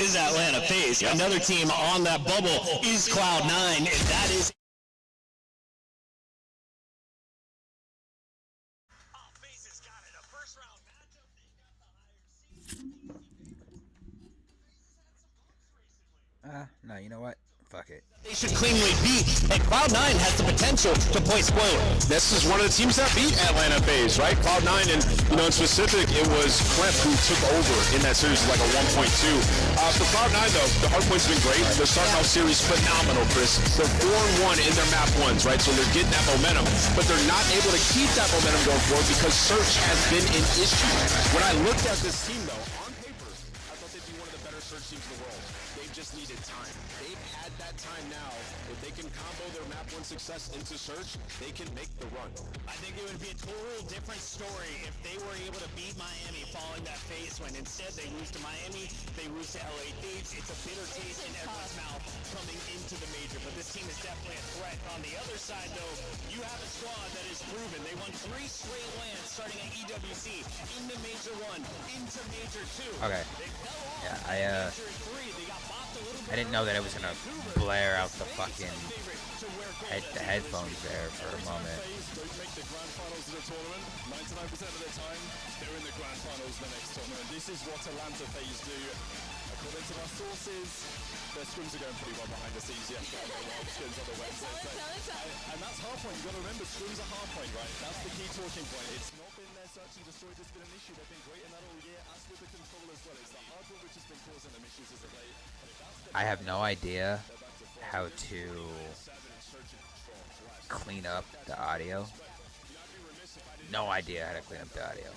is Atlanta FaZe. Another team on that bubble is Cloud9, and that is... No, you know what? Fuck it. They should cleanly beat, and Cloud9 has the potential to play spoiler. This is one of the teams that beat Atlanta FaZe, right? Cloud9, and in specific, it was Clef who took over in that series like a 1.2. For Cloud9, though, the hardpoint's been great. The starting off series phenomenal, Chris. They're 4-1 in their map ones, right? So they're getting that momentum, but they're not able to keep that momentum going forward because search has been an issue. When I looked at this team, though, on paper, I thought they'd be one of the better search teams in the world. They've just needed time. They've had that time now. If they can combo their map 1 success into search, they can make the run. I think it would be a total different story if they were able to beat Miami following that FaZe win. Instead, they lose to Miami, they lose to LA Thieves. It's a bitter taste in everyone's mouth coming into the major, but this team is definitely a threat. On the other side, though, you have a squad that is proven. They won 3 straight lands starting at EWC, into Major 1, into Major 2. Okay. Yeah, I didn't know that it was gonna blare out the fucking headphones there for a moment. Don't make the grand finals of the tournament. 99% of the time, they're in the grand finals the next tournament. This is what Atlanta FaZe do. According to our sources, their scrims are going pretty well behind the scenes. Yeah, wild scrims on the website. And that's hardpoint. You've got to remember, scrims are hardpoint, right? That's the key talking point. It's not been their search and destroy that's been an issue. They've been great in that all year, as with the control as well. It's the hardpoint which has been causing them issues as of late. I have no idea how to clean up the audio. No idea how to clean up the audio.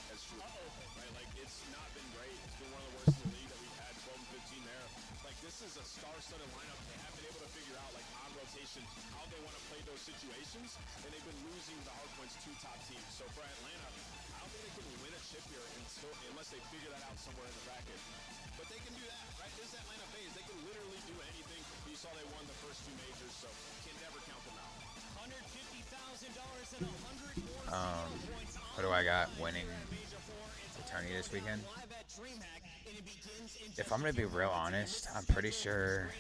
This is a star-studded lineup. They have been able to figure out, like, on rotation, how they want to play those situations, and they've been losing the hardpoint's 2 top teams. So for Atlanta, I don't think they can win a chip here unless they figure that out somewhere in the bracket. But they can do that, right? This is Atlanta FaZe. They can literally do anything. You saw they won the first 2 majors, so you can never count them out. $150,000 and 100 more points. What do I got winning the tourney this weekend? If I'm gonna be real honest, I'm pretty sure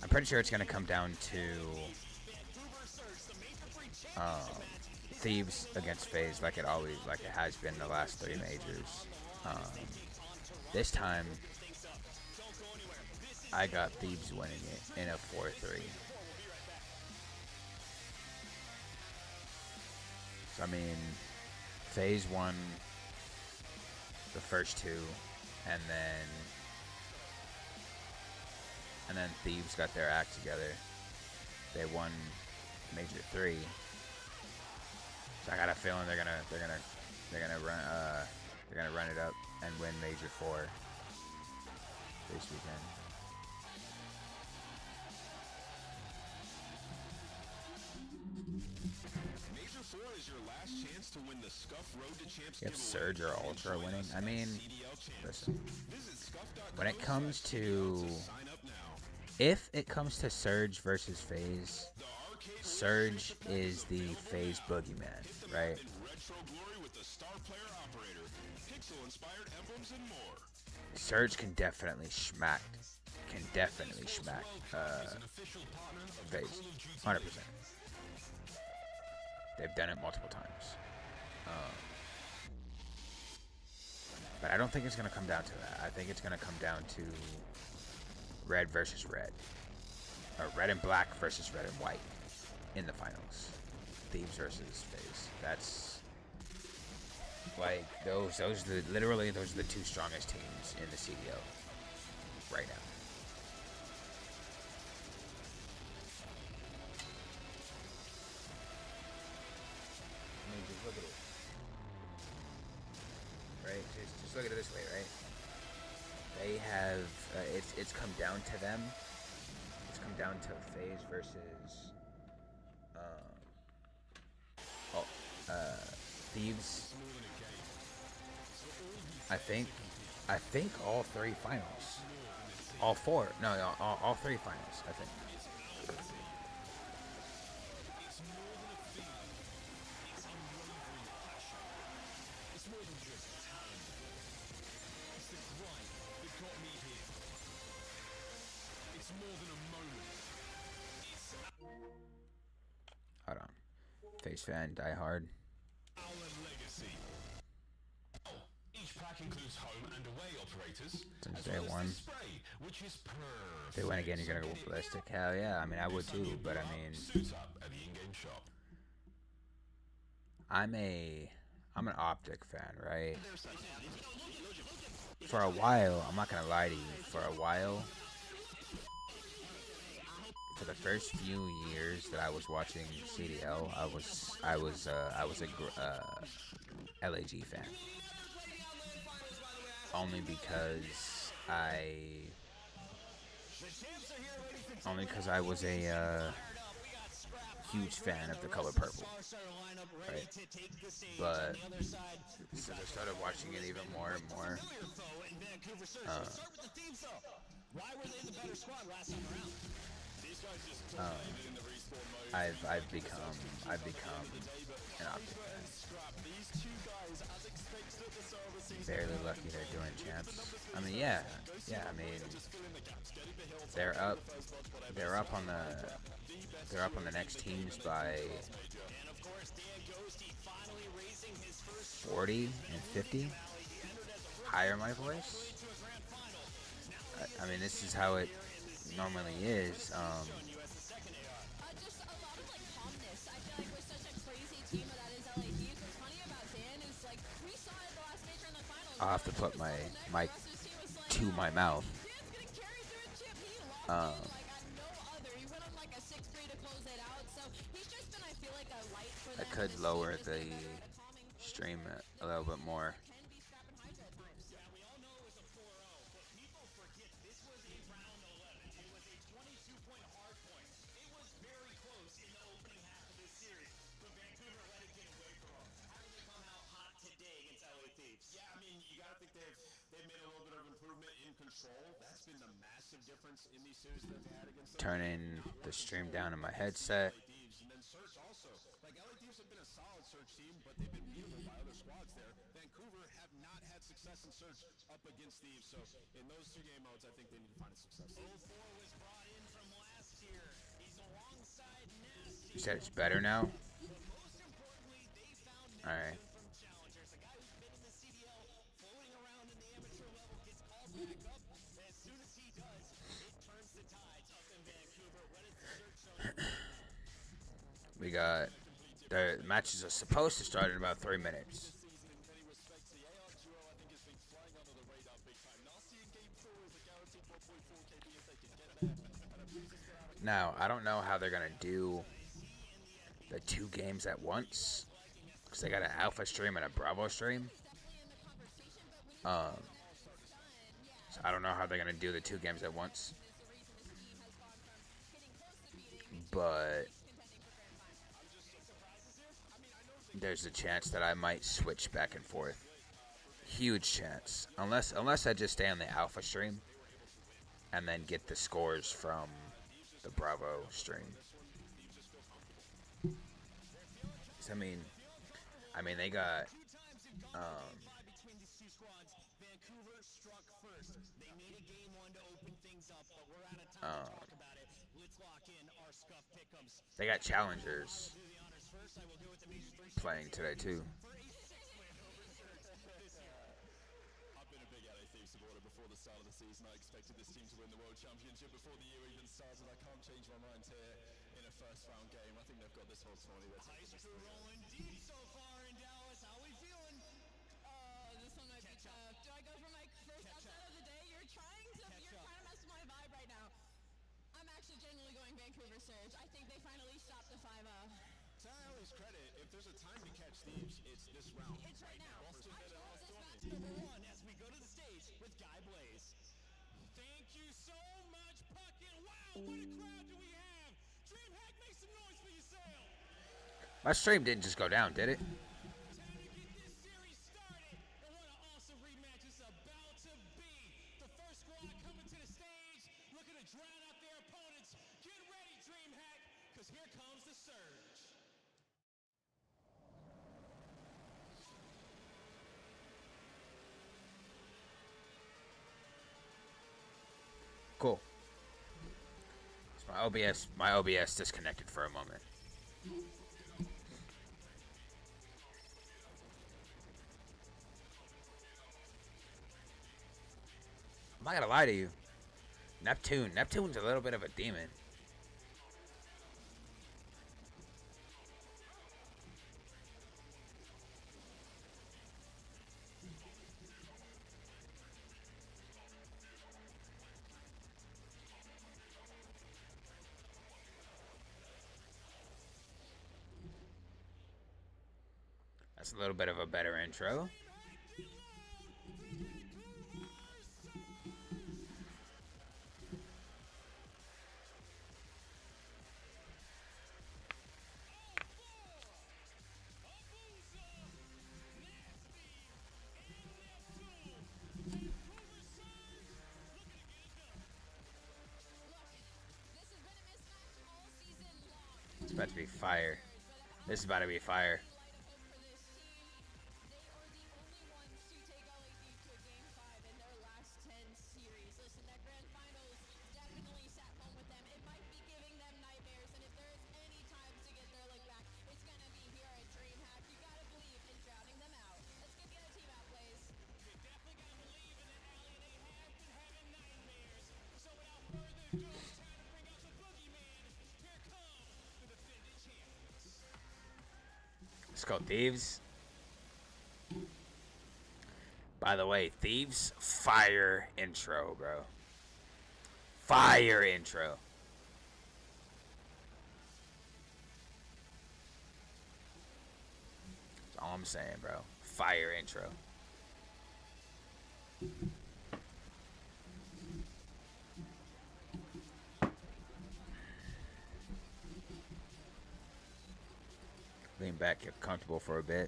it's gonna come down to Thieves against FaZe, like it has been the last 3 majors. This time, I got Thieves winning it in a 4-3. So I mean, FaZe won the first 2, and then Thieves got their act together. They won Major 3. So I got a feeling they're gonna run it up and win Major 4 this weekend. Major 4 is your last chance to win the Scuff Road to Champs. You have Surge or Ultra winning. I mean, listen. When it comes to, if it comes to Surge versus FaZe, Surge is the FaZe boogeyman, right? Surge can definitely smack FaZe, 100%. They've done it multiple times. But I don't think it's going to come down to that. I think it's going to come down to red versus red. Or red and black versus red and white in the finals. Thieves versus FaZe. That's like those are the 2 strongest teams in the CDO right now. I mean, just look at it. Right? Just look at it this way, right? They have it's come down to them. It's come down to FaZe versus Thieves. I think all 3 finals. All 4. No, all 3 finals, I think. Face fan, die hard. Each pack includes home and away operators. Since day one. Which is If they win again, you're gonna go ballistic. Hell yeah, I mean I would too, but I mean I'm an optic fan, right? For a while, I'm not gonna lie to you, for a while, for the first few years that I was watching CDL, I was a LAG fan. Only because I was a huge fan of the color purple, right? But since I started watching it even more and more, I've become an optic fan. Barely lucky they're doing champs. I mean, yeah. I mean, they're up on the next teams by 40 and 50. Higher my voice. I mean, this is how it normally is. I'll have to put my mic to my mouth. I could lower the stream a little bit more. Turning the stream down in my headset. Like LA Thieves have been a solid search team, but they've been beatable by other squads there. Vancouver have not had success in search up against Thieves, so in those two game modes, I think they need to find a success. 04 was brought in from last year. He's alongside Nasty. You said it's better now? Alright. We got the matches are supposed to start in about 3 minutes. Now, I don't know how they're gonna do the 2 games at once, because they got an alpha stream and a bravo stream. So I don't know how they're gonna do the 2 games at once, but there's a chance that I might switch back and forth. Huge chance, unless I just stay on the alpha stream and then get the scores from the bravo stream. So, I mean they got they got challengers playing today too. I expected this team to win the World Championship before the year even started. I can't change my mind here in a first round game. I think they've got this whole tournament. Ice crew rolling deep so far in Dallas. How are we feeling? This one might be tough. Do I go for my first upset of the day? You're trying to mess with my vibe right now. I'm actually genuinely going Vancouver Surge. I think they finally stopped the 5-0. To Allie's credit, if there's a time to catch Thieves, it's this round. It's right now. I chose this match number 1 as we go to the stage with Guy Blaze. Thank you so much, Puckett. Wow, what a crowd do we have? DreamHack, make some noise for yourself. My stream didn't just go down, did it? Time to get this series started. And what an awesome rematch it's about to be. The first squad coming to the stage, looking to drown out their opponents. Get ready, DreamHack, because here comes the surge. Cool. So my OBS disconnected for a moment. I'm not gonna lie to you. Neptune's a little bit of a demon. That's a little bit of a better intro. It's about to be fire. This is about to be fire. It's called Thieves. By the way, Thieves, fire intro, bro. Fire intro. That's all I'm saying, bro. Fire intro. Lean back, get comfortable for a bit.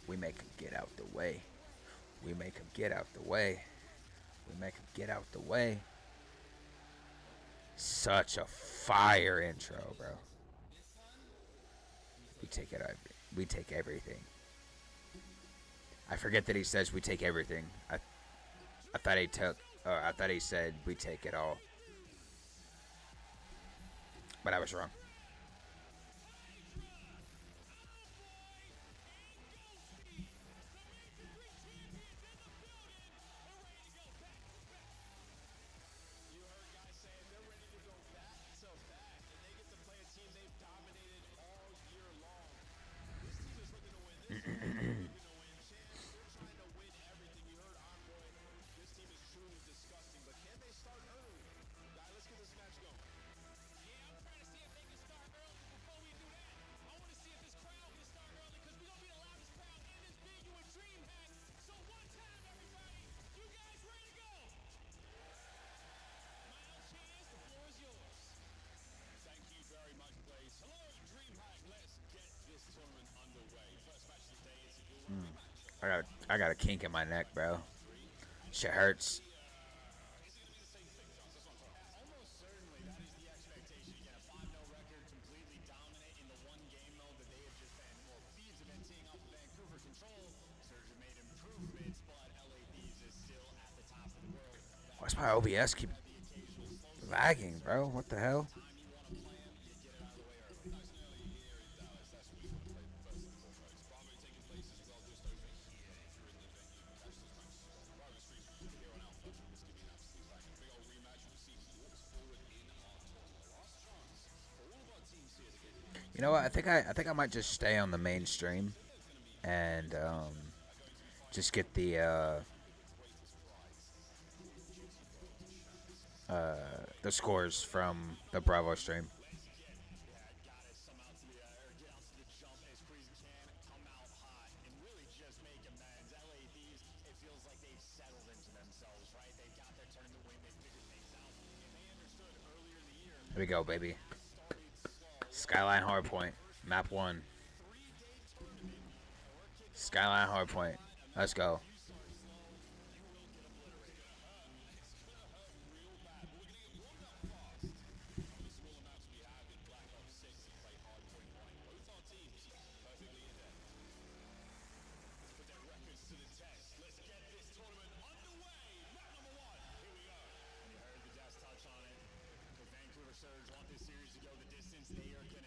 We make him get out the way. We make him get out the way. We make him get out the way. Such a fire intro, bro. We take it. We take everything. I forget that he says we take everything. I thought he took. I thought he said we take it all. But I was wrong. I got a kink in my neck, bro. Shit hurts. Why's my OBS keep lagging, bro? What the hell? You know what? I think I might just stay on the main stream and just get the scores from the Bravo stream. Here we go, baby. Skyline Hardpoint, map 1. Skyline Hardpoint. Let's go.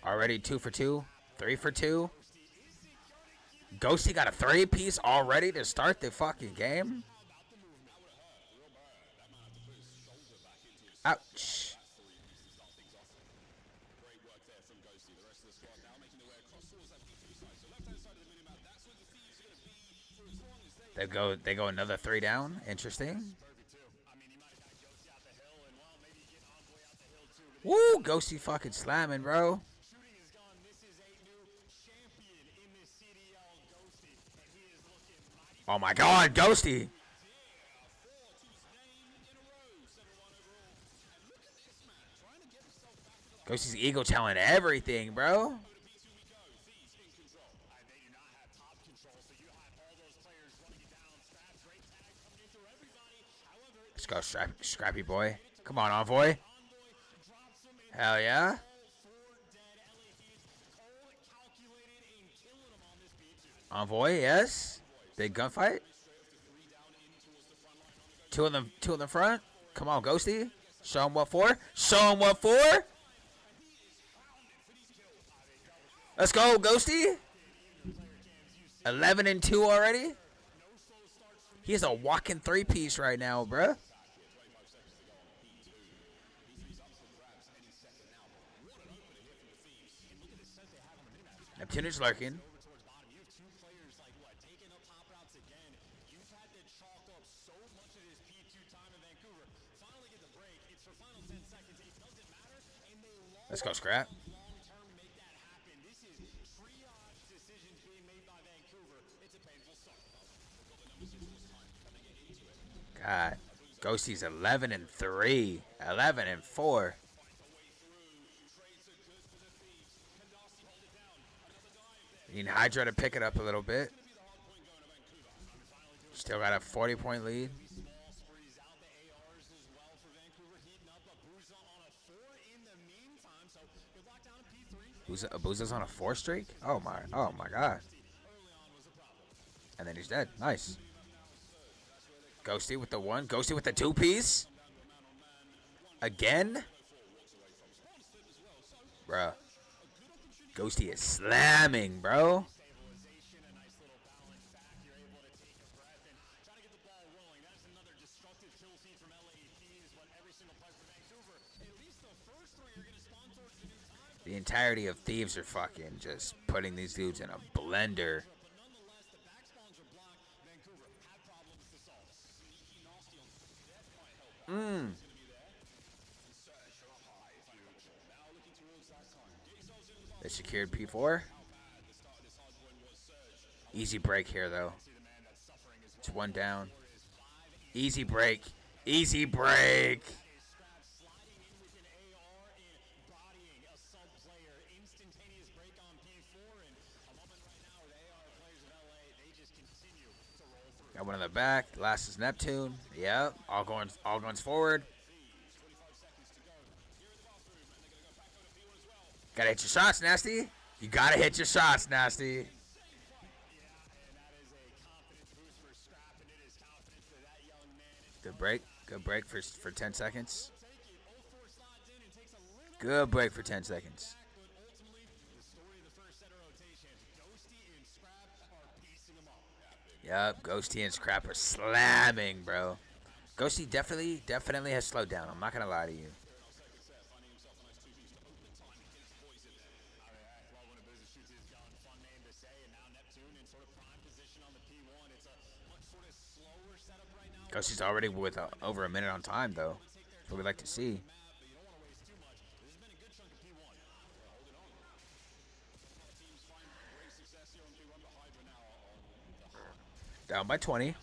Already 2 for 2, 3 for 2. Ghosty got a 3-piece already to start the fucking game. Ouch. They go another 3 down. Interesting. Woo, Ghosty fucking slamming, bro. Oh my god, Ghosty. Ghosty's ego challenge everything, bro. Let's go, Scrappy boy. Come on, Envoy. Hell yeah. Envoy, yes. Big gunfight. Two in the front. Come on, Ghosty. Show him what for. Show him what for. Let's go, Ghosty. 11 and 2 already. He has a walking 3-piece right now, bruh. Neptune is lurking. Let's go, Scrap. God. Ghosty's 11 and 3. 11 and 4. Need Hydra to pick it up a little bit. Still got a 40-point lead. Abuza's on a 4 streak? Oh my god. And then he's dead. Nice. Ghosty with the 1. Ghosty with the 2-piece. Again? Bruh. Ghosty is slamming, bro. The entirety of Thieves are fucking just putting these dudes in a blender. They secured P4. Easy break here, though. It's 1 down. Easy break. Easy break. Got one in the back. Last is Neptune. Yep. All guns forward. Gotta hit your shots, Nasty. You gotta hit your shots, Nasty. Good break. Good break for 10 seconds. Good break for 10 seconds. Yup, Ghosty and Scrap are slamming, bro. Ghosty definitely has slowed down. I'm not gonna lie to you. Ghosty's already with over a minute on time, though. That's what we like to see. Down by 20.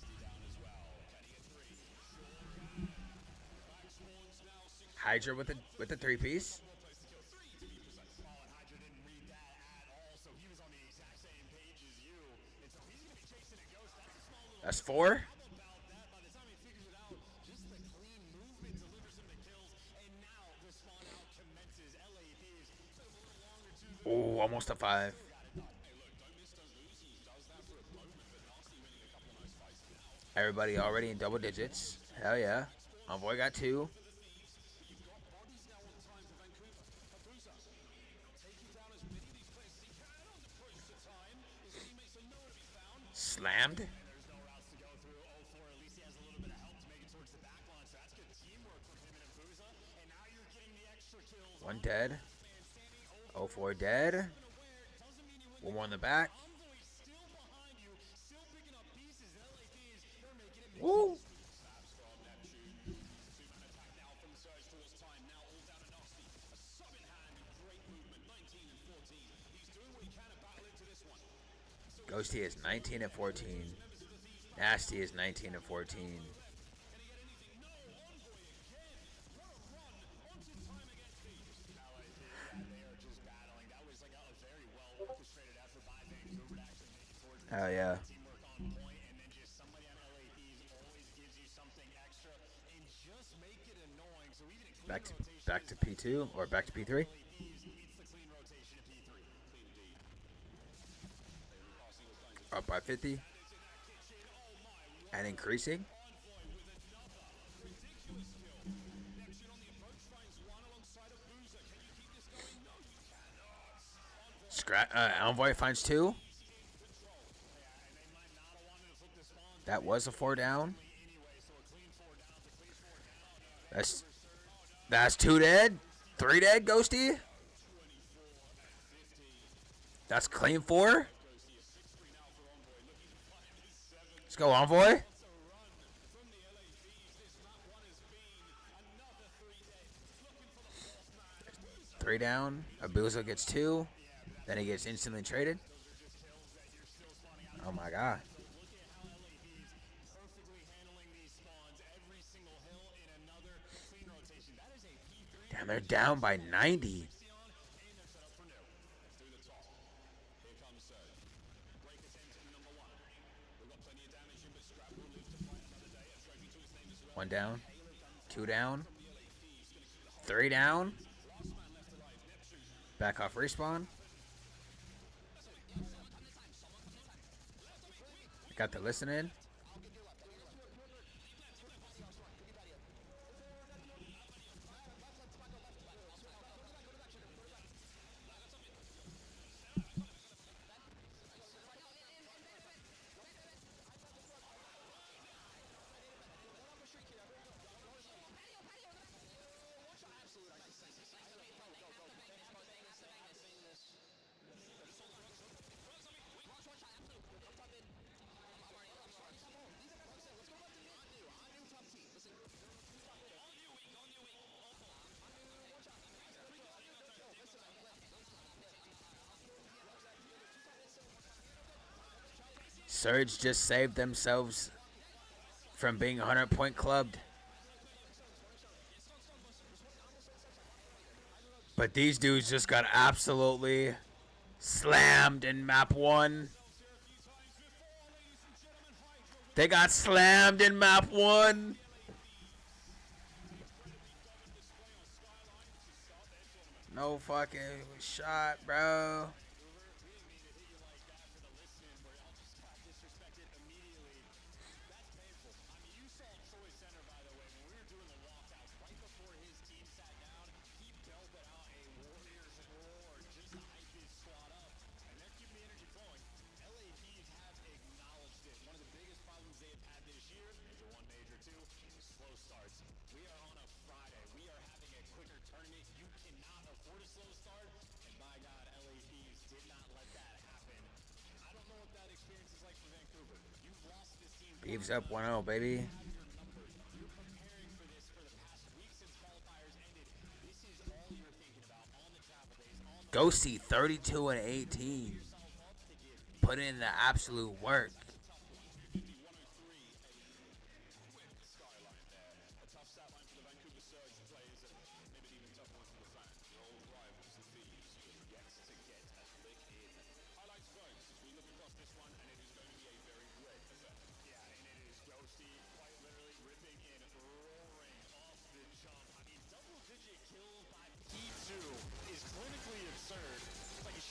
Hydra with the 3-piece. That's 4. Oh, almost a 5. Everybody already in double digits. Hell yeah. Envoy got 2. slammed. One dead. 0-4 dead. One more in the back. Woo! Ghosty is 19-14. Nasty is 19-14. Hell yeah. Back to P2 or back to P3. Up by 50 and increasing. Envoy finds 2. That was a 4 down. That's 2 dead. 3 dead, Ghosty. That's clean 4. Let's go, Envoy. 3 down. Abuzo gets 2. Then he gets instantly traded. Oh my god. Damn, they're down by 90. One down. 2 down. 3 down. Back off respawn. Got the listen in. Surge just saved themselves from being 100-point clubbed. But these dudes just got absolutely slammed in map 1. They got slammed in map 1. No fucking shot, bro. Beeves up 1-0, baby. Ghosty 32-18. Put in the absolute work.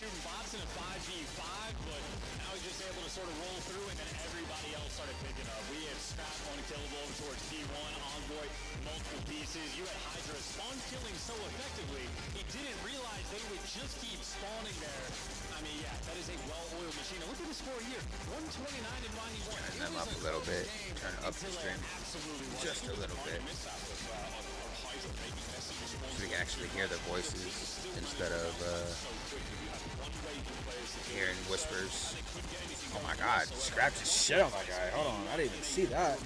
Shooting bots in a 5v5, but now he's just able to sort of roll through, and then everybody else started picking up. We had Scrap unkillable over towards P1, Envoy, multiple pieces. You had Hydra spawn killing so effectively, he didn't realize they would just keep spawning there. I mean, yeah, that is a well-oiled machine. And look at the score Turn them up a little bit. Turn up the stream just a little bit. So we can actually hear their voices instead of hearing whispers. Oh my god, scratch the shit on that guy. Hold on, I didn't even see that.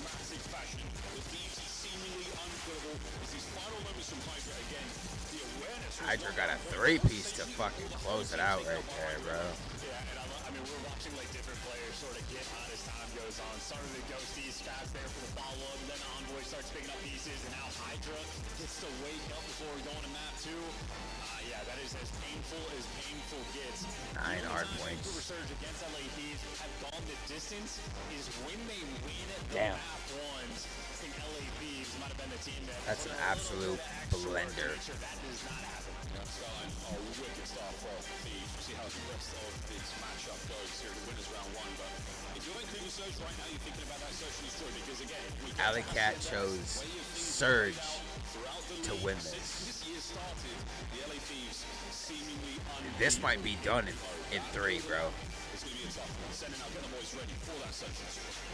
Hydra got a 3-piece to fucking close it out right there, bro. I mean, we're watching like different players sort of get hot as time goes on. Started with Ghosty, Scraps there for the follow-up, and then Envoy starts picking up pieces, and now Hydra gets to wake up before going to map 2. Yeah, that is as painful gets. 9 hard points. Vancouver Surge against LA Thieves have gone the distance is when they win the Damn. map ones. I think LA Thieves might have been the team that... That's an absolute blender. That does not happen. Wicked start for Thieves. We'll see how the rest of this matchup goes here in the winners round 1. But if you're Vancouver Surge right now, you're thinking about that search and destroy, because again, Alley Cat chose Surge to win this. This might be done in 3, bro.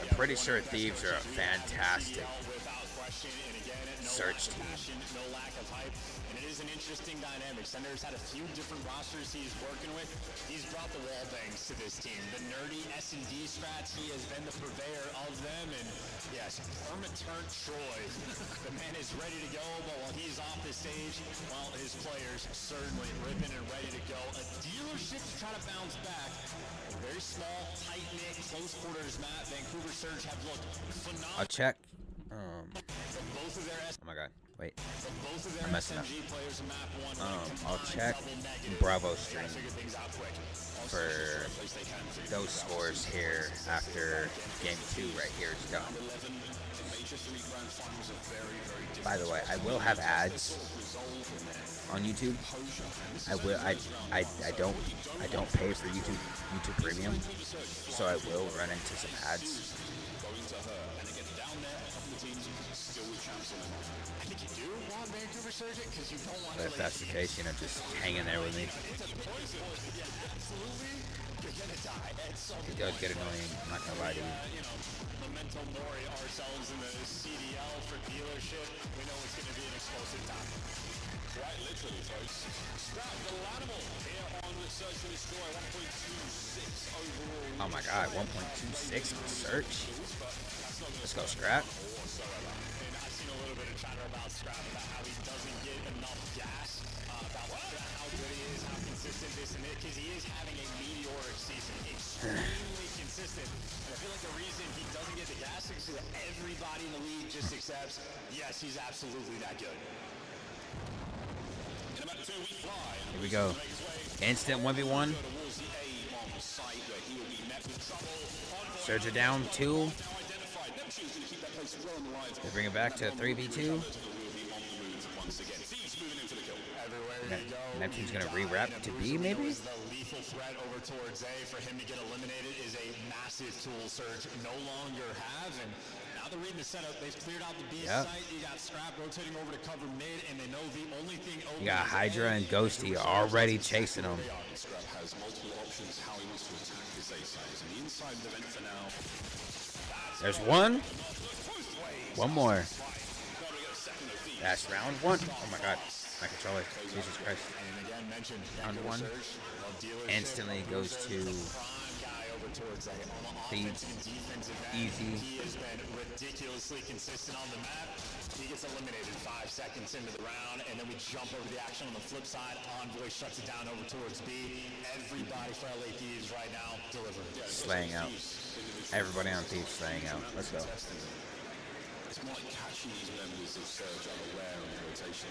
I'm pretty sure Thieves are a fantastic search team. No lack of hype, and it is an interesting dynamic. Sender's had a few different rosters he's working with. He's brought the wall bangs to this team. The nerdy S&D strats, he has been the purveyor of them, and yes, Irma Troy, the man is ready to go, but while he's off the stage, well, his players certainly ripping and ready to go. A dealership to try to bounce back. A very small, tight-knit, close quarters map. Vancouver Surge have looked phenomenal. I'll check. From both of their Oh my god, wait. From both of their I'm messing up. SMG players in map 1, I'll check Bravo stream for those scores here after game 2 right here is done. By the way, I will have ads on YouTube. I don't pay for YouTube Premium, so I will run into some ads. But if that's the case, you know, just hang in there with me. It does get annoying, I'm not gonna lie to you. Memento Mori ourselves in the CDL for dealership. We know it's going to be an explosive time. Quite literally, folks. Scrap the Lanimal here on Search and Destroy. 1.26 overall. Oh my god, 1.26 on search. Let's go, Scrap. And I've seen a little bit of chatter about Scrap, about how he doesn't get enough gas, about how good he is, how consistent this and it, because he is having a meteoric season. Extremely consistent. And I feel like the reason he doesn't get the gas is because everybody in the league just accepts, yes, he's absolutely that good. Here we go. Instant 1v1. Surge it down 2. They bring it back to 3v2. Neptune's gonna re-wrap to B, maybe? The lethal threat over towards A for him to get eliminated is a massive tool Surge no longer have, and now they're reading the setup. They've cleared out the B site. You got Scrap rotating over to cover mid, and they know the only thing open. You got Hydra and Ghosty already chasing them. Scrap has multiple options how he wants to attack this A side. And the inside of the vent for now. There's one. One more. That's round 1. Oh my god. My controller. Jesus Christ. Round 1. Instantly goes to Thieves. Easy. He has been ridiculously consistent on the map. He gets eliminated 5 seconds into the round, and then we jump over the action on the flip side. Envoy shuts it down over towards B. Everybody for LA Thieves right now delivering. Slaying out. Everybody on Thieves slaying out. Let's go. It's more like catching these members of Surge unaware on the rotation,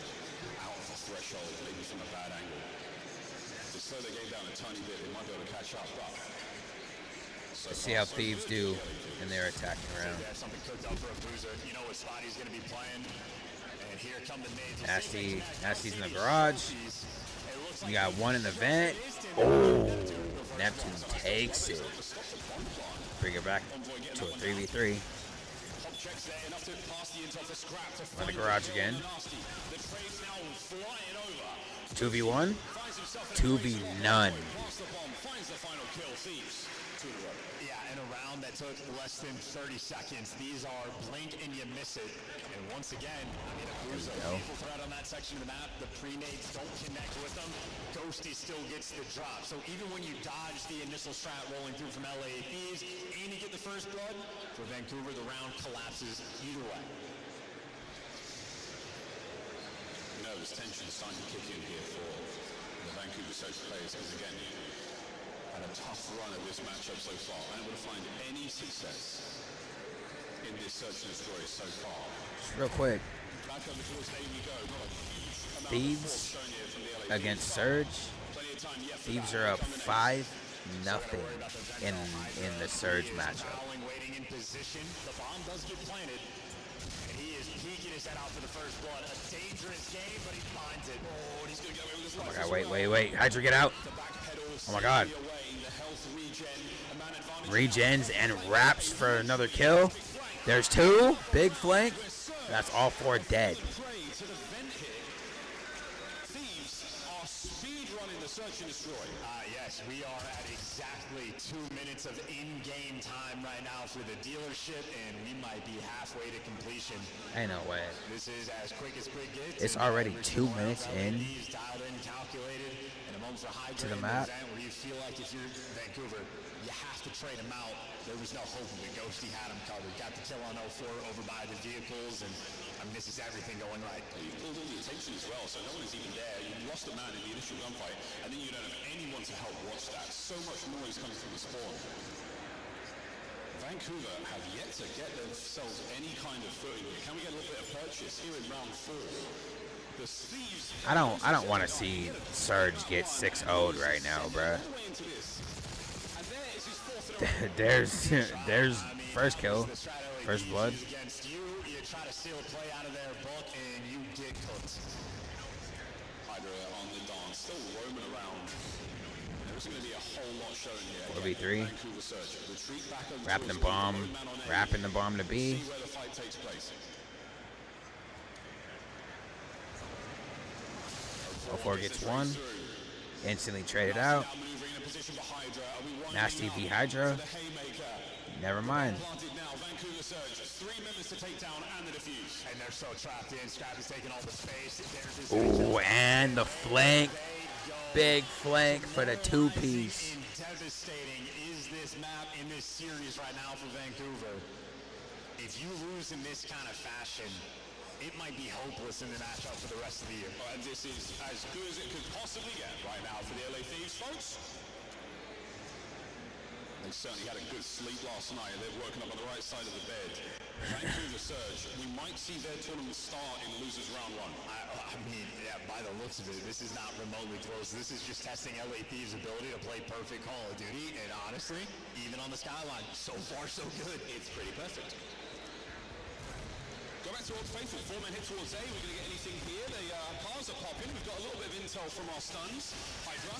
out of the threshold, maybe from a bad angle. To slow the game down a tiny bit, they might be able to catch up, but... Let's see how Thieves do in their attacking round. Something cooked up for a boozer. You know what spot he's going to be playing. And here come the nades. Nasty's in the garage. We got one in the vent. Oh, Neptune takes it. Bring it back to a 3v3. On the garage again. 2v1. 2v none. one that took less than 30 seconds. These are blink and you miss it. And once again, I mean, if there's a lethal threat on that section of the map, the pre-nades don't connect with them. Ghosty still gets the drop. So even when you dodge the initial strat rolling through from LA Thieves and you get the first blood, for Vancouver, the round collapses either way. You know, there's tension starting to kick in here for the Vancouver Surge players, because again, had a tough run of this matchup so far. Unable to find any success in this Search and Destroy so far. Just real quick. Back over towards A we go. Not a huge amount of Thieves force shown here from the LA against Thieves. Surge. Plenty of time yet for Thieves that. are up Combination. 5-0 in the Surge matchup. Waiting in position. The bomb does get planted. And he is peeking his head out for the first blood. A dangerous game, but he finds it. Oh, and he's going to get away with his life. Oh my god, wait. Hydra, get out. Oh my god. Regens and wraps for another kill. There's 2. Big flank. That's all 4 dead. Search and Destroy. Yes, we are at exactly 2 minutes of in-game time right now for the dealership, and we might be halfway to completion. Ain't no way. This is as quick gets. It's already 2 minutes in Dialed in, calculated, and a moment for to the map. where you feel like if you're Vancouver, you have to trade him out. There was no hope of it. Ghosty had him covered. Got the kill on 04 over by the vehicles, and I mean, this is everything going right. You pulled all the attention as well, so no one is even there. You lost a man in the initial gunfight, and then you don't have anyone to help watch that. So much noise coming from the spawn. Vancouver have yet to get themselves any kind of footing here. Can we get a little bit of purchase here in round 4? The Thieves. I don't want to see Surge get 6-0'd right now, bruh. There's first kill, first blood. Against you, you try to steal a play out of their book, and you get cooked. Hydra on the dance, still roaming around. There isn't going to be a whole lot shown here. 4v3. Vancouver Surge. Retreat back over Wrapping the towards bomb, the man on A. wrapping the bomb to B. See where the fight takes place. 04 gets 1. Instantly traded out. Now maneuvering in a position for Hydra. Are we winding Nasty up v Hydra. the haymaker? Never mind. Planted now. Vancouver Surge. 3 members to take down and the defuse. And they're so trapped in. Scrap is taking all the space. There's his Ooh, and the flank. Big flank for the 2-piece. Devastating is this map in this series right now for Vancouver. If you lose in this kind of fashion, it might be hopeless in the matchup for the rest of the year. And this is as good as it could possibly get right now for the LA Thieves, folks. They certainly had a good sleep last night. They're working up on the right side of the bed. Vancouver Surge, we might see their tournament start in losers round 1. I mean, yeah, by the looks of it, this is not remotely close. This is just testing LA Thieves' ability to play perfect Call of Duty. And honestly, even on the skyline, so far so good. It's pretty perfect. Go back to Old Faithful. 4 men hit towards A. We're going to get anything here. The cars are popping. We've got a little bit of intel from our stuns. Hydra.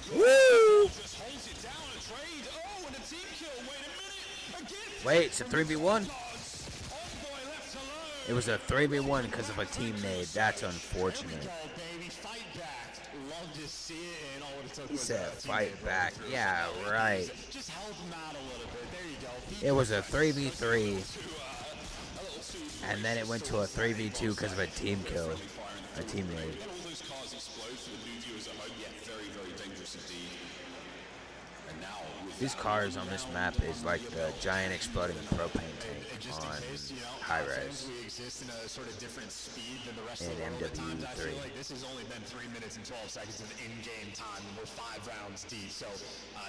Woo! Just holds it down and trade. Oh, and a team kill. Wait a minute. Again. Wait, it's a 3v1. Envoy left alone. It was a 3v1 because of a team nade. That's unfortunate. Go, baby. Fight back. Love to see it. And all it took He was said a fight teammate back. breakthrough. Yeah, right. Just help him out a little bit. There you go. It was a 3v3. And then it went to a 3v2 because of a team kill. A team nade. All those cars explode for the new viewers at home. Yeah, very, very dangerous indeed. And now with These cars on this map is like the giant exploding propane tank Just in on case, you know, high since res we exist in a sort of different speed than the rest of in the world at times, I MW3. feel like this has only been 3 minutes and 12 seconds of in-game time, and we're 5 rounds deep. So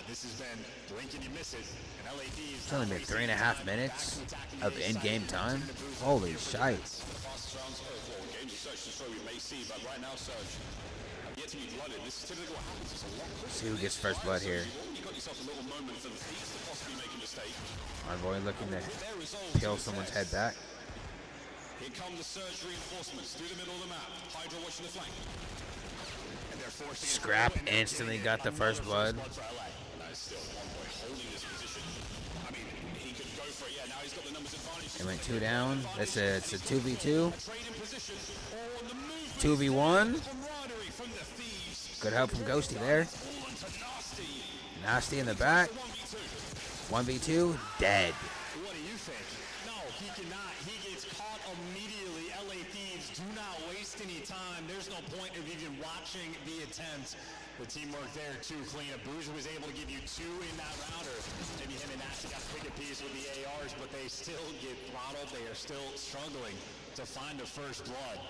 this has been blink and you miss it. And LA Thieves It's only been 3.5 minutes of in-game time. Holy shite. the fastest rounds of games of Search and Destroy we may see, but right now, Surge have yet to be blooded. This is typically what happens. It's a lot quicker. See who gets first blood here. You've already got yourself a little moment for the Thieves to possibly make a mistake. Envoy looking to Their resolve peel to someone's assess. head back. Here come the Surge reinforcements through the middle of the map. Hydra watching the flank. and they're forcing it Scrap through, and they're instantly getting got the first blood. for LA. That is still one boy holding this position. I mean, he could go for it. Yeah, now he's got the numbers advantage. They went 2 down. It's a 2v2. Trade in position on the move. 2v1. Camaraderie from the Thieves. Good help from Ghosty there. All into Nasty. Nasty in the back. 1v2. 1v2, dead. What do you think? No, he cannot. He gets caught immediately. LA Thieves do not waste any time. There's no point of even watching the attempt. The teamwork there too clean. Boozer was able to give you 2 in that round, or maybe him and Nasty got to pick a piece with the ARs, but they still get throttled. They are still struggling to find the first blood.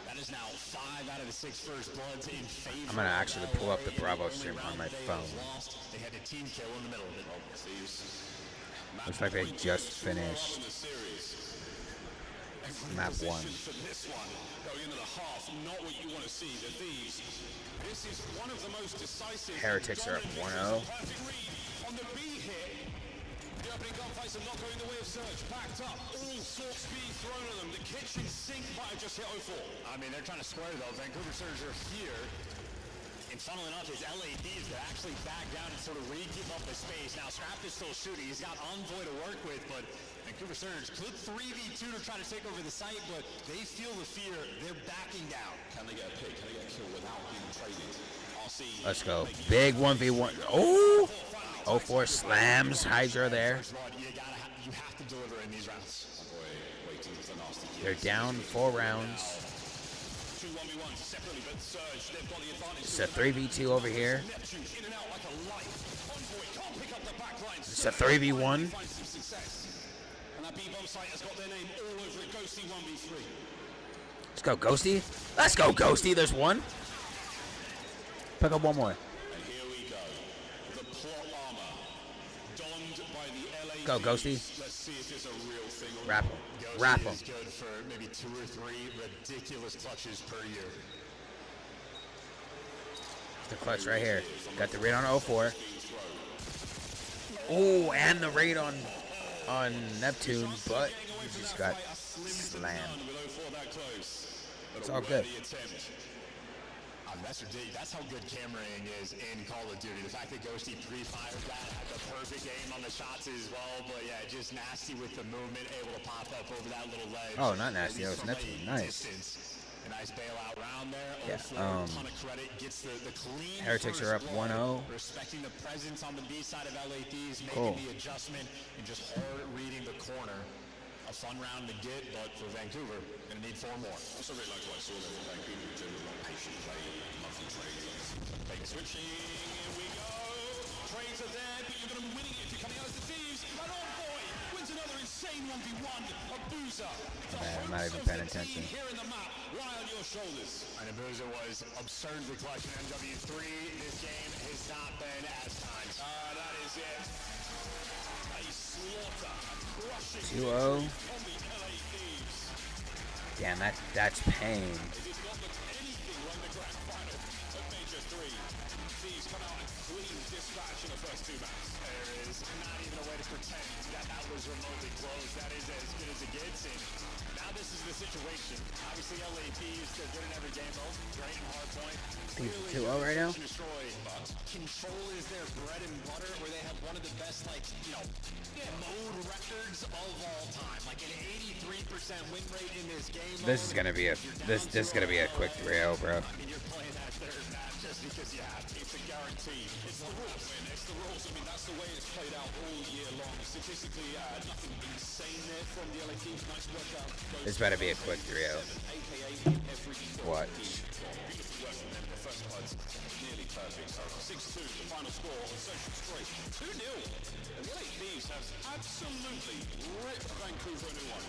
That is now 5 out of the 6 first bloods in favor. I'm gonna actually pull up the Bravo stream on my phone. They had a team kill in the middle of it. Looks like they just finished map 1. This one going into the half, not what you want to see. The Thieves. This is one of the most decisive. Heretics are up 1-0. On the B hit. The opening gunfights are not going the way of Surge. Backed up. All sorts being thrown at them. The kitchen sink might have just hit 0-4. I mean, they're trying to square though. Vancouver Surge are here. And funnily enough, it's LA Thieves that actually back down and sort of re-give up the space. Now, Scrap is still shooting. He's got Envoy to work with, but Vancouver Surge could 3v2 to try to take over the site, but they feel the fear. They're backing down. Can they get a pick? Can they get a kill without being traded? Let's go. Big 1v1. Oh! 0-4 slams Hydra there. You have to deliver in these rounds. They're down 4 rounds. It's a 3v2 over here. It's a 3v1. Let's go, Ghosty. Let's go, Ghosty. There's one. Pick up one more. Go, Ghosty. Wrap him. Wrap him. Good for maybe 2 or 3 ridiculous clutches per year. The clutch right here. Got the raid on 0-4. Oh, and the raid on Neptune, but he just got slammed. It's all good. That's how good cameraing is in Call of Duty. The fact that Ghosty pre-fired that, had the perfect aim on the shots as well, but yeah, just nasty with the movement, able to pop up over that little ledge. Oh, not nasty. That was Neptune. Nice. A nice bailout round there. Yeah. Ton of credit. Gets the clean. Heretics are up 1-0. Respecting the presence on the B side of LA Thieves, making Cool. the adjustment and just hard reading the corner. A fun round to get, but for Vancouver, gonna need 4 more. Also really like what I saw there for Vancouver in terms of like patient play, monthly trades. Take a switching, here we go. Trades are there, but you're gonna be winning it if you're coming out as the Thieves. And Envoy wins another insane 1v1. Abuza. I'm not even paying attention. Here in the map, right on your shoulders. And Abuza was absurdly clutch in MW3. This game has not been as times. That is it. A slaughter, a crushing 2-0. on the LA Thieves. Damn, that's pain. It did not look anything like the grand final of Major 3. Thieves come out and clean dispatch in the first 2 maps. There is not even a way to pretend that was remotely close. That is as good as it gets. And now this is the situation. Obviously, LA Thieves, they're good in every game mode. Great and hard point. Thieves 2-0 right now. Destroy. Control is their bread and butter, where they have one of the best, mode records of all time. Like an 83% win rate in this game. This is gonna be a quick 3-0, bro. I mean, you're playing that third map just because you have to. It's a guarantee. It's the rules, man. It's the rules. I mean, that's the way it's played out all year long. Statistically, nothing insane there from the LA Thieves. Nice workout. This better be a quick 3-0. What? The first blood's nearly perfect. So 6-2, the final score on Social Straight. 2-0. And the LA Thieves have absolutely ripped Vancouver a new one.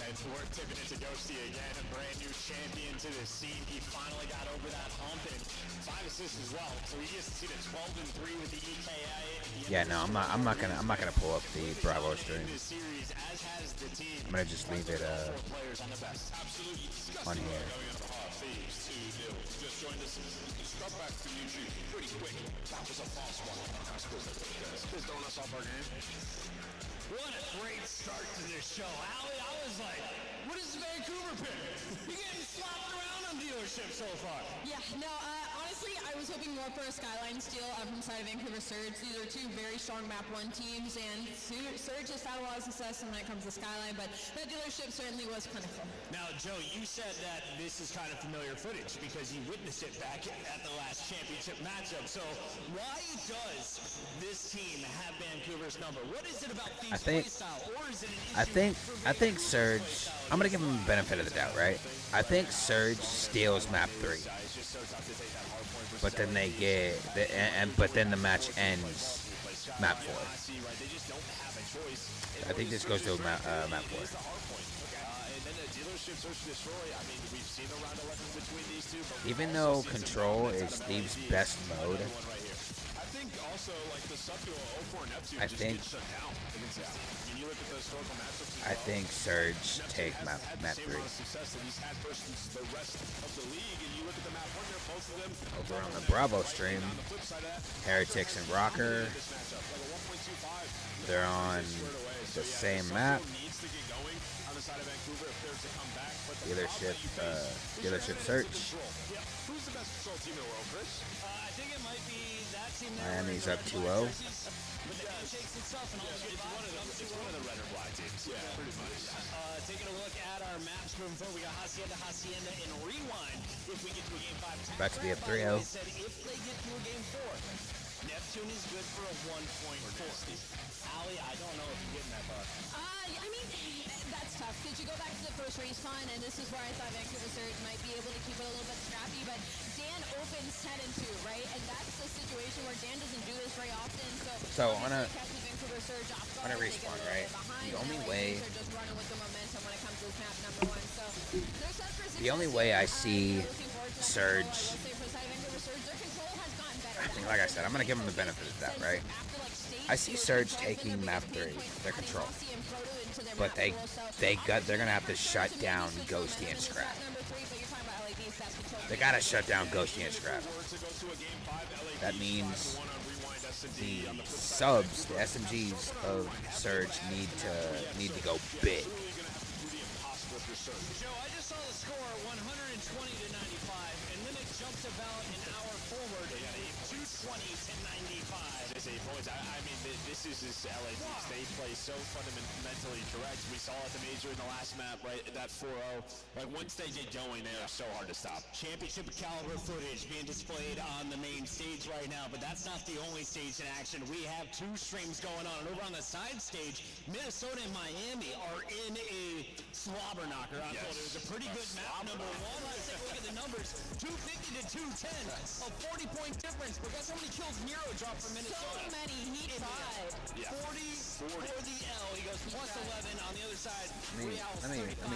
And we're tipping it to Ghosty again, a brand new champion to the scene. He finally got over that hump and 5 assists as well. So he gets to see the 12-3 with the EKA. Yeah, no, I'm not gonna pull up the Bravo stream. I'm gonna just leave it on here. Just joined us. Scrub back to YouTube pretty quick. That was a fast one. Just throwing us off our game. What a great start to this show. Allie, I was like, what is Vancouver pick? You're getting slapped around on dealership so far. Yeah, no, honestly, I was hoping more for a Skyline steal from the side of Vancouver Surge. These are 2 very strong map 1 teams, and Surge has had a lot of success when it comes to Skyline, but that dealership certainly was plentiful. Now, Joe, you said that this is kind of familiar footage because you witnessed it back at the last championship matchup. So why does this team have Vancouver's number? What is it about Thief's I think- playstyle, or is it an issue I think for I think Vancouver's Surge. playstyle? I'm gonna give him the benefit of the doubt, right? I think Surge steals map 3, but then they get but then the match ends map 4. I think this goes to map 4. Even though Control is Steve's best mode, I think Surge take map 3. Over on the Bravo stream, Heretics and Rocker, they're on the same map. Dealership Search. Miami's up 2-0. Taking a look at our maps moving forward, we got Hacienda, and Rewind. If we get to a game 5, About to be up 3-0. said if they get to a game 4, Neptune is good for a 1.4. Allie, I don't know if you're getting that far. I mean, that's tough because you go back to the first race fun, and this is where I thought Vancouver Surge might be able to keep it a little bit scrappy, but Dan opens 10-2, right? And that's the situation where Dan doesn't do this very often. So on a Vancouver Surge off guard, on a they race get fun, little right? bit behind, The and only LA way Kings are just running with the momentum when it comes to this map number 1. So there's that for the only success way I here. see Looking forward to that Surge, control. I will say for the side of Vancouver Surge, their control has gotten better. I think, like I said, I'm gonna give them the benefit of that, right? I see Surge taking map 3, their control, but they're gonna have to shut down Ghosty and Scrap. They gotta shut down Ghosty and Scrap. That means the subs, the SMGs of Surge need to go big. Joe, I just saw the score, 120-95, and then it jumps about an hour forward, 220-95. There's 8 points. I mean, this is just LA Thieves. They play so fundamentally correct. We saw at the major in the last map, right, that 4-0. Like, once they get going, they are so hard to stop. Championship caliber footage being displayed on the main stage right now, but that's not the only stage in action. We have 2 streams going on, and over on the side stage, Minnesota and Miami are in a slobber knocker. I thought it was a pretty good map. Number 1, let's take a look at the numbers. 250 to 210, a 40-point difference. But guess how many kills Nero dropped for Minnesota? So many. He tried. 40 for the L. He goes plus 11 on the other side. Let me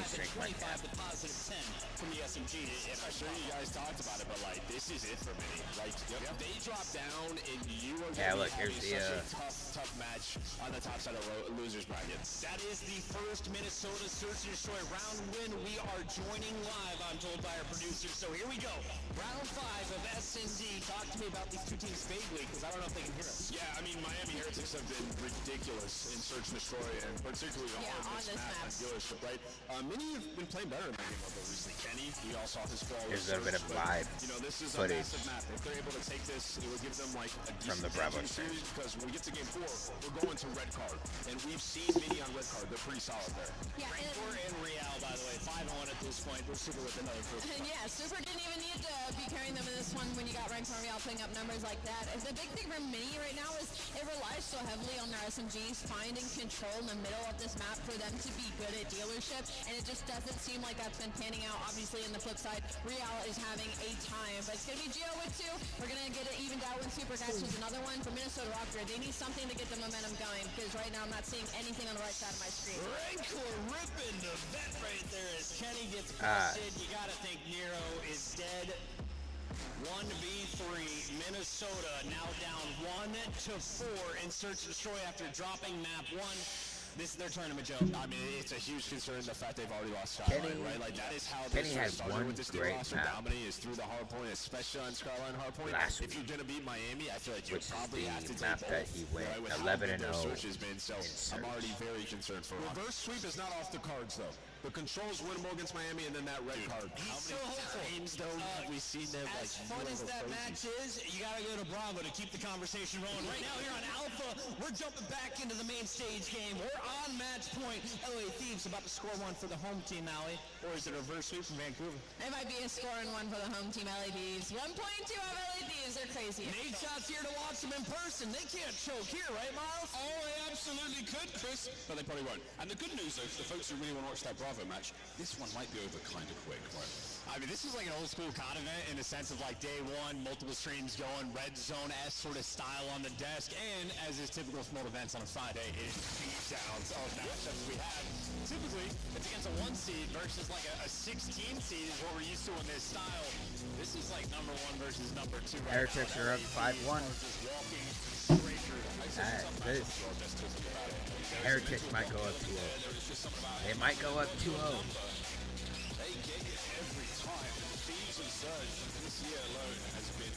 shrink my cap. The positive 10 from the SMG. I'm sure you guys talked about it, but like this is it for me. Like they drop down and you are look, here's the tough match on the top side of losers bracket. That is the first Minnesota Search and Destroy round win. We are joining live, I'm told by our producers. So here we go. Round 5 of SND. Talk to me about these 2 teams vaguely, because I don't know if they can hear us. Yeah, I mean, Miami Heretics have been ridiculous in Search and Destroy, and particularly on this map at dealership, right? Many have been playing better in that game although recently. Kenny, we all saw his fall. Here's a little bit of live this is footage a massive map. If they're able to take this, it would give them like a from the Bravo stream. series, because when we get to game 4, we're going to red card, and we've seen Mini on red card. They're pretty solid there. Yeah, and Real, by the way, 5-1 at this point. They're super with another group. yeah, Super didn't even need to be carrying them in this one when you got Rank Real putting up numbers like that. And the big thing for Mini right now is it relies so heavily on their SMGs finding control in the middle of this map for them to be good at dealership, and it just doesn't seem like that's been panning out. Obviously, in the flip side, Real is having a time, but it's going to be Geo with 2. We're going to get it evened out when Super catches another one for Minnesota Rocker. They need something to get the momentum going, because right now I'm not seeing anything on the right side of my screen. Rancor ripping the vet right there as Kenny gets busted. You got to think Nero is dead. 1v3, Minnesota now down 1-4 in Search and Destroy after dropping map 1. This is their tournament, Joe. I mean, it's a huge concern the fact they've already lost Skyline, right? Like that is how Kenny this had started one with this new great roster. map. Dominating is through the hard point, especially on Skyline hard point. Last If you're gonna beat Miami, I feel like you which probably is have to the take map both, that he went right, with how 11 good and their 0 search has been. So in I'm Search. already very concerned for him. Reverse sweep is not off the cards, though. The controls winnable against Miami, and then that red card. He's so hopeful. Times though have we seen them As fun as that match is, you gotta go to Bravo to keep the conversation rolling. Right now here on Alpha, we're jumping back into the main stage game. We're on match point. LA Thieves about to score one for the home team, Allie. Or is it a reverse sweep from Vancouver? It might be a score and one for the home team, LA Thieves. 1.2 of LA Thieves. They're crazy. Nate Shot's here to watch them in person. They can't choke here, right, Miles? Oh, they absolutely could, Chris. But they probably won't. And the good news, though, for the folks who really want to watch that Bravo match, this one might be over kind of quick, right? I mean, this is like an old school CoD event in the sense of like day one, multiple streams going, red zone-esque sort of style on the desk, and as is typical from old events on a Friday, is beatdowns of matchups we have. Typically, it's against a 1 seed versus like a 16 seed is what we're used to in this style. This is like number 1 versus number 2 right Heretics now. are up 5-1. Heretics might go up 2-0. They might go up 2-0. They get it every time. Thieves and Surge this year alone has been...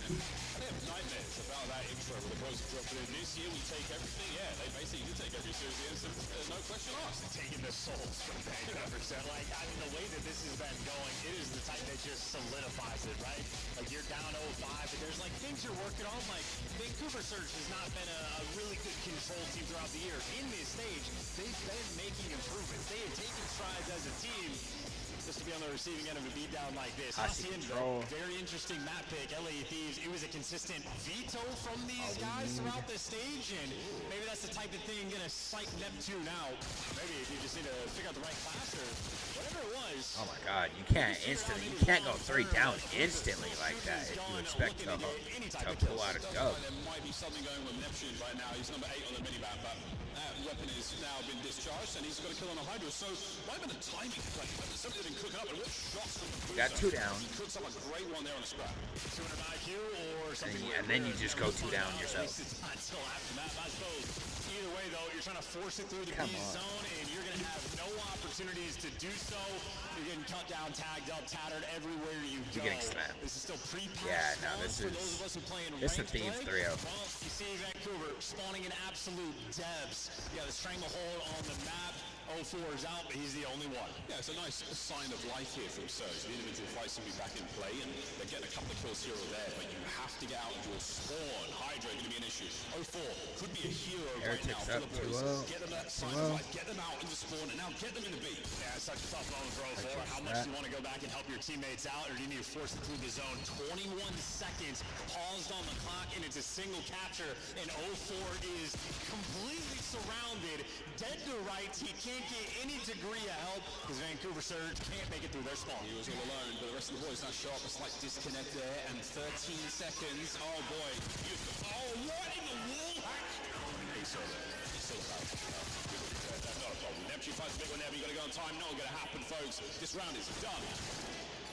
They have nightmares about that intro with the pros dropping in. This year we take everything. Yeah, they basically do take every series. There's no question asked. Taking the souls from Vancouver. So, like, I mean, the way that this has been going, it is the type that just solidifies it, right? Like, you're down 0-5, but there's, like, things you're working on. Like, Vancouver Surge has not been a really good control team throughout the year. In this stage, they've been making improvements. They have taken strides as a team. Just to be on the receiving end of a beatdown like this. Control. Very interesting map pick. LA Thieves. It was a consistent veto from these guys throughout the stage, and maybe that's the type of thing gonna psych Neptune out. Maybe if you just need to figure out the right class or whatever it was. Oh my God, you can't go 3 down instantly like that if you expect to pull out a dub. There might be something going with Neptune right now. He's number 8 on the minimap, but that weapon has now been discharged, and he's got a kill on a Hydra. So, why about the timing? Like, something didn't cook up, and what shots from the Got 2 down. He cooks up a great one there on a scrap. 200 IQ or something. And then you just go 2 down yourself. Until after that, I suppose. Either way, though, you're trying to force it through the B zone, and you're going to have no opportunities to do so. You're getting cut down, tagged up, tattered everywhere you go. You're getting slammed. This is still pre-patch. Yeah, no, this for is... those of us who play in This is ranked Thieves play. 3-0. Well, you see Vancouver spawning in absolute depths. You got the stranglehold on the map. 0-4 is out, but he's the only one. Yeah, it's a nice sign of life here from Surge. The individual fights will be back in play, and they're getting a couple of kills here or there, but you have to get out of your spawn. Hydra going to be an issue. 0-4 could be a hero right now Heretics for up the boys. 2-0. Get them that sign of life, get them out in the spawn, and now get them in the B. Yeah, it's such a tough moment for 0-4. How much do you want to go back and help your teammates out, or do you need to force it through the zone? 21 seconds paused on the clock, and it's a single capture, and 0-4 is completely surrounded, dead to rights. He can't get any degree of help because Vancouver Surge can't make it through their spawn. He was all alone, but the rest of the boys not sharp. A slight disconnect there, and 13 seconds. Oh boy. Oh, what in the world? He saw that. He saw that. That's not a problem. Neptune fights a big one there, but you got to go on time. Not going to happen, folks. This round is done.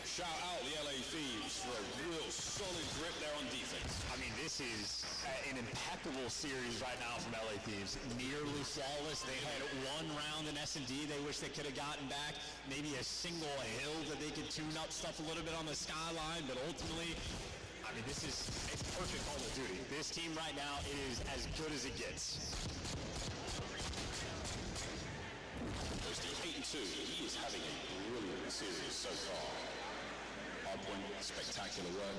Shout out the LA Thieves for a real solid grip there on defense. I mean, this is an impeccable series right now from LA Thieves. Nearly flawless. They had 1 round in S&D they wish they could have gotten back. Maybe a single hill that they could tune up stuff a little bit on the skyline, but ultimately, I mean, it's perfect Call of Duty. This team right now is as good as it gets. There's the 8-2. He is having a brilliant series so far. Hardpoint, spectacular work.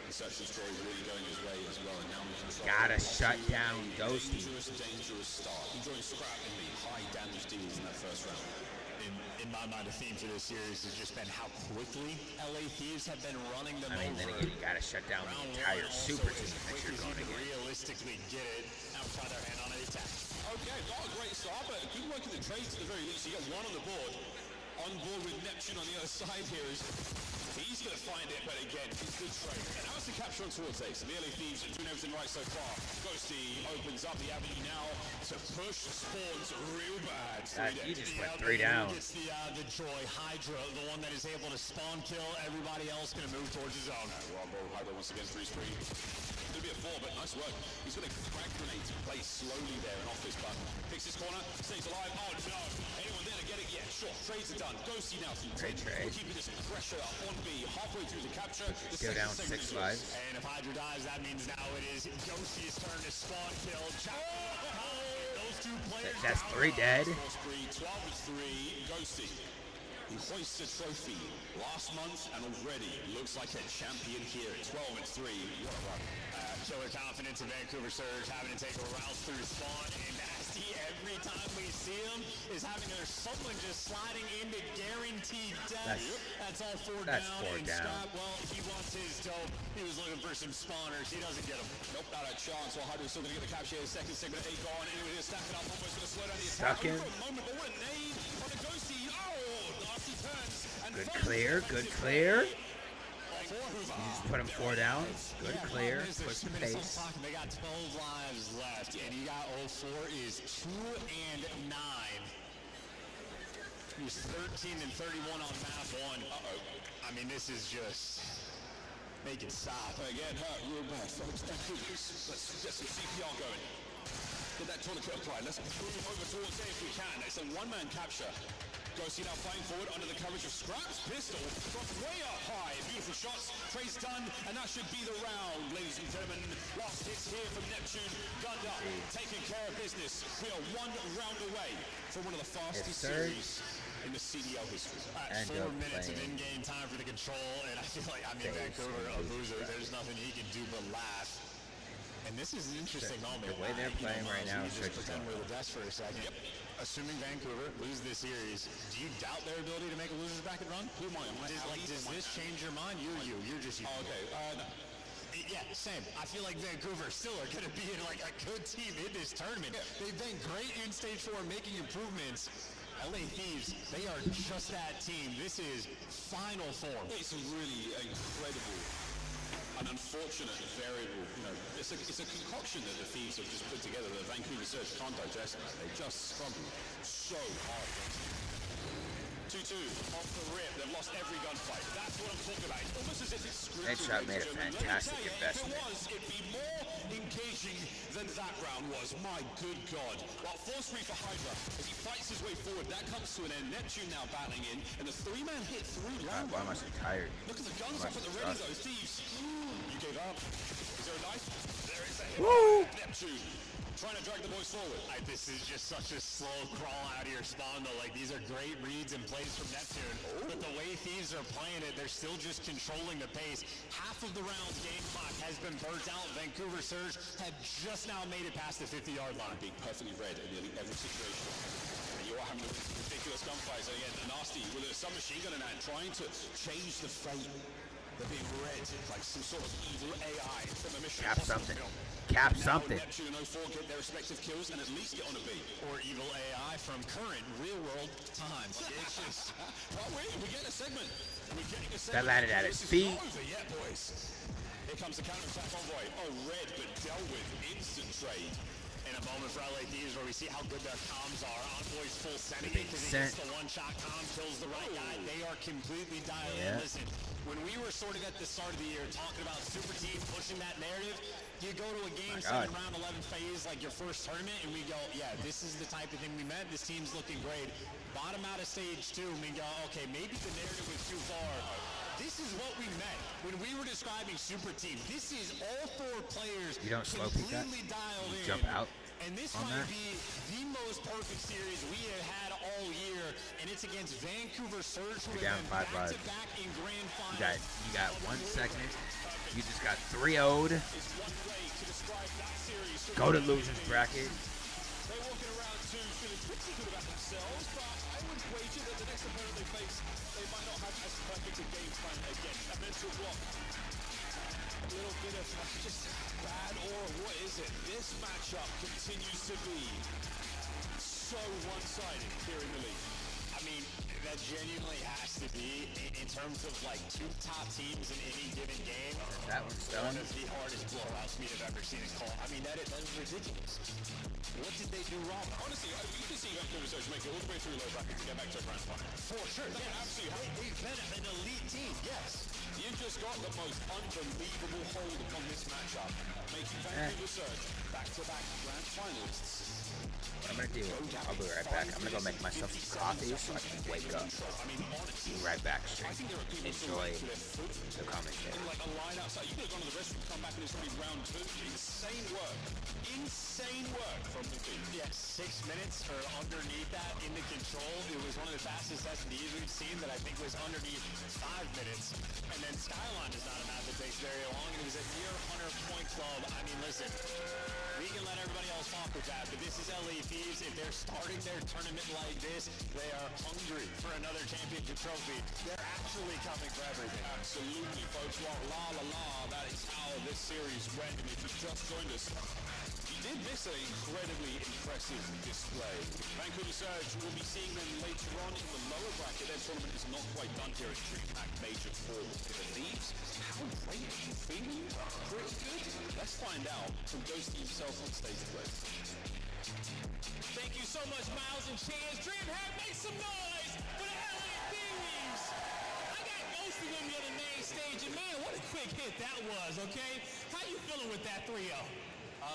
The search and destroy really going his way as well. And now we control. Gotta shut down Ghosty. Dangerous start. Enjoying scrap in the high damage deals in that first round. In my mind, the theme for this series has just been how quickly LA Thieves have been running them I mean, then over. again, you gotta shut down the entire super team that you're going to against. realistically get it and try their hand on an attack. Okay, not a great start, but good work in the trades at the very least. You get 1 on the board. On board with Neptune on the other side here is he's going to find it, but again, it's good trade. And now it's the capture on towards Ace. The LA Thieves are doing everything right so far. Ghosty opens up the avenue now to push spawns real bad. You just went 3 down. It's the Joy Hydra, the one that is able to spawn kill. Everybody else going to move towards his own. Well, Hydra once again 3-3. It's going to be a 4, but nice work. He's got a frag grenade to play slowly there and off his button. Picks his corner, stays alive. Oh no! Anyone there to get it? Yeah, sure. Trades are done. Ghosty now from 10. We're keeping this pressure up on B. Halfway through the capture. Still down 6-5. And if Hydra dies, that means now it is Ghosty's turn to spawn kill. Those 2 players. That's 3 dead. 12-3, Ghosty, who hoists a trophy last month and already looks like a champion here. 12-3. What a run. Killer confidence in Vancouver Surge, having to take a route through spawn, and Nasty every time we see him is having someone just sliding into guaranteed death. That's all 4 that's down. 4 and down. Scott, well, he wants his dope. He was looking for some spawners. He doesn't get them. Nope, not a chance. Well, Hydro's still going to get the capture here. Second segment, 8 gone. Anyway, he's stacking up. Almost going to slow down the attack. Stuck him. For a moment, but what a nade on a Ghosty. Oh, Nasty turns. And Good clear. Good clear. You Hoover. just put him 4 down. Good clear. Put some pace. They got 12 lives left, and you got 04 is 2 and 9. He's 13 and 31 on map 1. I mean, this is just make it stop. Again, real bad, folks. Let's get some CPR going. Get that tourniquet applied. Let's move over towards A if we can. It's a one-man capture. Ghosty now fighting forward under the coverage of Scraps. Pistol from way up high. Beautiful shots. Trey's done, and that should be the round, ladies and gentlemen. Last hits here from Neptune. Gunned up, taking care of business. We are 1 round away from one of the fastest series in the CDL history. 4 minutes of in-game time for the control, and I feel like, Vancouver, a loser, there's nothing he can do but laugh. And this is an interesting moment. The way they're playing right now is just pretend we're the best for a second. Yep. Assuming Vancouver lose this series, do you doubt their ability to make a losers bracket run? Who am I? Does this change your mind? You're just you. Oh, okay. No. Yeah, same. I feel like Vancouver still are going to be in like a good team in this tournament. Yeah. They've been great in stage 4, making improvements. LA Thieves, they are just that team. This is final form. It's a really incredible, an unfortunate variable. It's a concoction that the Thieves have just put together that Vancouver Surge can't digest. They just struggle so hard. 2-2 off the rip. They've lost every gunfight. That's what I'm talking about. It's almost as if it's scripted. Headshot made a fantastic investment. If it was, it'd be more engaging than that round was. My good God. Well, force 3 for Hydra as he fights his way forward. That comes to an end. Neptune now battling in, and the 3-man hit through God, why am I so tired? Look at the guns up at the ready though. Thieves. You gave up. Is there a knife? There is a hit. Woo! Neptune trying to drag the boys forward. This is just such a slow crawl out of your spawn though. Like, these are great reads and plays from Neptune. But the way Thieves are playing it, they're still just controlling the pace. Half of the round's game clock has been burnt out. Vancouver Surge have just now made it past the 50-yard line. Being perfectly read in nearly every situation. You are having ridiculous gunfights. Again, Nasty with a submachine gun in hand, trying to change the fate. They're being read like some sort of evil AI from a mission. Cap something. Cap something. Neptune and 04 get their respective kills and at least get on a beat. Or evil AI from current real-world times. It's just... Well, we get a segment. We're getting a segment. That landed at his feet. This is over yet, boys. Here comes the counter-attack convoy. Oh, red, but dealt with. Instant trade. In a moment for LA Thieves where we see how good their comms are. Envoy's full sending it because he gets the one-shot comm, kills the right guy. They are completely dialed in. Listen, when we were sort of at the start of the year talking about Super Team pushing that narrative, you go to a game 7 round 11 phase like your first tournament and we go, yeah, this is the type of thing we meant. This team's looking great. Bottom out of stage 2 and we go, okay, maybe the narrative was too far. This is what we meant when we were describing Super Team. This is all 4 players you don't slow peek that? dialed in. Jump out. And this might be the most perfect series we have had all year, and it's against Vancouver Surge, who down have 5 been lives. back-to-back in grand finals. You got 1 second. You just got 3-0'd. Go to losers bracket. They're walking around too, feeling pretty good about themselves, but I would wager that the next opponent they face, they might not have as perfect a game plan again. A mental block. A little bit of just bad aura. What is it? This matchup continues to be so one-sided here in the league. I mean, that genuinely has to be, in terms of like 2 top teams in any given game. That one's done. One of the hardest blowouts we have ever seen in CoD. I mean, that is ridiculous. What did they do wrong? Honestly, you can see Vancouver Surge make it all the way through low bracket to get back to a grand final. For sure. Yeah, absolutely. They've been an elite team, yes. You've just got the most unbelievable hold upon this matchup, making Vancouver Surge back-to-back grand finalists. What I'm gonna do, I'll be right back. I'm gonna go make myself some coffee so I can wake up. Be right back, stream. Enjoy the commentary. In like a line outside, you could have gone to the restroom, come back, and it's already round 2. Insane work. Insane work from the team. Yes. 6 minutes or underneath that into control. It was one of the fastest SDs we've seen that I think was underneath 5 minutes. And then Skyline is not a map that takes very long. It was a near 100-point club. I mean, listen, we can let everybody else talk with that, but this is LA Thieves. If they're starting their tournament like this, they are hungry for another championship trophy. They're actually coming for everything. Absolutely, folks. Well, that is how this series went. And if you just joined us, you did miss an incredibly impressive display. Vancouver Surge will be seeing them later on in the lower bracket. Their tournament is not quite done here at DreamHack Major 4. The Thieves, how great are you feeling? Pretty good? Let's find out from Ghosty himself on stage with. Thank you so much, Miles and Chance. DreamHack, make some noise for the LA Thieves! I got Ghosty with me on the main stage, and man, what a quick hit that was, okay? How you feeling with that 3-0?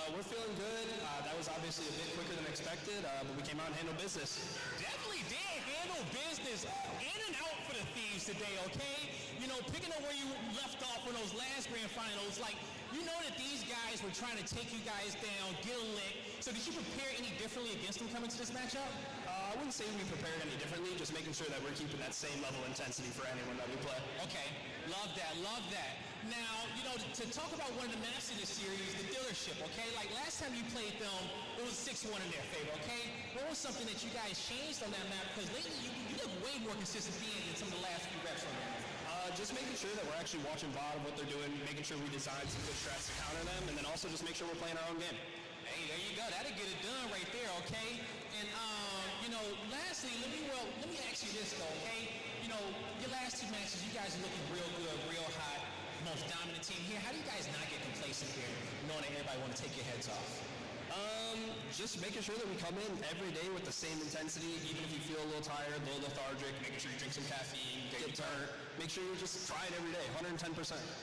We're feeling good. That was obviously a bit quicker than expected, but we came out and handled business. Definitely did handle business. In and out for the Thieves today, okay? You know, picking up where you left off in those last grand finals, like, you know that these guys were trying to take you guys down, get a lick. So did you prepare any differently against them coming to this matchup? I wouldn't say we prepared any differently, just making sure that we're keeping that same level of intensity for anyone that we play. Okay, love that, love that. Now, you know, to talk about one of the maps in this series, the dealership, okay? Like last time you played them, it was 6-1 in their favor, okay? What was something that you guys changed on that map? Because lately you look way more consistent than some of the last few reps on there. Just making sure that we're actually watching VOD of what they're doing, making sure we design some good strats to counter them, and then also just make sure we're playing our own game. Hey, there you go. That'll get it done right there, okay? And, you know, lastly, let me ask you this, though, okay? You know, your last 2 matches, you guys are looking real good, real hot, most dominant team here. How do you guys not get complacent here, knowing that everybody want to take your heads off? Just making sure that we come in every day with the same intensity, even if you feel a little tired, a little lethargic, making sure you drink some caffeine, get turned. Make sure you just try it every day, 110%.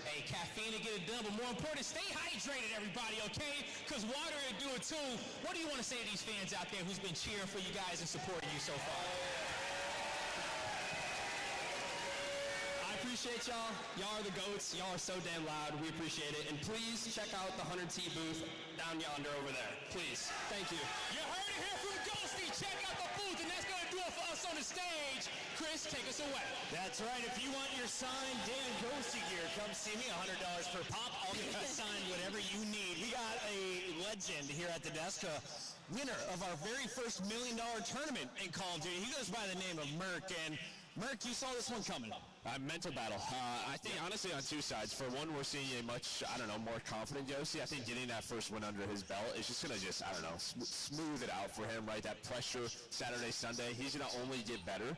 Hey, caffeine to get it done, but more important, stay hydrated, everybody, okay? Because water will do it too. What do you want to say to these fans out there who's been cheering for you guys and supporting you so far? Appreciate y'all. Y'all are the GOATs. Y'all are so damn loud. We appreciate it. And please check out the 100T booth down yonder over there. Please. Thank you. You heard it here from Ghosty. Check out the booth, and that's going to do it for us on the stage. Chris, take us away. That's right. If you want your signed Dan Ghosty gear, come see me. $100 per pop. I'll get you signed whatever you need. We got a legend here at the desk, winner of our very first $1 million tournament in Call of Duty. He goes by the name of Merc, and Merc, you saw this one coming. Mental battle. I think, honestly, on 2 sides. For one, we're seeing a much, more confident Ghosty. I think getting that first win under his belt is just going to smooth it out for him, right? That pressure Saturday, Sunday, he's going to only get better.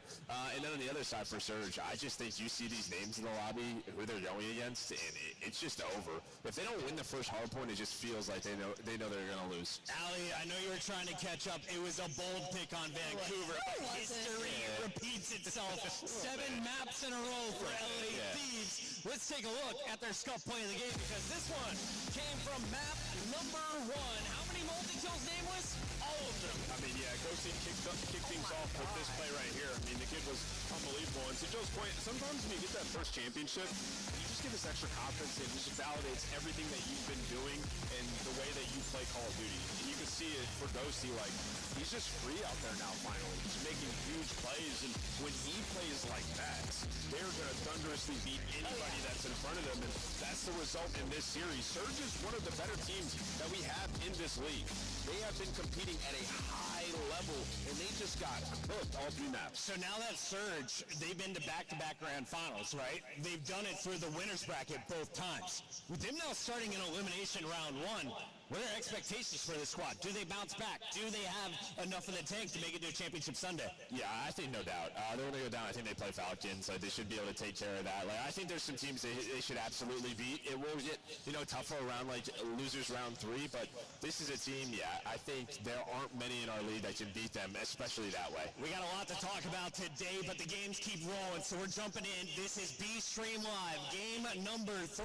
And then on the other side for Surge, I just think you see these names in the lobby, who they're going against, and it's just over. If they don't win the first hard point, it just feels like they know they're going to lose. Allie, I know you were trying to catch up. It was a bold pick on Vancouver. History repeats itself. 7 maps in a row for LA Thieves. Let's take a look at their scuff play of the game, because this one came from map number 1. How many multi-kills, Nameless? All of them. I mean, yeah, Ghosty kicked things off with this play right here. I mean, the kid was unbelievable. And to Joe's point, sometimes when you get that first championship, you just get this extra confidence. It just validates everything that you've been doing and the way that you play Call of Duty. And you can see it for Ghosty, like, he's just free out there now finally. He's making huge plays, and when he plays like that, they're going to thunderously beat anybody that's in front of them, and that's the result in this series. Surge is one of the better teams that we have in this league. They have been competing at a high level, and they just got cooked all 3 maps. So now that Surge, they've been to back-to-back grand finals, right? They've done it through the winner's bracket both times. With them now starting in elimination round 1, what are expectations for this squad? Do they bounce back? Do they have enough in the tank to make it to a championship Sunday? Yeah, I think no doubt. They're going to go down. I think they play Falcons. They should be able to take care of that. Like, I think there's some teams they should absolutely beat. It will get, tougher around, like, losers round 3, but this is a team, I think there aren't many in our league that can beat them, especially that way. We got a lot to talk about today, but the games keep rolling, so we're jumping in. This is B-Stream Live, game number 3.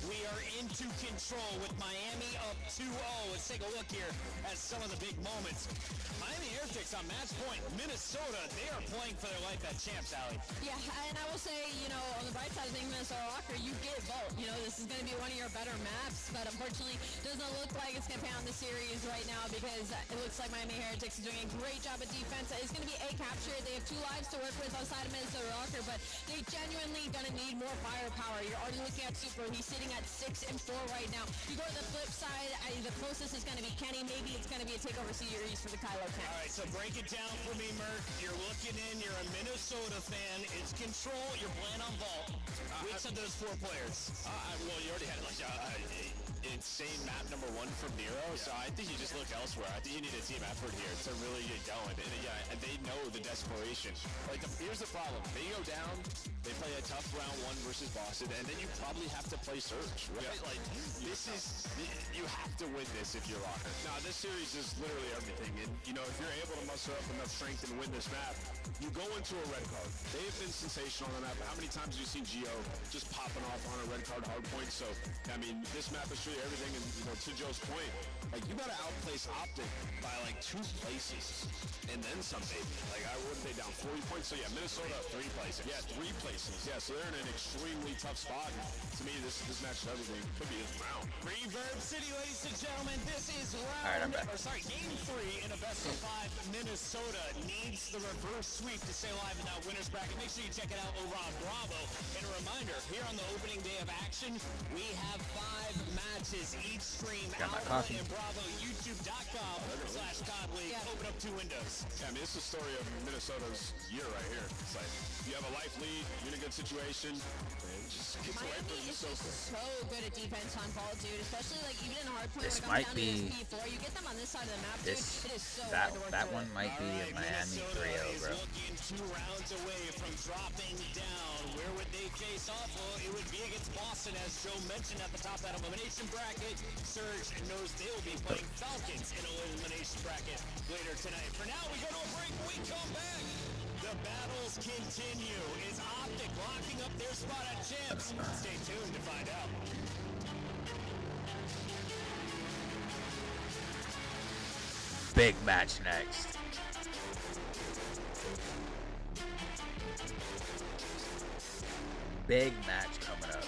We are into control with Miami up 2-0. Let's take a look here at some of the big moments. Miami Heretics on match point. Minnesota, they are playing for their life at champs, Allie. Yeah, and I will say, you know, on the bright side of things, Minnesota Rocker, you get both. You know, this is going to be one of your better maps, but unfortunately, doesn't look like it's going to pay out in the series right now because it looks like Miami Heretics is doing a great job of defense. It's going to be a capture. They have 2 lives to work with outside of Minnesota Rocker, but they genuinely going to need more firepower. You're already looking at Super. He's sitting at 6 and 4 right now. You go to the flip side, the closest is going to be Kenny. Maybe it's going to be a takeover series for the Kylo Ken. All right, so break it down for me, Merc. You're looking in. You're a Minnesota fan. It's Control. You're playing on Vault. Which of those 4 players? Well, you already had like insane map number 1 from Nero, so I think you just look elsewhere. I think you need a team effort here to really get going. And yeah, and they know the desperation. Like, here's the problem. They go down, they play a tough round 1 versus Boston, and then you probably have to play Surge, right? Yeah. Like, this is, you have to win this if you're Rocker. Now, this series is literally everything, and, you know, if you're able to muster up enough strength and win this map, you go into a red card. They have been sensational on the map. How many times have you seen Geo just popping off on a red card hard point? So, I mean, this map is really everything, and, you know, to Joe's point, like, you gotta outplace Optic by, like, 2 places, and then some, baby. Like, wouldn't they down 40 points? So, yeah, Minnesota, 3 places. Yeah, 3 places. Yeah, so they're in an extremely tough spot. And to me, this match is everything. Could be a round. Reverb City, ladies and gentlemen, this is game 3 in a best of 5. Minnesota needs the reverse sweep to stay alive in that winner's bracket. Make sure you check it out over on Bravo. And a reminder, here on the opening day of action, we have 5 matches each stream out in Bravo, youtube.com/CoD League. Open up 2 windows. Yeah, I mean, this is the story of Minnesota's year right here. It's like, you have a life lead, you're in a good situation, and just gets away from you so quick. So good at defense on Vault, dude. Especially like even in a hard point, This when it might comes down be- to this P4, you get them on this side of the map, dude. It is so that hard to work that through one it. might be a Miami 3-0, is bro. looking 2 rounds away from dropping down. Where would they face off? Well, it would be against Boston, as Joe mentioned at the top of that elimination bracket. Surge knows they will be playing Falcons in an elimination bracket later tonight. For now, we go to a break. We come back. The battles continue. Is Optic locking up their spot at champs? Stay tuned to find out. Big match next. Big match coming up.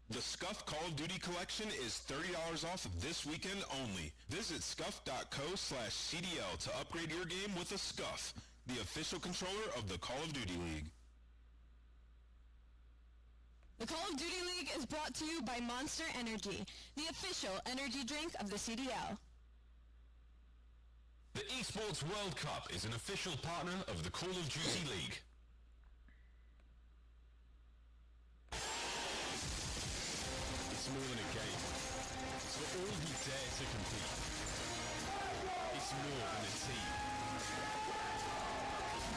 The Scuff Call of Duty collection is $30 off this weekend only. Visit scuff.co/CDL to upgrade your game with a Scuff, the official controller of the Call of Duty League. The Call of Duty League is brought to you by Monster Energy, the official energy drink of the CDL. The Esports World Cup is an official partner of the Call of Duty League. It's more than a game. It's for all who dare to compete. It's more than a team.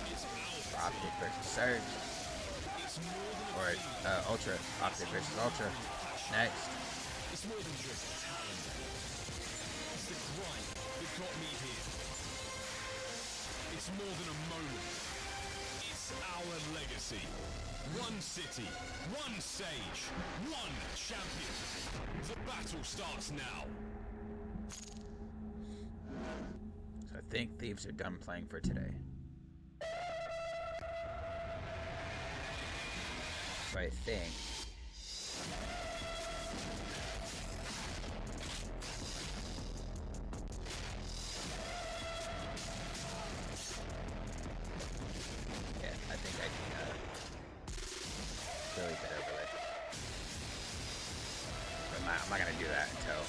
It's our Optic team. versus Surge. It's more than a Or team. Ultra. Optic versus Ultra. Next. It's more than just talent. It's the grind that got me here. It's more than a moment. It's our legacy. One city, one stage, one champion. The battle starts now. So I think Thieves are done playing for today. So I think I think I can really get over it. But I'm not gonna do that until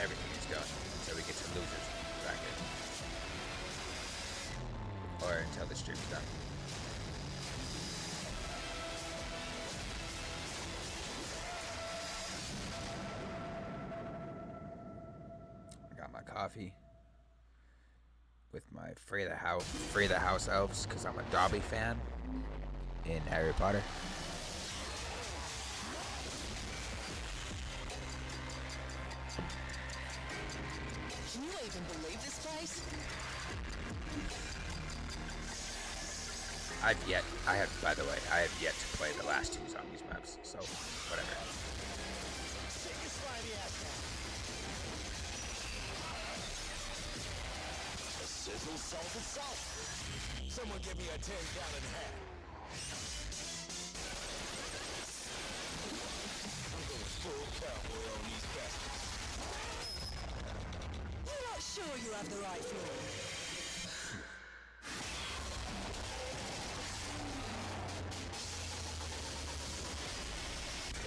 everything is done, until we get to losers bracket, or until the stream's done. I got my coffee with my Free the House elves, because I'm a Dobby fan in Harry Potter. Can you even believe face. By the way, I have yet to play the last 2 zombies maps, so whatever. Sizzle salted salt. Someone give me a 10-gallon hat. I'm going full cowboy on these bastards. You're not sure you have the right floor.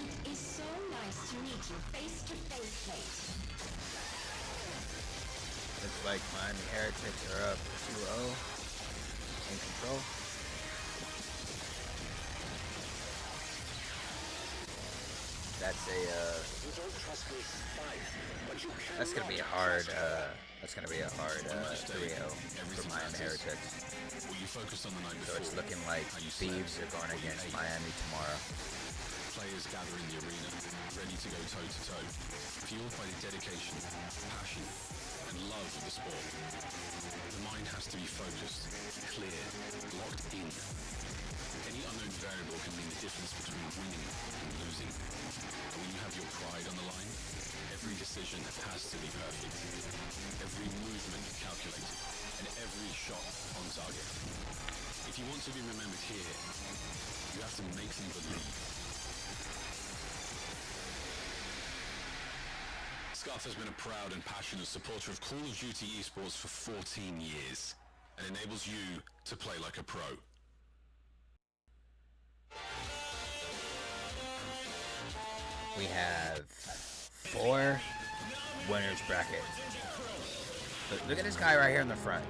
It is so nice to meet you face to face, Kate. Looks like Miami Heretics are up 2-0 in control. That's gonna be a hard 3-0 for Miami Heretics. So it's looking like Thieves are going against Miami tomorrow. Players gather in the arena, ready to go toe-to-toe, fueled by the dedication, passion, and love of the sport. The mind has to be focused, clear, locked in. Any unknown variable can mean the difference between winning and losing. And when you have your pride on the line, every decision has to be perfect. Every movement calculated, and every shot on target. If you want to be remembered here, you have to make them believe. Scarf has been a proud and passionate supporter of Call of Duty esports for 14 years and enables you to play like a pro. We have 4 winners bracket. Look at this guy right here in the front.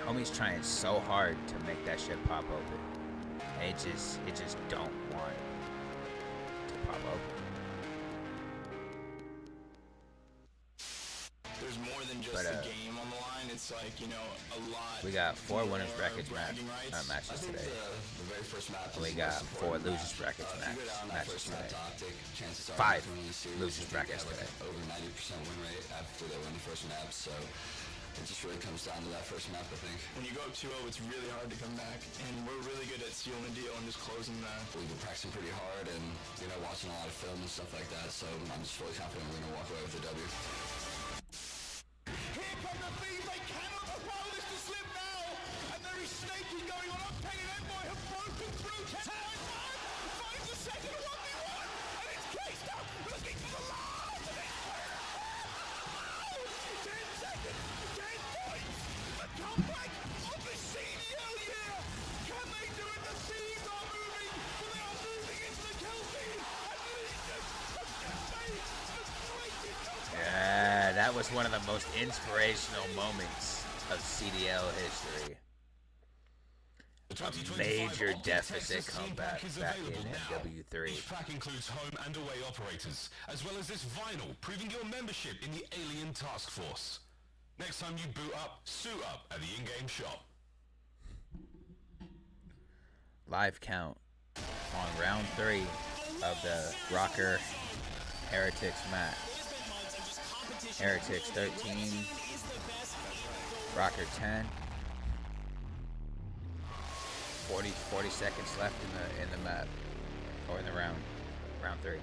Homie's trying so hard to make that shit pop open. And it just don't want to pop open. There's more than just the game on the line. It's like, you know, a lot. We got 4 winners brackets matches today. And we got 4 losers brackets matches today. 5 losers brackets today. Over 90% win rate after they win the first map, so it just really comes down to that first map, I think. When you go up 2-0, it's really hard to come back, and we're really good at sealing the deal and just closing that. We've been practicing pretty hard and, you know, watching a lot of film and stuff like that, so I'm just fully confident we're going to walk away with a W. Here come the Thieves. They cannot allow this to slip now. And there is snaking going on. Octane and Envoy have broken through. 10-9-5 finds the second 1v1. And it's cased up. Looking for the last. And it's 10 seconds. 10 points. The comeback of the CDL year. Can they do it? The Thieves are moving. But they are moving into the kill feed. And Legion have just made the greatest. Yeah, that was one of the most inspirational moments of CDL history. A major deficit comeback back in MW3. Each pack includes home and away operators, as well as this vinyl proving your membership in the Alien Task Force. Next time you boot up, suit up at the in-game shop. Live count on round 3 of the Rocker Heretics match. Heretics 13, Rocker 10. 40 seconds left in the map, or in the round 3.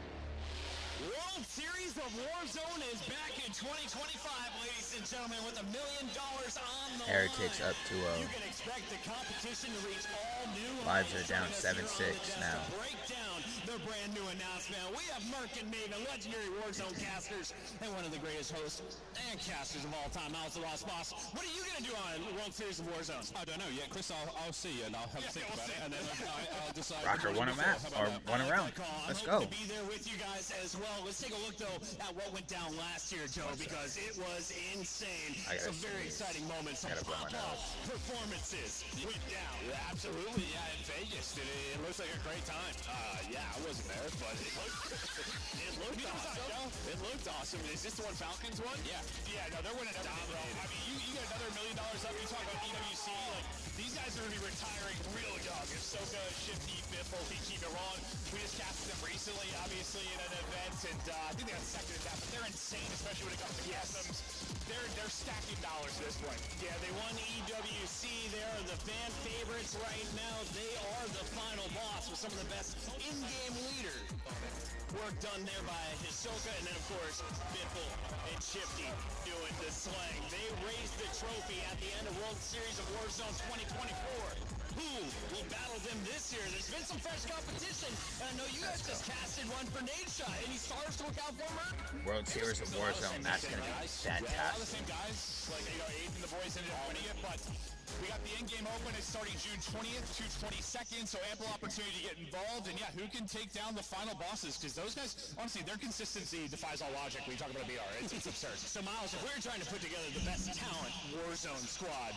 World Series of Warzone is back in 2025, ladies and gentlemen, with $1 million on the Heretics line. up 2-0. You can expect the competition to reach all new Lives are down 7-6 now. To break down their brand new announcement, we have Merc and Maven, legendary Warzone casters, and one of the greatest hosts and casters of all time, Alex the Lost Boss. What are you going to do on World Series of Warzone? I don't know yet, Chris. I'll see you and I'll have a think about it, and then I'll decide. Rocker won a map, or won a round. Let's go. To be there with you guys as well. Let's take a look though at what went down last year, Joe, because it was insane. Some very exciting moments. Some pop-off performances went down. Yeah, absolutely. Yeah, in Vegas, it looks like a great time. Yeah, I wasn't there, but it looked awesome. It looked awesome. Is this the one Falcons won? Yeah. Yeah, no, they're winning everything, bro. I mean, you get another $1 million up. You talk about EWC, like, these guys are going to be retiring real young. If Soka, Shifty, Biffle, he keep it wrong. We just casted them recently, obviously, in an event, and I think they got second in that, but they're insane, especially when it comes to customs. they're stacking dollars at this point. Yeah, they won EWC. They're the fan favorites right now. They are the final boss with some of the best in-game leader work done there by Hisoka, and then of course Biffle and Shifty doing the slang. They raised the trophy at the end of World Series of Warzone 2024. Who will battle them this year? There's been some fresh competition, and I know you guys just casted one for Nadeshot. Any stars to look out for, Merc? World Series of Warzone, that's going to be A lot of the fantastic. same guys, like, you know, Aiden and the boys ended up winning it, but we got the in-game open. It's starting June 20th to 22nd, so ample opportunity to get involved. And yeah, who can take down the final bosses? Because those guys, honestly, their consistency defies all logic when you talk about a BR. It's absurd. So, Miles, if we're trying to put together the best talent Warzone squad,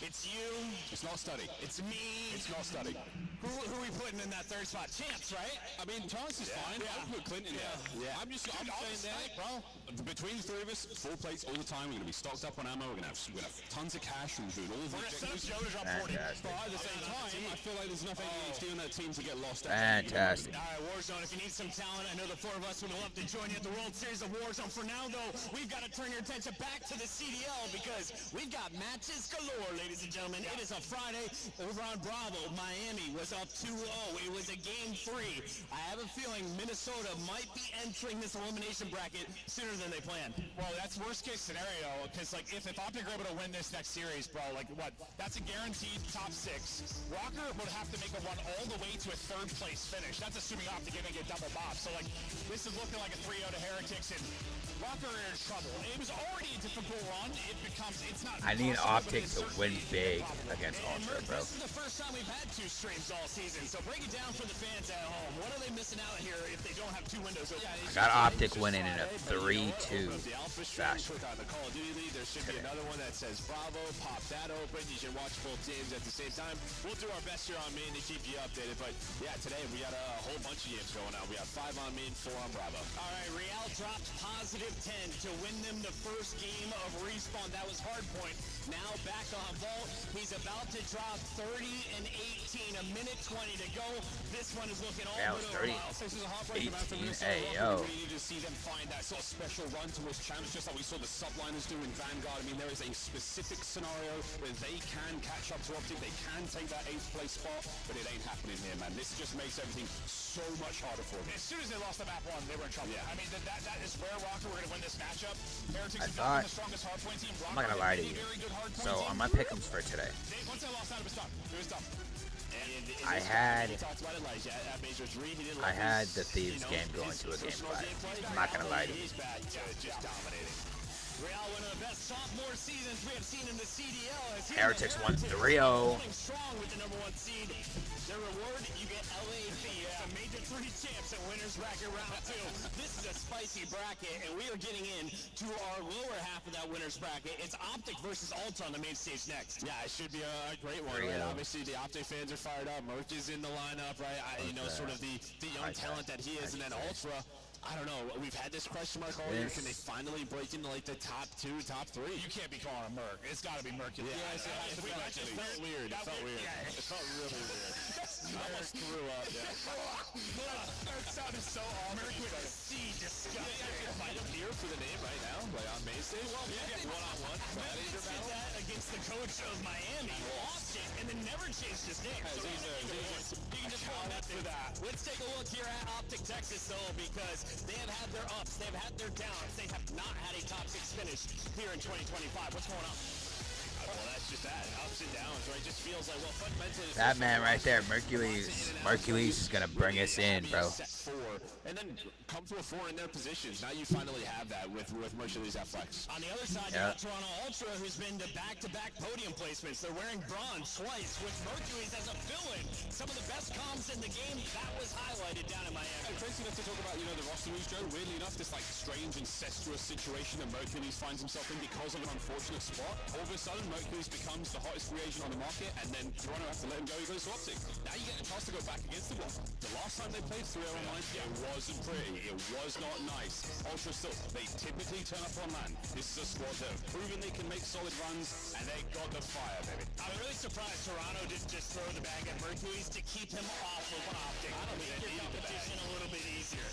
it's you. It's not study. It's me. It's not study. Who are we putting in that third spot? Champs, right? I mean, Chance is fine. Yeah. I'll put Clint in there. Yeah. I'm saying that, bro. Between the three of us, full plates all the time. We're gonna be stocked up on ammo. We're gonna have tons of cash. We're doing all of the objectives. Fantastic. But at the same time, I feel like there's enough ADHD on that team to get lost. Fantastic. All right, Warzone, if you need some talent, I know the four of us would love to join you at the World Series of Warzone. For now, though, we've got to turn your attention back to the CDL because we've got matches galore, ladies and gentlemen. It is a Friday over on Bravo. Miami was up 2-0. It was a game 3. I have a feeling Minnesota might be entering this elimination bracket sooner than they planned. Well, that's worst case scenario, because like if Optic are able to win this next series, bro, like what? That's a guaranteed top 6. Walker would have to make a run all the way to a 3rd place finish. That's assuming Optic can get double bop. So like this is looking like a 3-0 to Heretics, and Walker are in trouble. It was already a difficult run. It's not. I need impossible, Optic but to it's win certainly big probable. against And Ultra, Merc, bro. this is the first time we've had 2 streams all season, so break it down for the fans at home. What are they missing out here if they don't have 2 windows open? I got Optic winning in a 3-2 fashion. On the Call of Duty League, there should be another one that says Bravo. Pop that open. You can watch both games at the same time. We'll do our best here on main to keep you updated. But yeah, today we got a whole bunch of games going on. We have 5 on main, 4 on Bravo. All right, Real dropped positive 10 to win them the first game of Respawn. That was Hardpoint. Now back on Vault. He's about to drop 30 and 18. A minute 20 to go. This one is looking all That good was over 30. Miles. This is a heartbreaker match for 18, Minnesota. ayo. We need to see them find that sort of special run towards champs, just like we saw the subliners do in Vanguard. I mean, there is a specific scenario where they can catch up to Optic, they can take that 8th place spot, but it ain't happening here, man. This just makes everything so much harder for them. As soon as they lost the map 1, they were in trouble. Yeah. I mean, that is where Walker were going to win this matchup. Heretics I have thought- been the strongest hardpoint team. I'm not gonna lie to you. So on my pick'ems for today, Once they lost out, it was tough. It was tough. I had I the Thieves game going to a game 5. I'm not gonna lie to you. He's back to just dominating. Real, one of the best sophomore seasons we have seen in the CDL. As he Heretics won Heretics 3-0. holding strong with the #1 seed. The reward, you get LA Thieves, a major 3 champs at winners bracket round 2. This is a spicy bracket, and we are getting in to our lower half of that winners bracket. It's Optic versus Ultra on the main stage next. Yeah, it should be a great one, right? Obviously, the Optic fans are fired up. Merc is in the lineup, right? Sort of the young talent that he is, and then Ultra. I don't know. We've had this question mark all year. Can they finally break into like the top 2, top 3? You can't be calling him Merc. It's got to be Mercury. Yes, it felt weird. It felt weird. It felt really weird. I almost threw up. That sounded so awful. Merc with a C, disgusting. Fight him here for the name right now, like on main stage. Well, we get one-on-one. Memphis did that against the coach of Miami, lost it, and then never changed his name. So you can just call Memphis for that. Let's take a look here at Optic Texas, though, because they have had their ups, they've had their downs. They have not had a top 6 finish here in 2025. What's going on? Well, that's just that. Ups and downs, right? Just feels like, well, fundamentally... That man right there, Mercules is gonna bring us in, bro. Set 4, and then come to a 4 in their positions. Now you finally have that with Mercules at flex. On the other side, you got Toronto Ultra, who's been to back-to-back podium placements. They're wearing bronze twice, with Mercules as a fill-in. Some of the best comms in the game, that was highlighted down in Miami. And crazy enough to talk about, the roster moves, Joe. Weirdly enough, this like strange incestuous situation that Mercules finds himself in because of an unfortunate spot. All of a sudden, Mercules becomes the hottest free agent on the market, and then Toronto have to let him go. He goes to Optic. Now you get a chance to go back against the block. The last time they played 3-0 online, It wasn't pretty. It was not nice. Ultra still, they typically turn up on land. This is a squad that have proven they can make solid runs, and they got the fire, baby. I'm really surprised Toronto didn't just throw the bag at Mercury's to keep him off of Optic. I don't think they needed the bag. A little bit easier.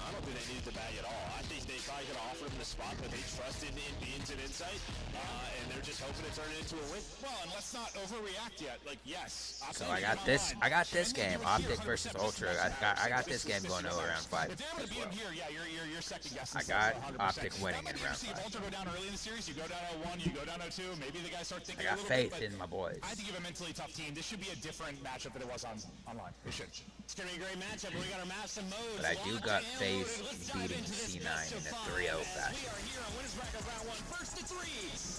I don't think they needed the bag at all. I think they probably could have offered him the spot, but they trusted in Beans and Insight, and they're just hoping to turn it into a win. Well, and let's not overreact yet. Like, yes. So I got this game, Optic versus Ultra. I got this game going to around 5 If they're able to as beat well. him here, yeah, you're second guessing. I got 100%. Optic winning That in might round be interesting. 5. If Ultra go down early in the series, you go down 0-1, you go down 0-2, maybe the guys start thinking I got a little faith bit, in my boys. I think you have a mentally tough team. This should be a different matchup than it was online. It should. It's going to be a great matchup. We got our maps and modes. But I do got locked and faith loaded. Let's in dive beating into this C9 best in of a five 3-0 as fashion. We are here on Winners Bracket round 1. First to 3.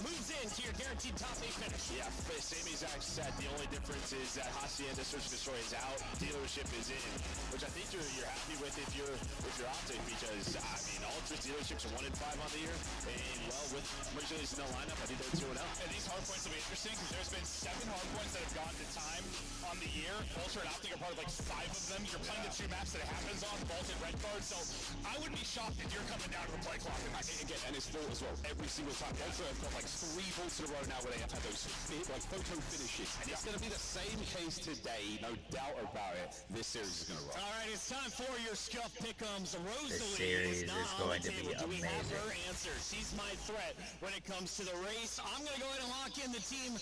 Moves into your guaranteed top 8 finish. Yeah, same exact set. The only difference is that Hacienda Search and Destroy is out, Dealership is in, which I think you're happy with if you're Optic, because I mean Ultra's dealerships are 1-5 on the year, and well, with Mercedes in the lineup, I think they're 2-0. And these hard points will be interesting because there's been 7 hard points that have gone to time on the year. Ultra and Optic are part of like 5 of them. You're playing the 2 maps that it happens on, vaulted red card, so I wouldn't be shocked if you're coming down to the play clock. Again, and it's full as well. Every single time. Ultra have got like 3 vaults in a row now where they have had those like photo finishes. And it's going to be the same case today, no doubt about it. This series is going to roll. All right, it's time for your Scuff Pick'ems. Rosalie This series is, not is on going the to be table. Do we have amazing. her answer? She's my threat when it comes to the race. I'm going to go ahead and lock in the team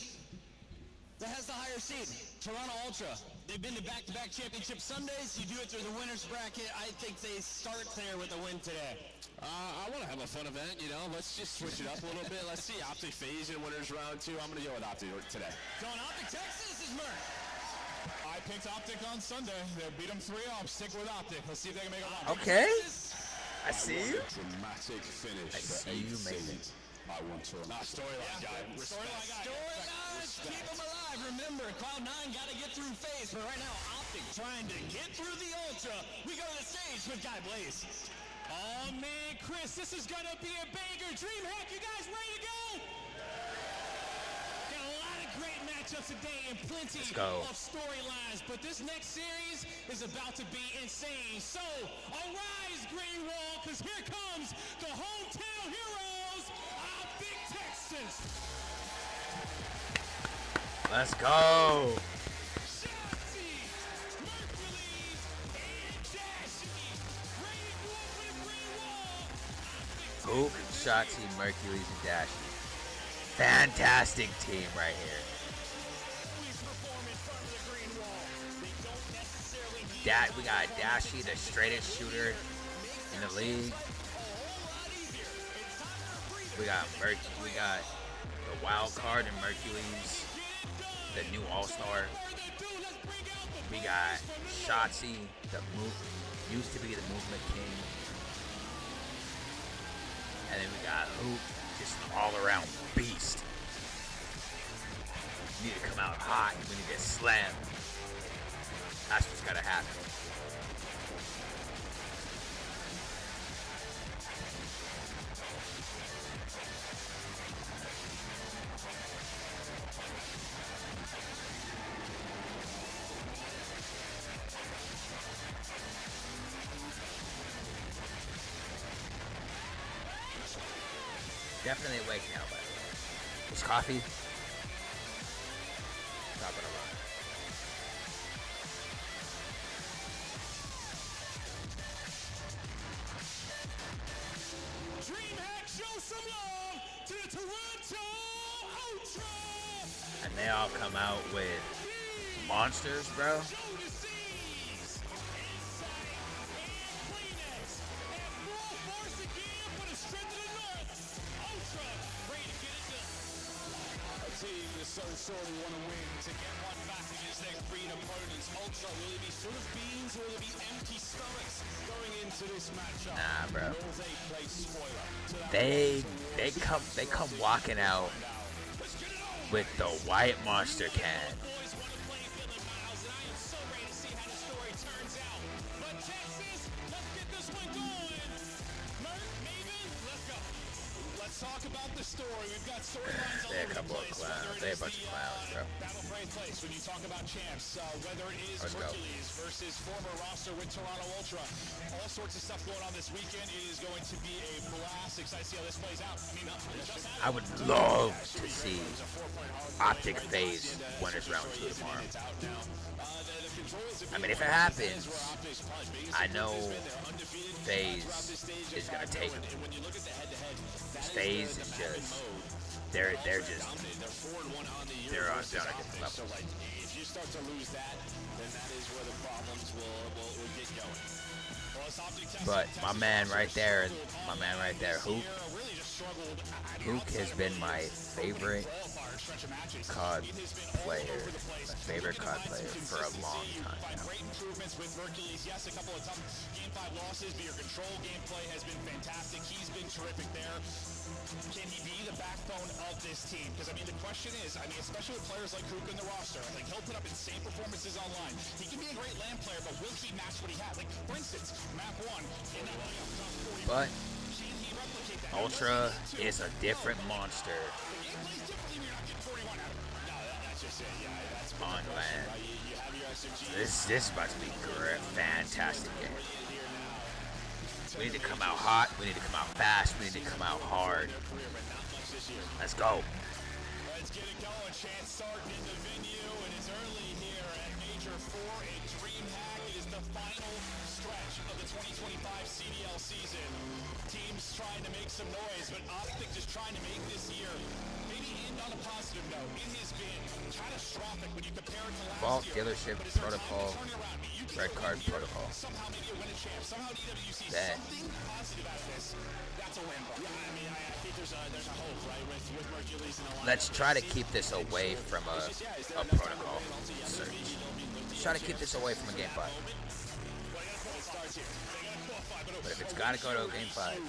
that has the higher seed, Toronto Ultra. They've been to back-to-back championship Sundays. You do it through the winners bracket. I think they start there with a win today. I want to have a fun event, you know. Let's just switch it up a little bit. Let's see Optic phase in winners round 2. I'm going to go with Optic today. Going Optic, Texas is Merc. I picked Optic on Sunday. They beat them 3-0. I'm sticking with Optic. Let's see if they can make a run. Okay. I see you. Dramatic finish. I see you made it. I want to. Nah, storyline guy. Storylines, keep them alive. Remember, Cloud9 got to get through phase, but right now, Optic trying to get through the Ultra. We go to the stage with Guy Blaze. Oh man, Chris, this is gonna be a banger. DreamHack, you guys ready to go? Got a lot of great matchups today and plenty of storylines, but this next series is about to be insane. So, arise, Green Wall, because here comes the hometown heroes of Big Texas. Let's go. Hook, Shotzi, Mercules, and Dashi. Fantastic team right here. We got Dashi, the straightest shooter in the league. We got the wild card in Mercules, the new all-star. We got Shotzi, used to be the movement king. And then we got Hoop, just an all-around beast. You need to come out hot. We need to slam. That's what's gotta happen. Definitely awake now, by the way. This coffee, not gonna run. DreamHack, show some love to the Toronto Ultra. And they all come out with monsters, bro. So sorely want to win to get one back against their green opponents. Ultra, will it be full of beans or will it be empty stomachs going into this matchup? Nah, bro. Will they play spoiler to that They come walking out with the white monster can. let's talk about the story. We've got storylines all They're a over couple the of place. clowns. Whether They're it a bunch is of clowns, bro. Battle for eighth place when you talk about champs, whether it is Let's go. Hercules versus former roster with Toronto Ultra. All sorts of stuff going on this weekend. It is going to be a blast. Excited to see how this plays out. I mean, I would love to see Optic FaZe winners round 2 tomorrow. I mean, if it happens, I know FaZe is gonna take them. FaZe is just they're on a different level. If you start to lose that, then that is where the problems will get going. But my man right there, Hook has been my favorite CoD player, for a long time now. Great improvements with Hercules. Yes, a couple of tough Game 5 losses, but your control gameplay has been fantastic. He's been terrific there. Can he be the backbone of this team? Because, I mean, the question is, especially with players like Hook in the roster, like, he'll put up insane performances online. He can be a great LAN player, but will he match what he has? Like, for instance, map 1, But Ultra is a different monster on land. This is about to be great, fantastic game. We need to come out hot. We need to come out fast. We need to come out hard. Let's go. Let's get it going. Chance starting in the venue. It is early here at Major 4 at DreamHack. It is the final stretch of the 2025 CDL season. Teams trying to make some noise, but Optic just trying to make this year maybe end on a positive note. It has been catastrophic when you compare it to last Vault year. Dealership Protocol, Red Card Protocol. Somehow maybe you win a champ. Somehow DWC That. something positive out of this. That's a win, bro. Yeah, I think there's a hope, right, with Hercules in the line. Let's try to keep this away from a protocol search. Let's try to keep this away from a game 5. But if it's got to go to a game 5,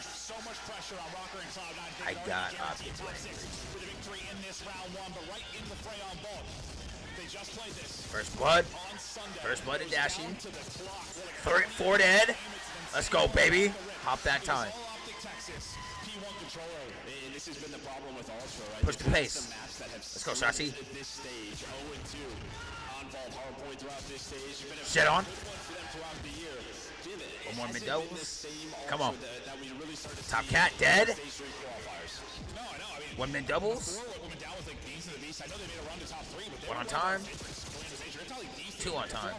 I got Optic winning. First blood to Dashy. 4 dead. Let's go, baby. Hop that time. Push the pace. Let's go, Shotzi. Shit on. One more mid doubles. Come on. Top cat dead. One mid doubles. One on time. 2 on time.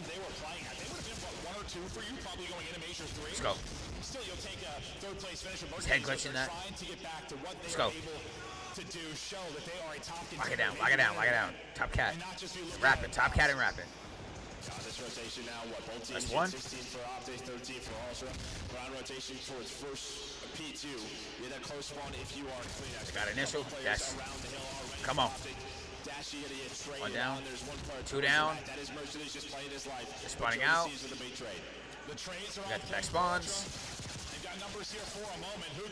Let's go. Is head glitching that? Let's go. Lock it down, lock it down, lock it down. Top cat. Rapping, top cat and rapping. That's one. I got initial. Yes. Come on. 1 down. 2 down. They're spawning out. We got the back spawns.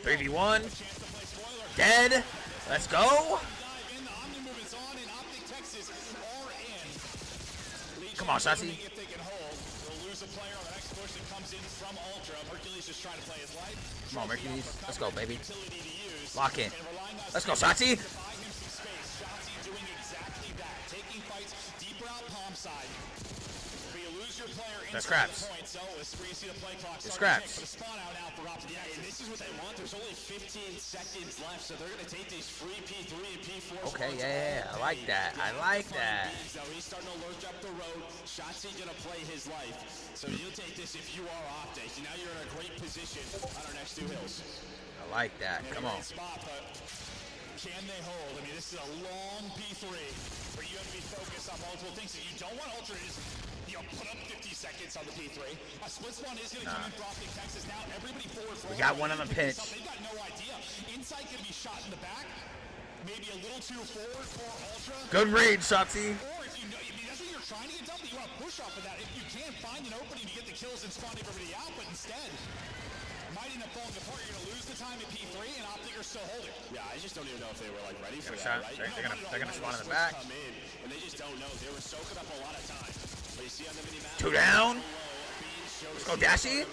3v1. Dead. Let's go. Come on, Shotzi. Come on, Hercules. Let's go, baby. Lock in. Let's go, Shotzi. That's scraps. It's scraps. This is what they want. There's only 15 seconds left, so they're going to take these free P3 and P4. Okay, yeah. I like that. I like that. So he's starting to lurch up the road. Shotzi going to play his life. So you'll take this if you are Optic. Now you're in a great position on our next 2 hills. I like that. Come on. Can they hold? I mean, this is a long P3 where you have to be focused on multiple things. So you don't want Ultra to just, put up 50 seconds on the P3. A split spawn is going to come in for Optic Texas now. Everybody forward. We got one on the pitch. They've got no idea. Inside going to be shot in the back. Maybe a little too forward for Ultra. Good read, Shotzi. Or if you know, that's what you're trying to get done, but you want to push off of that. If you can find an opening to get the kills and spawn everybody out, but instead might end up falling apart. You're going to lose the time at P3, and Optic are still holding. Yeah, I just don't even know if they were ready for that, right? They're gonna spawn in the back. And they just don't know. They were soaking up a lot of time. But you see on the mini map, 2 down. Let's go, Dashy.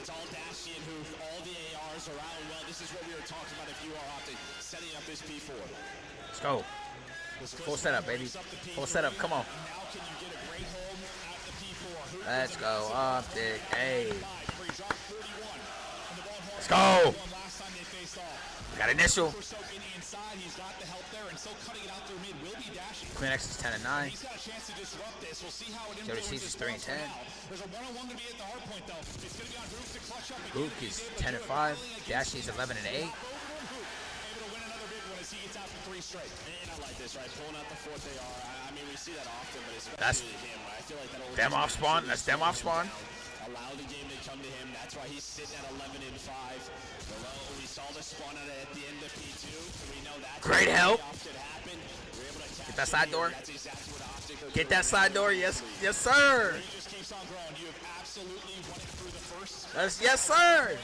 It's all Dashy and Hoof, all the ARs around. Well, this is what we were talking about if you are Optic, setting up this P4. Let's go. Full setup, baby. Full setup. Come on. Now can you get a great home at the P4? Let's go, Optic. Hey. Let's go. Last time they faced off. We got initial. Inside, he's got the help there, and still cutting it out through mid will be Dashy. Queen X is 10 and 9. He's got a chance to disrupt this. We'll see how it Jody influences. Seeds is 3 and 10. There's a one-on-one going to be at the hard point, though. It's going to be on Hook to clutch up. Hook is 10 and 5. Dashy is 11 and 8. Able to win another big one as he gets out for 3 straight. And I like this, right? Pulling out the fourth AR. I mean, we see that often, but especially him. I feel like that'll Dem off spawn. That's dem off spawn. Allow the game to come to him. That's why he's sitting at 11 and 5. Below, we saw the spawn at the end of P2. So we know that's great help. Get that side door. Exactly Get that side door. Yes, yes, sir. he just keeps on growing. You have absolutely won it through the first. Yes, sir.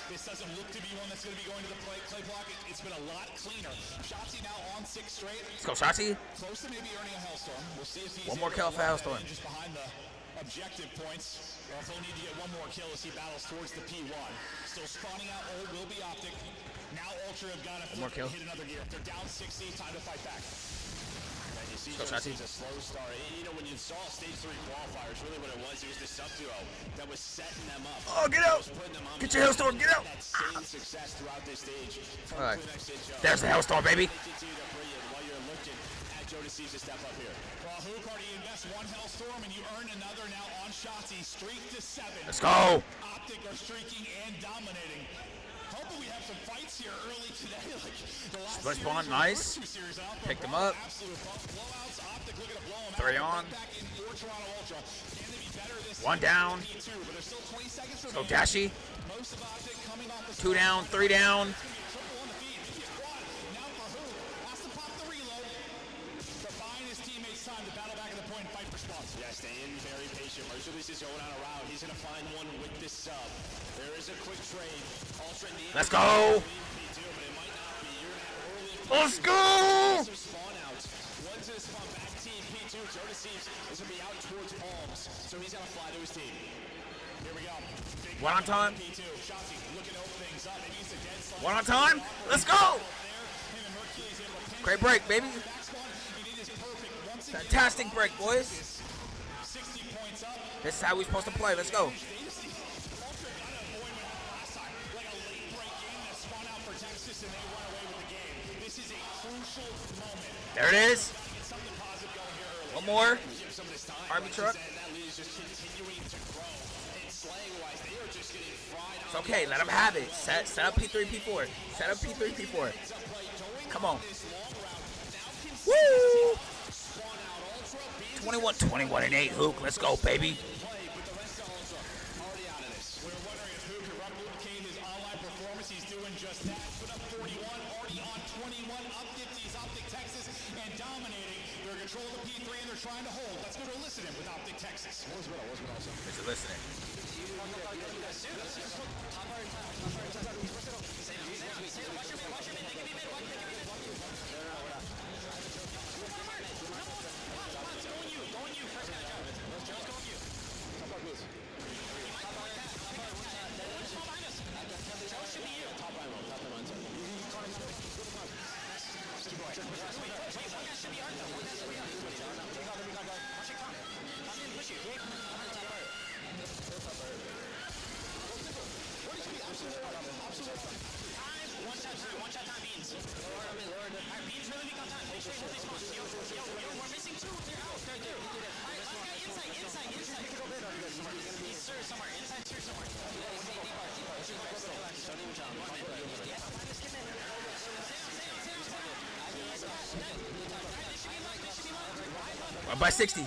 This doesn't look to be one that's going to be going to the clay block. It's been a lot cleaner. Shotzi now on 6 straight. Let's go, Shotzi. Close to maybe earning a Hellstorm. We'll see if he's one more kill for Hellstorm. Just behind the objective points. Or if he'll need to get one more kill as he battles towards the P1. Still spawning out old will be Optic. Now Ultra have got to one more kill. Hit another gear. If they're down 60, time to fight back. And you see Let's go, Shotzi. a slow start. You know, when you saw stage 3 qualifiers, really what it was the sub-duo that was setting them up. Oh, get out. Get your Hellstorm. Get out. That same success throughout this stage. All right. There's the Hellstorm, baby. While you're looking at Joe Deceives to step up here. Well, Hook already invests one Hellstorm, and you earn another now on Shotzi. Streak to 7. Let's go. Optic are streaking and dominating. Hoping we have some fights here early today. Like the last Split series, spawn, or nice. first 2 series out, Picked but him up. absolute blowouts. Optic looking to blow him 3 out. on. Back in for Toronto Ultra. Can they be better this 1 time? down. P2, but there's still 20 seconds Let's go, remaining. Dashy. Most of Optic coming off the 2 down. 3 down. It's gonna be a triple on the feed. Maybe a quad. Now for who? Has to pop the reload. To buying his teammates time to battle back at the point and fight for spawns. Yeah, staying very patient. Mercedes is going on a route. He's gonna find one with this sub. There is a quick trade. Ultra needs Let's go. P2, but it might not be. You're early. Let's go. Some spawn outs. One's gonna spawn back team P2. Joe Deceives is gonna be out towards Palms, so he's gotta fly to his team. Here we go. Big 1 on time. P2. Shotzi looking to open things up. Maybe it's a dead slide. 1 on time. Let's go. Great break, baby. Fantastic break, boys. 60 points up. This is how we're supposed to play. Let's go. There it is. One more. Army truck. It's okay. Let them have it. Set up P3, P4. Set up P3, P4. Come on. Woo! 21 and 8, Hook. Let's go, baby. Trying to hold. Let's go to Listening with Optic Texas. It's a listening. Up by 60.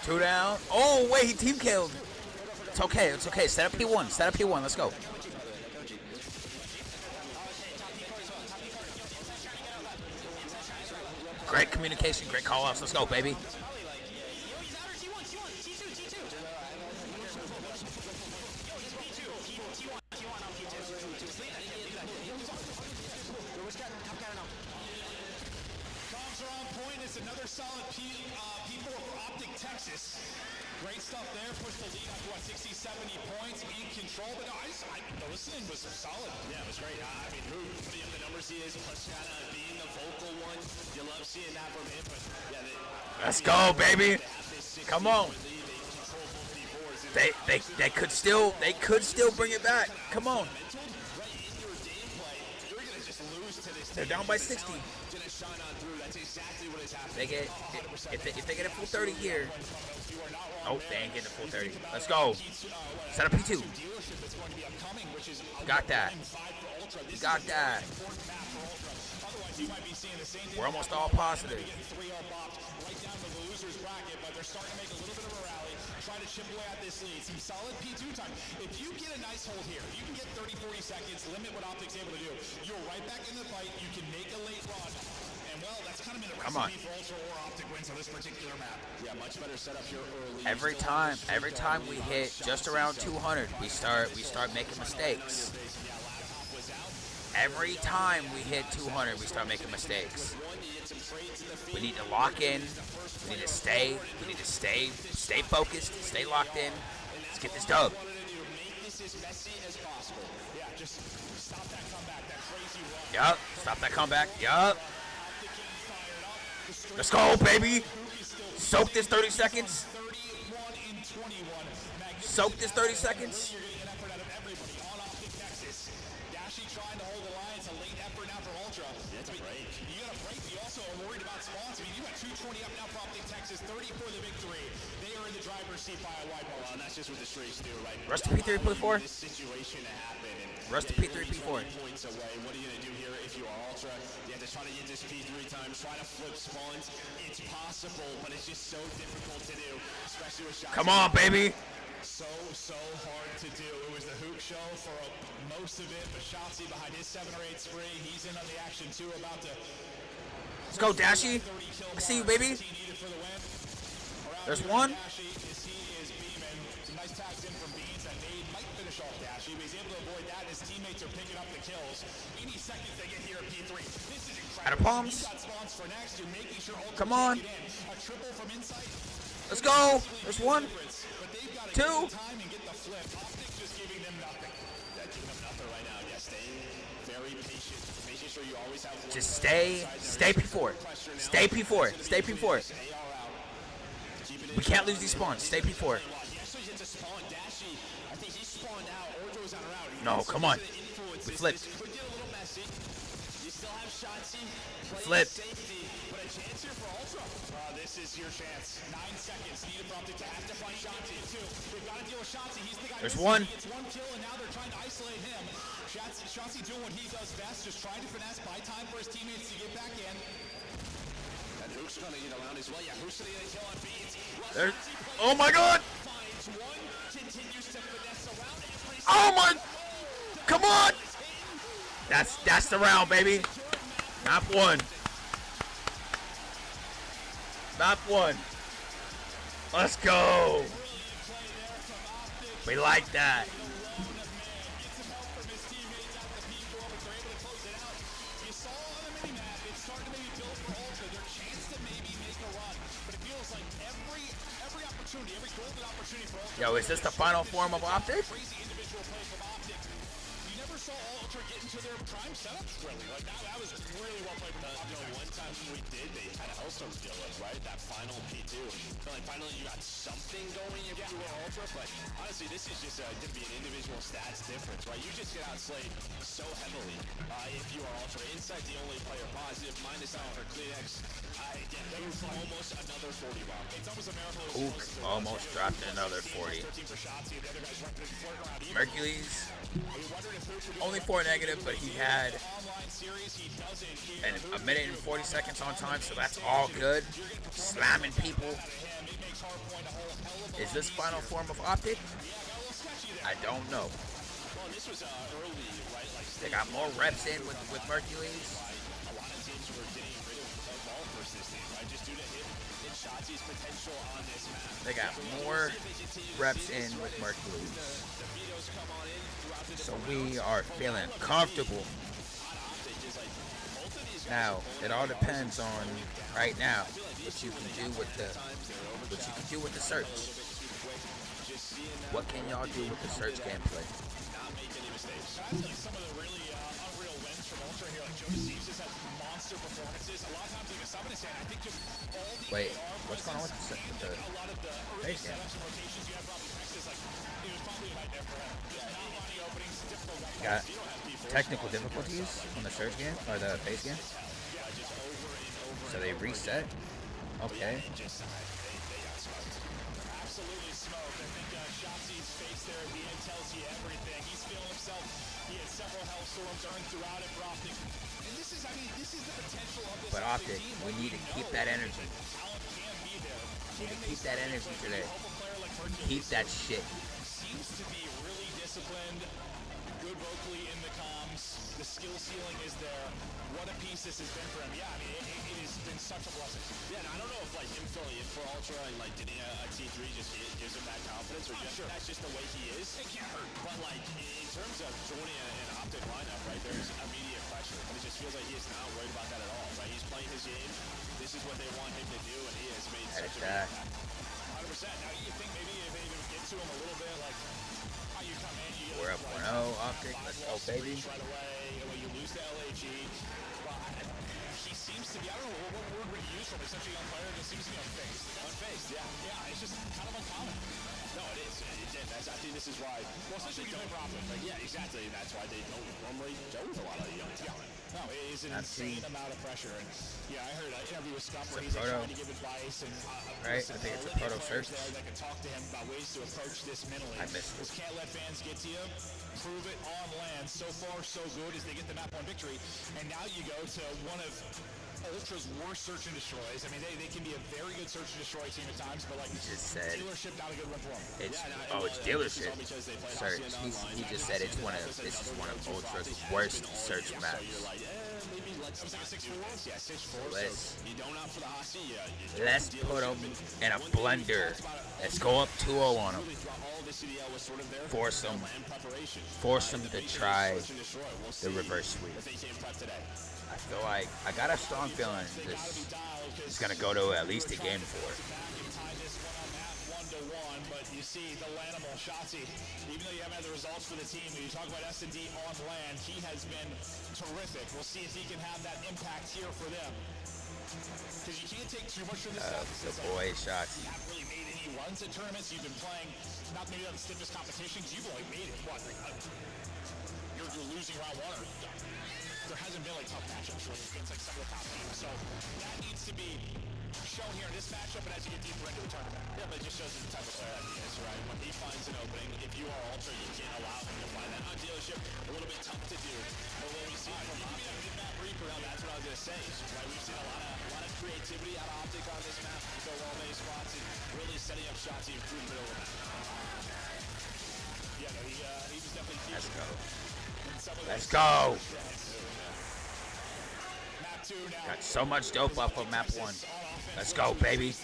Two down. Oh, wait, he team killed. It's okay. It's okay. Set up P1. Set up P1. Let's go. Great communication. Great call-outs. Let's go, baby. Another solid P4 for Optic Texas. Great stuff there. Pushed the lead up to what, 60, 70 points in control. But no, the listening was solid. Yeah, it was great. I mean, who putting up the numbers he is, plus kind of being the vocal one. You love seeing that from him. But yeah, let's go, baby. Come on. They could still bring it back. Come on. They're down by 60. They get if they get a full 30 here. Oh, they ain't getting a full 30. Let's go. Set up P2. Got that. Got that. We're almost all positive. Try to chip away at this lead. Some solid P2 time. If you get a nice hold here, you can get 30, 40 seconds, limit what Optic's able to do. You're right back in the fight. You can make a late run. And well, that's kind of been the recipe for Ultra or Optic wins on this particular map. Yeah, much better setup here early. Every time we hit just around 200, we start making mistakes. Every time we hit 200, we start making mistakes. We need to lock in. We need to stay focused, stay locked in. Let's get this dub. Yup, stop that comeback. Yup. Let's go, baby. Soak this 30 seconds. Soak this 30 seconds. Trying to hold the line. It's a late effort now for Ultra. That's a break. You got a break. You also are worried about spawns. I mean, you got 220 up now for Optic Texas, 30 for the victory. They are in the driver's seat by a wide margin. Well, and that's just what the streaks do, right? Rush to P3, P4. This situation to happen. Rush to P3, P4. Points away. What are you going to do here if you are Ultra? You have to try to get this P3 time, try to flip spawns. It's possible, but it's just so difficult to do, especially with shots. Come on, baby. So hard to do. It was the hook show for most of it, but Shotzi behind his 7 or 8 spree. He's in on the action too, about to... Let's go, Dashy. I see you, baby. There's one. Some nice tags in from Beans that might finish off Dashy, but he's able to avoid that. His teammates are picking up the kills. Any seconds they get here at P3. This is incredible. Out of palms. Come on. A triple from inside. Let's go. There's one. Two. Just stay P4. Stay P4. Stay P4. We can't lose these spawns. Stay P4. No, come on. We flipped. Flipped. This is your chance. 9 seconds needed for Optic to have to find Shotzi too. They've got to deal with Shotzi. He's the guy. There's one. He gets one kill, and now they're trying to isolate him. Shotzi doing what he does best, just trying to finesse, buy time for his teammates to get back in. And Hook's trying to get around as well. Yeah, Hook's going to get a kill on Beans. Oh my God! Finds one, continues to finesse around every. Oh my! Come on! That's the round, baby. Map 1. Map 1. Let's go. We like that. Yo, is this the final form of Optic? Saw Ultra get into their prime setup, really. Like, that was really well played from Optic. One time we did, they had a Hellstorm deal with, right? That final P2. Like, finally you got something going if you were Ultra, but honestly, this is just going to be an individual stats difference, right? You just get outslayed so heavily if you are Ultra. Insight, the only player positive, minus out for Kleenex. Almost another 40 bomb. It's almost a miracle. Ook almost dropped another 40. Mercules, only 4 negative, but he had a minute and 40 seconds on time, so that's all good. Slamming people. Is this final form of Optic? I don't know. They got more reps in with Mercules. They got more reps in with Mercules. So we are feeling comfortable. Now, it all depends on right now what you can do with the search. What can y'all do with the search gameplay? Wait, what's going on with the base game? Got technical difficulties on the surge game or the base game? So they reset? Okay. Absolutely smoked. I think Shotzi's face there at the end tells you everything. He's feeling himself. He had several health storms earned throughout it for Optic. And this is the potential of this Optic, team. we need to keep that energy. Talent can be there. We need to keep that energy today. Keep that shit. Seems to be really disciplined. Good vocally in the comms. The skill ceiling is there. What a piece this has been for him. Yeah, I mean, it has been such a blessing. Yeah, and I don't know if him filling in for Ultra and getting a T3 just gives him that confidence, or that's just the way he is. It can't hurt. But in terms of joining an Optic lineup, right, there's immediate pressure, and it just feels like he is not worried about that at all. Right, he's playing his game. This is what they want him to do, and he has made such a big impact. 100%. Now you think maybe if they even get to him a little bit, how you come in, you We're up 1-0, Optic. Let's go, baby. right away. When you lose to LAG, he seems to be, I don't know what word would you use from essentially young player, just seems to be unfazed. Unfazed, yeah, it's just kind of uncommon. No, it is. I think this is why. Well, essentially you play profit. Yeah, exactly. That's why they don't normally go with a lot of young talent. No, it is an insane amount of pressure. And yeah, I heard an interview with Scott where he's trying to give advice and right, I think it's a proto search. That can talk to him about ways to approach this mentally. I missed it. Can't let fans get to you. Prove it on land. So far, so good as they get the map 1 victory. And now you go to one of Ultra's worst search and destroys. I mean, they can be a very good search and destroy team at times, but he just said dealership not a good win for them. It's dealership search. He just said this is one of Ultra's worst search maps. Let's put them in a blender. Let's go up 2-0 on them. Force them to try the reverse sweep. I feel like I got a strong feeling this is gonna go to at least a game 4. But you see the Lanimal, Shotzi, even though you haven't had the results for the team, when you talk about S&D on land, he has been terrific. We'll see if he can have that impact here for them. Because you can't take too much from this stuff. The boy Shotzi. You haven't really made any runs at tournaments. You've been playing, not maybe on the stiffest competitions. You've only made it, you're losing round 1. There hasn't been tough matchups really against some of the top teams. So that needs to be shown here in this matchup, and as you get deeper into the tournament. Yeah, but it just shows you the type of player that he is, right? When he finds an opening, if you are Ultra, you can't allow him to find that. On dealership, a little bit tough to do. But what we see from Map Reaper, that's what I was going to say. Right? We've seen a lot of creativity out of Optic on this map. So well-made spots and really setting up shots and improving the middle of the map. Yeah, no, he was definitely Let's go. Let's go. Got so much dope off of map 1. Let's go, baby.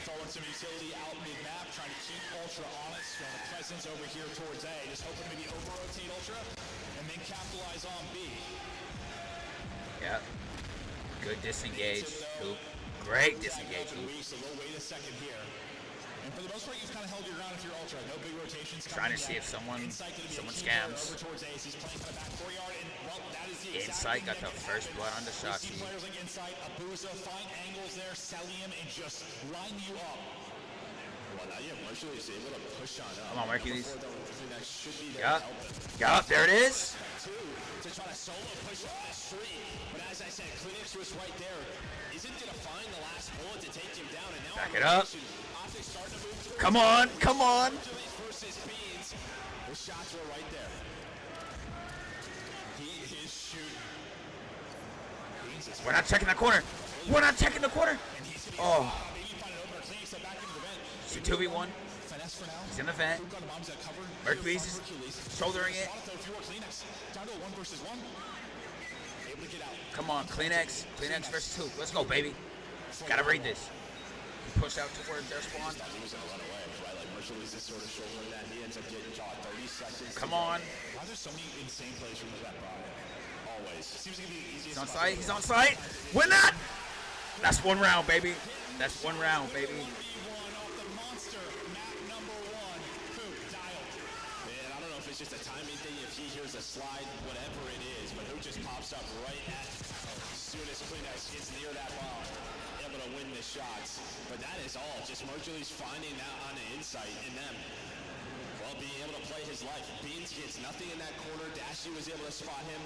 Throwing some utility out mid-map, trying to keep Ultra honest, throwing a presence over here towards A, just hoping to maybe over-rotate Ultra, and then capitalize on B. Yep. Good disengage. Hoop. Great disengage. Hoop. So we'll wait a second here. And for the most part, you've kind of held your ground if you're Ultra. No big rotations. Trying to see if someone scams. Insight got the first blood on the Shotzi. Players like Insight, Abuza, find angles there, Celium, and just line you up. Well, now, yeah, Marshall is able to push on up. Come on, Hercules. Yup. Yup, there it is. To try to solo push on the street. But as I said, Kleenex was right there. Isn't going to find the last bullet to take him down. And now back it up. Optics starting to move to the Come on, come on. versus Beans. The shots were right there. He is shooting. We're not checking the corner. We're not checking the corner. Oh. It's a 2v1. He's in the vent. Mercury's is shouldering it. Come on, Kleenex. Kleenex versus 2. Let's go, baby. Gotta read this. He pushed out towards their spawn. Come on. He's on site. He's on site. Win that. That's 1 round, baby. That's 1 round, baby. It's just a timing thing. If he hears a slide, whatever it is, but who just pops up right at as soon as Kleenex gets near that bomb, able to win the shots. But that is all. Just Mercury's finding that on the insight in them. Well, being able to play his life. Beans gets nothing in that corner. Dashy was able to spot him.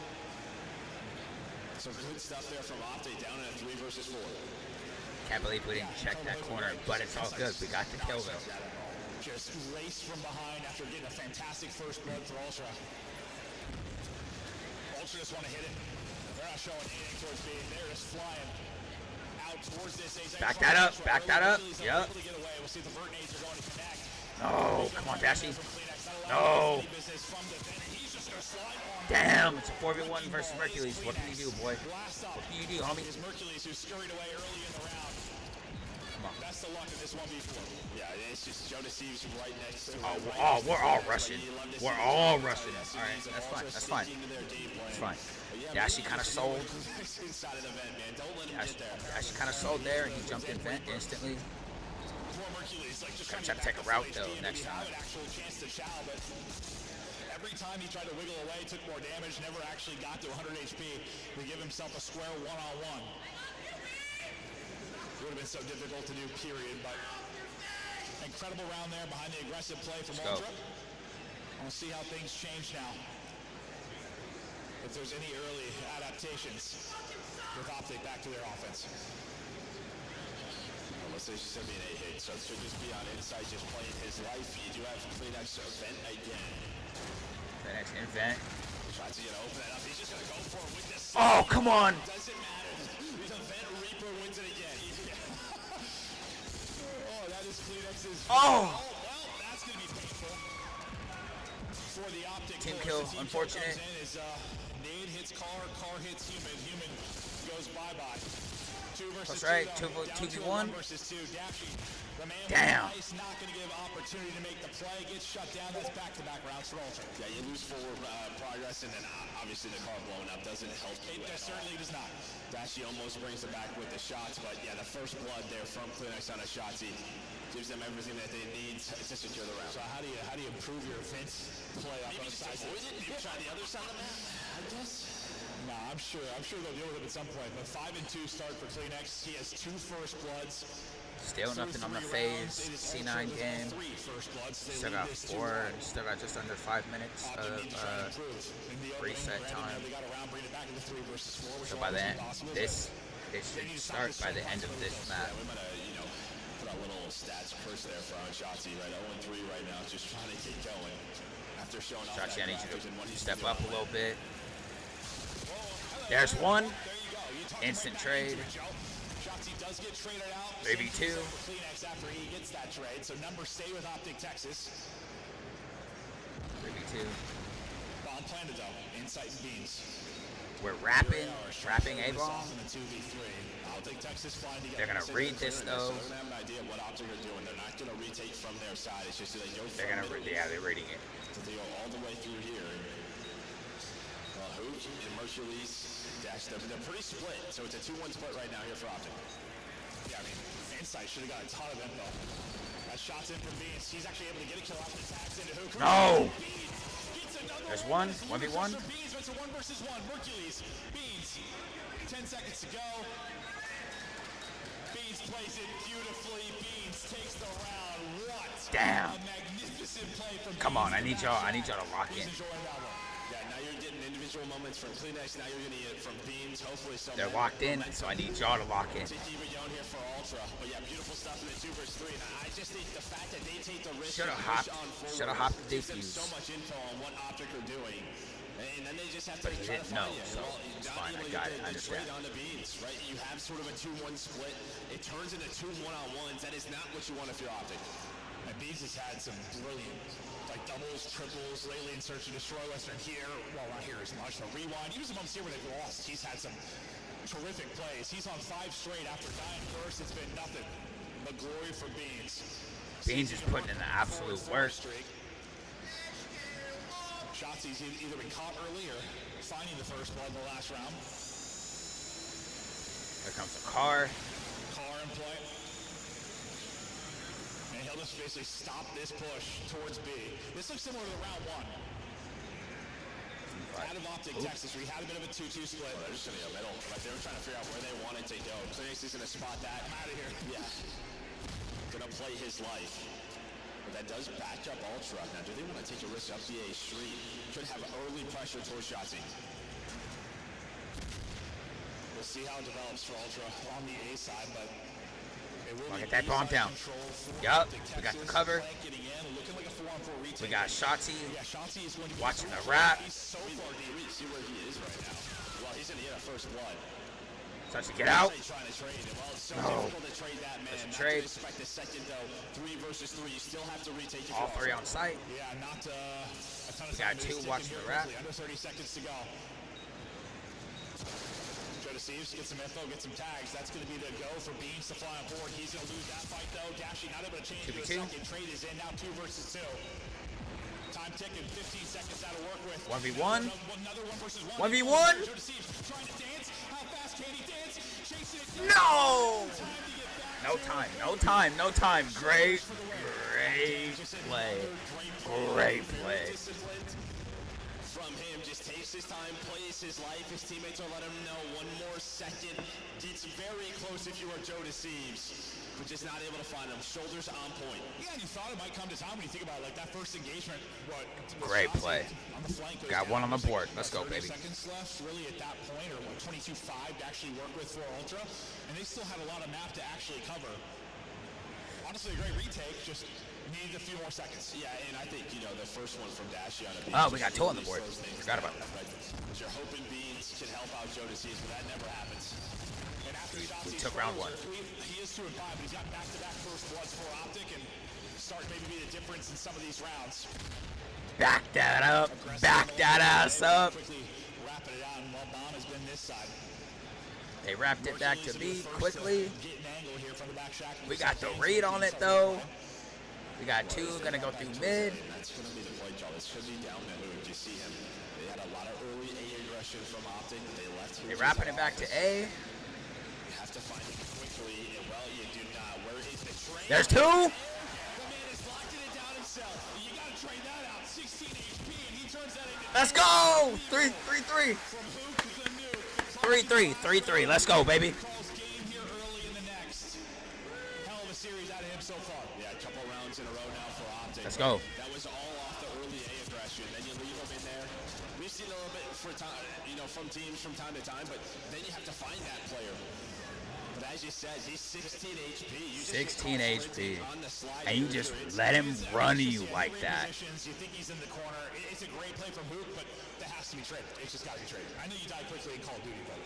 Some good stuff there from Optic down in a 3 versus 4. Can't believe we didn't check that corner, but it's all good. We got the kill though. Just raced from behind after getting a fantastic first blood for Ultra. Ultra just want to hit it. They're not showing anything towards B. They're just flying out towards this. Back that up. Back that up. Yep. We'll see if the Vert nades are going to connect. No. Come on, Dashy. No. Damn. It's a 4v1 versus Hercules. What can you do, boy? What can you do, homie? Hercules, who scurried away early in the round. That's the luck of this 1v4. Yeah, it's just Joe Deceives right next to him. Oh, we're all rushing. We're all rushing. All right, that's fine. That's fine. That's fine. Dashy kind of sold. Dashy kind of sold there, and he jumped in vent instantly. Gonna try to take a route though next time. Every time he tried to wiggle away, took more damage, never actually got to 100 HP to give himself a square one-on-one. Would have been so difficult to do, period, but incredible round there behind the aggressive play from Ultra. I want to see how things change now. If there's any early adaptations with Optic back to their offense. Well, let's say she's going to be an 8-hit, so it should just be on inside, just playing his life. You do have Kleenex event again. Kleenex in vent. Tries to open it up. He's just going to go for it with this. Oh, come on. Doesn't matter. He's a vent Reaper, wins it again. That is Kleenex's. Oh! Well, that's going to be painful for the Optic. Team kill, unfortunate. Nade hits car hits human. Human goes bye-bye. 2 versus That's right, 2v1. Damn. Not going to give opportunity to make the play. Gets shut down. That's back-to-back rounds for Ultra. Yeah, you lose forward progress, and then obviously the car blowing up doesn't help you at all. Certainly does not. Dashy almost brings it back with the shots, but yeah, the first blood there from Kleenex on a Shotzi gives them everything that they need to secure the round. So how do you improve your offense play on both sides? Maybe try the other side of the map, I guess. No, I'm sure they'll deal with it at some point. But 5-2 start for Kleenex. He has 2 first bloods. Still nothing on the phase. C9 game. Still got 4. Still got just under 5 minutes of reset time. So by the end, this should start by the end of this map. Put a little stats curse there for Shotzi, right? 0-3 right now, just trying to get going. After showing off Shotzi, I need you to step up a little bit. There's 1. Instant trade. Shotzi does get traded out. Maybe 2. Kleenex after he gets that trade. So numbers stay with Optic Texas. Maybe 2. Bomb planted though. Insight and Beans. We're wrapping A-ball. They're gonna read this though. They don't have an idea what Optic are doing. They're not gonna retake from their side. It's just that they go. They're reading it. So they go all the way through here. Well, Hooch and Mercules dash them. They're pretty split, so it's a 2-1 split right now here for Optic. Yeah, I mean, Insight should have got a ton of info. That shot's in from Beans. He's actually able to get a kill off the attacks into Hooch. No! There's 1. 1v1. Beans, it's a 1 versus 1. Mercules, Beans. 10 seconds to go. Beans plays it beautifully. Beans takes the round. What? Damn. A magnificent play from Come on, I need y'all to lock in. Yeah, now you're getting individual moments from Kleenex. Now you're going to get it from Beans. Hopefully some. They're locked in, so I need y'all to lock in. To keep it going here for Ultra. But yeah, beautiful stuff in the 2 versus 3. And I just think the fact that they take the risk. Should have hopped the defuse. So much info on what Optic are doing. And then they just have to But he try to didn't find know, it. so it's fine. I got it. I understand. On the Beans, right? You have sort of a 2-1 split. It turns into 2 1-on-1s. That is not what you want if you're Optic. And Beans has had some brilliant, like doubles, triples, lately in Search and Destroy. Western here, well, not here as much. The rewind. Even some months here where they've lost, he's had some terrific plays. He's on 5 straight after dying first. It's been nothing but glory for Beans. Beans is putting in the absolute work. Shotzi's either been caught early or finding the first blood in the last round. Here comes the car. Car in play. And he'll just basically stop this push towards B. This looks similar to round 1. Out of Optic, Texas, we had a bit of a 2-2 split. Well, they're just in the middle. Like they were trying to figure out where they wanted to go. Kleenex is going to spot that. I'm out of here. Yeah. Going to play his life. But that does back up Ultra. Now, do they want to take a risk up the A street? Should have early pressure towards Shotzi. We'll see how it develops for Ultra on the A side, but it will Get that bomb down. Yup, we got the cover. We got Shotzi watching the wrap. See where he is right now. Well, he's going to get a first blood. Shotzi, get out. No. There's a trade. Expect a second though. 3 versus 3. You still have to retake your All 3 on site. Yeah, not a ton of We got 2 watching the wrap. Under 30 seconds to go. Joe Deceives, get some info, get some tags. That's going to be the go for Beans to fly on board. He's going to lose that fight though. Dashie not able to change to a second. Trade is in now. 2 versus 2. Time ticking, 15 seconds out of work with. 1v1. Another 1 versus 1. 1v1. Joe Deceives trying to dance. How fast can he dance? Chasing it. No! No time. Great play. Great play. From him, just takes his time, plays his life. His teammates will let him know 1 more second. Gets very close if you are Joe Deceives, but just not able to find him. Shoulders on point. Yeah, and you thought it might come to time when you think about like that first engagement. Great play. On the flank Got 1 on the board. Let's go, baby. Seconds left, really at that point, or 22-5 to actually work with for Ultra, and they still had a lot of map to actually cover. Honestly, a great retake, just needed a few more seconds. Yeah, and I think, the first one from Dashie on a beat. Oh, we got 2 on the board. Forgot about that. You're hoping Beans can help out Joe Deceives, but that never happens. And after We took round 1. He is 2-5, but he's got back-to-back first bloods for Optic, and start maybe be the difference in some of these rounds. Back that up. Back that ass up. Quickly wrapping it out, and while Bomb has been this side. They wrapped it back to B quickly. Get an angle here from the back shack. We got the read on it though. We got 2 gonna go through mid. That's going to be the play, Joe. This should be down there. You see him. They had a lot of early A aggression from Optic. They left here. They wrapping it back to A. You have to find it quickly. And well, you do not. Where is the train? There's 2. The man is locking it down himself. You got to trade that out. 16 HP, and he turns that into. Let's go. 3-3. From who to the new. 3-3. Let's go, baby. Calls game here early in the next. Hell of a series out of him so far. Yeah, a couple rounds in a row now for Optic. Let's go. That was all off the early A aggression. Then you leave them in there. We've seen a little bit for time, from teams from time to time, but then you have to find that player. But as you said, he's 16 HP. You just 16 HP. on the slide And you just let him run you like that. You think he's in the corner. It's a great play from Hook, but that has to be traded. It's just got to be traded. I know you die quickly in Call of Duty, but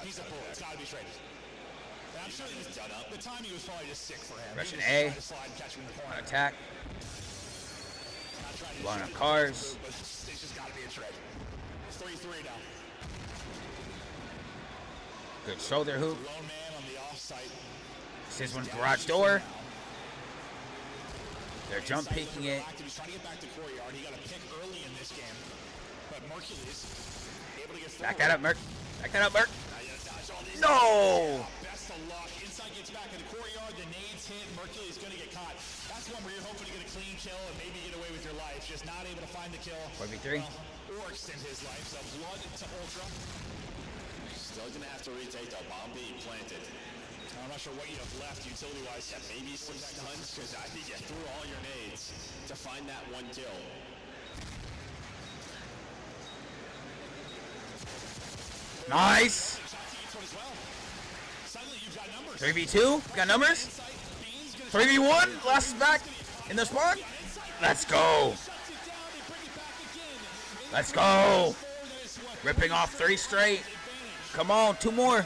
he's a bull. It's got to be traded. And I'm sure the timing was probably just sick for him. Russian He A. was trying to slide and catch him in the corner. On attack. Not trying to Blowing shoot up cars. but it's just got to be a trade. 3-3 now. Good shoulder hoop. Lone man on the offsite. This one's garage door. They're jump peeking it. He's trying to get back to courtyard. He got a pick early in this game, but Mercules able to get forward. Back that up, Merc. Back that up, Merc. No! Best of luck. Inside gets back in the courtyard. The nades hit. Mercules going to get caught. That's one where you're hoping to get a clean kill and maybe get away with your life. Just not able to find the kill. 1v3. Or extend his life. So blood to Ultra. Still going to have to retake the bomb being planted. I'm not sure what you have left utility-wise. Yeah, maybe some stuns, because I think you threw all your nades to find that one kill. Nice. 3v2. Got numbers. 3v1. Last is back in the spawn. Let's go. Let's go. Ripping off 3 straight. Come on, 2 more.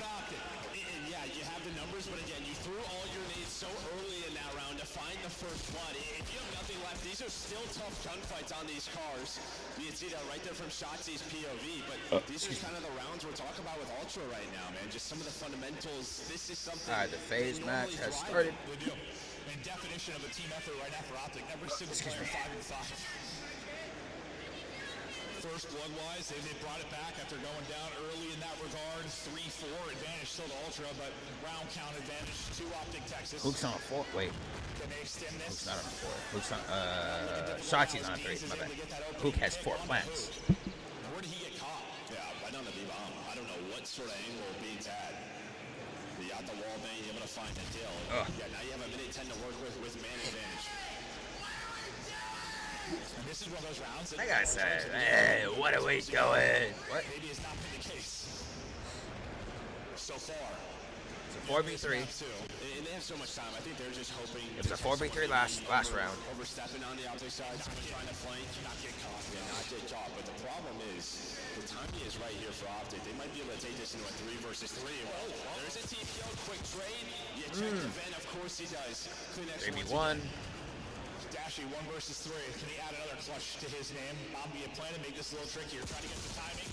Yeah, you have the numbers, but again, you threw all your nades so early in that round to find the first blood. If you have nothing left, these are still tough gunfights on these cars. You can see that right there from Shotzi's POV, but these are kind of the rounds we're talking about with Ultra right now, man. Just some of the fundamentals. This is something. All right, the phase match has started. And definition of a team effort right now for Optic. Every single player 5-5. First blood-wise, they brought it back after going down early in that regard. 3-4 advantage still to Ultra, but round count advantage to Optic Texas. Hook's on a 4. Wait. Can they stem this? Hook's not on a 4. Hook's on, Shotzi's on a 3. My bad. Hook has 4 plants. Where did he get caught? Yeah, right on the B-bomb. I don't know what sort of angle Beans had. He got the wall bang, able to find the kill. Yeah, now you have a minute 10 to work with man advantage. And this is one of those rounds That guy said, hey, what are we doing? What? maybe it's not been the case so far. It's a 4v3. And they have so much time. I think they're just hoping. It was a 4v3 last round. Overstepping on the Optic side, trying to flank, not get caught. Yeah, not get caught. But the problem is, the timing is right here for Optic. They might be able to take this into a 3 versus 3. Well, there's a TPO, quick trade. You check the vent, of course he does. 3v1. Dashy 1 versus 3. Can he add another clutch to his name? Bombi a plan to make this a little trickier. Trying to get the timing.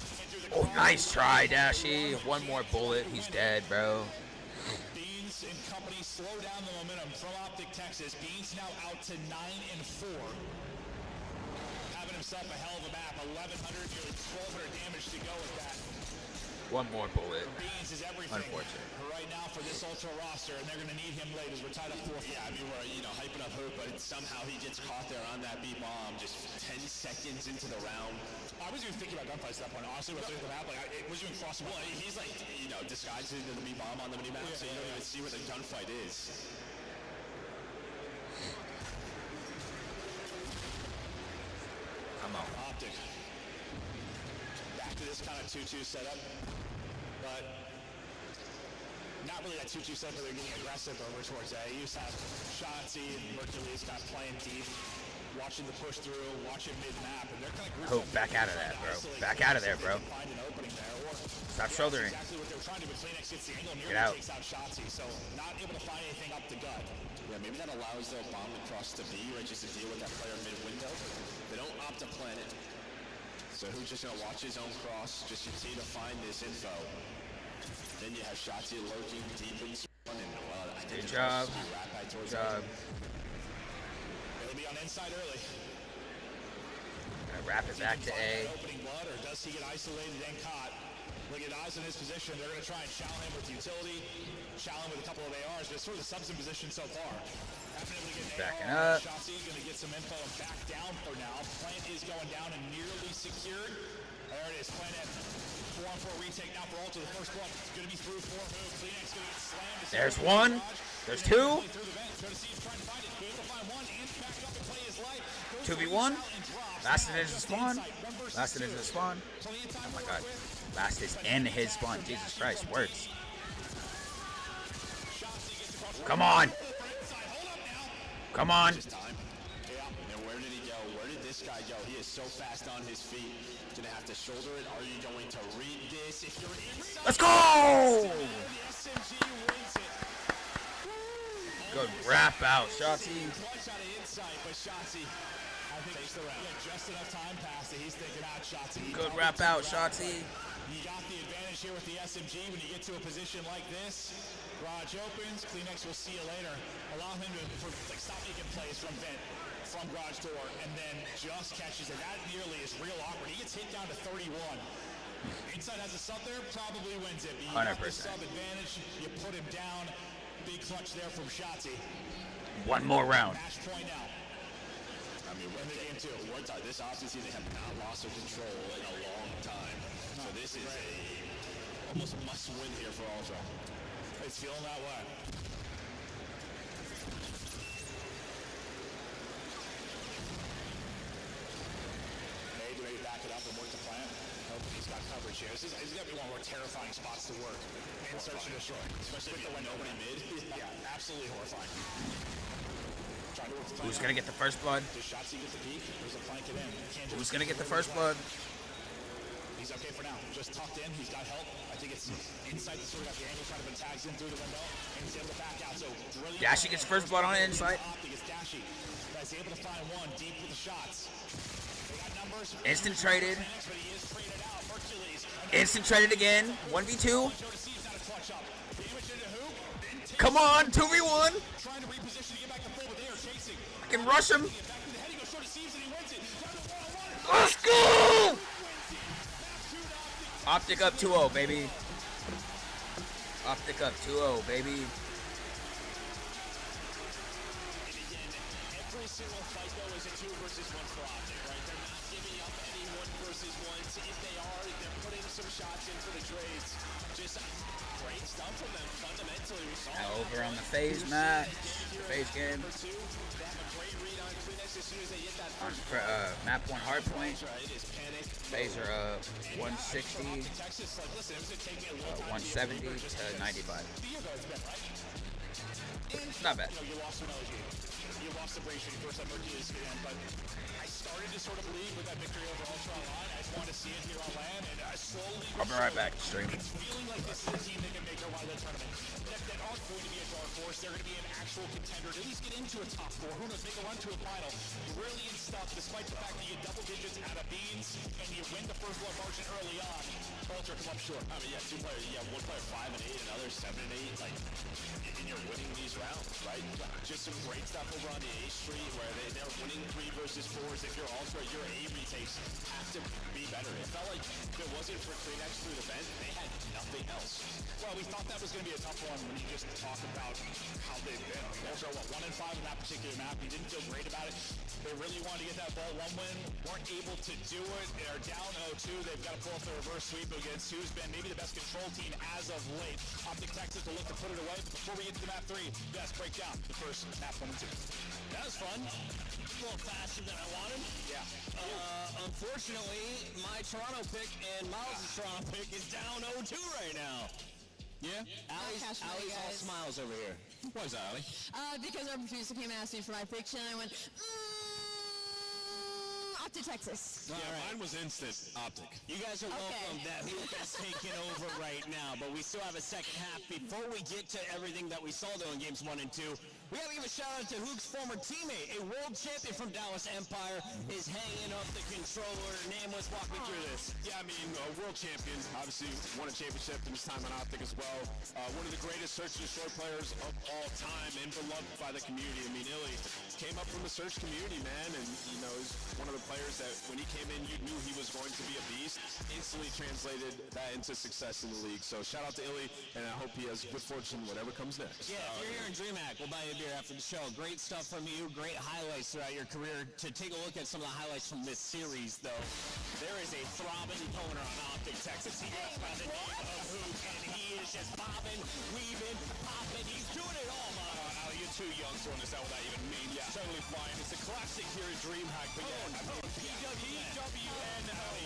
Oh, nice try, Dashy. 1 more bullet. He's dead, bro. Beans and company slow down the momentum from Optic Texas. Beans now out to 9-4. Having himself a hell of a map. 1,100, nearly 1,200 damage to go with that. 1 more bullet. Beans is everything. Unfortunate. Right now for this Ultra roster, and they're going to need him late as we're tied up 4. Yeah, I mean, we're, hyping up Hoop, but somehow he gets caught there on that B-bomb just 10 seconds into the round. I wasn't even thinking about gunfights at that point, honestly. When I was looking at the map, like, it wasn't even crossing. Well, he's like, disguised into the B-bomb on the mini-map, so you don't even see where the gunfight is. Come on. Optic. Back to this kind of 2-2 setup. But not really that 2-2 setup, but they're getting aggressive over towards A. You used to have Shotzi and Mercury's kind of playing deep, watching the push through, watching mid-map, and they're kind of Hope, back out of that, bro. Back out of there, bro. Find an opening there, or Stop shouldering. exactly what they're trying to do, but Kleenex gets the angle and Get out. takes out Shotzi, so not able to find anything up the gut. Yeah, maybe that allows the bomb to cross the B, right, just to deal with that player mid-window. They don't opt to plan it. So who's just going to watch his own cross, just continue to find this info. Then you have Shotzi lurking deep in spawn, and I think Good job. Good job. It'll be on inside early. Wrap it back to A. Opening blood, or does he get isolated and caught? Look at eyes in his position. They're going to try and chow him with utility, chow him with a couple of ARs, but it's sort of the subs in position so far. Backing up. Shotzi going to get some info and back down for now. Plant is going down and nearly secured. There it is. Plant in. 4-on-4 retake now for Ultra. The first one. It's going to be through 4 moves. Kleenex going to get slammed. There's 1. There's 2. 2v1. Lasted into the spawn. Lasted into the spawn. Oh my god. Lasted in his spawn. Jesus Christ. Words. Come on. Come on. And where did he go? Where did this guy go? He is so fast on his feet. Gonna have to shoulder it. Are you going to read this? If you're inside, Let's go! the SMG wins it. Good wrap out, Shotzi. Clutch out of inside, but Shotzi, I think takes the round. Yeah, just enough time passed that he's thinking out Shotzi. Good wrap out, Shotzi. You got the advantage here with the SMG when you get to a position like this. Garage opens, Kleenex will see you later. Allow him to stop making plays from vent, from garage door, and then just catches it. That nearly is real awkward. He gets hit down to 31. Inside has a sub there, probably wins it. But you got the 100%. sub advantage, you put him down. Big clutch there from Shotzi. 1 more round. Match point out. I mean, we're in the game too. This offense, they have not lost their control in a long time. So this is a almost must win here for Ultra. It's feeling that way. Maybe back it up and work the plan. Nope, he's got coverage here. He's got to be one more terrifying spots to work and search and destroy. Especially with the nobody mid. Yeah, absolutely horrifying. Trying to work the plan. Who's gonna get the first blood? Just shots he gets the peak. There's a flank it in. Who's gonna get the first blood? He's okay for now. Just tucked in. He's got help. I think it's inside the sword. Got the angle. Trying to put tags in through the window. And he's able to back out. So really Dashy gets first blood on the inside. It's Dashy. That's able to find one deep with the shots. They got numbers. Instant traded. But he is traded out. Hercules. Instant traded again. 1v2. Come on, 2v1. Trying to reposition to get back to full, but they are chasing. I can rush him. Back to the head. He goes short of Steves and he wins it. Let's go! Optic up 2-0, baby. Optic up 2-0, baby. Every single fight, though, is a 2 versus 1 for Optic, right? They're not giving up any 1 versus 1s. If they are, they're putting some shots in for the trades. Just great stuff from them, fundamentally. We saw Now over on the phase match. Phase game. They have a great read on Kleenex as soon as they get that On first map 1 hardpoint. right? Is panic. Phaser 160, Texas, like, listen, it was taking a long time 170 to 95. the year ago it's been, right? Not bad. You know, you lost Finelli. You lost the brace when you first had Hercules get in, but I started to sort of believe with that victory over Ultra Online. I just wanted to see it here on land, and I slowly. I'll be right back to stream. It's feeling like this is a team that can make their way to the tournament. That aren't going to be a dark horse. They're going to be an actual contender. To at least get into a top 4. Who knows? Make a run to a final. Brilliant stuff, despite the fact that you get double digits out of beans and you win the first blood margin early on. Ultra come up short. I mean, yeah, 2 players. Yeah, 1 player 5 and 8, another 7 and 8. Like, and you're winning these rounds, right? Just some great stuff over on the A Street where they're winning 3 versus 4s. If you're Ultra, your A retakes have to be better. It felt like if it wasn't for Kleenex through the vent, they had nothing else. Well, we thought that was going to be a tough one when you just talk about how they've been. Ultra, 1 and 5 in that particular map. He didn't feel great about it. They really wanted to get that ball 1 win. Weren't able to do it. They're down 0-2. They've got to pull off the reverse sweep against who's been maybe the best control team as of late. Optic Texas to look to put it away. But before we get to the map 3, let's break down the first map 1 and 2. That was fun. A little faster than I wanted. Yeah. Unfortunately, my Toronto pick and Miles' Toronto pick is down 0-2 right now. Yeah? Allie's all smiles over here. Why is that, Allie? Because our producer came and asked me for my prediction, and I went, off to Texas. Yeah, mine was instant Optic. You guys are welcome that Hook is taking over right now, but we still have a second half. Before we get to everything that we saw though in games 1 and 2, we gotta give a shout out to Hook's former teammate, a world champion from Dallas Empire, is hanging up the controller. Nameless, walk me through this. Yeah, I mean, world champion, obviously won a championship in his time on Optic as well. One of the greatest search and destroy players of all time and beloved by the community. I mean, Illy came up from the search community, man, and, you know, he's one of the players that when he came in, you knew he was going to be a beast. Instantly translated that into success in the league. So shout out to Illy, and I hope he has good fortune whatever comes next. Yeah, if you're here in DreamHack, we'll buy you a beer after the show. Great stuff from you, great highlights throughout your career. To take a look at some of the highlights from this series, though, there is a throbbing opponent on Optic Texas. He goes by the name of Hook, and he is just bobbing, weaving, popping. He's doing it all, man. You're too young to understand what that even means. Yeah. It's totally fine. It's a classic here at DreamHack, but yeah, PWN,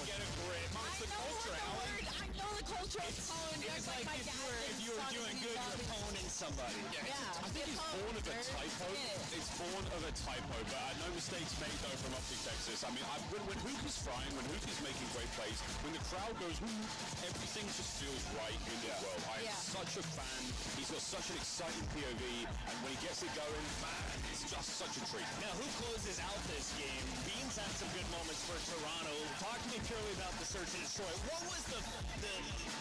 get a grip. It's the culture, Allie. I know the culture of Poland. It's like my if dad you were doing good, you're phoning somebody. I think it's born of a typo. It's born of a typo, but no mistakes made though from Optic Texas. I mean, when Hook is frying, when Hook is making great plays, when the crowd goes, everything just feels right in the world. I am such a fan. He's got such an exciting POV, and when he gets it going, man, it's just such a treat. Now, who closes out this game? Beans had some good moments for Toronto. Talk to me purely about the search and destroy. What was the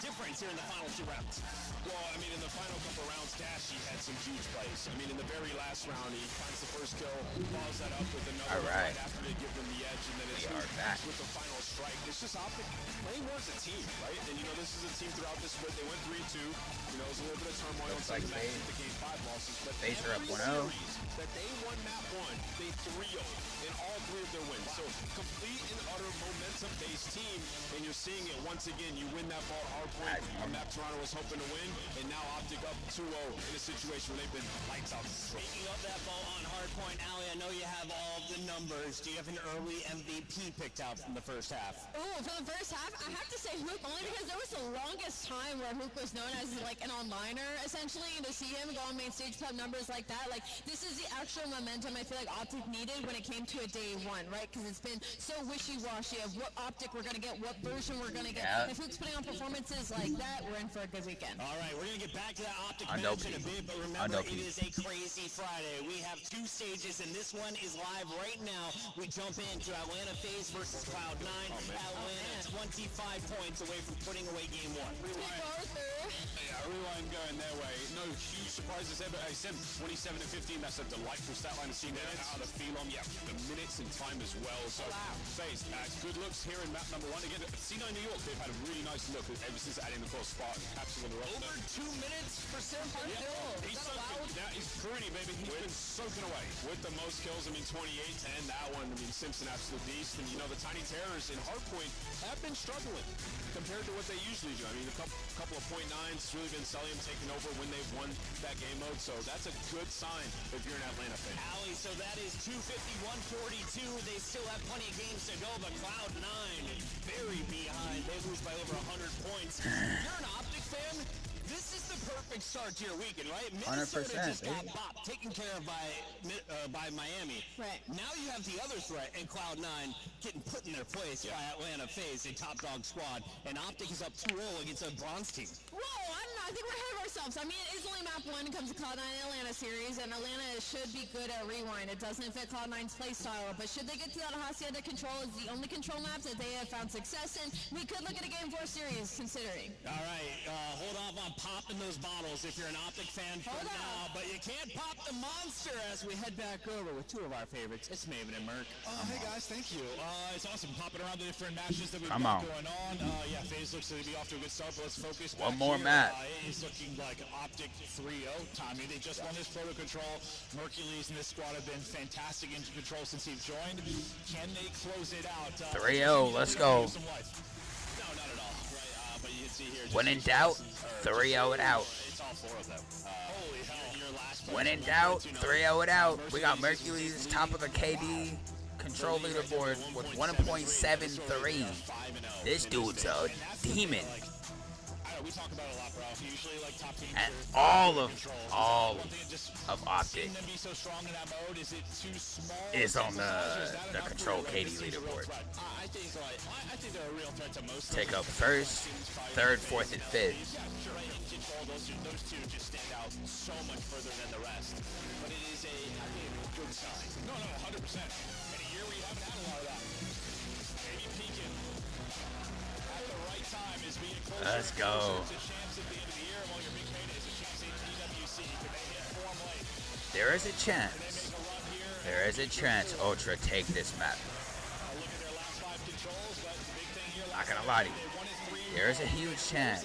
difference here in the final 2 rounds? Well, I mean, in the final couple rounds, Dashy had some huge plays. I mean, in the very last round, he finds the first kill, follows that up with another right. after they give them the edge, and then it's We are back. with the final strike. It's just Optic playing more as a team, right? And, you know, this is a team throughout this split. They went 3-2. You know, it was a little bit of turmoil Looks until like the next, the game 5 loss. losses, but Face are up every 1-0. series that they won map 1, they 3-0 in all 3 of their wins. So complete and utter momentum-based team, and you're seeing it once again. You win that ball hard point, a map Toronto was hoping to win, and now Optic up 2-0 in a situation where they've been lights out. Speaking of that ball on hardpoint, Ali, I know you have all of the numbers. Do you have an early MVP picked out from the first half? Oh, for the first half, I have to say Hook, only because there was the longest time where Hook was known as like an onliner, essentially, and to see him go on main stage, put up numbers like that, like this is the actual momentum I feel like Optic needed when it came to a day one, right? Because it's been so wishy-washy of what Optic we're gonna get, what version we're gonna get. Yeah. If Hook's putting on performances like that, we're in for a good weekend. All right, we're going to get back to that Optic Undo match in a P. bit, but remember, Undo it P. is a crazy Friday. We have 2 stages, and this one is live right now. We jump into Atlanta FaZe versus Cloud9. Atlanta 25 points away from putting away game 1. Yeah, Rewind going their way. No huge surprises there, but I said 27 and 15. That's a delightful stat line to see there. Out of Phelom, yeah, the minutes and time as well. So, FaZe, good looks here in map number 1. Again, C9 New York, they've had a really nice look ever since adding the cross spot. Absolutely Over 2 minutes for Simple. He's soaking. That is pretty, baby. He's been soaking away with the most kills. I mean, 28-10. That one, I mean, Simpson, absolute beast. And, you know, the Tiny Terrors in Hardpoint have been struggling compared to what they usually do. I mean, a couple of .9s. It's really been Celium taking over when they've won that game mode. So that's a good sign if you're an Atlanta fan. Ali, so that is 251-42. They still have plenty of games to go, but Cloud9 very behind. They lose by over 100 points. You're an Optic fan? This is the perfect start to your weekend, right? Minnesota 100%, just got baby. bopped, taken care of by Miami. Right. Now you have the other threat, and Cloud9 getting put in their place by Atlanta FaZe, a top dog squad, and Optic is up 2-0 against a bronze team. Whoa, I don't know. I think we're ahead of ourselves. I mean, it is only map 1 when it comes to Cloud9 Atlanta series, and Atlanta should be good at rewind. It doesn't fit Cloud9's play style, but should they get to that Hacienda control, it's the only control maps that they have found success in. We could look at a Game 4 series, considering. All right, hold off on popping those bottles if you're an Optic fan for now, but you can't pop the monster as we head back over with 2 of our favorites. It's Maven and Merc. Hey guys, thank you. It's awesome popping around the different matches that we've Come got on. going on. Yeah, FaZe looks to be off to a good start, but let's focus One back more here. match. It is looking like Optic 3-0. Tommy, they just won this photo control. Mercules and this squad have been fantastic into control since he's joined. Can they close it out? 3-0, let's go. Some life. No, not at all. Right, but you can see here. When in doubt, 3-0 it out. It's all 4 of them. Holy hell. Your last When in doubt, 3-0 it out. We got Mercury's top of the KD control leaderboard with 1.73. This dude's a demon. I know, we talk about it a lot, bro. Usually, like, top teams And are all in of control. all One thing that just of Optic seeing them be so strong in that mode, is it too small? is on Or is that the enough control for you? KD This seems a real leaderboard. threat. I think they're a real threat to most. Take up first, third, fourth, and fifth. Yeah, sure. Right in control. Those 2 just stand out so much further than the rest. But it is I think, a good sign. No, 100%. In a year, we haven't had a lot of that. Maybe peaking at the right time is being closer. Let's go. To champs at the end of the year. Well, your big paydays, the champs in PWC. Could they hit form late? There is a They chance. make a run here. There is a chance Ultra take this map. Look at their last 5 controls, but the big thing here, Not gonna lie to you. they won it 3. There is a huge chance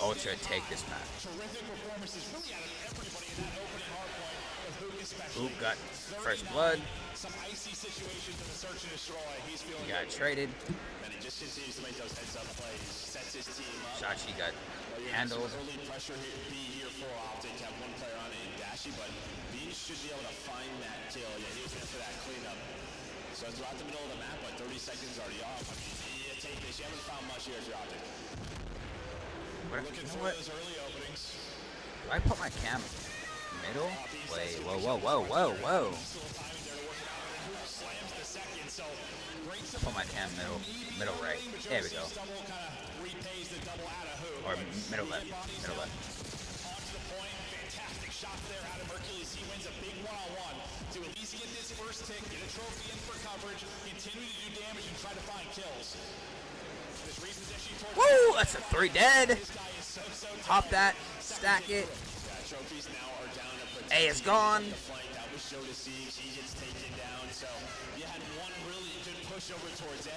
Ultra take this map. Terrific performances really out of everybody in that opening hard point, but Hook especially. Who got first blood? Some icy situations in the search and destroy. He's feeling He got traded. And he just continues to make those heads-up plays. Sets his team up. Shachi got Well, you're handled. Some early pressure here for Optic. Have 1 player on it in Dashy, but these should be able to find that kill. Yeah, he was there for that cleanup. So throughout the middle of the map, but 30 seconds already off. I mean, you take this. You haven't found much here as your Optic. What, looking you know for what? those early openings. Do I put my cam middle? Wait, whoa. Slams the second, so great Put my cam middle right. There we go. double kind of repays the double out of Hook. Or middle left. Middle left. Onto the point, fantastic shot there out of Hercules. He wins a big one-on-one to at least get this first tick, get a trophy in for coverage, continue to do damage and try to find kills. This repositioning towards Woo! That's a 3 dead. this guy is so Hop that. Stack it. Trophies now are down to protect A is gone. the flank. That was Joe to see. He gets taken down. So you had one really good push over towards A.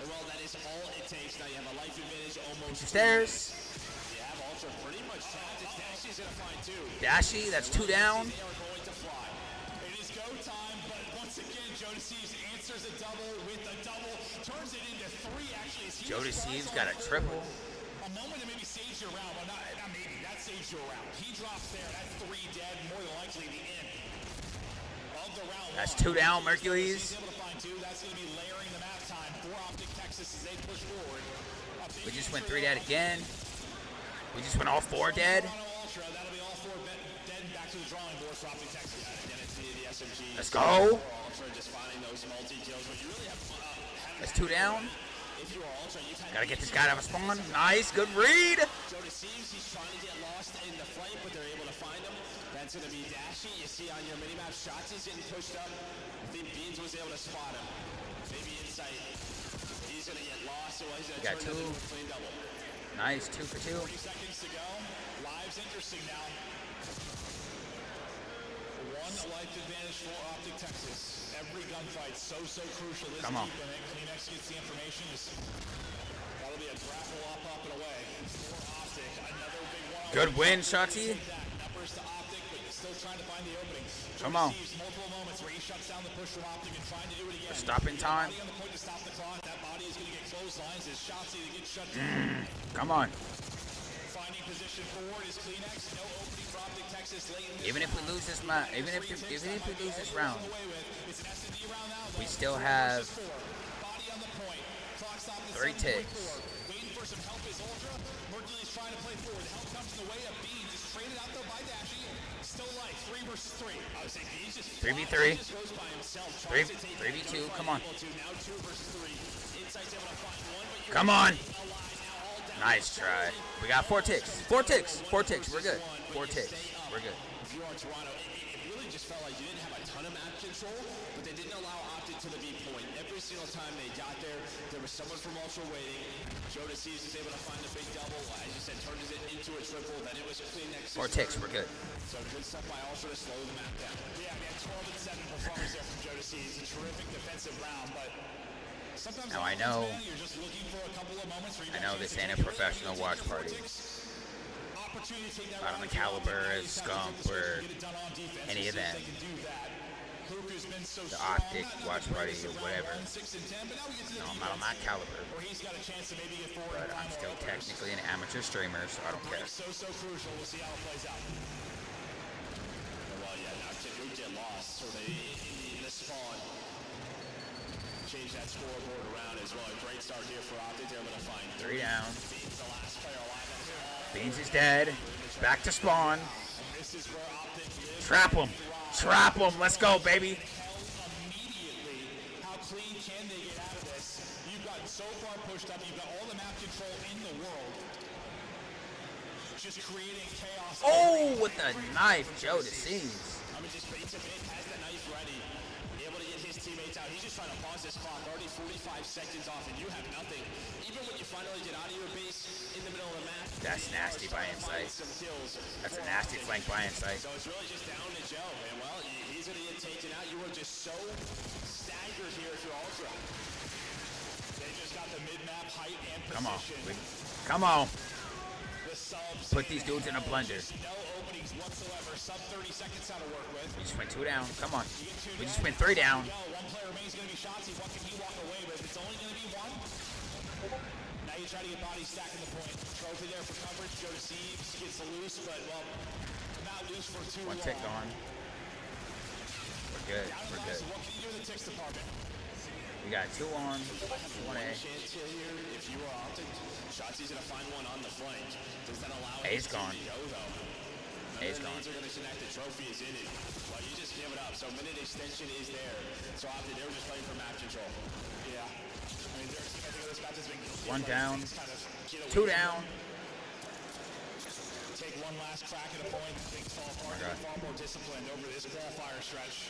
And well, that is all it takes. Now you have a life advantage almost. Stairs. You have Ultra Ultra pretty much tapped. Dashy's gonna find two. Dashy, that's 2 down. They are going to fly. It is go time, but once again, Jodeci's answers a double with a double, turns it into 3 actually. Jodeci's got a triple. A moment to maybe save your round. Well, not maybe. That saves your round. He drops there. That's 3 dead. More than likely the end of the round. That's 2 down, Mercules. He's able to find 2. That's going to be layering the map time for Optic Texas as they push forward. We just went 3 dead again. We just went all 4 dead. Ultra. That'll be all 4 dead. Back to the drawing board for Optic Texas. Again, it's the SMG. Let's go. Ultra just finding those multi-kills, but you really have That's 2 down. if you are Ultra, you've had Gotta get this guy out of spawn. Nice, good read. Jody seems he's trying to get lost in the flank, but they're able to find him. That's going to be Dashy. You see on your minimap shots, he's getting pushed up. I think Beans was able to spot him. Maybe Insight. He's going to get lost, so he's going to Got turn 2. into a clean double. Nice, 2 for 2. 30 seconds to go. Live's interesting now. 1 life advantage for Optic Texas. Every gunfight so crucial. This Come on. Kleenex gets the information. That'll be a grapple up and away for Optic. Another big one. Good win, Shotzi. Numbers to Optic, but still trying to find the opening. Come on. Multiple moments where he shuts down the push from Optic and trying to do it again. Stopping time. Body on the point to stop the clock. That body is going to get clotheslines as Shotzi to get shut down. Come on. Finding position forward is Kleenex. No opening for Optic Texas late in this Even if we lose this match, even if we lose this round, It's an S&D round now. we still have Body on the point. Clock stop at 3 ticks. 7:44. Waiting for some help is Ultra. Mercury's trying to play forward. Help comes in the way of Beans. Is traded out though by Dashy. Still life. 3 versus 3. I would say Beans just 3v3. just goes by himself. 3v2. Come on. Now 2 versus 3. Insight's able to find 1, but you're Come on. alive now. All down. Nice try. We got 4 ticks. 4 ticks. 4 ticks. We're good. 4 ticks. We're good. If you are Toronto, it really just felt like you didn't have a ton of map control, but they didn't allow Optic to the B point. Every single time they got there, there was someone from Ultra waiting. Jodeci is able to find a big double. As you said, turns it into a triple. Then it was Kleenex. 4 ticks. We're good. So good stuff by Ultra to slow the map down. Yeah, man, 12 and 7 performance there from Jodeci. It's a terrific defensive round, but sometimes Now I know, you're just looking for a couple of moments where you I know this ain't a professional watch party. I don't know Caliber, Scump, or any of them. The Optic watch party or whatever. No, I'm not on that caliber. But I'm still technically an amateur streamer, so I don't care. So crucial. We'll see how it plays out. Well, yeah, now could get lost. So they in the spawn change that scoreboard around as well. A great start here for Optic. They're going to find 3 down. Beans, the last player alive. Beans is dead. Back to spawn. This is where Optic is. Trap him. Trap him. Let's go, baby. Immediately, how clean can they get out of this? You've got so far pushed up. You've got all the map control in the world. Just creating chaos. Oh, with the knife, Joe Deceased. I mean, just baits a bit, has the knife ready, able to get his teammates out. He's just trying to pause this clock, already 45 seconds off, and you have nothing. Even when you finally get out of your base in the middle of the map, That's nasty by Insight. some kills. That's a nasty flank by Insight. So it's really just down to Joe, and well, he's going to get taken out. You were just so staggered here if you're Ultra. They just got the mid-map height and Come on. position. Come on. The subs Put these dudes in a blender. no openings whatsoever. Sub 30 seconds out to work with. We just went 2 down. Come on. We just went 3 down. One player remains going to be Shotzi. What can he walk away with? It's only going to be 1. Now you try to get bodies stacking the point. Trophy there for coverage. Joe Deceives gets loose, but well, not loose for too 1 long. tick on. We're good. We're good. So what can you do in the ticks department? We got 2 on. 1A. Chance here, if you are Optic, Shotzi's going to find one on the flank. Does that allow A's his team gone. to go, though? A's gone. Are going to connect. The trophy is in it. Well, you just give it up. So minute extension is there. So Optic, they were just playing for map control. Yeah. I mean, I think this match has been 1 down. kind of 2 down. take one last crack at a point. Things fall apart. They're far more disciplined over this qualifier stretch.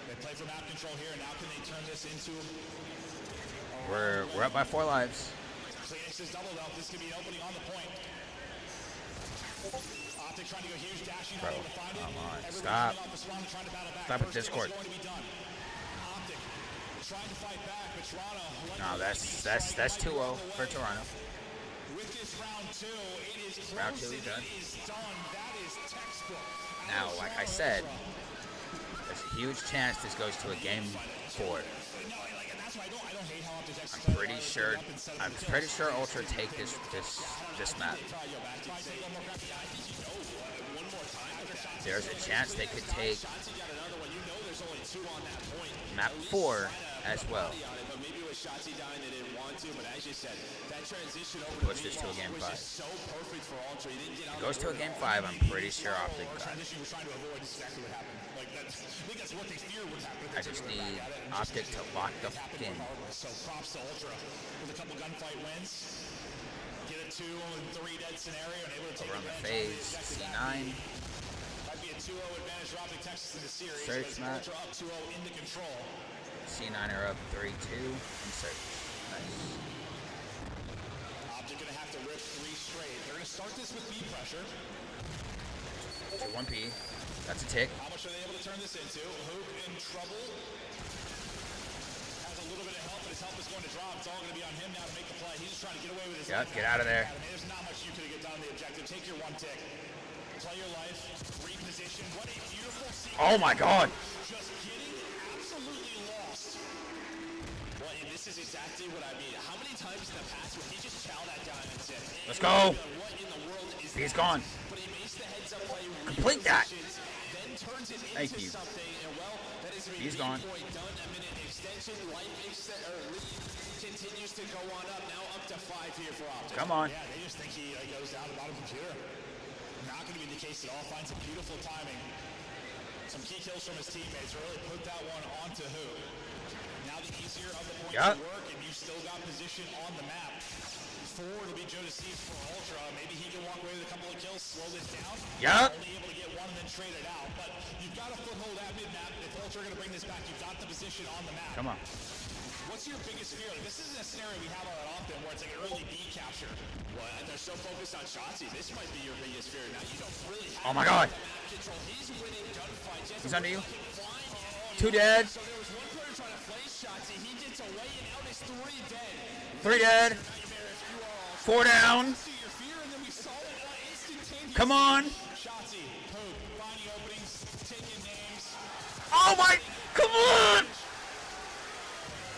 They play for map control here. Now can they turn this into? We're up by 4 lives. Kleenex is doubled up. This could be an opening on the point. Optic trying to go huge, dashing, not able to find it. Come on. Everybody Stop. coming off the spawn, trying to battle back. Stop it, First Discord. kill is going to be done. Optic trying to fight back, but Toronto. No, that's 2-0 for Toronto. With this round 2. It is Round close 2 and done. it is done. That is textbook. Now, like I said, there's a huge chance this goes to a game 4. I'm pretty sure Ultra take this map. There's a chance they could take map 4 as well. Push this to a game 5. If it goes to a game 5, I'm pretty sure Optic got it. I just need Optic to lock the fuck in. So props to Ultra with a couple gunfight wins. Get a 2 and 3 dead scenario and able to take Over on the advantage phase, of C9. Might be a 2-0 advantage for Optic Texas in the series. Search map. Ultra up 2-0 into control. C9 are up 3-2 and Search. Nice. Optic gonna have to rip 3 straight. They're gonna start this with B pressure. 2-1P. That's a tick. How much are they able to turn this into? Hoop in trouble. Has a little bit of help, but his help is going to drop. It's all going to be on him now to make the play. He's just trying to get away with his life. Get out of there. There's not much you could have done on the objective. Take your 1 tick. Play your life. Reposition. What a beautiful sequence. Oh my god. Just getting absolutely lost. Well, and this is exactly what I mean. How many times in the past would he just chow that down and said, Let's go. what in the world is He's that? gone. But he makes the heads up play. Complete that. Then turns it Thank into you. something. And well, that is a He's gone. point done. A minute extension. Life continues to go on up. Now up to 5 here for Optic. Come on. Yeah, they just think he goes down the bottom computer. Not going to be the case at all. Finds some beautiful timing. Some key kills from his teammates. Really put that one onto who? Now the easier of the points to work, and you still got position on the map. 4 to be Joe Deceased for Ultra. Maybe he can walk away with a couple of kills, slow this down. Only able to get 1 and then trade it out. But you've got a foothold at mid-map. If Ultra are going to bring this back, you've got the position on the map. Come on. What's your biggest fear? Like, this isn't a scenario we have all that often where it's like early B capture. Well, they're so focused on Shotzi. This might be your biggest fear. Now, you don't really have oh my god. control. He's winning gunfights. He's under you. 2 dead. So there was 1 player trying to play Shotzi. He gets away and out is 3 dead. 3 dead. 4 down. Come on. Shotzi, Hoop, finding openings, taking names. Oh my. Come on.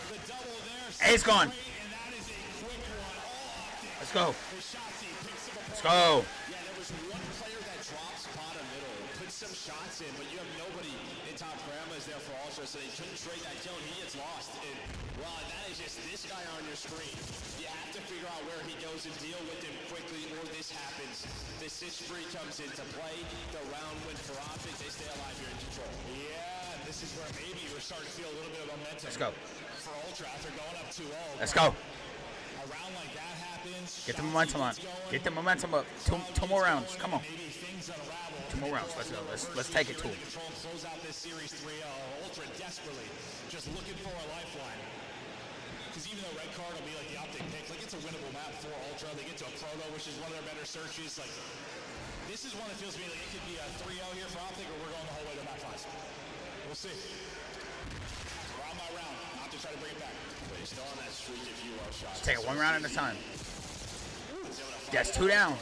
The double there. A's gone. And that is a quick one. Let's go. Shotzi picks up a Let's go. Yeah, there was 1 player that drops bottom middle, puts some shots in, but you have nobody in top grandmas there for Ultra, so they couldn't trade that kill, and he gets lost. And, well, that is just this guy on your screen. You have to figure out where he goes and deal with him quickly, or this happens. The Sitch spree comes into play. The round win for Optic. They stay alive here in control. Yeah, this is where maybe we're starting to feel a little bit of momentum. Let's go. For Ultra after going up 2-0. Let's go. A round like that happens. Get the momentum up. Get the momentum up. Two more rounds. Come on. 2 more rounds. Let's go. Let's take it to him. Close out this series 3-0. Ultra desperately just looking for a lifeline. Because even though red card will be like the Optic pick, like it's a winnable map for Ultra. They get to a proto, which is one of their better searches. Like this is one that feels to me like it could be a 3-0 here for Optic, or we're going the whole way to map 5. We'll see. Round by round, Optic try to bring it back. But he's still on that streak if you are shots. Let's take it 1 round at a time. That's 2 down.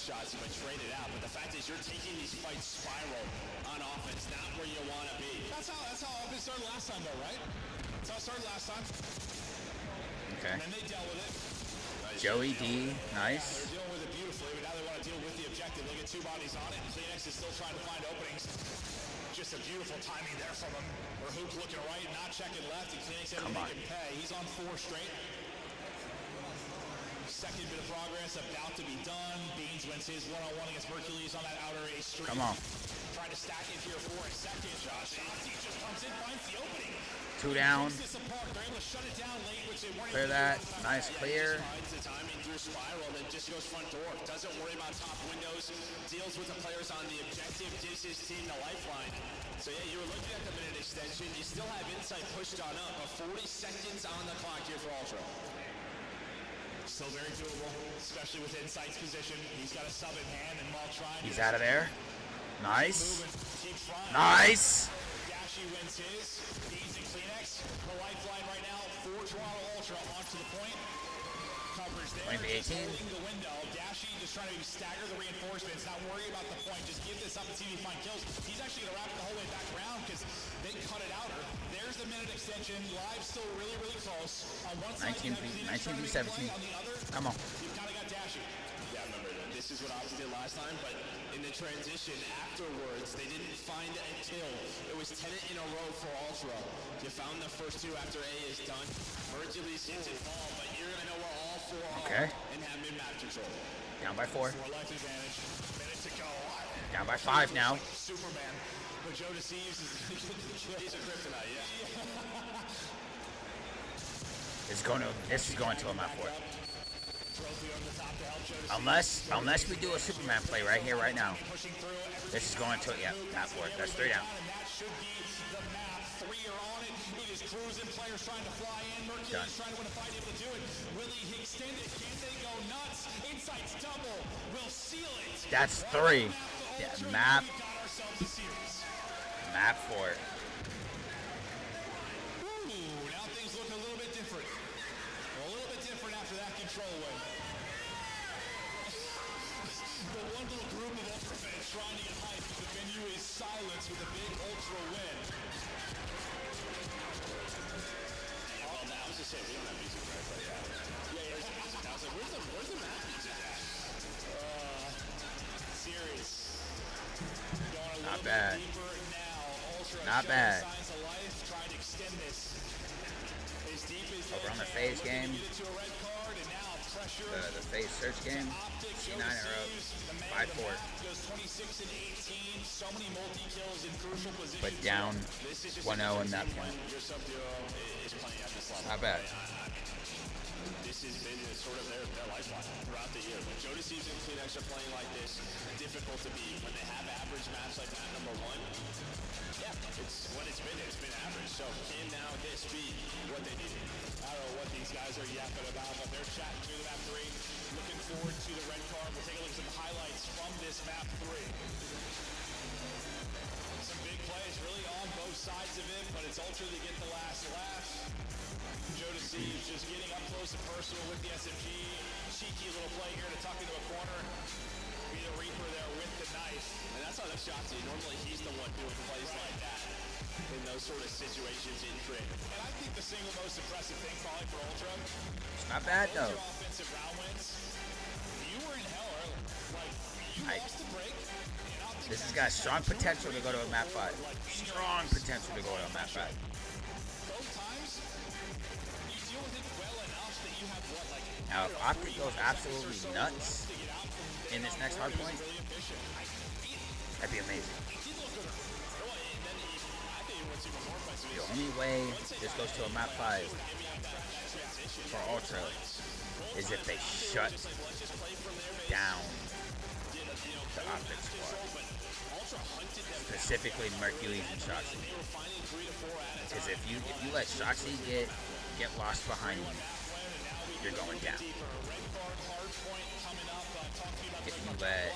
Shots, but trade it out. But the fact is, you're taking these fights spiral on offense, not where you want to be. That's how offense started last time, though, right? That's how it started last time. Okay. And then they dealt with it. Joey D, nice. They're dealing with it beautifully, but now they want to deal with the objective. Look at 2 bodies on it. Phoenix is still trying to find openings. Just a beautiful timing there from him. Where Hoop looking right, not checking left, and Phoenix able to make him pay. He's on 4 straight. Second bit of progress about to be done. Beans wins his one-on-one against Mercules on that outer A streak. Come on. Trying to stack it here for a second. Shotzi just comes in, finds the opening. 2 down. This apart. They're able to shut it down late, which they weren't Clear that. Nice clear. finds the timing through spiral, then just goes front door. Doesn't worry about top windows. Deals with the players on the objective. Gives his team the lifeline. So yeah, you were looking at the minute extension. You still have insight pushed on up, but 40 seconds on the clock here for Ultra. Still very doable, especially with Insight's position. He's got a sub in hand, and while trying, He's out of there. Nice. keeps flying. Nice. Dashi wins his. Beans and Kleenex. The lifeline right now for Toronto Ultra onto the point. coverage there. 2018. Holding the window. Dashi just trying to stagger the reinforcements, not worry about the point. Just give this opportunity to find kills. He's actually going to wrap it the whole way back around because they cut it out. There's the minute extension. Live still really, really close. On one side, 19 v 17. On the other, Come on. you've kind of got Dashi. Yeah, I remember that. This is what Opti did last time, but in the transition afterwards, they didn't find a kill. It was 10 in a row for Ultra. You found the first two after A is done. Hercules hits it fall, but you're going to know where all four are and have mid-map control. Down by 4. 4 life advantage. Minute to go. Down by 5 now. Superman. But Joe deceives. He's a kryptonite, yeah. This is going to a map 4. Unless we do a Superman play right here, right now. This is going to, yeah, map 4. That's 3 down. That should be the map. 3 are on it. It is cruising. Players trying to fly in. Mercury's trying to win a fight, able to do it. Will he extend it? Can they go nuts? Insight's double. Will seal it. That's 3. Yeah, map 4. Ooh, now things look a little bit different. A little bit different after that control win. The one little group of Ultra fans trying to get hyped, but the venue is silence with a big Ultra win. Well, I was just saying, we don't have music, right? But yeah, there's music. I was like, where's the map music at? Serious. Not bad. Deeper now. Ultra Not bad. signs of life, trying to extend this. As deep as Over on the phase game. to a red card, and now pressure. The phase search game. C9 are up 5-4. Goes 26 and 18. So many multi-kills in crucial positions. But down 1-0 in that point. Your sub-zero is playing at this level. Not bad. This has been sort of their lifeline throughout the year. When Joe Deceives and Kleenex are playing like this, difficult to beat. When they have average maps like map number 1, yeah, it's what it's been average. So can now this be what they need? I don't know what these guys are yapping about, but they're chatting through the map 3. Looking forward to the red card. We'll take a look at some highlights from this map 3. Some big plays really on both sides of it, but it's Ultra to get the last laugh. Joe Deceives just getting up close and personal with the SMG. Cheeky little play here to tuck into a corner. Be the Reaper there with the knife. And that's how the shots are. Normally he's the one doing plays like that in those sort of situations in crit. And I think the single most impressive thing probably for Ultra, It's not bad though. your offensive round wins. You were in hell early. Like, you lost the break. And I think This has got strong potential to go to a map 5. Strong potential to go to a map 5. both times, you deal with it well enough that you have what, like, Now, if Optic goes absolutely nuts in this next hard point, that'd be amazing. The only way this goes to a map 5 for Ultra is if they shut down the Optic squad. Specifically Mercules and Shoxy. Because if you let Shoxy get lost behind you, you're going down. If you let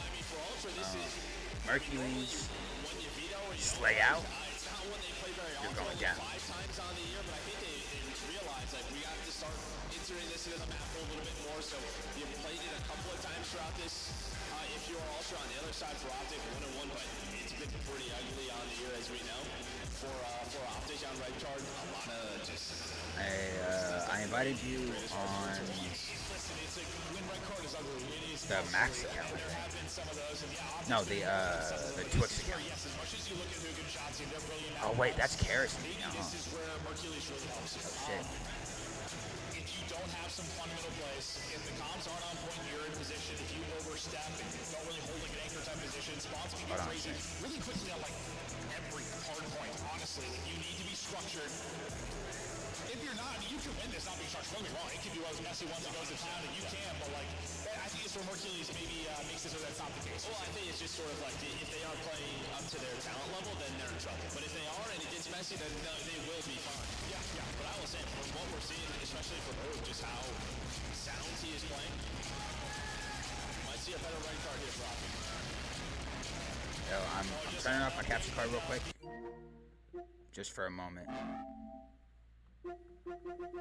Mercules slay out, you're going down. 5 times on the year, but I think they realize like we have to start entering this into the map a little bit more. So you've played it a couple of times throughout this. If you are also on the other side for Optic, 1-1, but it's been pretty ugly on the year as we know. For Optic on red card, a lot of just. I invited you on the Max account, I think. No, the Twix account. Oh wait, that's Kerosene now, huh? Oh shit. if you don't have some fundamental plays, if the comms aren't on point, you're in position. If you overstep and don't really hold like an anchor type position, spawns can get crazy really quickly on like every hard point. Honestly, like, you need to be structured. If you're not, I mean, you can win this not being structured. Don't get me wrong, it can be one of those messy ones that goes to town, and you can, but like, I think it's where Hercules maybe makes it so that's not the case. Well, I think it's just sort of like if they are playing up to their talent level, then they're in trouble. But if they are and it gets messy, then they will be fine. Yeah. But I will say, from what we're seeing, especially from Earth, just how sound he is playing, might see a better red card here for Optic. Yo, I'm turning off my capture card real quick. Just for a moment.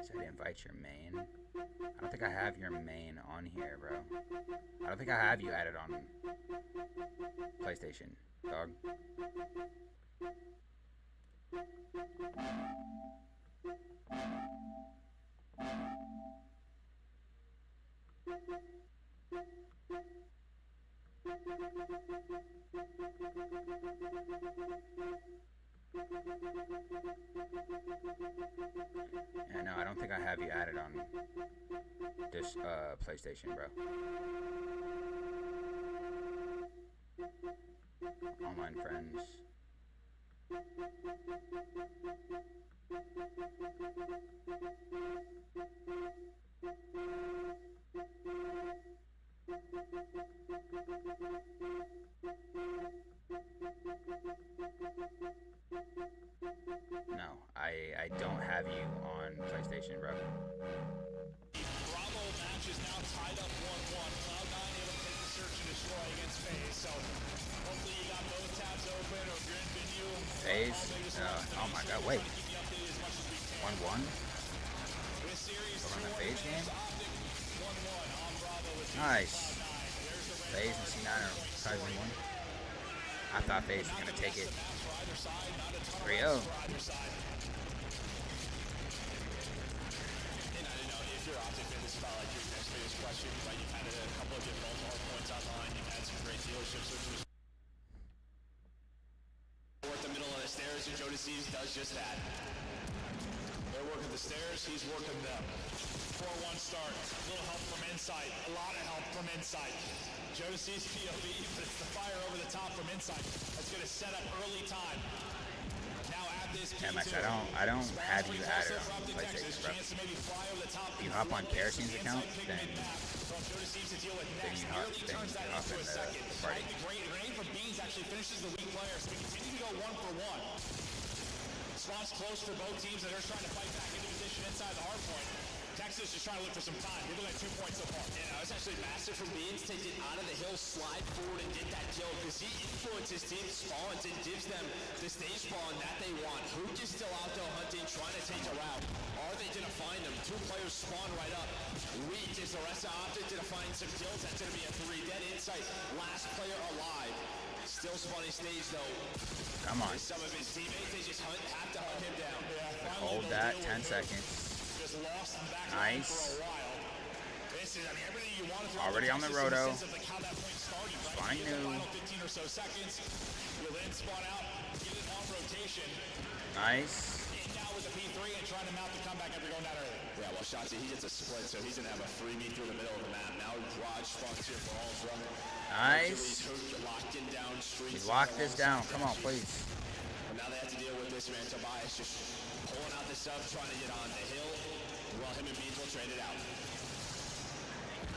Said invite your main. I don't think I have your main on here, bro. I don't think I have you added on PlayStation, dog. Yeah, no, I don't think I have you added on this PlayStation, bro. Online friends. No, I don't have you on PlayStation, bro. Bravo match is now tied up 1-1. Cloud9 able to take the search and destroy against FaZe. So hopefully you got both tabs open, or if you're in venue. FaZe? Oh my god, wait. 1-1? This series We're on the FaZe game? 1-1 on Bravo with Nice. FaZe and C9 are tied 1-1. I thought FaZe was gonna take it 3-0. You're Optic fan, this is about like your next biggest question, right? You've had a couple of good Baltimore points online. You've had some great dealerships, which was at the middle of the stairs, and Jodeci's does just that. They're working the stairs, he's working them. 4-1 start, a little help from inside, a lot of help from inside. Jodeci's POV, but it's the fire over the top from inside. That's going to set up early time. Now at this MX, I don't have you added on PlayStation, bro. If you hop on Keratin's account, then you hop in the party. The grenade from Beans actually finishes the weak players. We continue to go 1-for-1. Spots close for both teams, and they're trying to fight back into position inside the hard point. Texas is trying to look for some time. They're looking at 2 points so far. Yeah, it's actually massive from Beans to get out of the hill, slide forward, and get that kill, because he influences team spawns and gives them the stage spawn that they want. Hook is still out there hunting, trying to take a route. Are they going to find them? 2 players spawn right up. Weak is the rest of Optic going to find some kills. That's going to be a 3. Dead insight. Last player alive. Still spawning stage, though. Come on. Some of his teammates, they just have to hunt him down. Yeah, hold that 10 seconds. Lost back nice. For a while. This is, I mean, everything you want to already on the roto. Like how that point started, right? Spawning new. Final 15 or so seconds. You'll then spawn out, get it on rotation. Nice. In now with the P3 and trying to mount the comeback after going down early. Yeah, well, Shotzi, he gets a split, so he's going to have a freebie through the middle of the map. Now Raj spawns here for all running. Nice. Locked in down street. Lock this down. Come on, please. And now they have to deal with this, man. Tobias just pulling out the sub, trying to get on the hill. Well, him and Beans will trade it out.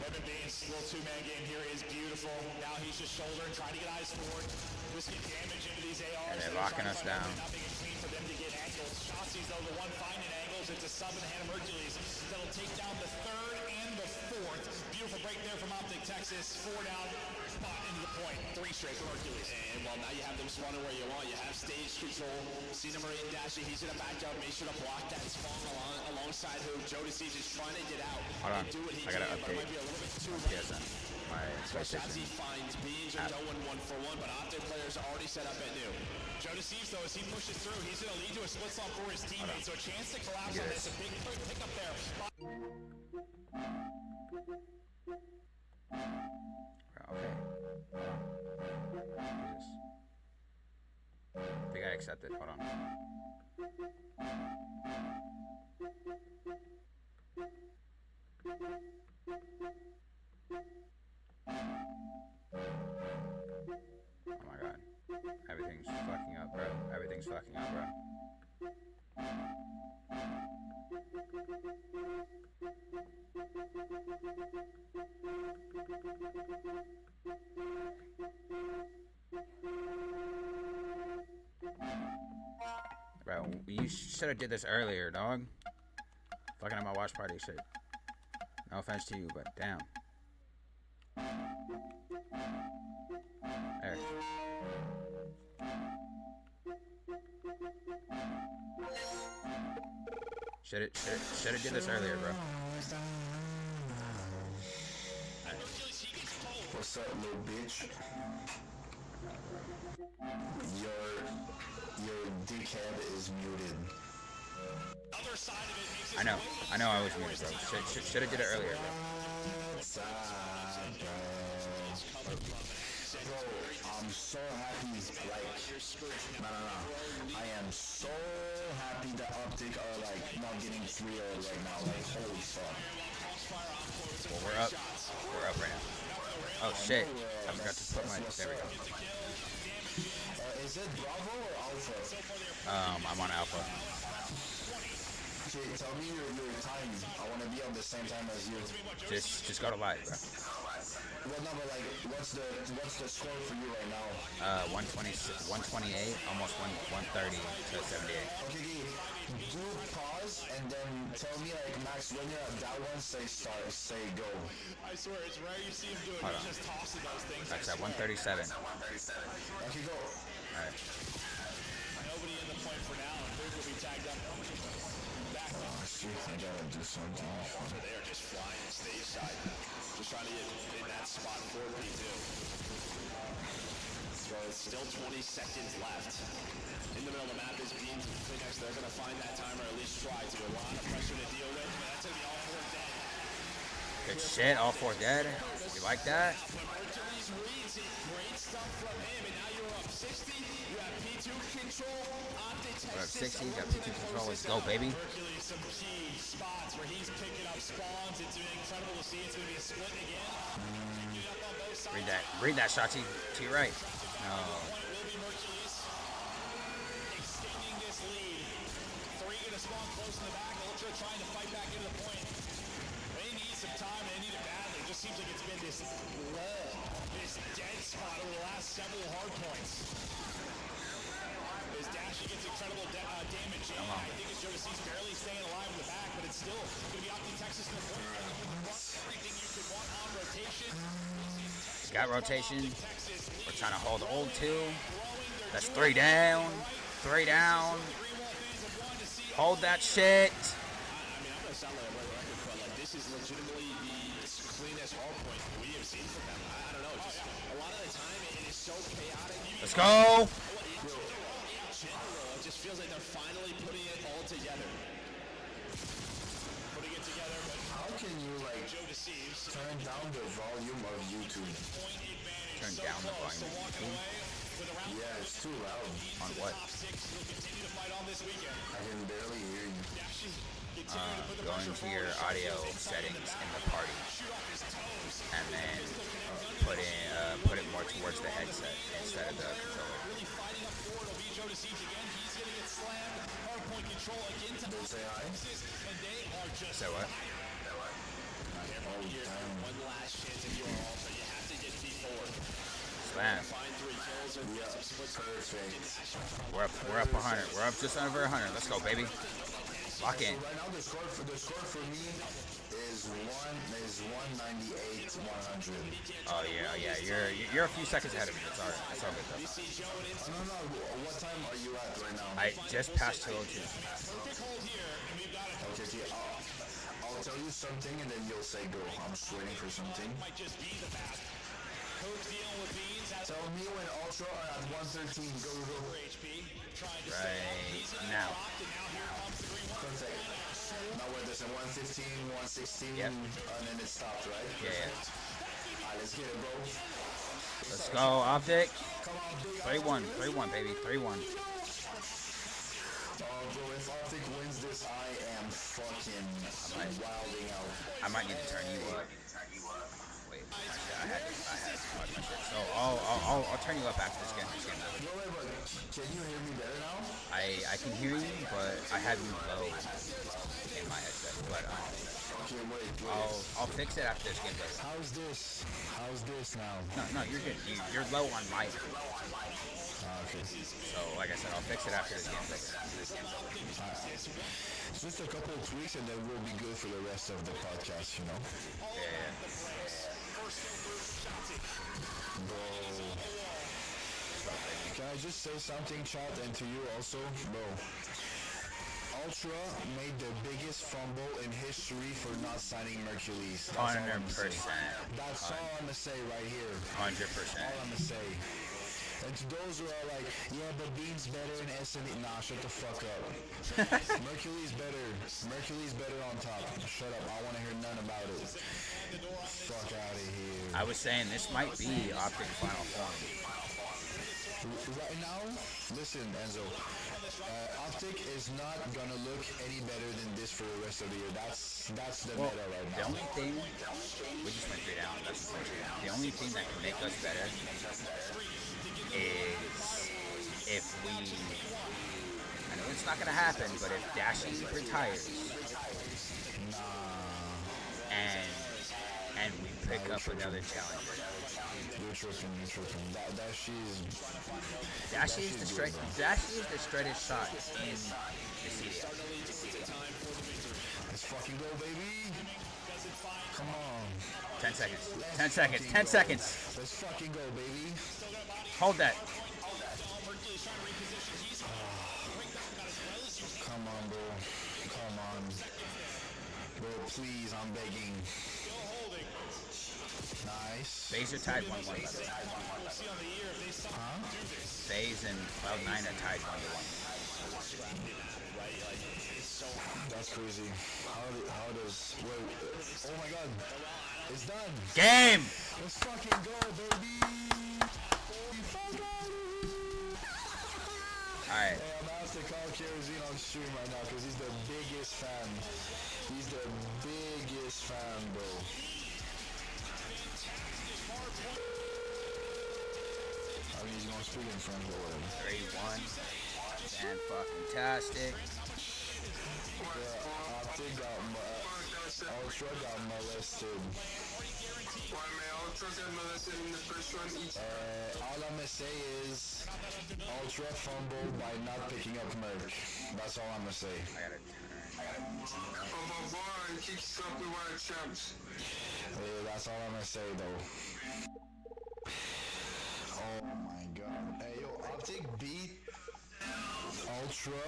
Him and Beans, little 2-man game here is beautiful. Now he's just shouldering, trying to get eyes forward. Risking damage into these ARs. And they're locking us down. Not being clean for them to get angles. Shotzi's, though, the one finding angles. It's a sub in the hand of Hercules. That'll take down the 3rd and the 4th. Beautiful break there from Optic Texas. 4 down, spot into the point. 3 straight for Hercules. And, well, now you have them spawning where you want. You have stage control. Cena Marie and Dashy, he's going to back up. Make sure to block that spawn alongside who Jodeci is trying to get out. Hold on. Do what he I got to can, update. Might be a little bit too PSN. My PlayStation. finds Beans are going 1-for-1, but Optic players are already set up at new. Jodeci, though, as he pushes through, he's going to lead to a split stop for his teammates. So a chance to collapse on this. A big pick up there. Okay. Jesus. I think I accepted. Hold on. Oh my god. Everything's fucking up, bro. Everything's fucking up, bro. Bro, you should have did this earlier, dog. Fucking up my watch party shit. No offense to you, but damn. There. Should have did this earlier, bro. What's up, little bitch? Your dickhead is muted. I know I was muted, bro. Should have did it earlier, bro. Bro, I'm so happy, like, no. I am so happy that Optic are, like, not getting 3-0 right now, like, holy fuck. Well, we're up right now. Oh, shit. I forgot to put my, there we go. Is it Bravo or Alpha? I'm on Alpha. Okay, tell me your time. I want to be on the same time as you. Just go to live, bro. Well, no, but like, what's the score for you right now? 128, almost 130 to 78. Okay, do pause and then tell me, like, Max, when you're at that one, say start, say go. I swear, it's rare you see him do it. Hold He's on. just tossing those things. That's at 137. Okay, go. Alright. Nobody in the point for now, and Big will be tagged up. Back up. Oh, shit, I gotta do something. They are just flying stage side. Just trying to get in that spot for P2. So it's still 20 seconds left. In the middle of the map is Beans and Kleenex. They're going to find that time, or at least try to. A lot of pressure to deal with, but that's going to be all 4 dead. Good shit, all 4 dead. You like that? Hercules reads it. Great stuff from him, and now you're up 60. You have P2 control. We're up 60, got P2 control. Let's go, baby. Hercules, some key spots where he's picking up spawns. It's incredible to see. It's going to be a split again. Read that shot to your right. No. Extending this lead. 3 going to spawn close in the back. Ultra trying to fight back into the point. They need some time. They need it badly. It just seems like it's been this lull, this dead spot over the last several hard points. As Dashy gets incredible damage in. I think it's Jodeci's barely staying alive in the back, but it's still going to be Optic Texas in the point. Everything you could want on rotation. Got rotation. We're trying to hold old 2. That's 3 down. 3 down. Hold that shit. I mean, I'm going to sound like a record, but like, this is legitimately the cleanest hard point we have seen from them. I don't know. Just a lot of the time, it is so chaotic. Let's go. It just feels like they're finally putting it all together. Putting it together, but How can you, like, turn down the volume of YouTube? Turn down the volume of YouTube? Yeah, it's too loud. On what? I can barely hear you. Go into your audio settings in the party, and then put it more towards the headset instead of the controller. Say hi. So what? one last chance if you are all, so you have to get P4. Slam. Find 3 kills or get some splits. Perfect. We're up 100. We're up just over 100. Let's go, baby. Lock in. So right now the score for me is 198 100. Oh yeah. You're a few seconds ahead of me. That's alright. That's all good though. No. What time are you at right now? I just passed 202. Okay. I'll tell you something and then you'll say go. I'm just waiting for something. Tell me when Ultra are at 113. Go. Right now. Perfect. Now what is it? 115, 116, Yep. and then it stopped, right? Yeah. Alright, let's get it, bro. Let's go, Optic. Come on, big 3-1, baby. 3-1. Bro, if Optic wins this, I am fucking wilding out. I might need to turn you up. Wait, actually, I had to watch my shit. So I'll turn you up after this game. No way, but can you hear me better now? I can hear you, but I have you low in my headset. But Okay, wait. I'll fix it after this gameplay. How's this now? No, you're good. You're low on mic. Okay. So like I said, I'll fix it after this gameplay. Just a couple of tweaks and then we'll be good for the rest of the podcast, you know? Yeah. Bro. Can I just say something, chat, and to you also? Bro. Ultra made the biggest fumble in history for not signing Mercules. That's all I'm gonna say. 100%. That's all I'm gonna say right here. 100%. All I'm gonna say. And to those who are like, yeah, but Bean's better in SME. Nah, shut the fuck up. Mercury's better. Mercury's better on top. Shut up. I want to hear none about it. Fuck out of here. I was saying this might be Optic Final Form. Right now, listen, Enzo. Optic is not gonna look any better than this for the rest of the year. That's the meta right now. The only thing, we just went 3 down. That's the only thing that can make us better is if we, I know it's not gonna happen, but if Dashi retires, and we pick up another challenger. You're tripping. Dashi is the straightest shot in the CDL. Let's fucking go, baby. Come on. 10 seconds. 10 seconds. 10 seconds. Let's fucking go, baby. Hold that. Come on, bro. Come on. Bro, please, I'm begging. Nice. FaZe are tied 1-1. Huh? FaZe and Cloud9 are tied 1-1. That's crazy. How does... Wait. Oh my god. It's done. Game! Let's fucking go, baby. Alright. Hey, I'm gonna have to call Kerosene on stream right now because he's the biggest fan. He's the biggest fan, bro. I mean, he's gonna speak in French or whatever. 3-1. And fucking tastic. Yeah, Optic got Ultra got molested. Ultra got molested in the first run each. All I'm gonna say is Ultra fumbled by not picking up Merc. That's all I'm gonna say. I gotta and kicks up the wild champs. That's all I'm gonna say though. Oh my god. Hey yo, Optic beat Ultra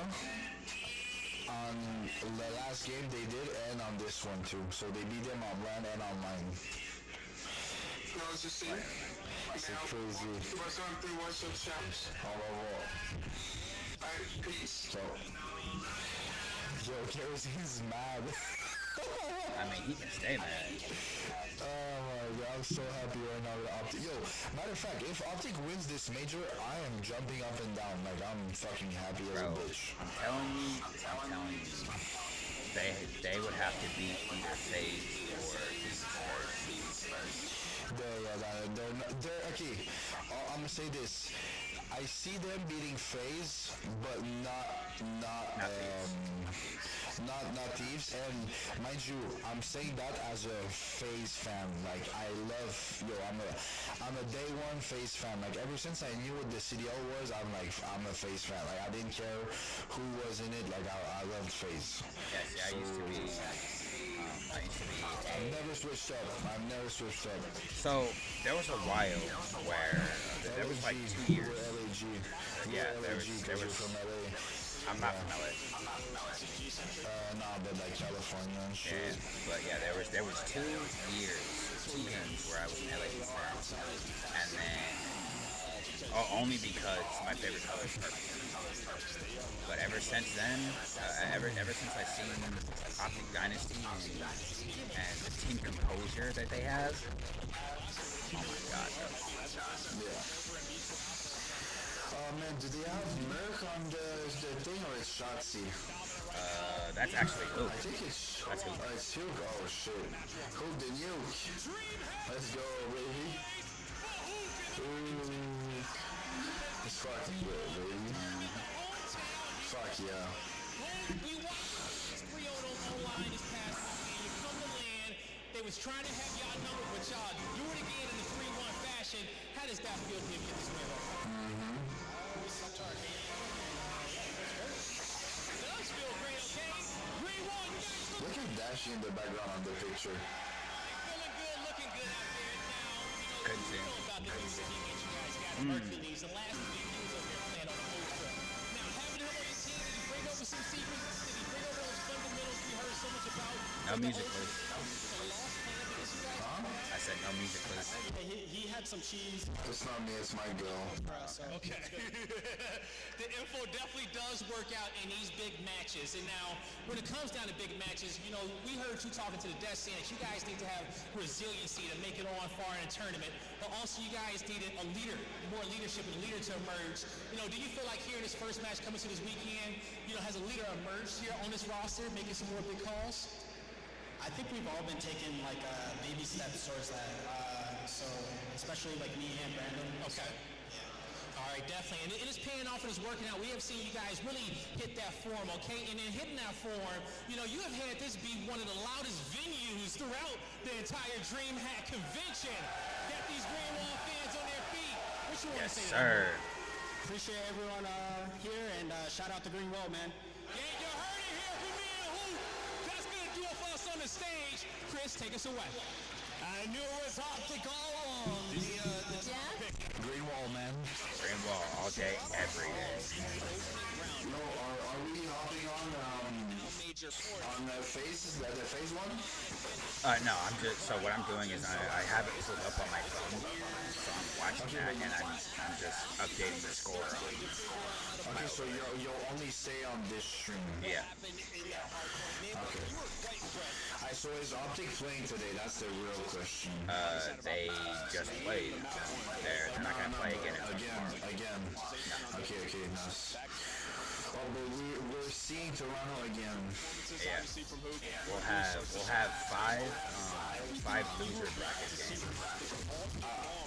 on the last game they did and on this one too. So they beat them on LAN and online. No, it's just saying. That's crazy. What's up, champs? Au revoir. Alright, peace. So, yo, Kerosene's mad. I mean, he can stay mad. Oh my god, I'm so happy right now with Optic. Yo, matter of fact, if Optic wins this major, I am jumping up and down. Like, I'm fucking happy as a bitch. I'm telling you, they would have to beat either FaZe or They're okay. I'm gonna say this. I see them beating FaZe, but not Thieves. And mind you, I'm saying that as a FaZe fan. Like, I love, I'm a day one FaZe fan. Like, ever since I knew what the CDL was, I'm a FaZe fan. Like, I didn't care who was in it. Like, I loved FaZe. Yes, I used to be. I've never switched up. So there was a while where there was like 2 years. LAG. Yeah, there was from LA. I'm not from LA. Nah, but like California and shit. Yeah, but yeah, there was 2 years, 2 games where I was an LA fan, and then only because my favorite color is purple. But ever since then, ever since I've seen Optic Dynasty and the team composure that they have, oh my god, bro. Yeah. Oh man, do they have Merc on the thing or it's Shotzi? That's actually Hook. I think it's That's Hook. It's Hook. Oh shit. Hook the nuke. Let's go, baby. Ooh. It's fucking good, baby. Fuck yeah. We watched this 3-0 online this past weekend. You come to land. They was trying to have y'all number, but y'all do it again in the 3-1 fashion. How does that feel to get this win over? Does feel great, okay? 3-1. Look at Dashi in the background on the picture. Feeling good, looking good out there now. Couldn't see him. About the new city that you guys got. Hercules, the last big news of your plan on the post trip. Now, having him on your team, did he bring over some secrets? Did he bring No music, please. I said no music, please. He had some cheese. It's not me, it's my girl. Okay. The info definitely does work out in these big matches. And now, when it comes down to big matches, you know, we heard you talking to the Death Sanders. You guys need to have resiliency to make it on far in a tournament. But also, you guys needed a leader, more leadership and a leader to emerge. You know, do you feel like here in this first match coming to this weekend, you know, has a leader emerged here on this roster, making some more big calls? I think we've all been taking like baby steps towards that. So especially like me and Brandon. Okay. All right, definitely. And it is paying off and it's working out. We have seen you guys really hit that form, okay? And in hitting that form, you know, you have had this be one of the loudest venues throughout the entire DreamHack convention. Got these Green Wall fans on their feet. What you want to say? Yes, sir. Appreciate everyone here and shout out to Green Wall, man. Yeah, you heard it here from me and who? That's going to do it for us on the stage. Chris, take us away. I knew it was Optic all along. Green Wall, man. Green Wall all day, every day. No, are we hopping on the phase one? No, I'm just, so what I'm doing is I have it pulled up on my phone, so I'm watching that, and I'm just updating the score on. Okay, so you'll only stay on this stream. Yeah. Okay. So is Optic playing today? That's the real question. They just played. They're not gonna play again. Again. No. Okay, nice. Oh, but we're seeing Toronto again. Yeah. We'll have five loser bracket games.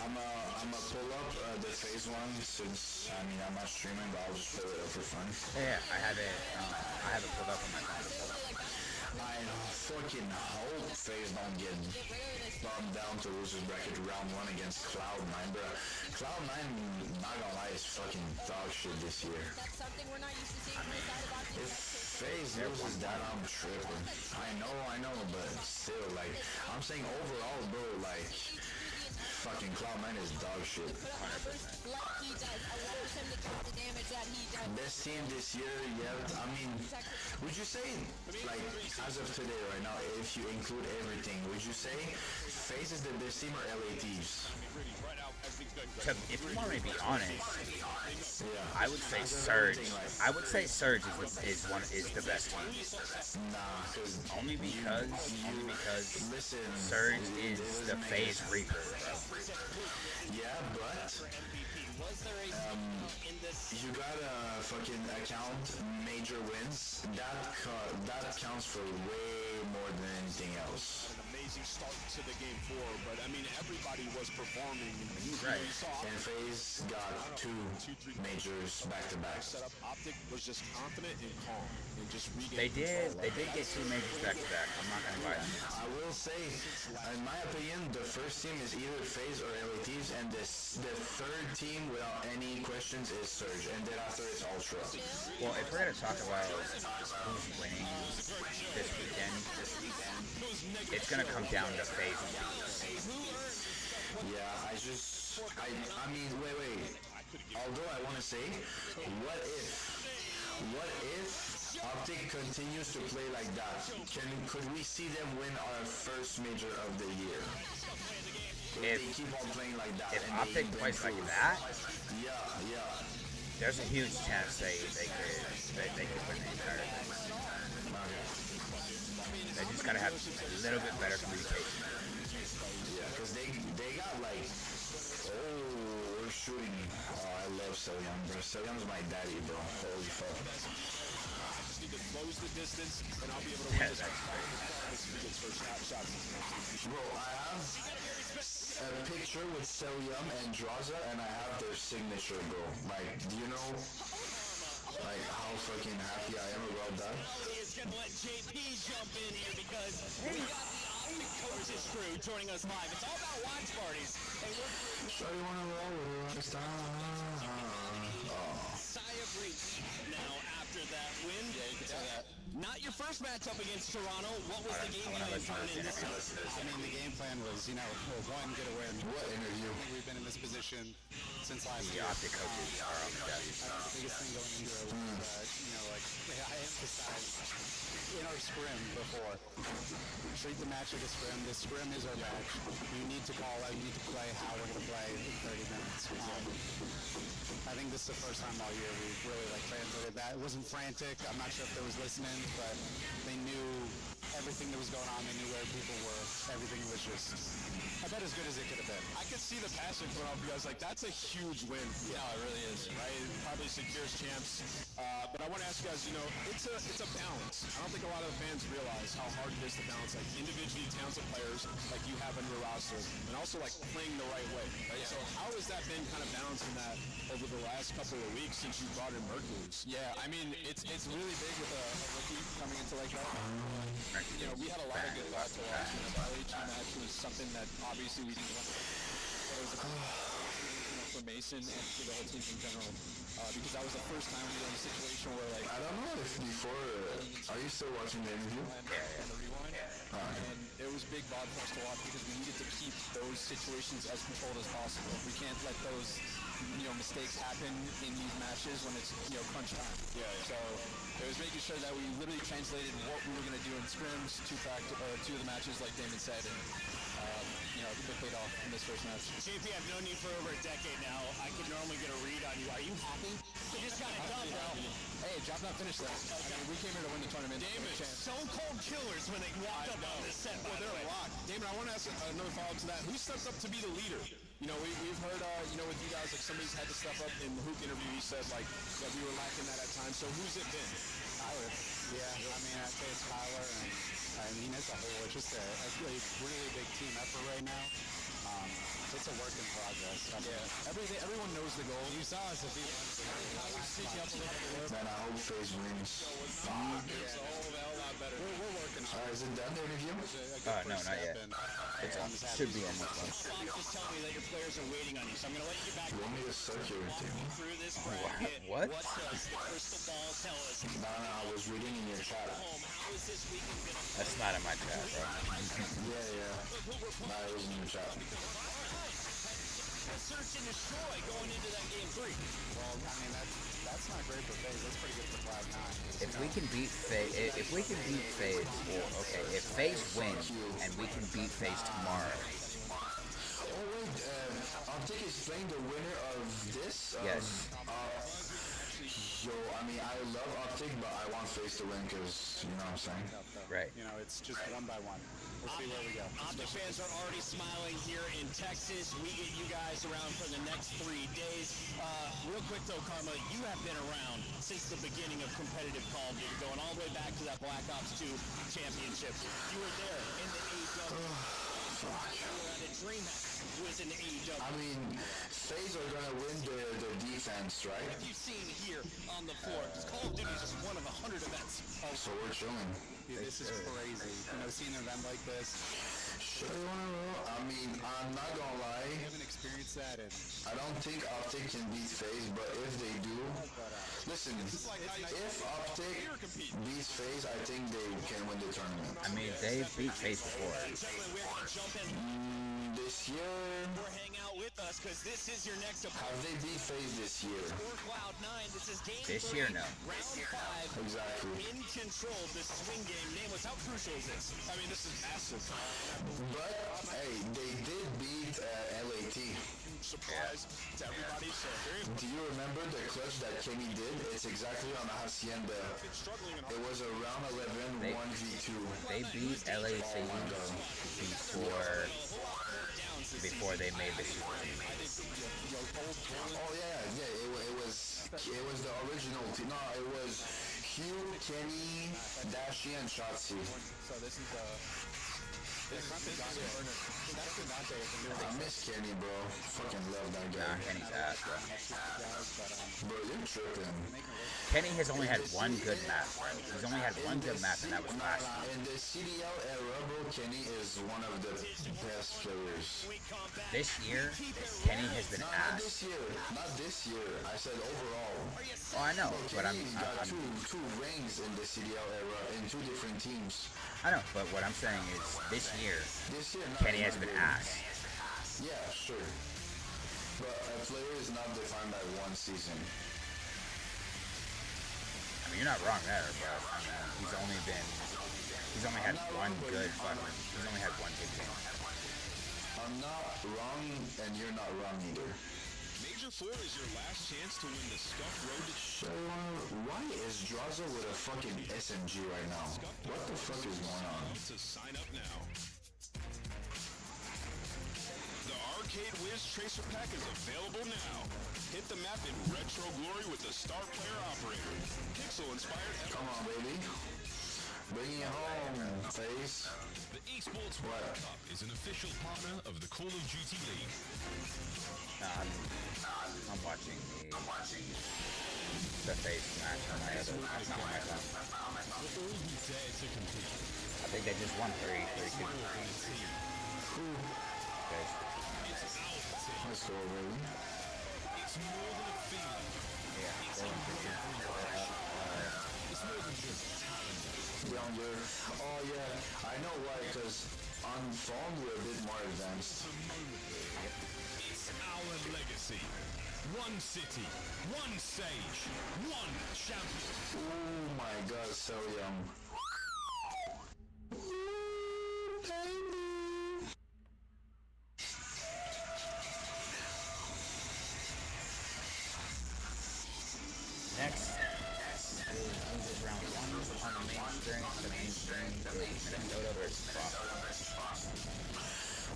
I'm gonna pull up the phase one since I'm not streaming, but I'll just pull it up for fun. Yeah, I have it pulled up on my phone. I fucking hope FaZe don't get bumped down to losers bracket round 1 against Cloud9, bro. Cloud9, not gonna lie, is fucking dog shit this year. That's something we're not used to seeing from the side of Optic. If FaZe loses that, I'm tripping. I know, but still, like, I'm saying overall, bro, like, fucking Cloud9 is dog shit. Like he does. I want him to get the damage that he does. Best team this year, yeah. I mean, would you say, like, as of today, right now, if you include everything, would you say FaZe is the best team or LA Thieves? If you want me to be honest, yeah. I would say Surge. I would say Surge is the best team. Nah, cause only because listen, Surge is the FaZe Reaper. Yeah, but you gotta fucking account major wins. That counts for way more than anything else. Amazing start to the game 4, but I mean everybody was performing. Right. And FaZe got 2 majors back to back. Setup Optic was just confident and calm and just They did get 2 majors back to back. I'm not gonna lie. I will say, in my opinion, the first team is either FaZe or LA Thieves, and the third team without any questions is Surge, and then after it's Ultra. Well, if we're gonna talk about who's winning this weekend, it's gonna come down to FaZe and Beats. Yeah, I mean, wait. Although I want to say, what if Optic continues to play like that? Could we see them win our first major of the year? If they keep on playing like that. If Optic plays like that, yeah. There's a huge chance they could win the entire thing. They just gotta have a little bit better communication. Yeah, because they got like, we're shooting. Oh, I love Selyon, bro. Selyon's my daddy, bro. Holy fuck. Just need to close the distance, and I'll be able to win this. Bro, I have a picture with Selyon and Draza, and I have their signature, bro. Like, do you know, like, how fucking happy I am about that? Is gonna let JP jump in here because we got the Optic Coaches crew joining us live. It's all about watch parties. And we're Sure you wanna roll with a rock star? Saya Breach now after that win. Yeah, you can say that. Not your first matchup against Toronto. What was the game plan coming in this series? I mean, the game plan was, one, get a win. What interview? We've been in this position since last The year. Optic coaches are on the desk. The biggest thing going into it was, I emphasized in our scrim before, treat the match like a scrim. The scrim is our match. You need to call out, you need to play how we're going to play in 30 minutes. I think this is the first time all year we've really translated that. It wasn't frantic. I'm not sure if they was listening, but they knew everything that was going on. They knew where people were. Everything was just, I bet, as good as it could have been. I could see the passion coming off you guys. That's a huge win. Yeah, it really is. Right? It probably secures champs. But I want to ask you guys, it's a balance. I don't think a lot of the fans realize how hard it is to balance individually talented players like you have on your roster, and also playing the right way. Right? Yeah. So how has that been kind of balancing that over the last couple of weeks since you brought in Mercury's? Yeah, I mean, it's really big with a rookie coming into that. We had a lot of good thoughts to watch. The LHG match was something that obviously we didn't want to, but it was a for Mason and for the whole team in general, because that was the first time we were in a situation where I don't know if before, are you still watching the interview? And the rewind, and it was big vibe for us to watch because we needed to keep those situations as controlled as possible. We can't let those mistakes happen in these matches when it's crunch time. Yeah. So it was making sure that we literally translated what we were going to do in scrims to two of the matches, like Damon said, and it paid off in this first match. JP, I've known you for over a decade now. I could normally get a read on you. Are you happy? You just got it done, bro. Hey, job not finished though. I mean, we came here to win the tournament. Damon, so cold killers when they walked up on this set. Well, they're locked. Damon, I want to ask another follow-up to that. Who stepped up to be the leader? We've heard, with you guys, somebody's had to step up. In the Hook interview, he said, that we were lacking that at times. So who's it been? Tyler. Yeah, I mean, I'd say it's Tyler, and as a whole, it's just a really big team effort right now. It's a work in progress. Everyone knows the goal. You saw us if you speak up a little bit. Man, I hope FaZe wins. It's a whole hell lot better. We're working on it. Is it done, the interview? No, not yet. It should be almost done. Fox just tell me that your players are waiting on you, so I'm going to let you get back You want me to suck your team? through this bracket. What? What does the crystal ball tell us? No, I was reading in your chat. How is this weekend going to That's not in my chat, bro. Yeah. Nah, it was in your chat. search and destroy going into that game 3? Well, I mean, that's not great for FaZe. That's pretty good for Cloud9. If we can beat FaZe, if FaZe wins and we can beat FaZe tomorrow. Oh wait, Optic is playing the winner of this? Yes. I mean, I love Optic, but I want FaZe to win because, you know what I'm saying? Right. You know, it's just one by one. We'll see where we go. Optic fans are already smiling here in Texas. We get you guys around for the next 3 days. Real quick though, Karma, you have been around since the beginning of competitive Call of Duty, going all the way back to that Black Ops 2 championship. You were there in the AEW. You were at a DreamHack. Was in AEW. I mean, FaZe are gonna win the defense, right? What have you seen here on the floor? Because Call of Duty is just one of 100 events. So we're chilling. Dude, this is crazy. You know, seeing an event like this. Sure, you wanna roll? I mean, I'm not gonna lie. I haven't experienced that. I don't think Optic can beat FaZe, but if they do, listen, if Optic beats FaZe, I think they can win the tournament. I mean, they've beat FaZe before. This year, hang out with us because this is your next opponent. Have they beat FaZe this year? For Cloud9, this is game This 3, year, no. round 5. Exactly. In control, the swing game. Nameless, how crucial is this? I mean, this is massive. But hey, they did beat LAT. Surprise to everybody. So Do you remember the clutch that Kenny did? It's exactly on the Hacienda. It was a round 11 1v2. They beat LAC before they made the Super Team. Oh yeah, it was the original team. No, it was Hugh, Kenny, Dashi, and Shotzi. So this is I miss Kenny, bro. Fucking love that guy. Nah, Kenny's ass, bro. Bro, you're tripping. Kenny has only had one good map, bro. He's only had one good map, and that was last year. In the CDL era, bro, Kenny is one of the best players. This year, Kenny has been Not ass. this year. Not this year. I said overall. Oh, I know, but I'm Kenny's got two rings in the CDL era in 2 different teams. I know, but what I'm saying is this year This year, Kenny has been ass. Yeah, sure. But a player is not defined by one season. I mean, you're not wrong there, but I mean, he's only had one good game. I'm not wrong, and you're not wrong either. Major 4 is your last chance to win the Scuff Road to... Why is Draza with a fucking SMG right now? What the fuck is going on? To sign up now. The Arcade Wiz Tracer Pack is available now. Hit the map in retro glory with the Star Player Operator. Pixel-inspired... Come on, baby. Bring it home, face. The Esports World Cup is an official partner of the Call of Duty League. I'm watching the face match on my other, not on my phone. For all who dare to compete. I think they just won 3-2. Let's go, baby. It's more than a feeling. Yeah, it's more than just talent. Younger. Oh yeah, I know why, because on phone we're a bit more advanced. It's our legacy. One city, one stage, one champion. Oh my god, so young. Next is round 1 on the main string, Minnesota versus Fox.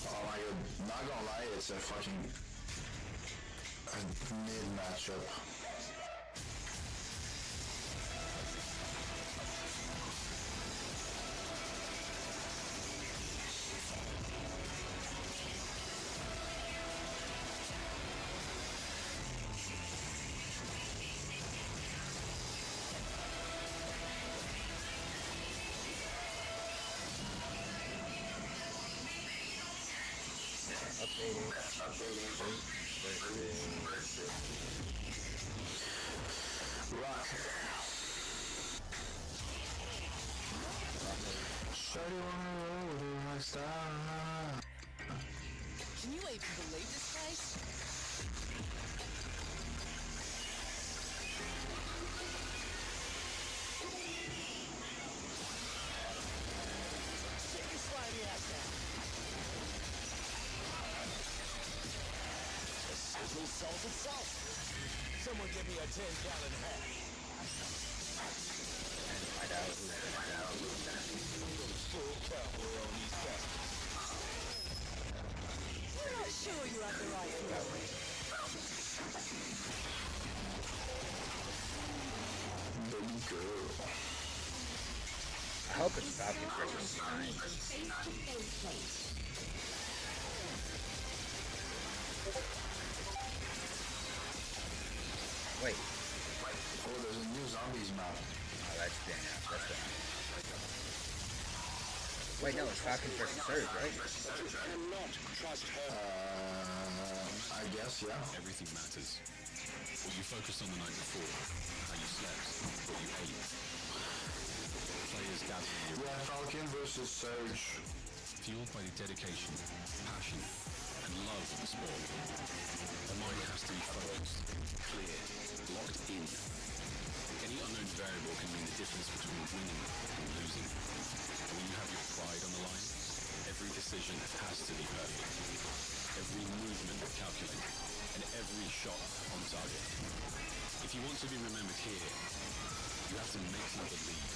Oh my god, not gonna lie, it's a fucking mid matchup. Rock. Shawty wanna roll with a rock star. Can you even believe this place? Sit your slimy ass down. The sizzle sells itself. Someone give me a 10-gallon hat. Find out who's Full cowboy on these bastards. We're not sure you have the right flow. Baby girl. I hope it's Falcons versus Nine. Wait. Oh, there's a new zombies map. Oh, that's Daniel. Wait, no, it's Falcons versus Surge, right? Cannot trust her. I guess, yeah. Everything matters. What you focused on the night before, how you slept, what you ate. Players gathering your... Yeah, Falcon versus Surge. Fueled by the dedication, passion, and love of the sport. The mind has to be focused, clear, locked in. Any unknown variable can mean the difference between winning and losing. And when you have your pride on the line, every decision has to be perfect. Every movement calculated, and every shot on target. If you want to be remembered here, you have to make them believe.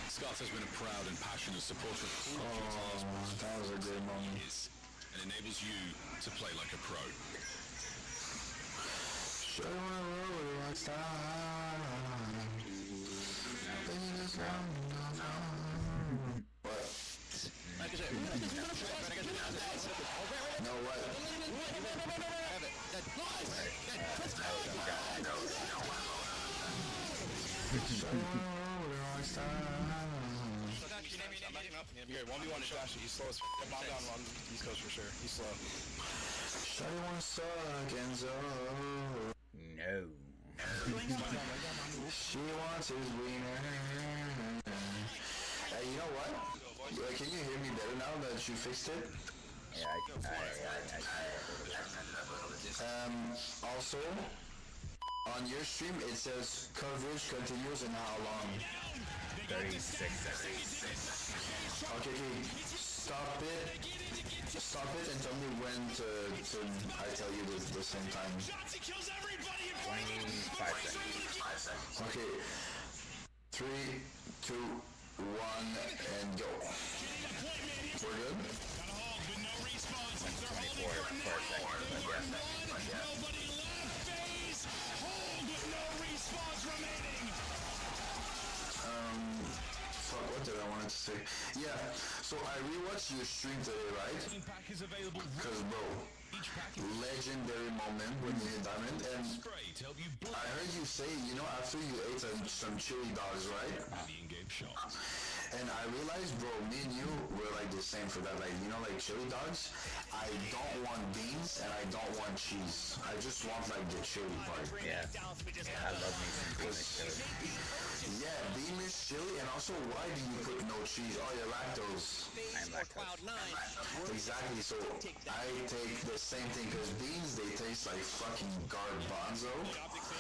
Scarf has been a proud and passionate supporter of Call of Duty esports. That was a great moment. And enables you to play like a pro. Sure wanna roll with a rock star. What? No, what? You're 1v1 to Josh. He's slow as f***. Bomb down on East Coast for sure. He's slow. Shawty wanna suck Enzo. No. She wants his wiener. Hey, you know what? Can you hear me better now that you fixed it? Yeah, I Also, on your stream it says coverage continues and how long? 36 seconds. Okay, stop it and tell me when to I tell you the same time. 25 seconds. Okay, 3, 2, 1, and go. We're good? 24 per second. Fuck, what did I want to say? Yeah, so I rewatched your stream today, right? Because, bro, legendary moment when you hit diamond, and I heard you say, after you ate some chili dogs, right? And I realized, bro, me and you were like the same for that. Like, like chili dogs, I don't want beans and I don't want cheese. I just want like the chili part. Yeah. I love me some Beamish chili. Yeah, Beamish chili, and also why do you put no cheese? Oh, you're lactose. I'm lactose. Exactly, so I take the same thing because beans, they taste like fucking garbanzo.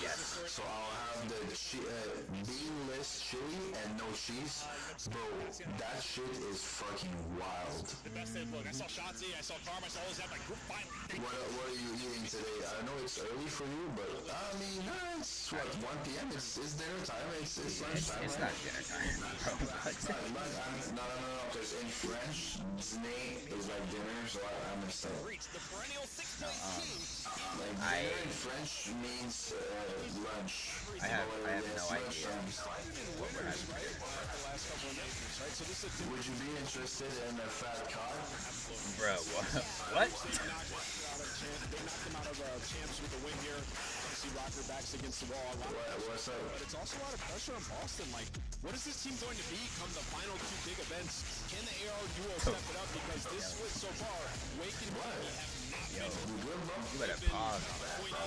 Yes. So I'll have the beanless chili and no cheese. Bro, that shit is fucking wild. The best thing, look, I saw Shotzi, I saw Karma, I saw all those like group fight. What are you eating today? I know it's early for you, but I mean, it's what, 1 p.m. It's dinner time. It's lunchtime. It's not dinner time, bro. No, because in French, dîner is like dinner, so I messed up. The perennial 6-point team. Like dinner in French means lunch. I have no idea what we're having here. Would you be interested in a fat cod? Bro, what? They knocked him out of champs with the win here. See Rocker backs against the wall. What's up? But it's also a lot of pressure on Boston. Like, what is this team going to be come the final 2 big events? Can the AR duo step it up? Because this split so far, Wake and Bobby have not Yo, you good, bro? You better pause on that, bro.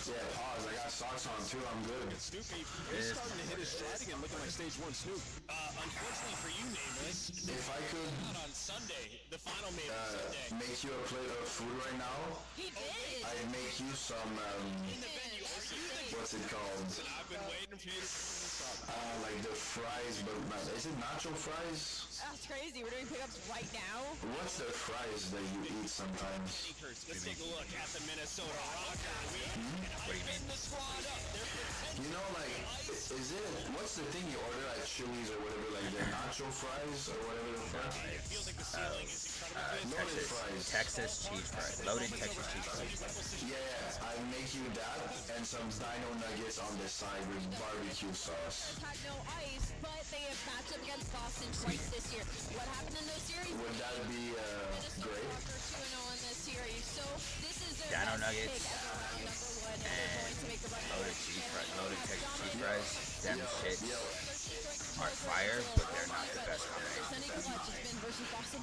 Yeah, pause. I got socks on too. I'm good. Snoopy, he's starting to hit his stride again, looking like stage 1 Snoop. Unfortunately for you, Nameless, if I could on Sunday, the final made on Sunday. make you a plate of food right now, He did. I'd make you some what's it called? I've been waiting for you to Like the fries, but is it nacho fries? That's crazy. We're doing pickups right now. What's the fries that you eat sometimes? Let's take a look at the Minnesota Rocker. What do you mean? Like, is it, what's the thing you order at Chili's or whatever, like the nacho fries or whatever the fuck? It feels like the ceiling is incredible. Loaded fries. Texas cheese fries. Loaded Texas cheese fries. Yeah, I make you that and some dino nuggets on the side with barbecue sauce. Had no ice, but they have matched up against Boston twice this year. What happened in those series? Would that be great? Minnesota 2-0 in this series. So this is their Dino best nuggets pick ever round number 1. And they're going to make the run. Loaded cheese fries. Loaded Texas cheese fries. Them shits are fire, but they're not the best combination.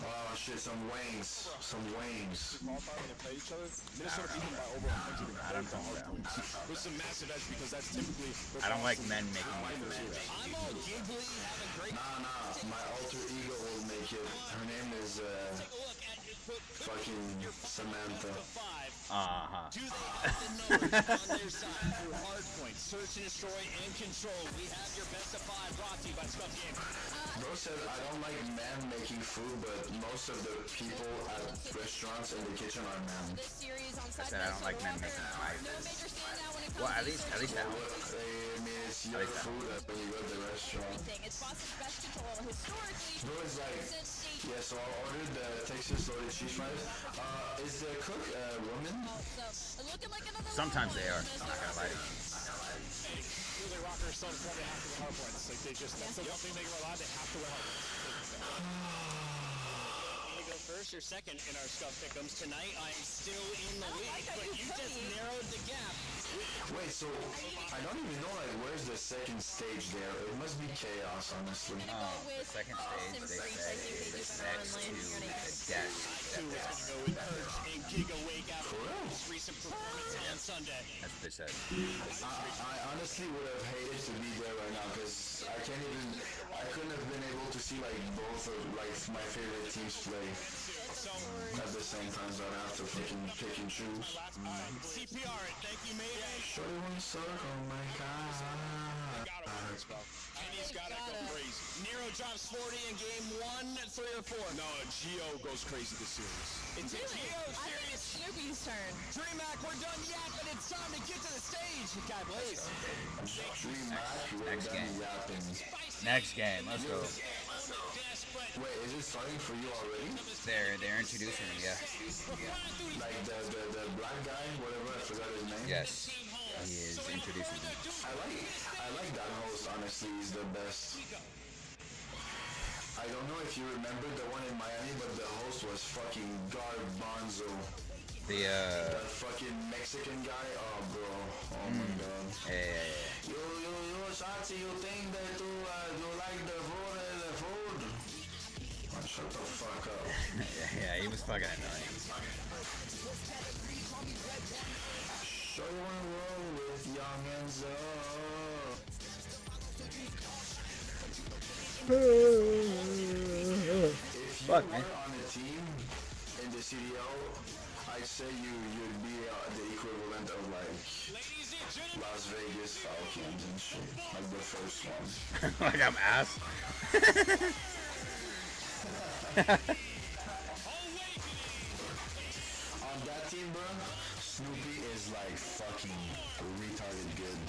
Oh shit, some wings. Some wings. Minnesota beat him by over 100. I don't know. With some massive edge because that's typically... I don't like men making me food. I'm all giggly, having great... Nah, my alter ego will make it. Her name is fucking Samantha. Uh-huh. Do they have the numbers on their side through hardpoint, search and destroy, and control? We have your best of 5 brought to you by Scruff Games. Bro said I don't like men making food, but most of the people at restaurants in the kitchen are men. This series on I said I don't like men making my no food. major standout when it comes Well, at to least that I mean, it's your food when you go to the restaurant. everything. It's Boston's best control historically. Bro is like, Since state yeah, so I ordered the Texas loaded cheese fries. Is the cook a woman? so looking like another Sometimes one. they are. I'm not gonna lie to you. Really, Rocker is so important. They have to wear hardpoints. Like, they just, that's the one thing they can rely on. They have to wear hardpoints. first or second in our Scuff Pick'ems. Tonight, I'm still in the lead, but you just narrowed the gap. Wait, so I don't even know, like, where's the second stage there? It must be chaos, honestly. The second stage, they said, is next to the desk. Who is going to go with Urge and Giga Wake after his recent performance on Sunday? That's what they said. I honestly would have hated to be there right now because I couldn't have been able to see, like, both of, like, my favorite teams play at the same time, so I'd have to freaking pick and choose. CPR it, thank you, mate. Shorty wanna suck, oh my god. And he's got to go crazy. Nero drops 40 in game 1, 3 or 4. No, Gio goes crazy this series. It's a Gio I think series. it's Snoopy's turn. DreamHack, we're done yapping. It's time to get to the stage. Guy Blaze. Next game. Next game. Let's go. Wait, is it starting for you already? They're introducing him. Yeah. Like the black guy, whatever, I forgot his name. Yes. He is introducing him. I like that host, honestly, he's the best. I don't know if you remember the one in Miami, but the host was fucking garbanzo. That fucking Mexican guy, oh bro, oh my god. Yeah. Yo, Shotzi, you think that you like the food? Oh, shut the fuck up. Yeah, he was fucking annoying. Sure you wanna roll with Young Enzo. If you were on a team in the CDL, I'd say you'd be the equivalent of like Las Vegas Falcons and shit, like the first one. Like I'm ass. On that team, bro, Snoopy is like fucking retarded good.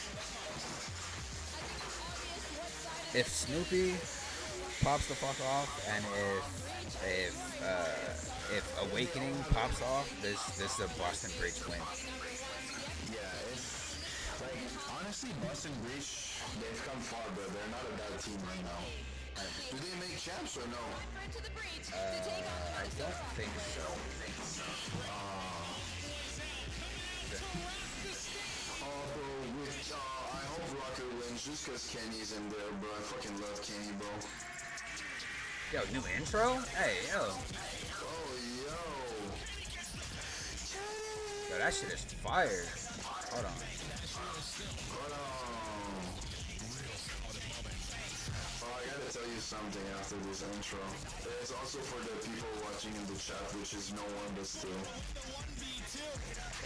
If Snoopy pops the fuck off, and if Awakening pops off, this is a Boston Breach win. Yeah, it's like honestly, Boston Breach, they've come far, but they're not a bad team right now. Do they make champs or no? I don't think so. I hope Rocket wins just because Kenny's in there, bro. I fucking love Kenny, bro. Yo, new intro? Hey, yo. Oh, yo. Yo, that shit is fire. Hold on. Oh, I gotta tell you something after this intro. It's also for the people watching in the chat, which is no one but still.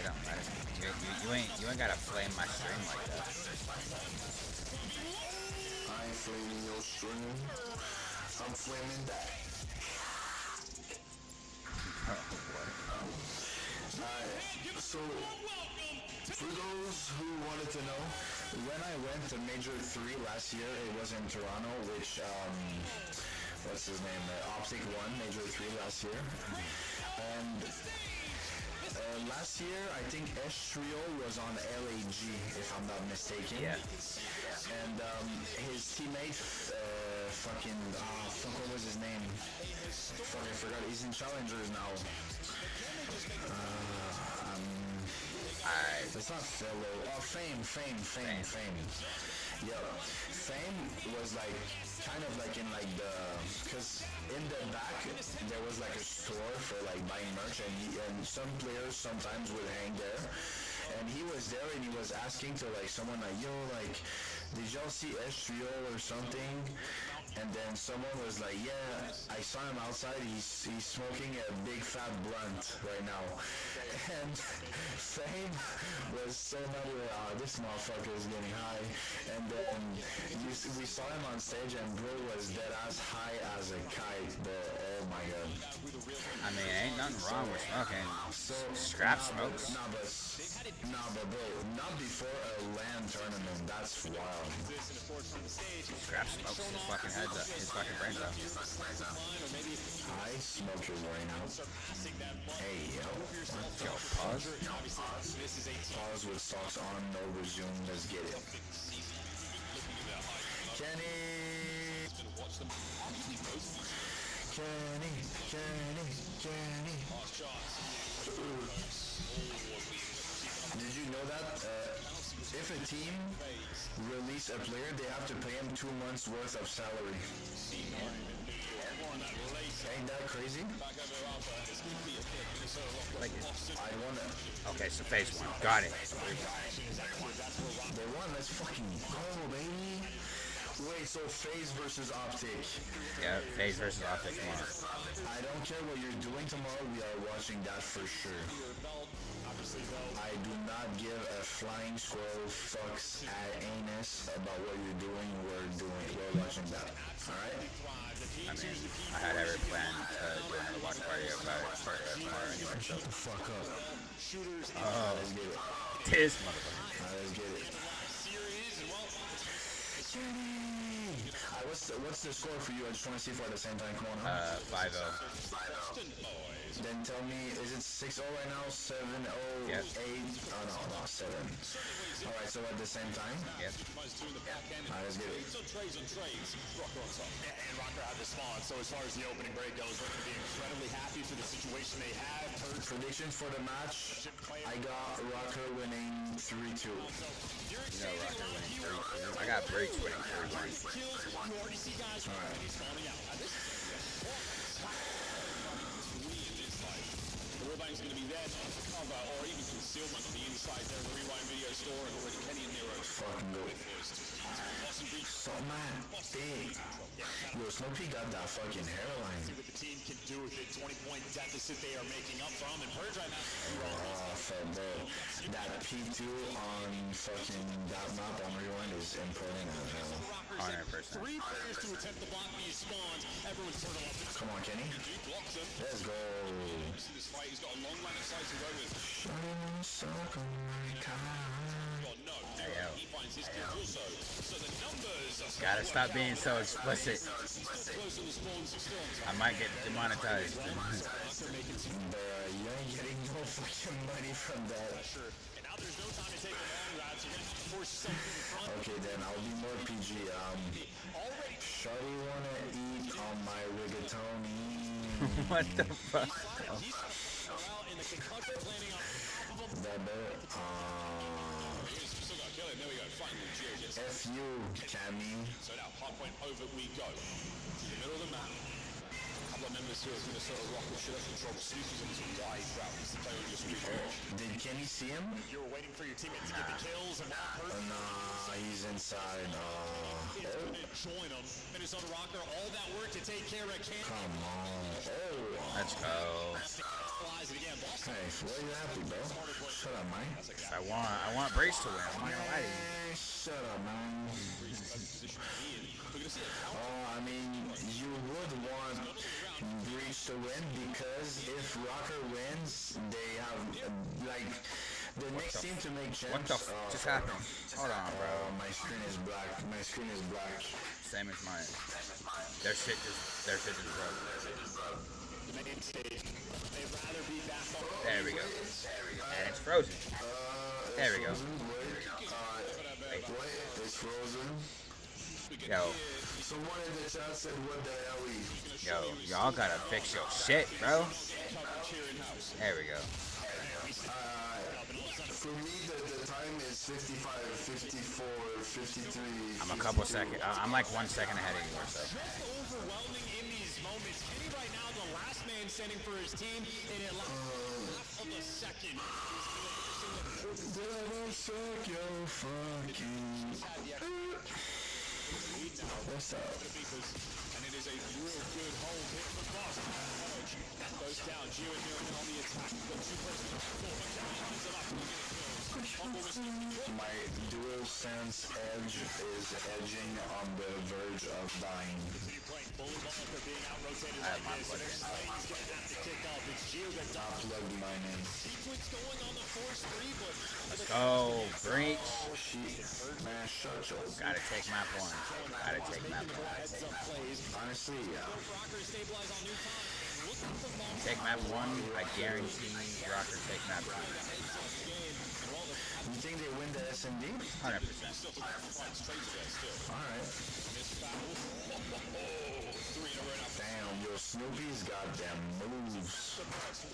It don't matter. You ain't gotta flame my stream like that. I ain't flaming your stream. I'm flaming that. Alright, so for those who wanted to know, when I went to Major 3 last year, it was in Toronto, which, what's his name? Optic won Major 3 last year. And last year, I think S Trio was on LAG, if I'm not mistaken. Yeah. And his teammate, what was his name? Fuck, I forgot. He's in Challengers now. It's not fellow. Oh, Fame. Yeah, Fame was like kind of like in like the, cause in the back there was like a store for like buying merch, and some players sometimes would hang there, and he was there and he was asking to like someone like, yo, like, did y'all see S3O or something? And then someone was like, yeah, I saw him outside, he's smoking a big fat blunt right now. And Fame was so mad, this motherfucker is getting high. And then we saw him on stage and bro was dead ass high as a kite, but oh my god. I mean, ain't nothing wrong with smoking. So, Scrap smokes. Nah, but bro, not before a LAN tournament, that's wild. Scrap smokes his fucking heads up, his fucking brains out. I smoke your brain out. Hey, yo. Yo, pause. Pause with socks on, no resume, let's get it. Did you know that if a team release a player, they have to pay him 2 months worth of salary? Ain't that crazy? Like, I won it. okay, so phase 1. Got it. They won. Let's fucking go, baby. Wait, so FaZe versus Optic. Yeah, phase versus Optic 1. I don't care what you're doing tomorrow. We are watching that for sure. I do not give a flying squirrel fucks at anus about what you're doing. We're watching that. All right. I mean, I had every plan to do another watch party about it for tomorrow anyway. So. Shut the fuck up. Oh, Let's get it. this motherfucker. Let's get it. What's the score for you? I just want to see if we're at the same time. Come on. 5-0. Then tell me, is it 6-0 right now? 7-0, Yep. 8? Oh, no, 7. All right, so at the same time? Yep. All right, let's get it. And Rocker had the spawn, so as far as the opening break goes, we're going to be incredibly happy for the situation they have. Predictions for the match, I got Rocker winning 3-2. You know Rocker winning 3-2. I got Breaks winning 3-1. All right. The Revine's going to be there, cover, or even concealment on the inside there of the Rewind video store, and already Kenny and Nero. Fucking go. So man, big. Yo, Snoopy got that fucking hairline. See what the team can do with it. 20-point deficit they are making up from, and Purge right now. Oh, fuck, bro. That P2 on fucking that map on Rewind is important as hell. 100%. 3 players to attempt to block these spawns. Everyone's turning off. Come on, Kenny. Let's go. See this fight. He's got a long line of sight to go with. Hey, yo. He finds his kills also. So the numbers are Gotta stop being so explicit. I might get demonetized. Bruh, you ain't getting no fucking money from that. And now there's no time to take the long routes. You're going to force yourself to the front. Okay, then I'll be more PG. Shawty wanna eat on my rigatoni. What the fuck? That better. F you, Cammy. So now, hardpoint over we go. To the middle of the map. A couple of members here is going to sort of rock the shit up control. Snoopy's on this wide route. He's the player who just Did Kenny see him? You were waiting for your teammates to get the kills and now Nah, he's inside. join him. And it's on Rocker. All that work to take care of Ken. Come on. Oh. Let's go. Hey, where you happy, bro? Shut up, man. I want Breaks to win. I'm not gonna lie to you. Shut up, man. I mean, you would want Breach to win because if Rocker wins, they have, like, the next team to make champs. What the just happened? Hold on, bro. My screen is black. My screen is black. Same as mine. Their shit just broke. There we go. And it's frozen. There we go. It's frozen. Yo. Someone in the chat said, what the hell we... Yo, y'all gotta fix your shit, bro. There we go. For me, the time is 55, 54, 53. I'm a couple seconds. I'm like 1 second ahead of you or so. Overwhelming in these moments. Kenny right now, the last man standing for his team, and it half of a second. Did I ever suck your fucking... What's up? And it is a real good hold hit from Boss. Goes down, Gio and Nero on the attack. Got 2 players. My dual sense edge is edging on the verge of dying. I have my plug in. I plugged mine in. Let's go, Breach. Man, shut your... Gotta take map 1. Gotta take map 1. Honestly, yeah. Take map 1, I guarantee Rocker take map 2. You think they win the S&D? 100%. Alright. Damn, yo, Snoopy's got them moves.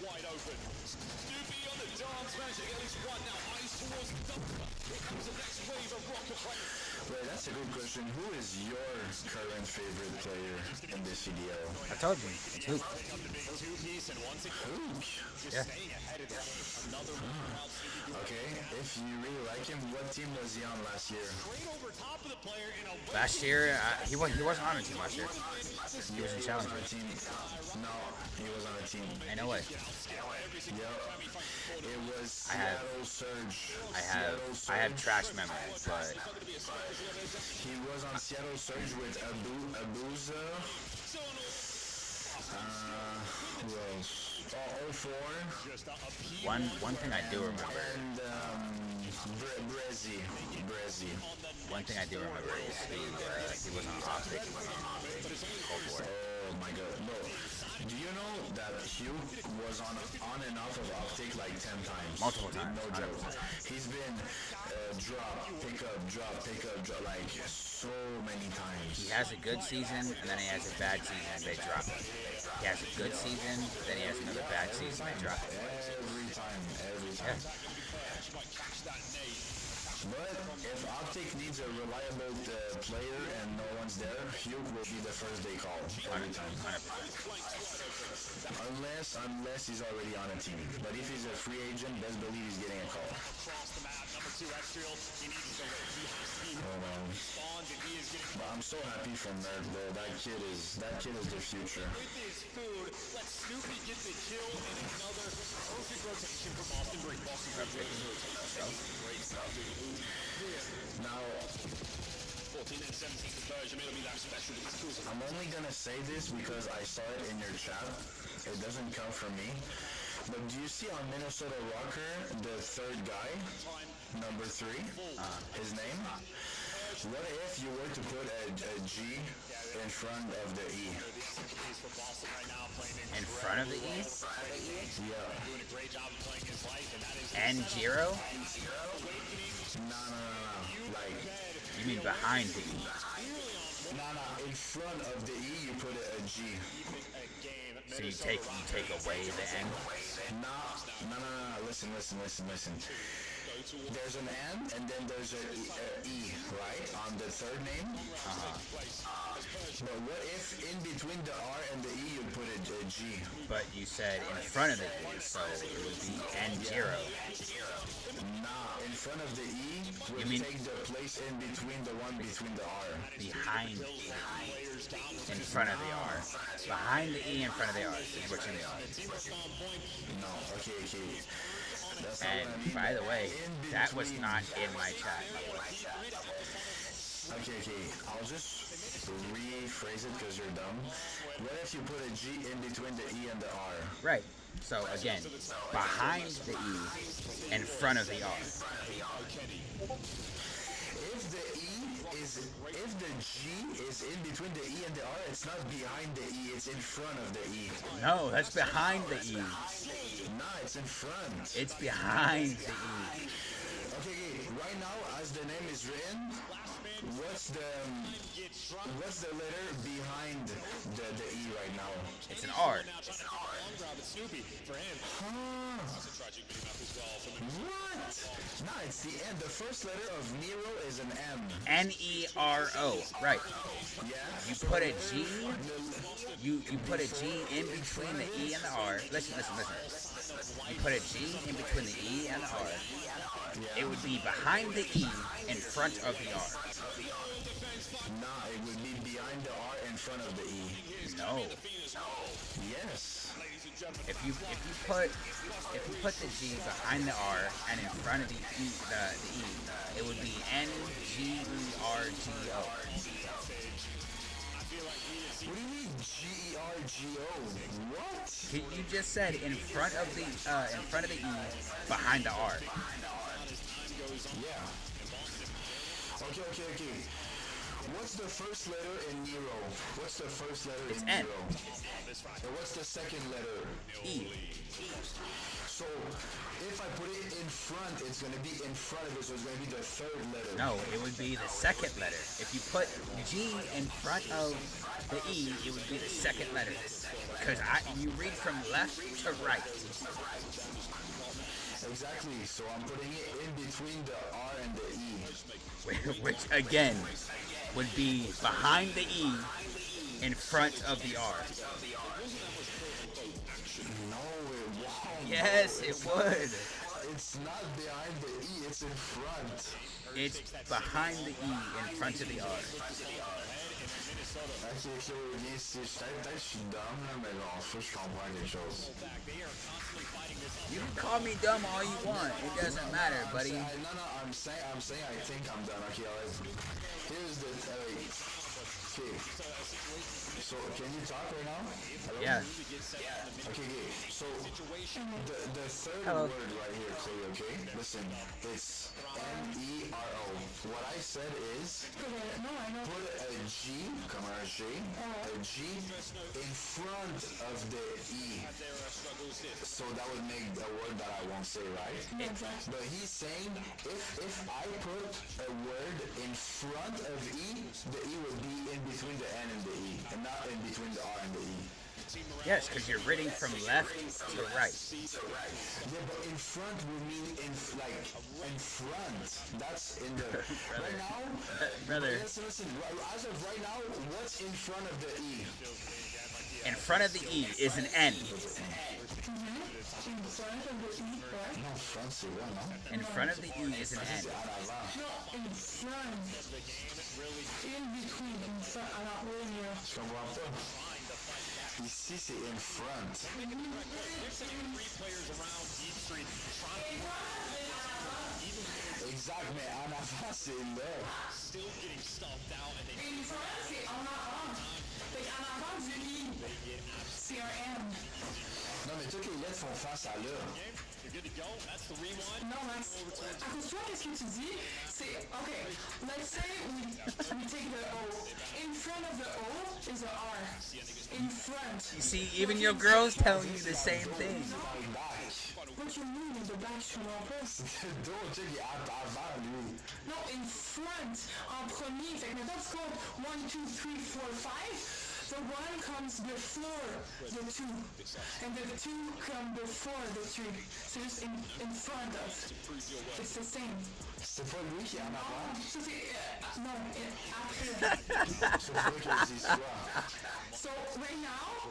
Wide open. Snoopy on the dance, managing at least one now. Eyes towards Dunker. Here comes the next wave of rocket players. Wait, that's a good question. Who is your current favorite player in this CDL? I told you, it's Hook. Hook? Yeah. Okay, if you really like him, what team was he on last year? Last year, he wasn't on a team last year. He was in Challenger. No, he was on a team. I know it. Yep. It was Seattle Surge. I have trash memory, but he was on Seattle Surge with Abuza. Who else? Oh, 04. One thing I do remember. And Brezzy. One thing I do remember is he was on Optic. Oh my god, no. Do you know that Hugh was on and off of Optic like 10 times? Multiple times. No joke. He's been drop, pick up, like so many times. He has a good season, and then he has a bad season, they drop him. He has a good season, then he has another bad season, they drop him. Every time. Yeah. But if Optic needs a reliable player and no one's there, Hugh will be the first they call every time. 100%. Unless he's already on a team. But if he's a free agent, best believe he's getting a call. Oh man. But I'm so happy for Nerd though. That kid is the future. Let Snoopy get the kill and another perfect rotation from Boston. Great Boston. Great stuff. Now, 14 and 17 conversion. It'll be that special. I'm only gonna say this because I saw it in your chat. It doesn't come from me. But do you see on Minnesota Rocker the third guy, number 3, his name? What if you were to put a G in front of the E? In front of the E? Yeah. And Jiro? No. Like, you mean behind the E? No. In front of the E, you put a G. So you take away the N? No. Listen. There's an N and then there's a E, right? On the third name. But what if in between the R and the E you put a G? But you said in front of the E, so it would be N0. Nah, in front of the E would take the place in between the one between the R. Behind the E. In front of the R. Behind the E, in front of the R. Is what you mean. No, okay. And by the way, that was not in my chat. Okay. I'll just rephrase it because you're dumb. What if you put a G in between the E and the R? Right. So again, behind the E, in front of the R. If the G is in between the E and the R, it's not behind the E, it's in front of the E. No, that's behind the E. Nah, it's in front. It's behind the E. Okay, right now, as the name is written, what's the letter behind the E right now? It's an R. What? Nah, it's the N. The first letter of Nero is an M. N-E-R-O. Right. Yeah. You put a G. You put a G in between the E and the R. Listen. You put a G in between the E and the R. It would be behind the E, in front of the R. Nah, it would be behind the R, in front of the E. No. Yes. If you put the G behind the R and in front of the E, it would be N-G-E-R-G-O. What do you mean G-E-R-G-O? What? You just said in front of the E, behind the R. Yeah. Okay. What's the first letter in Nero? What's the first letter it's in N. Nero? And what's the second letter? E. So, if I put it in front, it's going to be in front of it, so it's going to be the third letter. No, it would be the second letter. If you put G in front of the E, it would be the second letter. Because you read from left to right. Exactly, so I'm putting it in between the R and the E. Which, again, would be behind the E in front of the R. No, it won't. Yes, it would. It's not behind the E, it's in front. It's behind the E in front of the R. Ok, peut-être je suis dumb, là, mais bon, faut que je comprends quelque chose. You can call me dumb all you want. It doesn't matter, buddy. No, I'm saying I think I'm done. Okay, here's the, okay. So, can you talk right now? Hello? Yeah. Okay. So, the third Hello. word right here, Chloe, okay? Listen, it's M-E-R-O. What I said is, put a G, come on, a G in front of the E. So that would make a word that I won't say, right? But he's saying, if I put a word in front of E, the E would be in between the N and the E, and not in between the R and the E. Yes, because you're reading from left to right. Yeah, but in front would mean in front. That's in the right now. Brother. Listen. As of right now, what's in front of the E? In front of the E is an N. No, front c'est là, non? In front of the E is an N. In front. In between. In front. Alors, Je comprends pas. Ici, c'est in front. Exact, mais en avant, c'est là. in front, c'est en avant. Fait qu'en avant du I, c'est un M. Non, mais toutes les lettres font face à là. Non, Max. À cause de toi, qu'est-ce que tu dis? C'est, okay, let's say we take the O. In front of the O is a R. In front. You see, even your girl's telling you the same thing. What you mean in the back, je comprends pas. D'autres, il est avant lui. Non, in front, en premier. Fait que maintenant, tu comptes 1, 2, 3, 4, 5. The 1 comes before the 2, and the 2 come before the 3. So just in front of. It's the same. C'est pas lui qui est en avant. Ça c'est non, après. C'est pas lui qui a dit ça. So right now,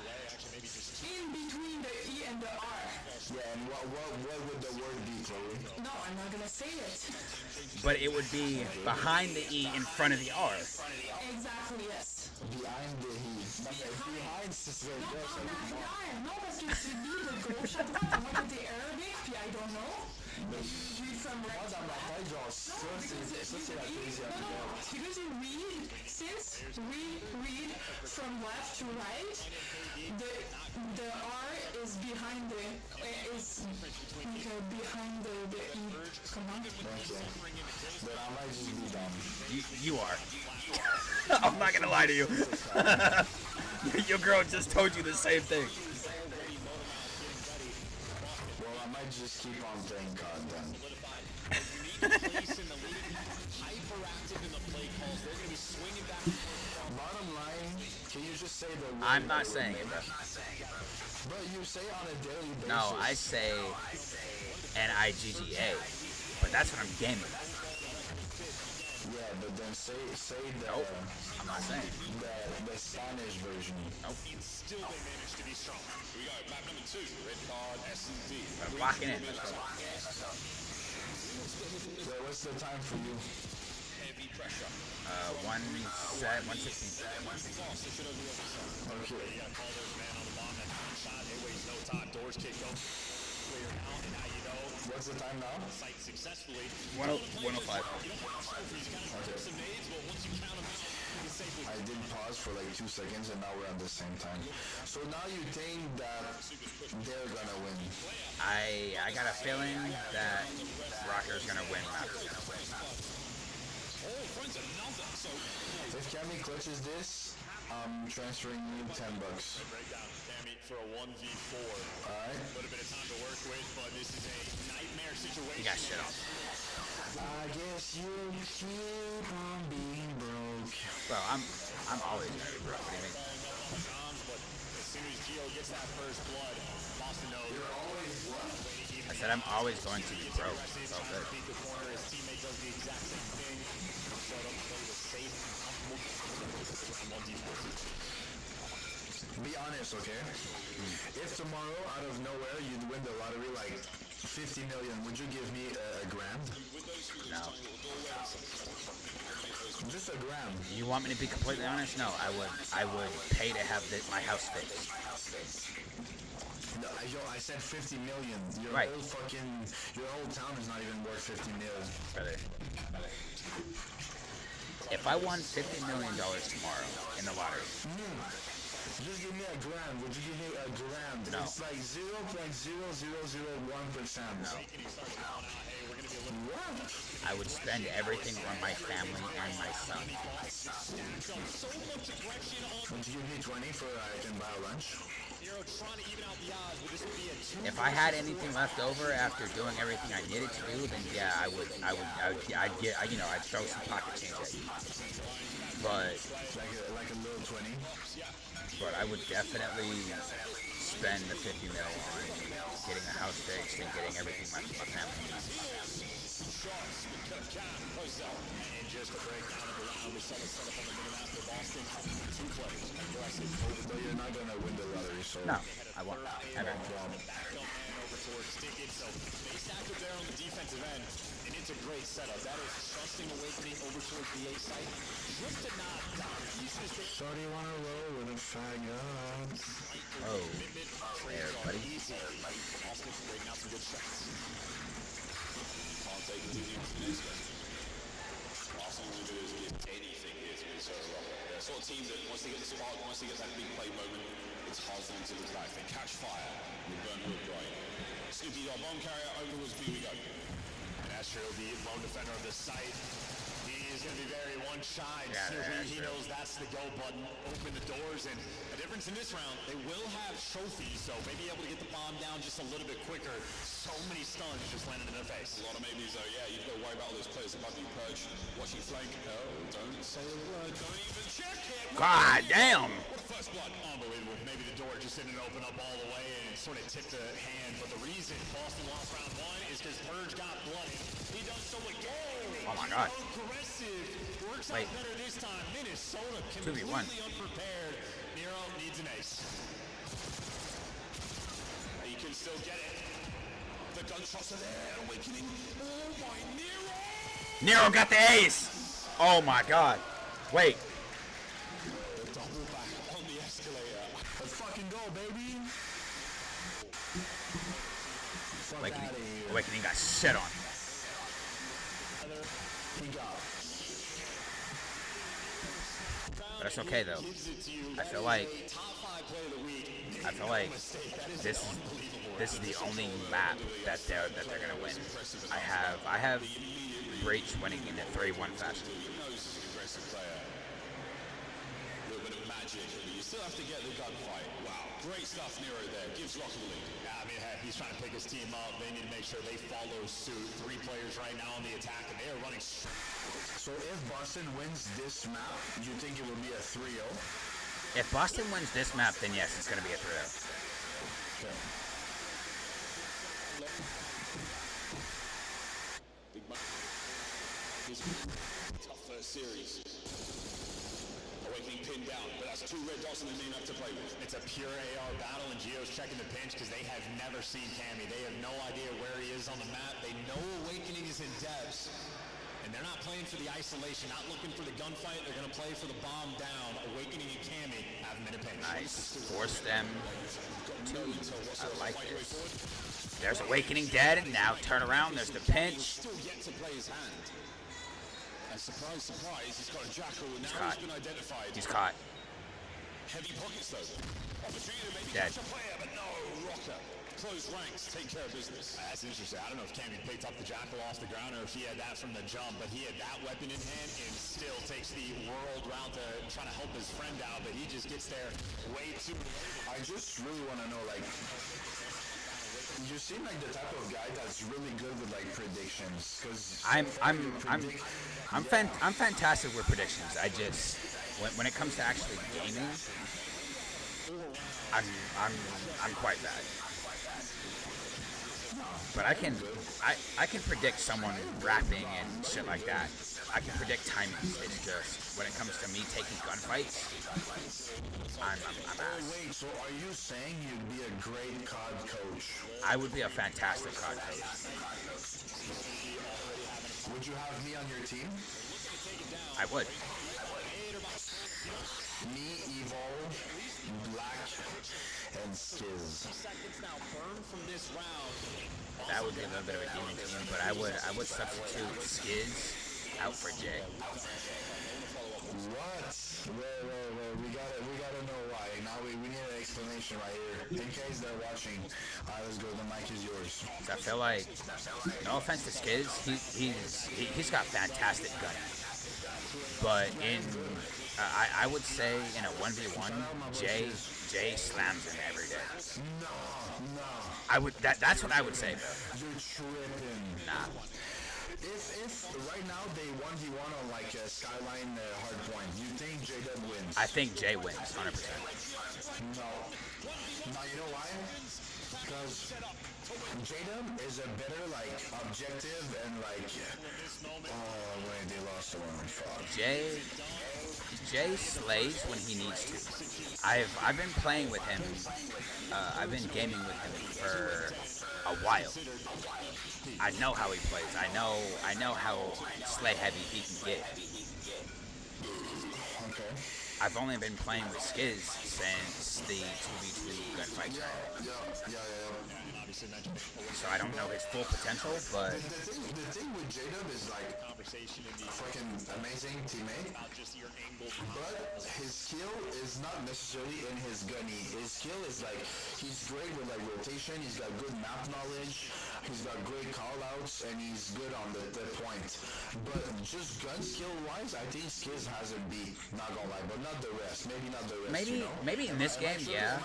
in between the E and the R. Yeah, and what would the word be, Chloe? No, I'm not gonna say it. But it would be behind the E in front of the R. Exactly, yes. Behind the E. Behind, c'est ça. Non, parce que tu lis de gauche à droite, moi que t'es arabic, puis I don't know. Read from right. Moi, dans ma tête, genre, ça, c'est la deuxième lettre. Because you read, since we read from left to right, the R is behind behind the E. Come on. Okay. But I might just be dumb. You are. I'm not gonna lie to you. Your girl just told you the same thing. Well, I might just keep on playing CoD then. Bottom line, can you just say the word? I'm not saying it, bro. But you say on a daily basis. No, I say N-I-G-G-A. But that's when I'm gaming. Yeah, but then say the. Nope, I'm not saying. The Spanish version. Nope. Still they managed to be strong. We got map number 2, red card, S&D. I'm locking in. So what's the time for you? Heavy pressure. 116. Okay. Doors kicked off. Clear out, and now you know. What's the time now? Sight successfully. 105. I did pause for like 2 seconds and now we're at the same time. So now you think that they're gonna win? I got a feeling that Rocker's gonna win. If Cammy clutches this, I'm transferring you $10. For a 1v4. Alright. A little bit of time to work with, but this is a nightmare situation. You got shit on. I guess you keep on being broke. Bro, I'm always gonna be broke. What do you mean? But as soon as Gio gets that first blood, Boston knows. You're always what? I said I'm always going to be broke. It's all good. Beat the corner, his teammate does the exact same thing. Showed up, play the safe and comfortable defense. Be honest, okay? If tomorrow, out of nowhere, you'd win the lottery like 50 million, would you give me a grand? No. Just a grand. You want me to be completely honest? No, I would pay to have my house fixed. No, I said 50 million. Your Right. Your whole town is not even worth 50 million. Brother. If I won $50 million tomorrow in the lottery. Just give me a grand. Would you give me a grand? No. It's like 0.0001%. No. What? I would spend everything on my family and my son. Would you give me 20 for I can buy lunch? If I had anything left over after doing everything I needed to do, then yeah, I'd throw some pocket change at you. But like a little 20. But I would definitely spend the $50 million on getting a house fixed and getting everything my family needs. And just to break down the round, we saw the setup on the minute after Boston. Two players, aggressive. But you're not gonna win the lottery, so no, I won't. Ever. Back up and over towards Stickett. So they stacked up there on the defensive end, and it's a great setup. That is trusting Awakening over towards the A site. Just to not die. Shorty wanna roll with a faggot. Oh, there, buddy. Boston breaking out some good shots. Can't take it to the next one. Boston will do is give anything here to Minnesota. They're a sort of team that once they get the spark, once they get that big play moment, it's hard for them to look back. They catch fire and they burn wood bright. Snoopy, our bomb carrier over towards B we go. And Astro, the lone defender of the site, he is going to be very one-shy. Snoopy, he knows that's the go button. Open the doors, and a difference in this round, they will have trophies, so maybe able to get the bomb down just a little bit quicker. So many stuns just landed in their face. A lot of maybes though, yeah, you've got to worry about all those players above you, Purge. Watching flank. Oh, don't say a word, don't even check it. God damn! What a first blood. Unbelievable. Maybe the door just didn't open up all the way and sort of tipped the hand, but the reason Boston lost round one is because Purge got blooded. He does so again. Oh my God. Aggressive. Works out better this time. Minnesota completely 2v1. unprepared. Nero needs an ace. He can still get it. The gunshots are there. Awakening. Oh my, Nero! Nero got the ace! Oh my God. Wait. The double back on the escalator. Let's fucking go, baby! Awakening got shit on. He got. But that's okay though. I feel like this is the only map that they're gonna win. I have Breach winning in a 3-1 fashion. A little bit of magic, but you still have to get the gunfight. Wow, great stuff, Nero there. Gives Rock the lead. Yeah, I mean, he's trying to pick his team up. They need to make sure they follow suit. 3 players right now on the attack, and they are running straight. So if Boston wins this map, do you think it will be a 3-0? If Boston wins this map, then yes, it's gonna be a 3-0. Okay. Big man. Tough first series. Awakening pinned down, but that's 2 red dots on the main map to play with. It's a pure AR battle, and Gio's checking the pinch because they have never seen Cammy. They have no idea where he is on the map. They know Awakening is in depths, and they're not playing for the isolation, not looking for the gunfight. They're going to play for the bomb down. Awakening and Cammy have them in a pinch. Nice. Force them to. I like this. There's Awakening dead, and now turn around. There's the pinch. Still yet to play his hand. And surprise, surprise, he's got a jackal, and now he's been identified. He's caught. Heavy pockets though. Opportunity to maybe Dead. catch a player, but no, Rocker. Close ranks, take care of business. That's interesting. I don't know if Cammy picked up the jackal off the ground or if he had that from the jump, but he had that weapon in hand and still takes the world round to try to help his friend out, but he just gets there way too late. I just really want to know, like, you seem like the type of guy that's really good with like predictions. Cause I'm fantastic with predictions. I just when it comes to actually gaming, I'm quite bad. But I can predict someone rapping and shit like that. I can predict timings. It's just when it comes to me taking gunfights, I'm ass. Wait, so are you saying you'd be a great COD coach? I would be a fantastic COD coach. Would you have me on your team? I would. Me, Evolve, Black, and Skiz. That would be a little bit of a gaming team, but I would substitute Skiz out for Jay. What? Wait. We gotta know why. Now we need an explanation right here. In case they're watching. Alright, let's go. The mic is yours. I feel like, no offense to Skiz, he's got fantastic gunning. But I would say in a 1v1, Jay slams him every day. No. That's what I would say, bro. You're tripping. Nah. If right now they 1v1 on like a Skyline hardpoint, you think J-Dub wins? I think Jay wins, 100%. No. Now you know why? Because J-Dub is a better like objective and like oh wait, they lost the one. Fuck. Jay slays when he needs to. I've been playing with him. I've been gaming with him for a while. I know how he plays. I know how slay heavy he can get. Okay. I've only been playing with Skiz since the 2v2 gunfight. Yeah. So I don't know his full potential, but the thing with J-Dub is like fucking amazing teammate, but his skill is not necessarily in his gunny. His skill is like he's great with like rotation. He's got good map knowledge. He's got great callouts, and he's good on the point. But just gun skill wise, I think Skiz has him beat. Not gonna lie, but not the rest. Maybe not the rest. Maybe in this game, yeah.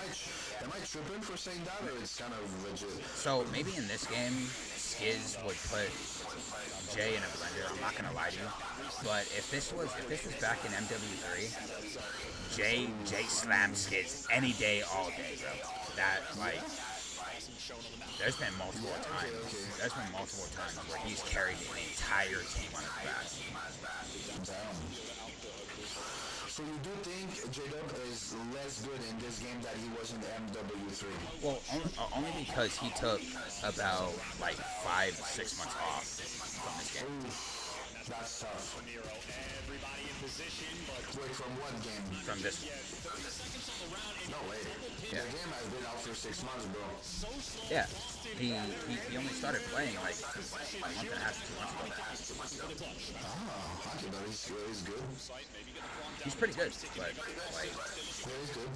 Am I tripping for saying that, or it's kind of legit? So maybe in this game, Skiz would put Jay in a blender. I'm not gonna lie to you, but if this was back in MW3, Jay slams Skiz any day, all day, bro. That like, there's been multiple times where he's carried an entire team on his back. Damn. So you do think J-Dub is less good in this game than he was in the MW3? Well, only because he took about like 5-6 months off from this game. Ooh, that's tough. Wait, from what game? From this one. No way. Yeah. The game has been out for 6 months, bro. Yeah. He only started playing like a month and a half to 2 months ago. Ah, okay, but he's good. He's pretty good, but like, yeah, he's good.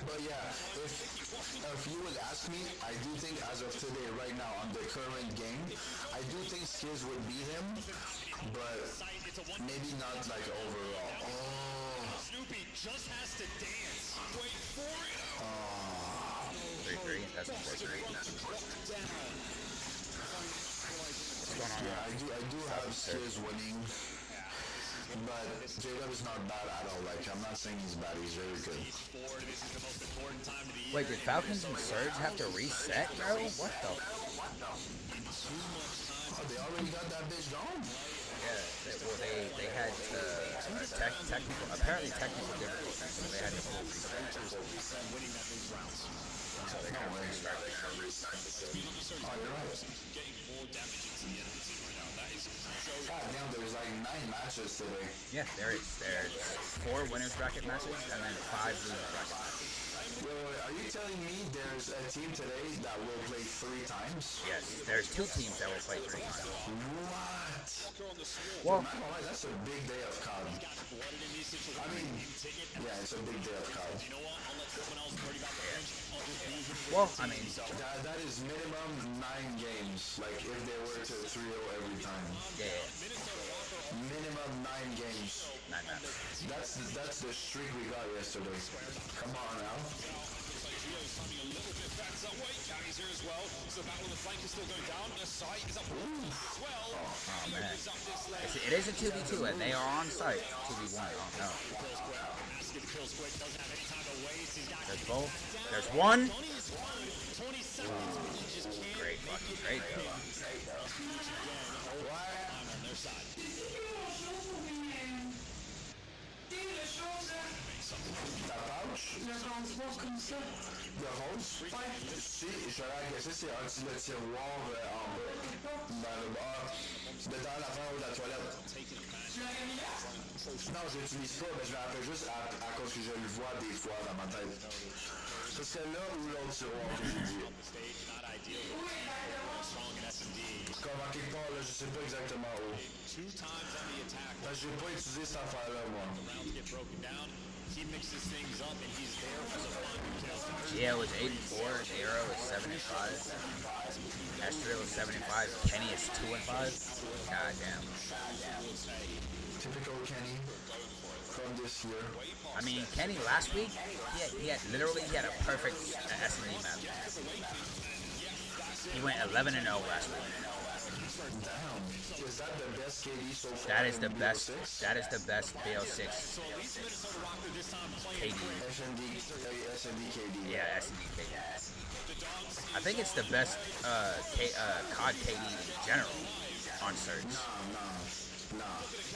But yeah, if you would ask me, I do think as of today, right now, on the current game, I do think Skiz would beat him, but maybe not like overall. Oh. Snoopy just has to dance. Wait for it. 3-3. That's 4-3. What's going on? Yeah, I do have Skiz winning. But J-Dub is not bad at all. Like, I'm not saying he's bad. He's very good. Wait, did Falcons and Surge have to reset, bro? What the? Oh, they already got that bitch gone? Yeah, they had technical, apparently technical difficulties, so they had to reset. So they're going to restart. Oh, you're right. God damn, there's like 9 matches today. Yeah, there is. There's 4 winners bracket matches and then 5 losers bracket matches. Wait, are you telling me there's a team today that will play 3 times? Yes, there's 2 teams that will play 3 times. What? Well, I'm not gonna lie, that's a big day of COD. I mean, yeah, it's a big day of COD. well, I mean, that is minimum 9 games. Like if they were to 3-0 every time. yeah. Minimum 9 games. 9 maps. That's the streak we got yesterday. Come on now. Gio's timing a little bit better. Wait, Cammy's here as well. So the battle of the flank is still going down. The site is up as well. Oh, He man. opens up this lane. It is a 2v2, and they are on site. 2v1. Oh, no. There's both. There's one. Great fucking trade, though. Ta pouch? Le transport comme ça. Le rose? Ouais. Si, je l'ai agressé, c'est le tiroir en bas. Dans le bar. Dans la fin de la toilette. Tu l'as mis là? Non, je l'utilise pas, mais je me rappelle juste à cause que je le vois des fois dans ma tête. Ce serait là ou l'autre tiroir que j'ai dit. Comme en quelque part, là, je sais pas exactement où. Ben, j'ai pas utilisé cette affaire-là, moi. He mixes things up and he's there for the fun. Gio was 8-4, Arrow is 7-5, Esther was 75, Kenny is 2-5. God damn. Typical Kenny from this year. I mean, Kenny last week, he had a perfect S&D map. He went 11-0 last week. Damn. Is that the best KD so far? That is the best. That is the best BO6 KD. S&D KD. Yeah, S&D KD. I think it's the best COD KD in general on Surge. Nah.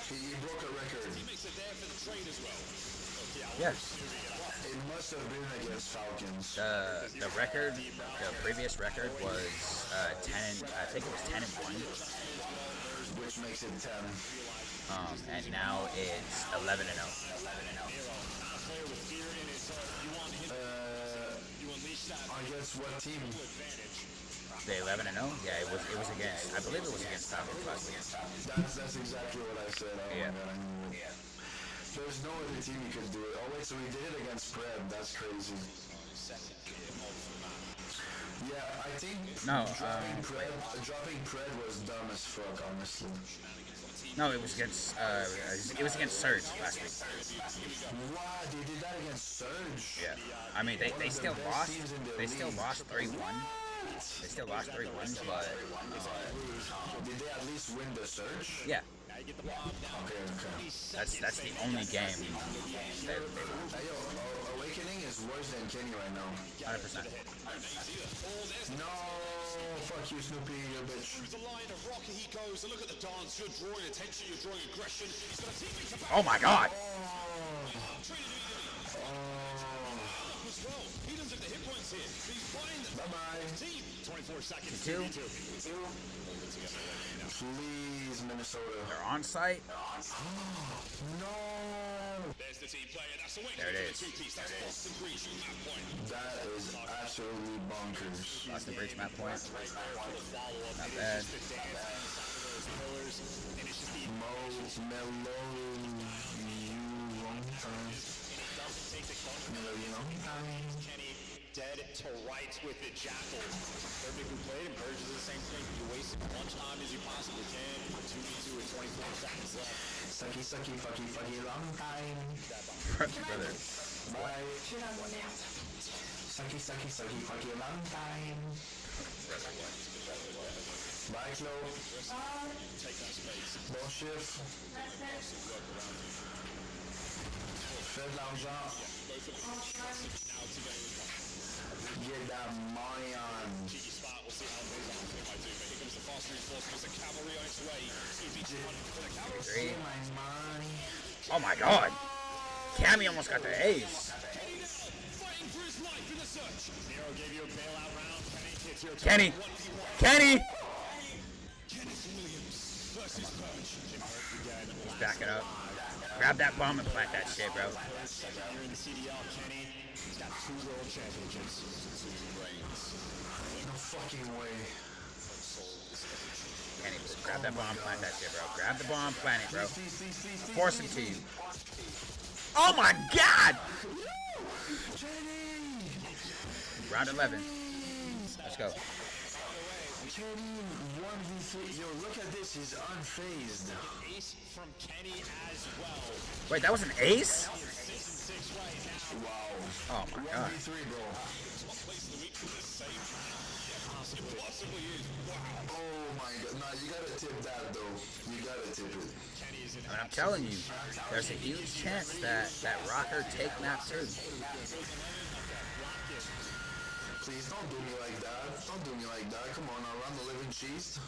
He broke a record. Yeah. It must have been against Falcons. The record, the previous record was 10. I think it was 10-1. Which makes it 10. And now it's 11-0. Against what team? The 11-0? Yeah, it was against. I believe it was against Falcons last week. That's exactly what I said. Oh yeah. My God, I knew it. There's no other team you could do it. Oh wait, so we did it against Pred. That's crazy. Yeah, I think dropping Pred was dumb as fuck, honestly. No, it was against Surge last week. Wow, they did that against Surge. Yeah, I mean they still lost. They still lost 3-1. They still lost 3-1, but did they at least win the Surge? Yeah. Okay. That's the only game they won. Awakening is worse than Kenny right now. 100%. No, fuck you, Snoopy, you bitch. Through the line of Rocket he goes. And look at the dance. You're drawing attention. You're drawing aggression. He's got a teammate to Oh my God. He doesn't have the hit points here. He's buying them. Bye-bye. Team. 24 seconds. Two. Please, Minnesota. They're on site. No. There's the team player. That's the way. There it is. That's Boston Breach on that point. That is absolutely bonkers. Lost the breach map point. Not bad. Kenny dead to rights with the Jackal. Perfect who played and Burge is the same thing. You waste as much time as you possibly can. 2v2 with 24 seconds left. Sucky, fucky, long time. Brother. Bye. Sucky, fucky, long time. Bye, Chloe. Bon shift. Fais de l'argent. Get that money on. Three. Oh my God. Cammy almost got the ace. Kenny. He's backing up. Grab that bomb and plant that shit, bro. You're in the CDL, Kenny. He's got 2 world championships. No fucking way. Kenny, grab that bomb, plant that shit, bro. Grab the bomb, plant it, bro. Force him to you. Oh my God! Round 11. Let's go. Kenny 1v3. Yo, look at this. He's unfazed. Ace from Kenny as well. Wait, that was an ace? Wow. Oh my god. 1v3, bro. Oh my god. Nah, you gotta tip that though. You gotta tip it. I mean, I'm telling you, there's a huge chance that Rocker take map 2. Please don't do me like that. Don't do me like that. Come on, I'll run the living cheese.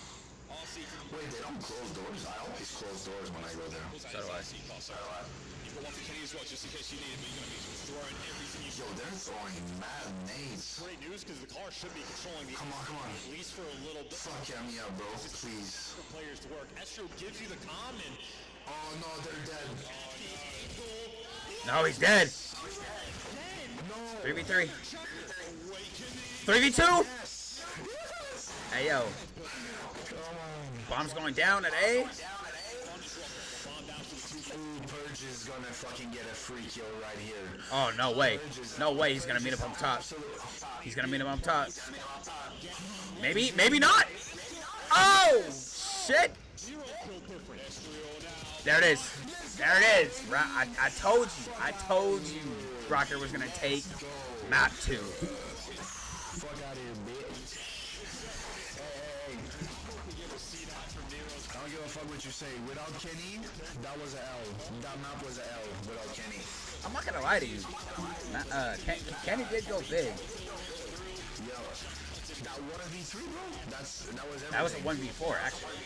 Wait, they don't close doors? I always close doors when I go there. So do I. Yo, they're throwing mad nades. Great news because the car should be controlling the Come on, come on. at least for a little bit. Fuck yeah, me up, bro. Please. For players to work. Estro gives you the comm and Oh no, they're dead. No, he's dead. 3v3. 3v2. Hey yo. Bomb's going down at A. Ooh, Purge is gonna fucking get a free kill right here. Oh, no way. No way he's gonna meet him up top. He's gonna meet him up top. Maybe, maybe not. Oh, shit. There it is. There it is. I told you. I told you Rocker was gonna take map 2. Fuck out of here, bitch. Hey. I don't give a fuck what you say. Without Kenny, that was an L. That map was an L without Kenny. I'm not gonna lie to you. Kenny did go big. Yo, that 1v3, bro? That was everything. That was a 1v4, actually.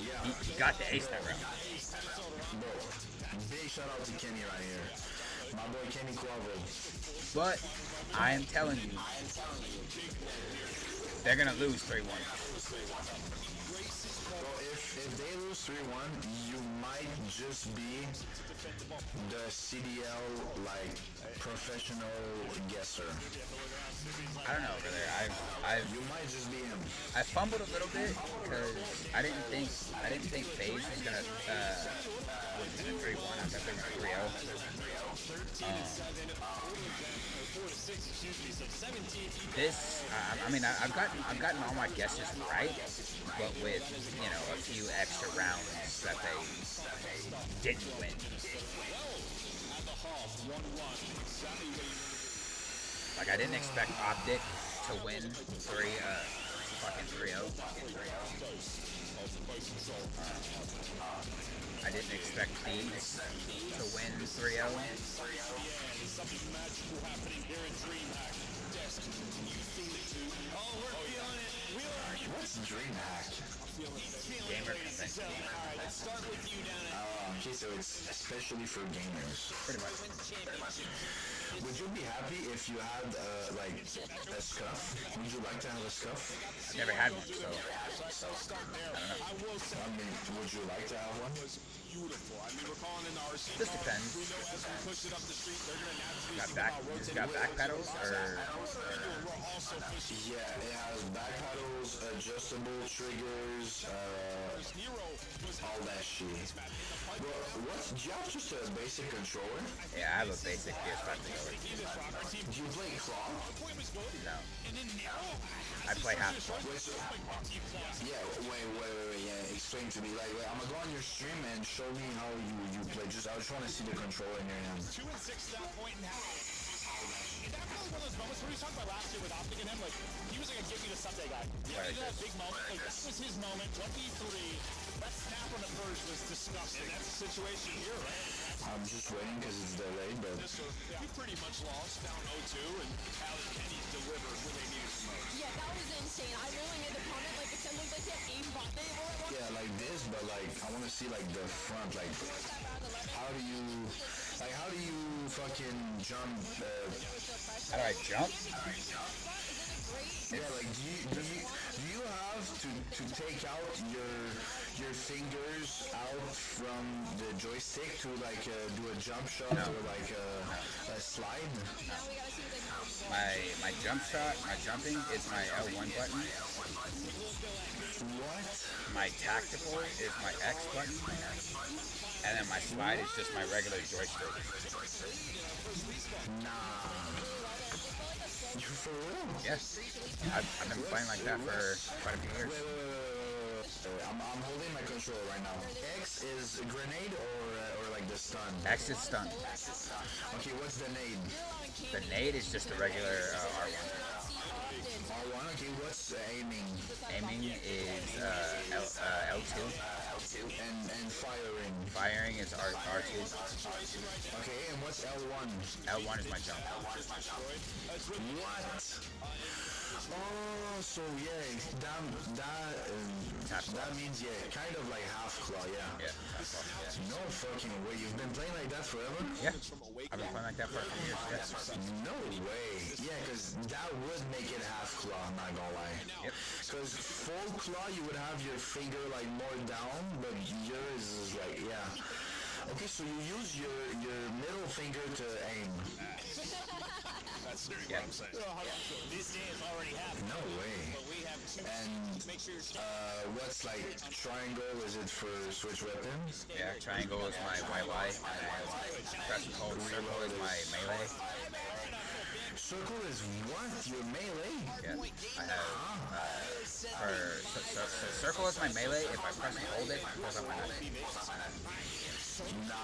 Yeah. He got the ace that round. Bro, big shout out to Kenny right here. My boy Kenny Quavo. But I am telling you, they're gonna lose 3-1. Bro, if they lose 3-1, you might just be the CDL like professional guesser. I don't know, brother. You might just be him. I fumbled a little bit because I didn't think FaZe was gonna 3-1 after 3-0. This, I mean, I've gotten all my guesses right, but with a few extra rounds that they didn't win. Like I didn't expect Optic to win 3-0. I didn't expect Thieves to win 3-0. What's DreamHack? Gamer convention. Okay, so it's especially for gamers. Pretty much. Would you be happy if you had like a scuff? Would you like to have a scuff? I've never had one, so I don't know. I mean, would you like to have one? This depends. Got back pedals or yeah, it has back pedals, adjustable triggers, all that shit. Well, do you have just a basic controller? Yeah, I have a basic PS5 controller. Do you play claw? No. I play half claw. Yeah, wait, yeah, explain to me. Like, I'm gonna go on your stream and show me how you play. I just want to see the controller in your hand. 2 and 6 to that point now. And that was one of those moments where we talked about last year with Optic and him, like, he was like a give me the Sunday guy. Yeah, he had a big moment. Like, that was his moment. 1v3. That snap on the Purge was disgusting. And that's the situation here, right? I'm just waiting because it's delayed, but... We pretty much lost down 0-2, and Alex Kenny delivered when they needed the most. Yeah, that was insane. I really made the comment, like, it looked like he had aimbot. Yeah, like this, but, like, I want to see, like, the front, like, how do you fucking jump, How do I jump? Yeah, like, do you have to take out your fingers out from the joystick to like do a jump shot or like a slide? My jump shot, my jumping is my L1 button. What? My tactical is my X button. And then my slide is just my regular joystick. Nah. You for real? Yes. I've been playing like that for quite a few years. Wait. I'm holding my controller right now. X is a grenade or like the stun? X is stun. Okay, what's the nade? The nade is just a regular R1. R1, okay, what's aiming? Aiming is L2. And firing? Firing is R2. Okay, and what's L1? L1 is my jump. What? Oh, so yeah, that means kind of like half claw, yeah. Yeah, half claw. No fucking way. You've been playing like that forever? Yeah, I've been playing like that for a few years. Yeah. No way. Yeah, because that would make it half claw. I'm not gonna lie. Yep. Because full claw, you would have your finger like more down, but yours is like Okay, so you use your middle finger to aim. That's what Yeah. I'm saying. This day is already happening. No way. But we have two. And Make sure you're what's like triangle? Is it for switch weapon? Yeah, triangle is my YY. Press and hold. Circle is my melee. Circle is what? Your melee? Yeah, I have. So circle is my melee. If I press and hold it, it goes up my melee. Nah.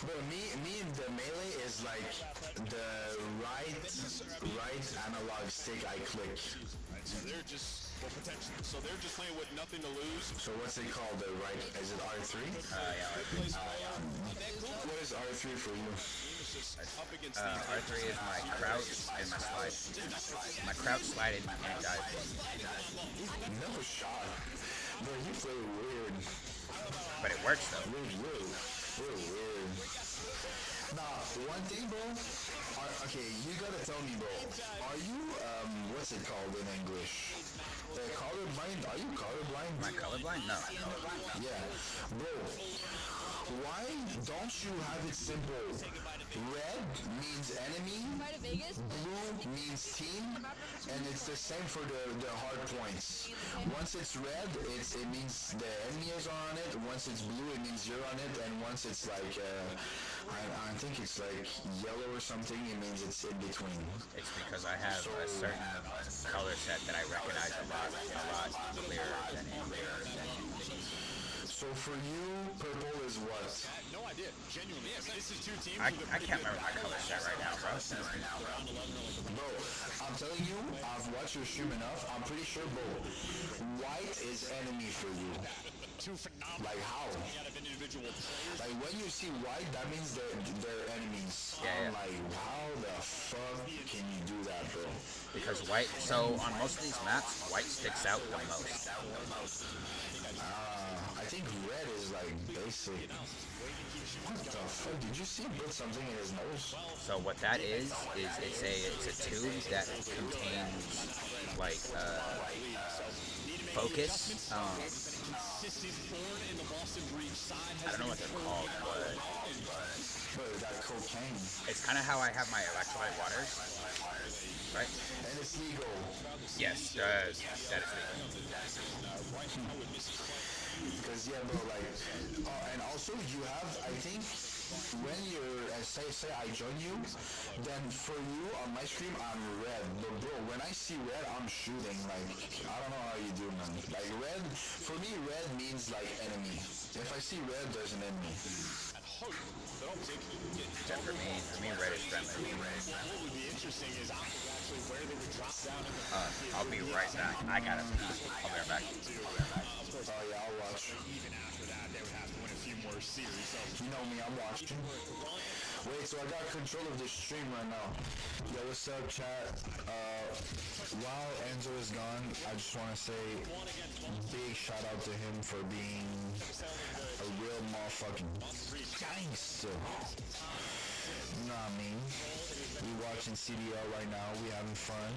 But me and the melee is like the right analog stick I click. So they're just so they're just playing with nothing to lose. So what's it called? The right? Is it R3? Yeah. What is R3 for you? R3 is my crouch and my slide. My crouch, slide, and dive. No shot. Bro, you play weird. But it works though. Really weird. Nah, one thing, bro. Okay, you gotta tell me, bro. Are you what's it called in English? Colorblind? Are you colorblind? Am I colorblind? No. Yeah, bro. Why don't you have it simple? Red means enemy, blue means team, and it's the same for the hard points. Once it's red, it means the enemy is on it. Once it's blue, it means you're on it. And once it's like, I think it's like yellow or something, it means it's in between. It's because I have a certain color set that I recognize a lot clearer than So for you, purple is what? No idea. Genuinely. Yeah, this is two teams. I can't remember my color set right now, bro. Bro, I'm telling you, I've watched your stream enough. I'm pretty sure, bro, white is enemy for you. Two phenomenal. Like how? Like when you see white, that means they're enemies. Yeah. I'm like, how the fuck can you do that, bro? Because white, so on most of these maps, white sticks out the most. I think red is like basic. What the fuck? Did you see him put something in his nose? So what that is it's a tube that contains like focus. I don't know what they're called, but that cocaine. It's kind of how I have my electrolyte waters, right? And it's legal. Yes, that is legal. Because yeah, bro, like, and also you have, I think, when you're, say I join you, then for you on my stream I'm red, but bro, when I see red I'm shooting. Like, I don't know how you do, man. Like red, for me red means like enemy. If I see red, there's an enemy. Except for me red is friendly. What would be interesting is actually where they would drop down in the I'll be right back. I gotta pee. I'll be right back. Oh yeah, I'll watch. Even after that, they would have to win a few more series. So you know me, I'm watching. Wait, so I got control of this stream right now. Yo, what's up, chat? While Enzo is gone, I just want to say big shout out to him for being a real motherfucking gangster. You know what I mean? We watching CDL right now. We having fun.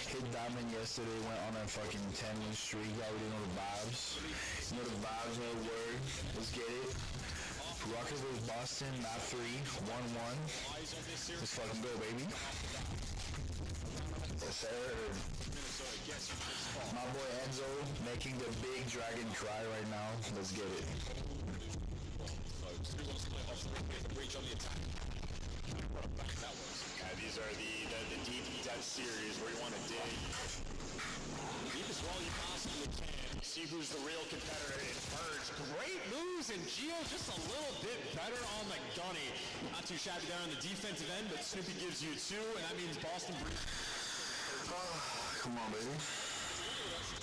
Hit Diamond yesterday. Went on a fucking 10-win streak. You already know the vibes. You know the vibes, know the word. Let's get it. Rockets vs. Boston, map 3, 1-1. Let's fucking go, baby. Yes, sir. My boy Enzo making the big dragon cry right now. Let's get it. these are the deep dive series where you want to dig deep as well you possibly can. see who's the real competitor in Purge. Great moves, and Gio just a little bit better on the gunny. Not too shabby there on the defensive end, but Snoopy gives you 2, and that means Boston... Come on, baby.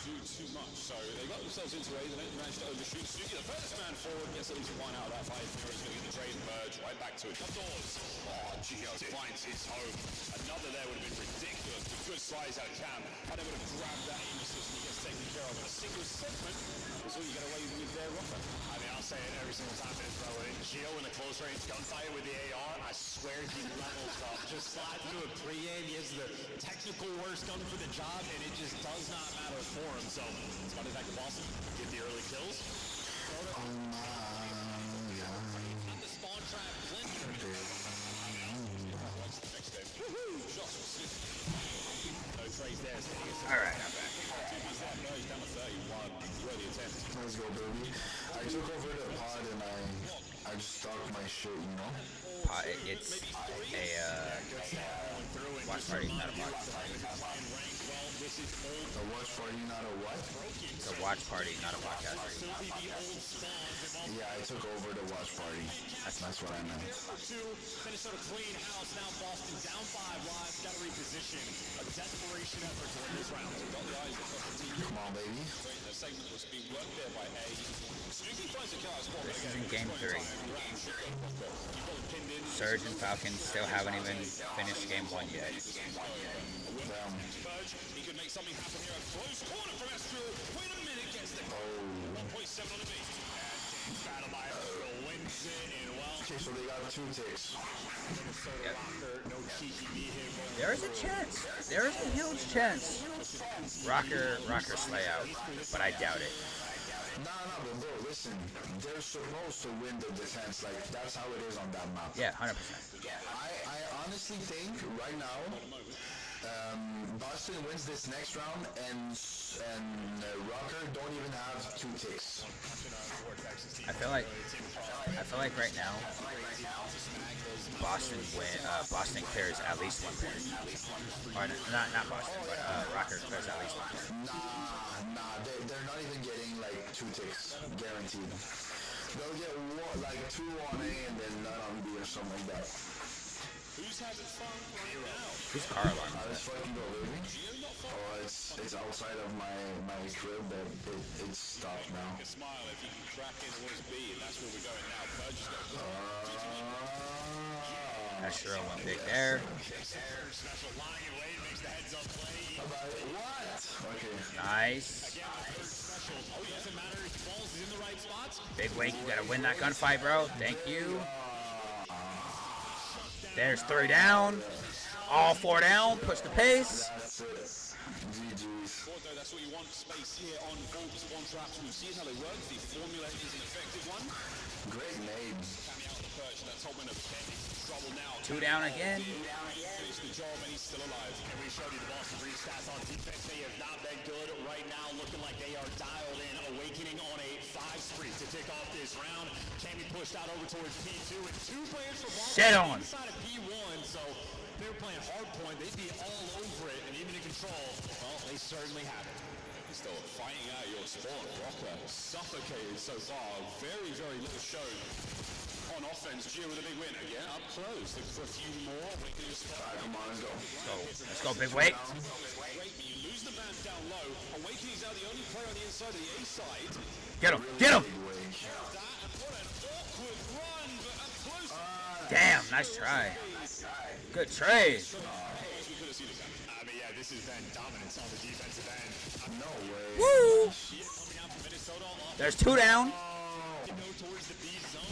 Do too much, so they got themselves into a, they managed to overshoot Suzuki. The furthest man forward gets at least 1 out of that fight. He's going to get the trade and Purge right back to it. Up doors. Oh, Gio finds his home. Another there would have been ridiculous. A good slice out of Cam. And they would have grabbed that aim assist and he gets taken care of. But a single segment is all you get away with there, Rocker. I mean, I'll say it every single time it is relevant. Gio in the close range gunfight with the AR, I swear he levels up. Just slide through a pre-aim. He has the technical worst gun for the job, and it just does not matter for him. So, it's about to attack the Boston, get the early kills. And the spawn trap no trades there. Alright, I'm back. Let's go, baby. I took over the pod and I just talked my shit, you know? Pod, it's a watch party, not a pod. A watch party, not a what? It's a watch party, not a podcast. Yeah, I took over the watch party. That's what I meant. Minnesota clean house, now Boston down 5 live, got to reposition. A desperation effort to win this round. Come on, baby. The segment was being worked there by A. Suzuki finds a car spot. This is in game 3. Surge and Falcons still haven't even finished game 1 yet. He could make something happen here. A close corner from Astro. Wait a minute, gets the 1.7 on the beat. Battle by Astro wins it, and well. Okay, so they got 2 ticks. Minnesota Rocker, no cheeky beat him. There is a chance. There is a huge chance. Rocker slay out, but I doubt it. Nah, but bro, listen. They're supposed to win the defense. Like, that's how it is on that map. Yeah, 100%. I honestly think right now, Boston wins this next round, and Rocker don't even have 2 ticks. I feel like right now, Boston clears at least 1 point. Or not Boston, but Rocker clears at least 1 point. Nah, they're not even getting like 2 ticks, guaranteed. They'll get 2 on A and then none on B or something like that. Who's having fun right now? Who's car alarm? Let's fucking go, baby. Oh, it's outside of my crib, but it's stopped now. A smile if you can crack in what is B, and that's where we're going now. Purge has got Astro went big there. Special lying in wait, makes the heads up play. What? Okay. Nice. Again, special. Oh, it doesn't matter if he falls, he's in the right spots. Big Wake, you gotta win that gunfight, bro. Thank you. There's 3 down. All 4 down. Push the pace. That's it. GG's. That's what you want. Space here on board the spawn traps. We've seen how they work. The formula is an effective one. Great names. Coming out of the perch. That's Tolman of trouble now. 2 down again. Finish the job and he's still alive. And we showed you the Boston Breeze stats on defense. They have not been good right now, looking like they are dialed in. Awakening on a 5 streak to kick off this round. Can be pushed out over towards P2 and 2 players for Boston Shit on. inside of P1. So if they were playing hard point, they'd be all over it and even in control. Well, they certainly have it. Still fighting out your spawn. Rocker suffocated so far. Very, very little show on offense. Gio with a big win. Again, up close. Looking for a few more. Awakening spot. Come on, let's go. Let's go, Big Wake. You lose the band down low. Awakening's now the only player on the inside of the A side. Get him. Get him. That and what an awkward run, but up close. Damn, nice try. Good trade. I mean, yeah, this has been dominance on the defensive end. No way. Woo. Coming out from Minnesota. There's 2 down. To go towards the B zone.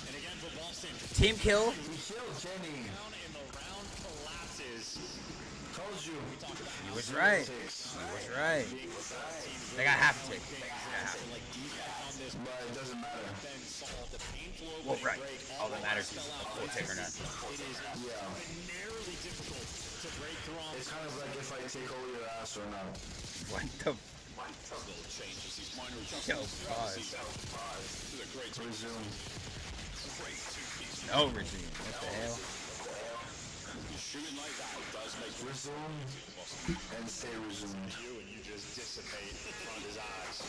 And again for Boston. Team kill. We killed Kenny. Down and the round collapses. Told you. He was right. He was right. They got half a tick. But it doesn't matter. Well, right. All that matters is a full tick or not. Yeah. Narrowly difficult to break through. It's kind of like if I take over your ass or not. What the? Changes these minor Yo, adjustments. Resume. No regime. What the hell? Shooting like that does make resume and stay resumed. And you just dissipate in front of his eyes.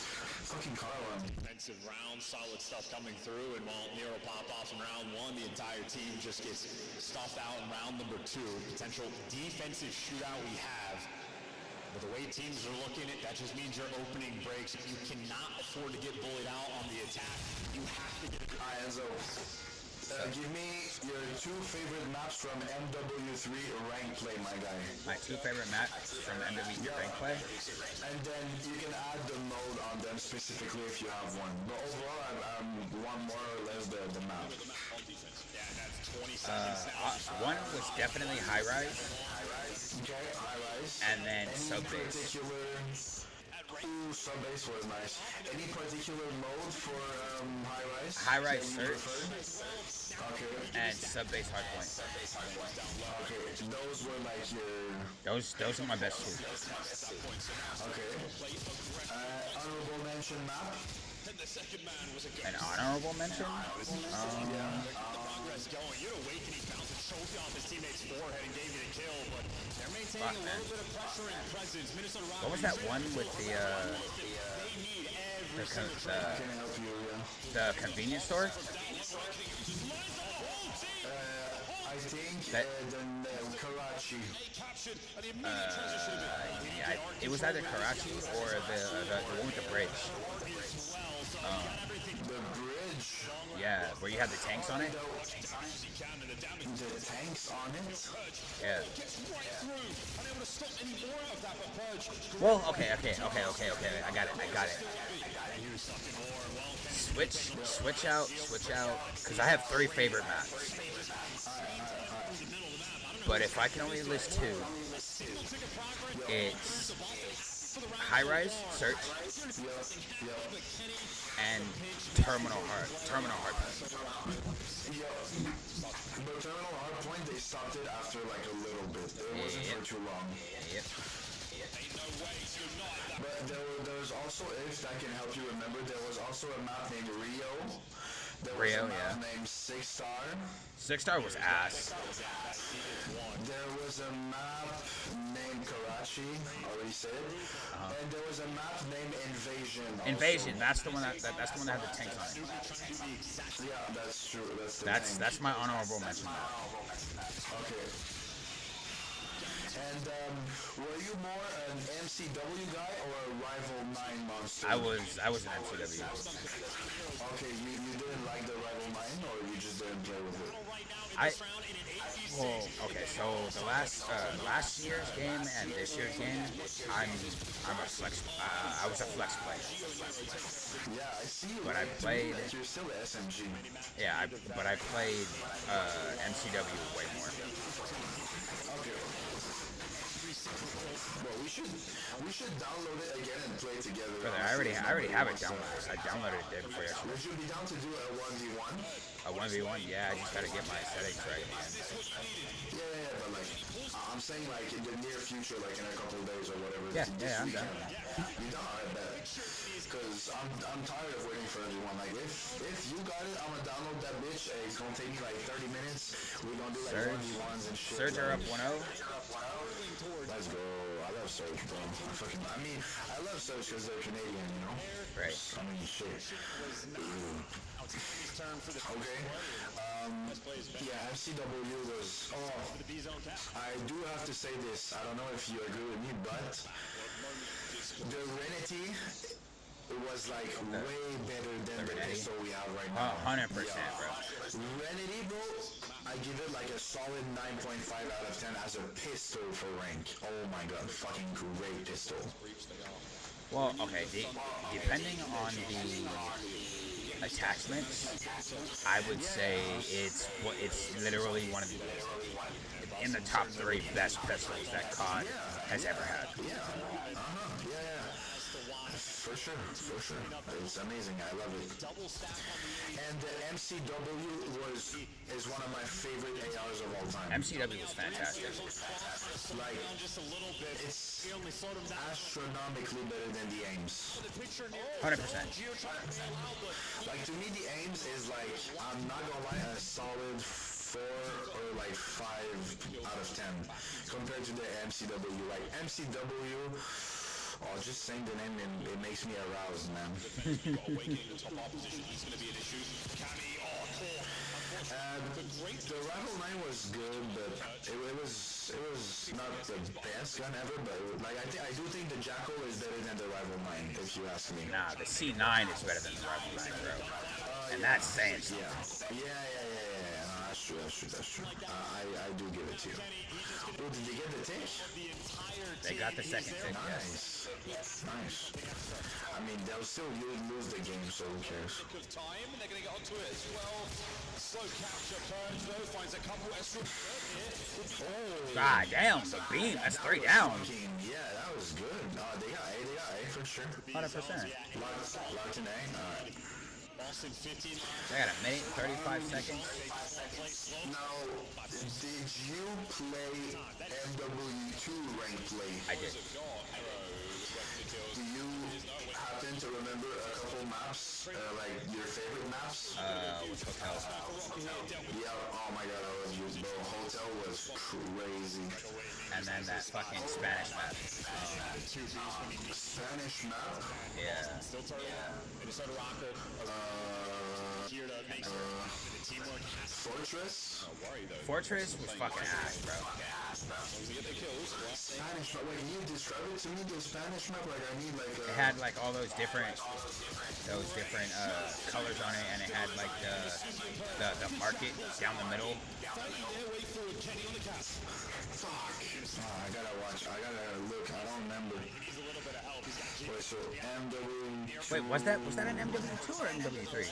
Fucking Carlin. Defensive round, solid stuff coming through, and while Nero pop off in round one, the entire team just gets stuffed out in round number two. Potential defensive shootout we have. But the way teams are looking at that just means your opening breaks. You cannot afford to get bullied out on the attack. You have to get it. Alright, Enzo. Give me your 2 favorite maps from MW3 rank play, my guy. My 2 favorite maps from MW3 rank play? And then you can add the mode on them specifically if you have one. But overall, I want more or less the map. One was definitely High Rise. Okay, High Rise. And then Subbase. Ooh, Subbase was nice. Any particular mode for High Rise? High Rise Search. Okay. And Subbase Hardpoint. Okay, those were like your... Those are my best 2. Okay. Honorable mention map? An honorable mention? Progress going. You're awakening, bounced a trophy off his teammate's forehead and gave you the kill, but they're maintaining a little bit of pressure and presence. Minnesota Rockets. What was that one with the convenience store? I think Karachi. Yeah, it was either Karachi or the one with the bridge. The bridge? Yeah, where you had the tanks on it. The tanks on it? Yeah. Well, okay. I got it. Switch out, because I have 3 favorite maps. But if I can only list 2, it's High Rise Search and Terminal Hardpoint. But Terminal Hardpoint, they stopped it after like a little bit. It wasn't for too long. Yep. But there was also, if that can help you remember, there was also a map named Rio. There was a map named 6 Star. 6 Star was ass. There was a map named Karachi, already said. And there was a map named Invasion. Invasion, that's the one that had the tanks on it. Yeah, that's true. That's my honorable mention map. Okay. And were you more an MCW guy or a Rival 9 monster? I was an MCW. Okay, you didn't like the Rival 9 or you just didn't play with it? So the last year's game and this year's game, I'm a flex. I was a flex player. Yeah, I see. But I played. You're still the SMG. Yeah, but I played MCW way more. Okay. Well, we should download it again and play it together. Brother, I already have it downloaded. I downloaded it the day before yesterday. Would you be down to do a 1v1? A 1v1? Yeah, I just gotta get my settings right, man. Yeah, but like, I'm saying like in the near future, like in a couple of days or whatever. Yeah, I'm down. You down? I bet. Because I'm tired of waiting for everyone. Like, if you got it, I'm gonna download that bitch. It's gonna take me like 30 minutes. We're gonna do like 1v1s and shit. Surge are up 1-0. Let's go. I love Surge, bro. I love Surge because they're Canadian, you know? Right. I mean, shit. Okay. Yeah, FCW was... I do have to say this. I don't know if you agree with me, but the Renity was like way better than the pistol we have right now. 100%, bro. Renity, bro, I give it like a solid 9.5 out of 10 as a pistol for rank. Oh my god, fucking great pistol. Well, okay, depending on the attachments, I would say it's literally one of the in the top 3 best pistols that CoD has ever had. Yeah. For sure. It's amazing. I love it. And the MCW is one of my favorite ARs of all time. MCW was fantastic. Like, it's astronomically better than the Ames. 100%. Like, to me, the Ames is like, I'm not gonna lie, a solid 4 or like 5 out of 10 compared to the MCW. Like MCW, oh, just saying the name and it makes me aroused, man. The Rival 9 was good, but it was not the best gun ever. But like I do think the Jackal is better than the Rival 9, if you ask me. Nah, the C9 is better than the Rival 9, bro. And that's saying something. Yeah. No, that's true. I do give it to you. Oh, did they get the tick? They got the second tick, nice. I mean, they'll still lose the game, so who cares? They're going to get onto it as well. Slow capture. Burns, though, finds a couple extra. God damn, the beam. That's 3 down. Yeah, that was good. They got A for sure. 100%. Locked in A. Alright. They got a minute, 35 seconds. Now, did you play MW2 rank play? I did. Do you happen to remember a couple maps, like your favorite maps? What's Hotel? Yeah, oh my god, I was used, bro. Hotel was crazy. And then that fucking Spanish map. Spanish map? Yeah. Fortress? Fortress was fucking ass, bro. Spanish map? Wait, can you describe it to me, the Spanish map? Like, I need like it had like all those different colors on it, and it had like the market down the middle. Fuck. I gotta look. I don't remember. Wait, so MW2. Wait, was that an MW2 or MW3?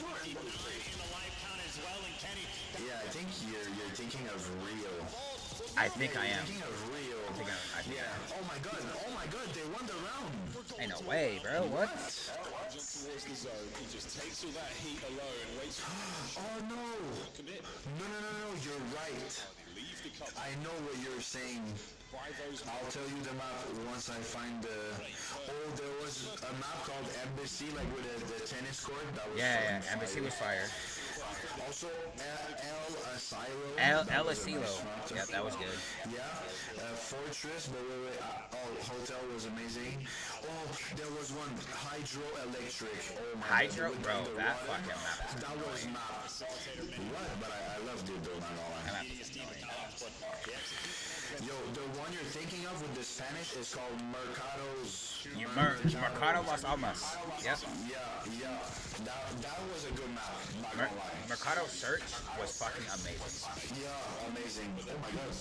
Yeah, I think you're thinking of Rio. I think I am. Thinking of Rio. Yeah. Oh my god, they won the round. Ain't no way, bro. What? Oh no. No, you're right. I know what you're saying. I'll tell you the map once I find the... Oh, there was a map called Embassy, like with the tennis court. That was Embassy was fire. Also, El Asilo. Yeah, that was good. Yeah, Fortress, but wait. Hotel was amazing. Oh, there was one, Hydroelectric. Oh my Hydro, god. bro, that fucking map. That was map. What? But I loved it though, not all that. Yo, the one you're thinking of with the Spanish is called Mercados. Mercado Las Almas. Yep. Yeah. That was a good map. Not gonna lie. Mercado Search was fucking amazing. Yeah, amazing. Oh my god.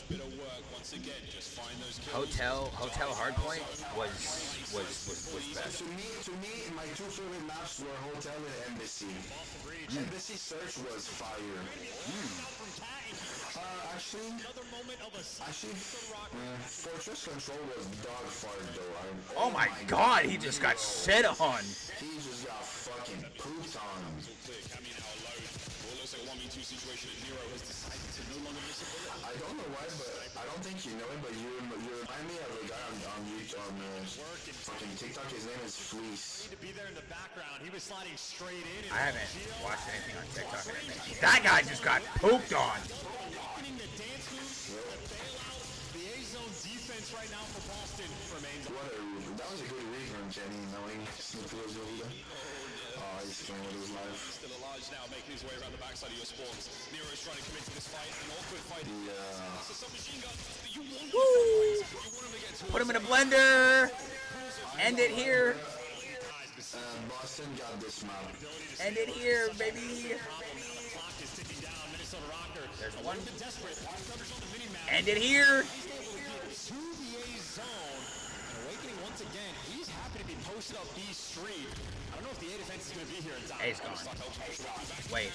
Hotel Hardpoint was best. To me, my two favorite maps were Hotel and Embassy. Embassy Search was fire. Actually, Fortress Control was dog fart though. Oh my god, he just got shit on. He just got fucking pooped on. I don't know why, but I don't think you know him, but you remind me of a guy on YouTube, on fucking TikTok. His name is Fleece. I haven't watched anything on TikTok in a minute. That guy just got pooped on. Right now for Boston remains. That was a good read from Jenny, knowing Snoopy was over there. Oh, he's playing with his life. Still alive now, making his way around the backside of your spawns. Nero's trying to commit to this fight, an awkward fight. Yeah. That's a submachine gun. You want him to get to Put him in a blender. End it here. Boston got this map. End it here, baby. There's one. End it here. To the A zone. And Awakening once again, he's happy to be posted up B Street. I don't know if the A defense is going to be here in time. A's gone. Wait.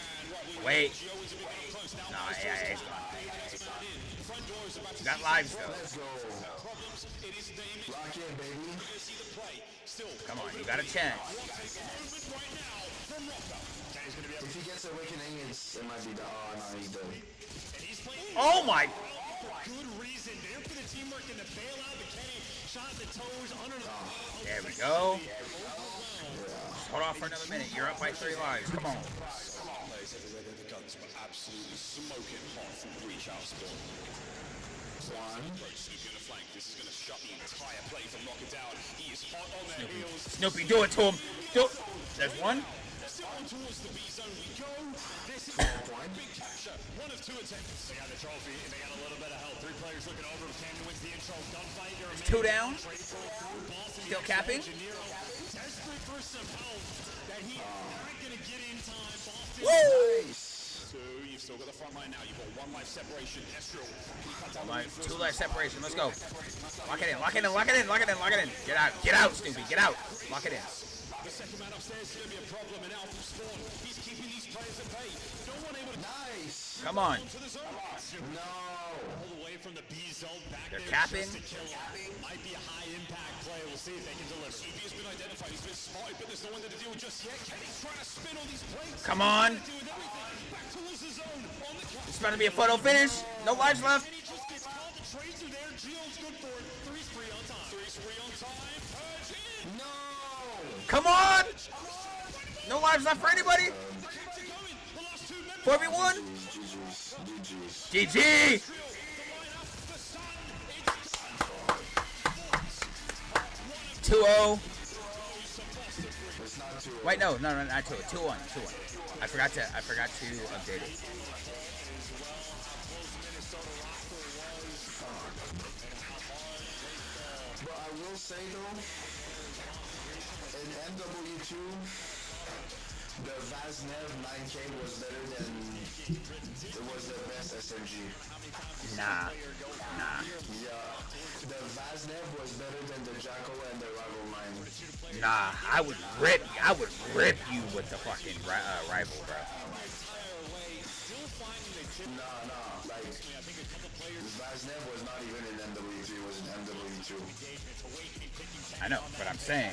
No, A's gone. Got lives though. Let's go. Lock in, baby. Come on, you got a chance. If he gets Awakening, it might be the... Oh, no, he's dead. Oh my... Good reason. There for the teamwork and the bailout. McKenny shot at the toes under the... There we go. Just hold off for another minute. You're up by 3 lives. Come on. The guns were absolutely smoking hot from breach out spawn. Snoopy on the flank. This is going to shut the entire play from Rocket down. He is hot on their heels. Snoopy, do it to him. There's one. Still on towards the B zone we go. This is a big capture. 1 of 2 attempts. They got the trophy, and they got a little bit of help. 3 players looking over. Camden wins the intro. Gunfight. It's 2 down. Still capping. Desperate for some help that he not going to get in time. Boston. Woo! You've still got the front line now. You've got 1 life separation. Estral. 2 life separation. Let's go. Lock it in. Lock it in. Lock it in. Lock it in. Lock it in. Get out. Get out, Snoopy. Get out. Lock it in. The second man upstairs is going to be a problem in Alpha Spawn. He's keeping these players at bay. No one able to... Nice. Come on. To the zone. No. All the way from the B zone back They're there. capping. Just to kill him. Might be a high impact play. We'll see if they can deliver. Snoopy has been identified. He's been spotted, but there's no one there to deal with just yet. Kenny's trying to spin all these plays. Come on. Back towards the zone. On the cut. It's about to be a photo finish. No lives left. And he just gets caught. The trades are there. Geo's good for it. 3's free on time. 3's free on time. Purge in. No. Come on. No lives left for anybody. 4v1. GG. Two 2-0. Wait, no, not 2-1. 2-1. I forgot to update it. But I will say though, in MW2, the Vaznev 9K was better than it was the best SMG. Nah. Yeah, the Vaznev was better than the Jackal and the Rival 9. Nah, I would rip you with the fucking rival, bro. Nah, like Vaznev was not even in MW2, it was in MW2. I know, but I'm saying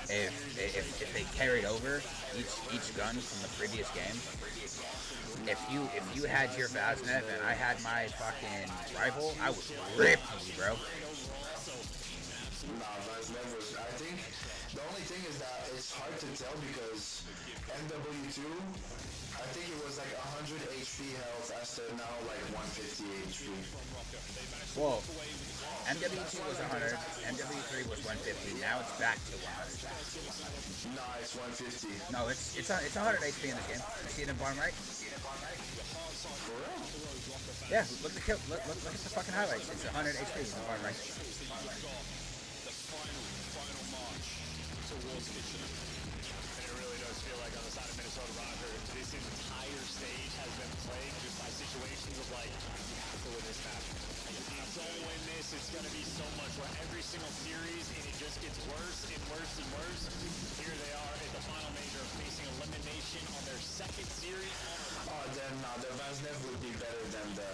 if they carried over each gun from the previous game, if you had your Vaznev and I had my fucking rival, I would rip you, bro. Nah, Vaznev was, I think, the only thing is that it's hard to tell because MW2, I think it was like 100 HP health as to now like 150 HP. Well, MW2 was 100, MW3 was 150, now it's back to 100. Nah, it's 150. No, it's 100 HP in this game. You see it in the bottom right? For real? Yeah, look at the fucking highlights. It's 100 HP in the bottom right. And it really does feel like on the side of Minnesota Rocker, this entire stage has been plagued just by situations of like, you have to win this match. If you don't win this, it's going to be so much where every single series, and it just gets worse and worse and worse. Here they are at the final major facing elimination on their second series. Then the Vaznev would be better than the...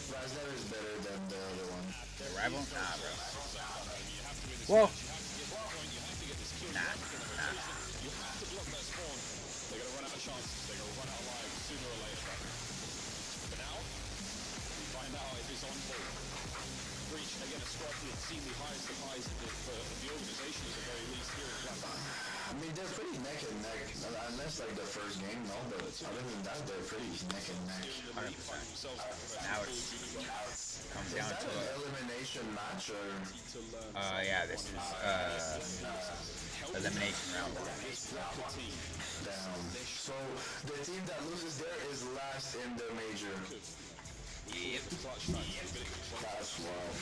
Vaznev is better than the other one. The rival? Nah, bro. Well, nah. You have to block that spawn. They're going to run out of chances. They're going to run out of lives sooner or later. But now, we find out if it's on board. Breach, again, a squad with seemingly highest of highs of the organization at the very least here in Black. I mean, they're pretty neck and neck, unless like the first game, no, but other than that, they're pretty neck and neck. 100%. Now it comes down to an elimination match, or? Yeah, this is elimination round. Damn. So the team that loses there is last in the major. Yep. That's wild.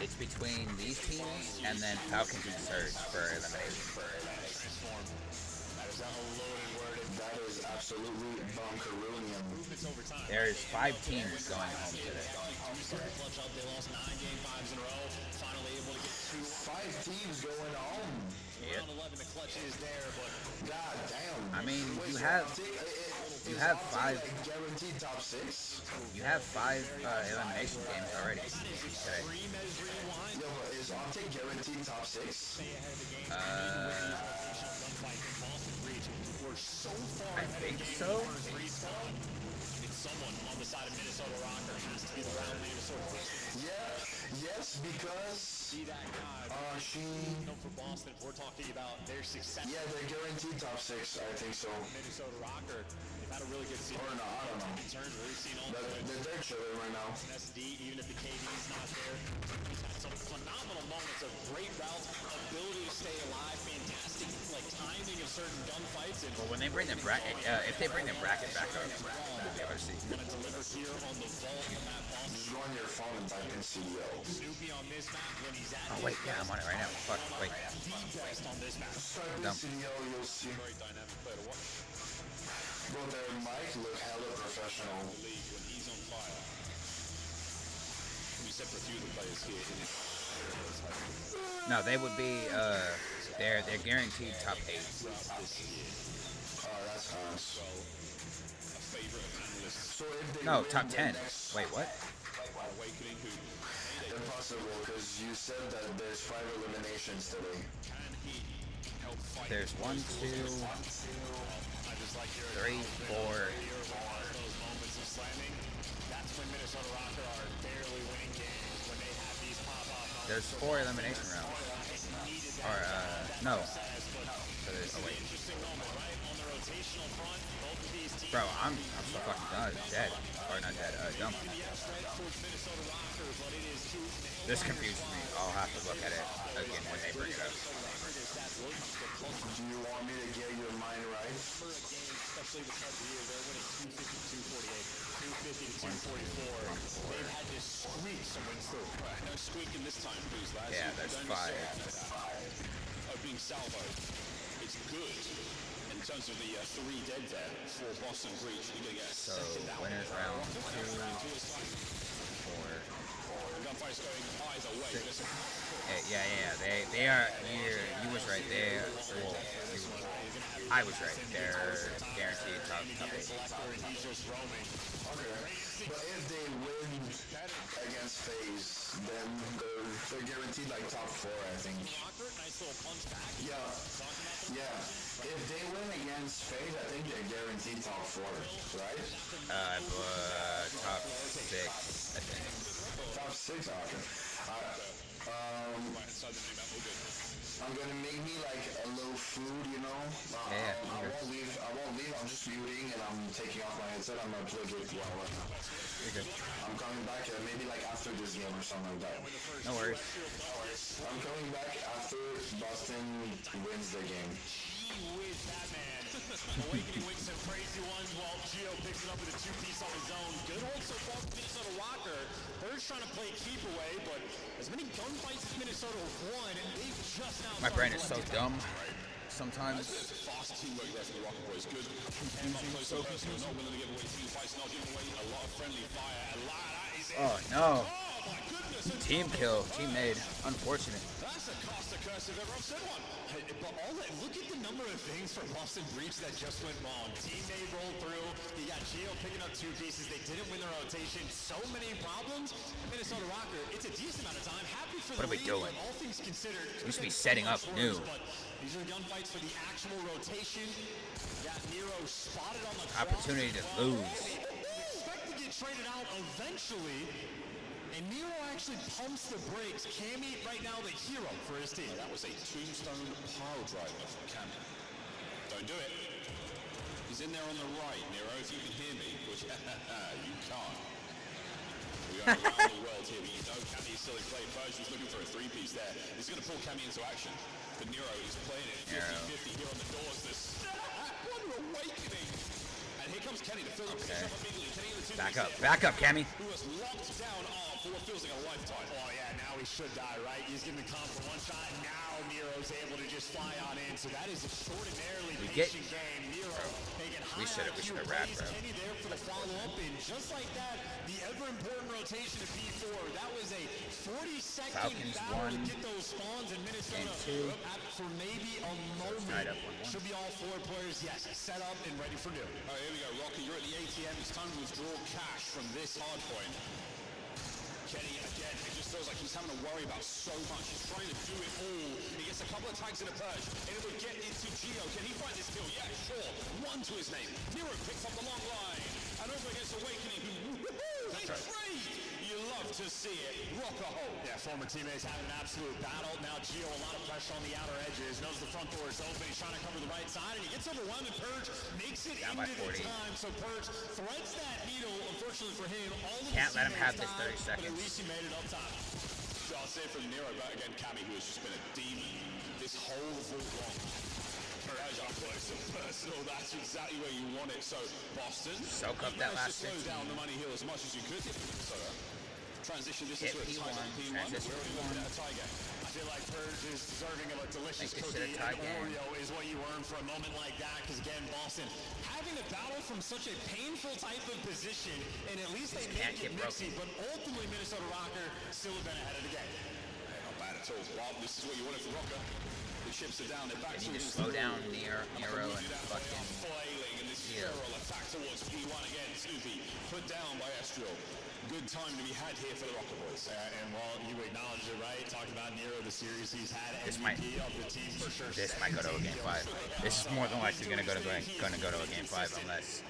It's between these teams and then Falcons and Surge for elimination. That is absolutely bunkerunium. There's 5 teams going home today. 5 teams going home. Yep. God damn. I mean, you have 5 guaranteed top 6. You have 5 elimination games already today. Yo, is Ontic guaranteed top 6? I think so. Someone on the side of Minnesota Rocker has to be the round leader. Yeah, yes, because see that guy. For Boston, if we're talking about their success. Yeah, they're guaranteed top 6. I think so. Minnesota Rocker, they've had a really good season. Or no, I don't know. We've seen all they're third chilling right now. SD, even if the KD's not there, he's had some phenomenal moments of great routes, ability to stay alive, fantastic timing of certain gunfights. And well, when they bring the bracket, if they bring the bracket back up, we'll be able to see. Gonna deliver here on the vault of that boss. Just go on your phone and type in CDO. Snoopy on this map when he's at. Oh wait, yeah, I'm on it right now. Fuck, wait. The best on this map. Type in CDO, you'll see. Very dynamic player to watch. Bro, their mic look hella professional. League when he's on fire. We said for a few of the players here. No, they would be. They're guaranteed top 8. Oh, that's nice. So if they no, top 10. Wait, what? Impossible, because you said that there's 5 eliminations today. There's 1, 2, 3, 4. That's when Minnesota Rocker are barely winning games when they have these pop-off. There's 4 elimination rounds. Or no. So there's, oh wait. Bro, I'm so fucking done. Dead. Or not dead. Dumb. This confuses me. I'll have to look at it again when they bring it up. Do you want me to get your mind right? Especially the start of the year, they're winning 250 to 248, 250 to 244. They've had to squeak some wins through. Right, no squeaking this time, please, lads. Yeah, there's 5. Being salvo, it's good. In terms of the 3 dead there for Boston Breach, you're going to get a second out. Winners round 2, 4. Gunfire's going either way. Yeah. They are. You was right. Well, I was right. They're guaranteed top 8. Okay. But if they win against FaZe, then they're guaranteed top 4, I think. Yeah. If they win against FaZe, I think they're guaranteed top 4, right? Top 6, I think. Top 6, okay. I'm gonna make me a little food, you know. Yeah. I won't leave. I'm just muting and I'm taking off my headset. I'm gonna play it well right now. You're good. I'm coming back maybe after this game or something like that. No worries. I'm coming back after Boston wins the game. With that man. Awakening wins some crazy ones while Gio picks it up with a 2-piece on his own. Good hold so far for Minnesota Rocker. They're just trying to play keep away, but as many gunfights as Minnesota have won, and they've just now. My brain is so dumb. Sometimes. Fast teamwork there for the Rocker Boys. Good. So personal, not willing to give away team fights, not giving away a lot of friendly fire. A lot of that is it. Oh no. Oh my goodness. Team kill. Team made. Unfortunate. That's a cost of curse if ever I've said one. But look at the number of things for Boston Breach that just went wrong. Teammate rolled through. You got Gio picking up 2 pieces. They didn't win the rotation. So many problems. Minnesota Rocker, it's a decent amount of time. Happy for What are we doing? All things considered. We should be setting up new. But these are gunfights for the actual rotation. Got Nero spotted on the Opportunity to lose. Expect to get traded out eventually. And Nero actually pumps the brakes. Cammy right now the hero for his team. That was a tombstone pile driver for Cammy. Don't do it. He's in there on the right, Nero, if you can hear me, which you can't. We are around the world here, but you know Cammy is still in play. Virgil's looking for a 3-piece there. He's going to pull Cammy into action. But Nero is playing it 50-50 here on the doors. What an awakening. And here comes Kenny to fill up himself immediately. Kenny in the 2-piece. Back up, Cammy. Who was locked down for what feels like a lifetime. Oh yeah, now he should die, right? He's getting the comp for one shot. Now Nero's able to just fly on in. So that is extraordinarily patient game. Nero making high we should have wrapped, bro. Kenny there for the follow-up, and just like that, the ever-important rotation of P4. That was a 40-second battle to get those spawns in Minnesota. For maybe a moment. Should be all 4 players, yes, set up and ready for new. All right, here we go, Rocky. You're at the ATM. It's time to withdraw cash from this hard point. Kenny, again, it just feels like he's having to worry about so much. He's trying to do it all. He gets a couple of tags in a purge, and it would get into Gio. Can he find this kill? Yeah, sure. 1 to his name. Nero picks up the long line. And over against Awakening, who You love to see it. Rocker hole. Yeah, former teammates having an absolute battle. Now Gio, a lot of pressure on the outer edges. Knows the front door is open. He's trying to cover the right side, and he gets overwhelmed. And Purge makes it into the time. So Purge threads that needle. Unfortunately for him, all of Can't let him have this 30 seconds. But at least he made it up top. So I'll say from Nero, but again, Cammy, who has just been a demon this whole vault long. Purge up close and personal. That's exactly where you want it. So Boston, soak up that last 15. Slow down the money hill as much as you could. So transition. This is where P1. Transition P1. I feel like Purge is deserving of a delicious cookie. And Oreo is what you earn for a moment like that. Because again, Boston having a battle from such a painful type of position, and at least they make it mixy. But ultimately, Minnesota Rocker still have been ahead of the game. Not bad at all. Wow, this is what you wanted for Rocker. The chips are down. They're back. They need to slow down Nero and fucking flailing, and this feral attack towards P1 again. Snoopy put down by Estriel. Good time to be had here for the Rocker Boys. And while you acknowledge it, right? Talking about Nero, the series he's had MVP of the team for sure. This might go to a game 5. This is more than likely going to go to a game 5 unless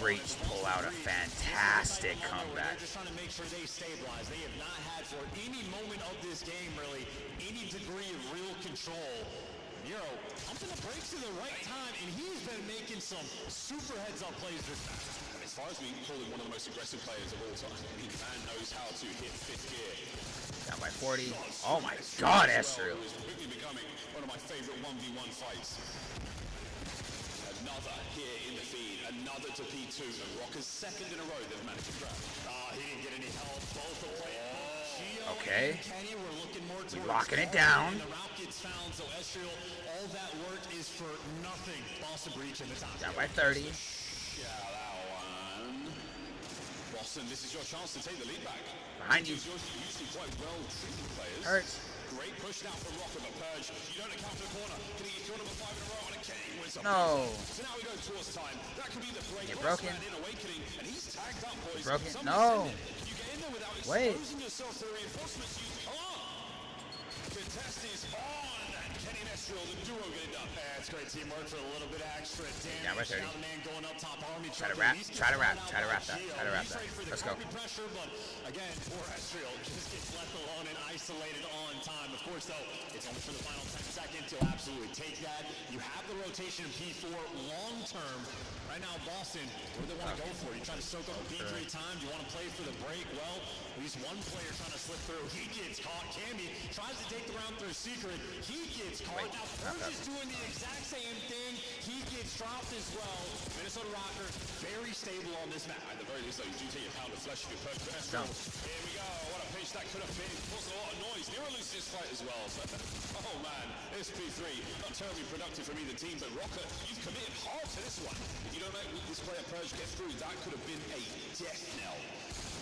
Breach pull out a fantastic comeback. They're just trying to make sure they stabilize. They have not had for any moment of this game really any degree of real control. Nero pumping the brakes at the right time, and he's been making some super heads-up plays this match. As far as we call him one of the most aggressive players of all time, the man knows how to hit 5th gear. Down by 40. Oh my God, Estriel. Is quickly becoming one of my favorite 1v1 fights. Another here in the feed, another to P2, and Rocker's second in a row they've managed to grab. He didn't get any help. Both the way. Okay. Kenny, we're looking more towards locking it down. The route gets found, so Estriel, all that work is for nothing. Boston Breach in the top. Down by 30. Yeah, that one. Boston, this is your chance to take the lead back. Behind you. Usually quite well treated players. Hurts. Great push now from Rocker, but Purge, you don't account for the corner. Can he get number 5 in a row? And Kenny wins up. No. So now we go towards time. That could be the break. You're broken. In Awakening, and he's tagged up, boys. Broken. No. You get in there without exposing yourself to the reinforcements. Contest is on, and Kenny and Estriel, the duo get it done. It's great teamwork for a little bit of extra damage. Yeah, we're 30. Now the man going up top, Army Try to wrap that. Let's go. Pressure, but again, poor Estriel just gets left alone and isolated on time. Of course, though, it's only for the final 10 seconds. You'll absolutely take that. You have the rotation in P4 long term. Right now, Boston, where they want to go for it. You try to soak up the P3 time. You want to play for the break. Well, at least one player trying to slip through. He gets caught. Cammy tries to take the round through secret. He gets caught. Now, Purge is doing the exact same thing. He gets dropped as well. Minnesota Rocker, very stable on this map. At the very least, though, you do take a pound of flesh if you're Purge. Here we go. What a pitch that could have been. Caused a lot of noise. Nero loses this fight as well. So, oh, man. This P3, not terribly productive from either team, but Rocker, you've committed hard to this one. If you don't let this player Purge get through, that could have been a death knell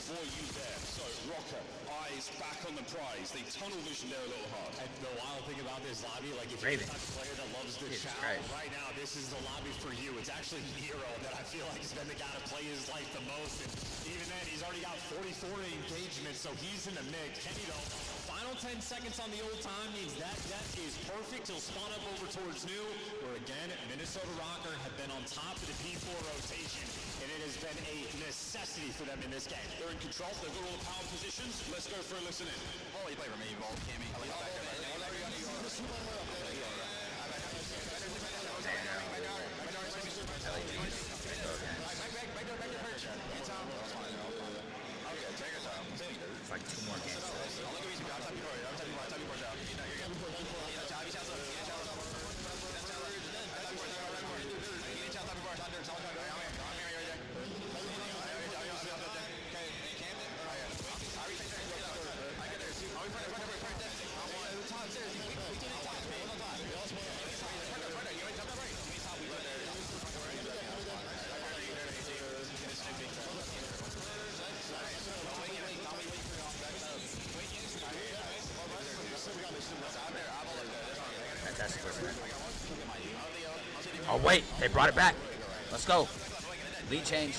for you there. So, Rocker, eyes back on the prize. They tunnel vision there a little hard. And the wild thing about this lobby, like if you're the type of player that loves the challenge, right now, this is the lobby for you. It's actually Nero that I feel like has been the guy to play his life the most. And even then, he's already got 44 engagements, so he's in the mix. Kenny, though, final 10 seconds on the old time means that death is perfect. He'll spawn up over towards new, where again, Minnesota Rocker have been on top of the P4 rotation, and it has been a necessity for them in this game. They're in control. They've got all the power positions. Let's go for a listen in. Oh, you play for me, Vault, Cammy. I like that back there. It's like 2 more games. Fantastic. Oh wait, they brought it back. Let's go. Lead change.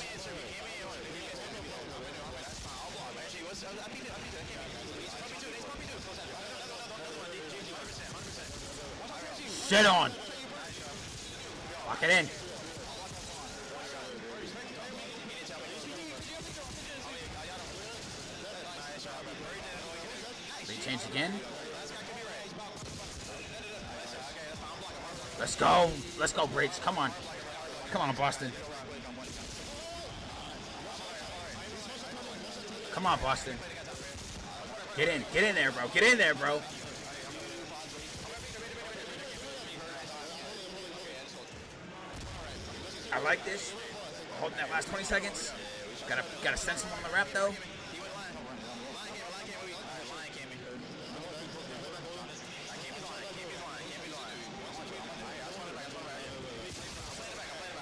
Shit on. Lock it in. They change again. Let's go. Let's go, Briggs. Come on. Come on, Boston. Come on, Boston. Get in. Get in there, bro. Get in there, bro. I like this. Holding that last 20 seconds. Gotta sense him on the rep, though.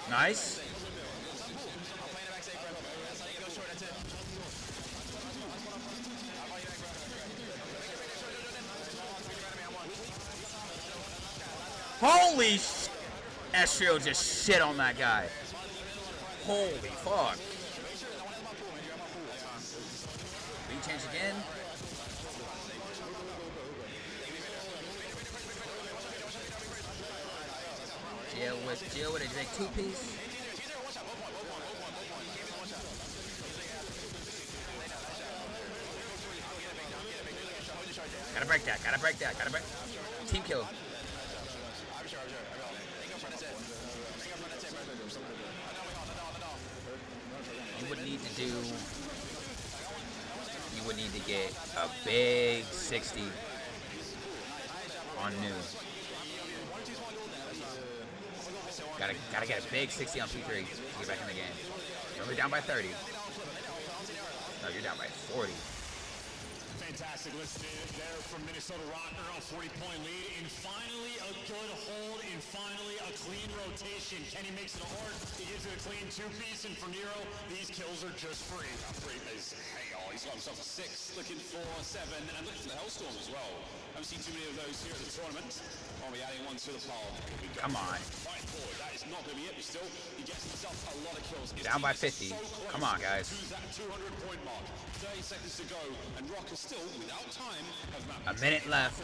Nice. Holy sh! Astro just shit on that guy. Holy fuck. Beat change again. Jill with a big two-piece. Gotta break that, gotta break that, gotta break. Team kill. You would need to get a big 60 on new. Gotta get a big 60 on P3 to get back in the game. You're only down by 30. No, you're down by 40. Fantastic list there from Minnesota Rocker, a 40-point lead, and finally a good hold, and finally a clean rotation. Kenny makes it hard, he gives it a clean two-piece, and for Nero, these kills are just free. Free is, hey, he's got himself a 6, looking for 7, and looking for the Hellstorm as well. Haven't seen too many of those here at the tournament. I'll be adding one to the pile. Come on. Right forward, that is not going to be it, but still, he gets himself a lot of kills. Down by 50. Come on, guys. To that 200-point mark. 30 seconds to go, and Rocker still, without time, a minute left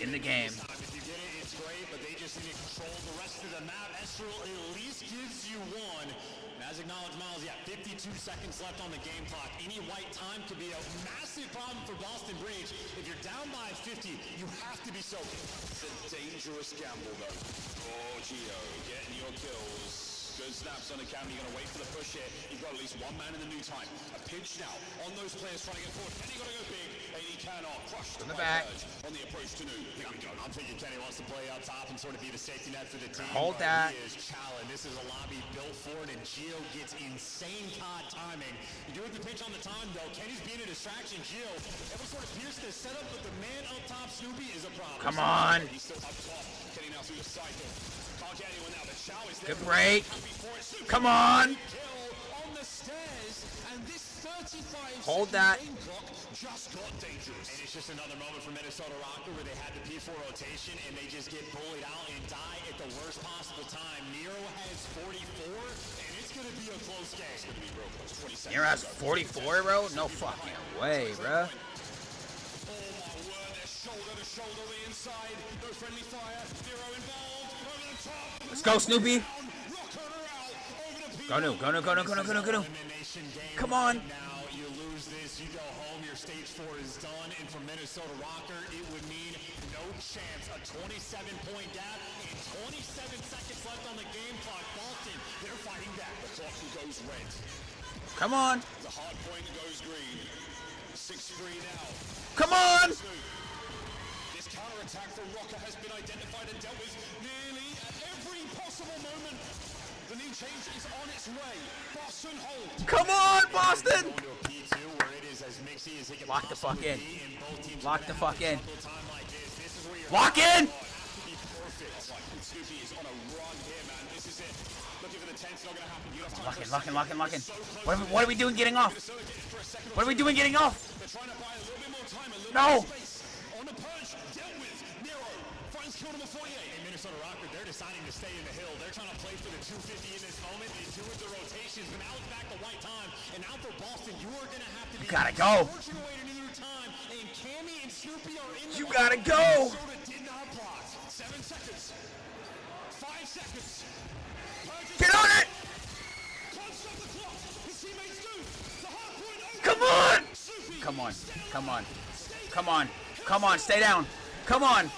in the game. If you get it, it's great, but they just need to control the rest of the map. Estral at least gives you one. And as acknowledged, Miles, 52 seconds left on the game clock. Any white time could be a massive problem for Boston Breach. If you're down by 50, you have to be sober. It's a dangerous gamble, though. Oh, Gio, getting your kills. Good snaps on the camera. You're going to wait for the push here. You've got at least one man in the new time. A pinch now on those players trying to get forward. Kenny got to go big, and he cannot. Crushed from the back. On the approach to new. Here we go. I'm thinking Kenny wants to play up top and sort of be the safety net for the team. Hold that. He is challenged. This is a lobby built for it, and Gio gets insane CoD timing. You do it the pitch on the time, though. Kenny's being a distraction. Gio able to sort of pierce this setup, but the man up top, Snoopy, is a problem. Come on. He's still up top. Kenny now through the cycle. Can't get anyone now. The Chow is there. Good break. Come on. Hold that. Just got dangerous. And it's just another moment for Minnesota Rocker where they had the P4 rotation and they just get bullied out and die at the worst possible time. Nero has 44, and it's going to be a close game. It's going to be real close. 20 seconds. Nero has 44, bro? No fucking way, bro. Oh my word, they're shoulder to shoulder inside. No friendly fire. Nero involved. Over the top. Let's go, Snoopy. Go no, go no, go no, go no, go no, go no. Come on. Now you lose this, you go home, your stage 4 is done, and for Minnesota Rocker, it would mean no chance. A 27-point gap and 27 seconds left on the game clock. Boston, they're fighting back. The clock goes red. Come on. The hard point goes green. 6-3 now. Come on. This counterattack from Rocker has been identified and dealt with nearly at every possible moment. The new change is on its way. Boston hold. Come on, Boston! Lock the fuck in. Lock the fuck in. Lock in! Lock in, lock in, lock in, lock in. What are we doing getting off? What are we doing getting off? No! Killed him a 48. And Minnesota Rocker, they're deciding to stay in the hill. They're trying to play for the 250 in this moment. They do it the rotations, but now it's back to white time. And now for Boston, you are going to have to be... You gotta go. Time. And Cammy and Snoopy are in you gotta go. Minnesota did not block. 7 seconds. 5 seconds. Get on it. Come on. Come on. Come on. Come on. Come on. Stay down. Come on.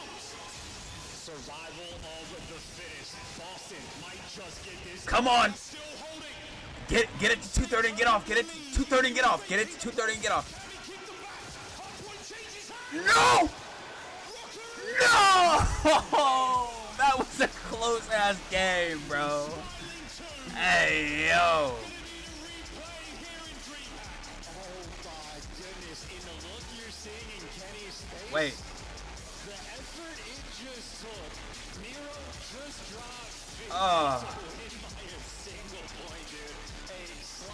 Survival of the fittest. Boston might just get this. Come on. Still holding. Get it to 230 and get off. Get it to 230 and get off. Get it to 230 and get off. No! No! That was a close ass game, bro. Hey, yo. Wait.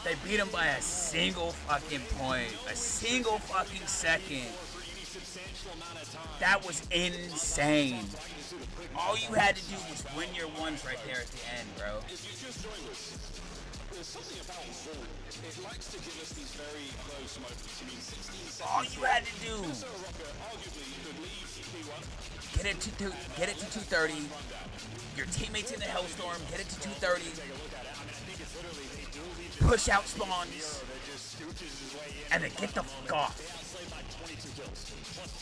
They beat him by a single fucking point. A single fucking second. That was insane. All you had to do was win your ones right there at the end, bro. All you had to do. Get it to 230. Your teammates in the Hellstorm, get it to 230. Push out spawns. And then get the fuck off.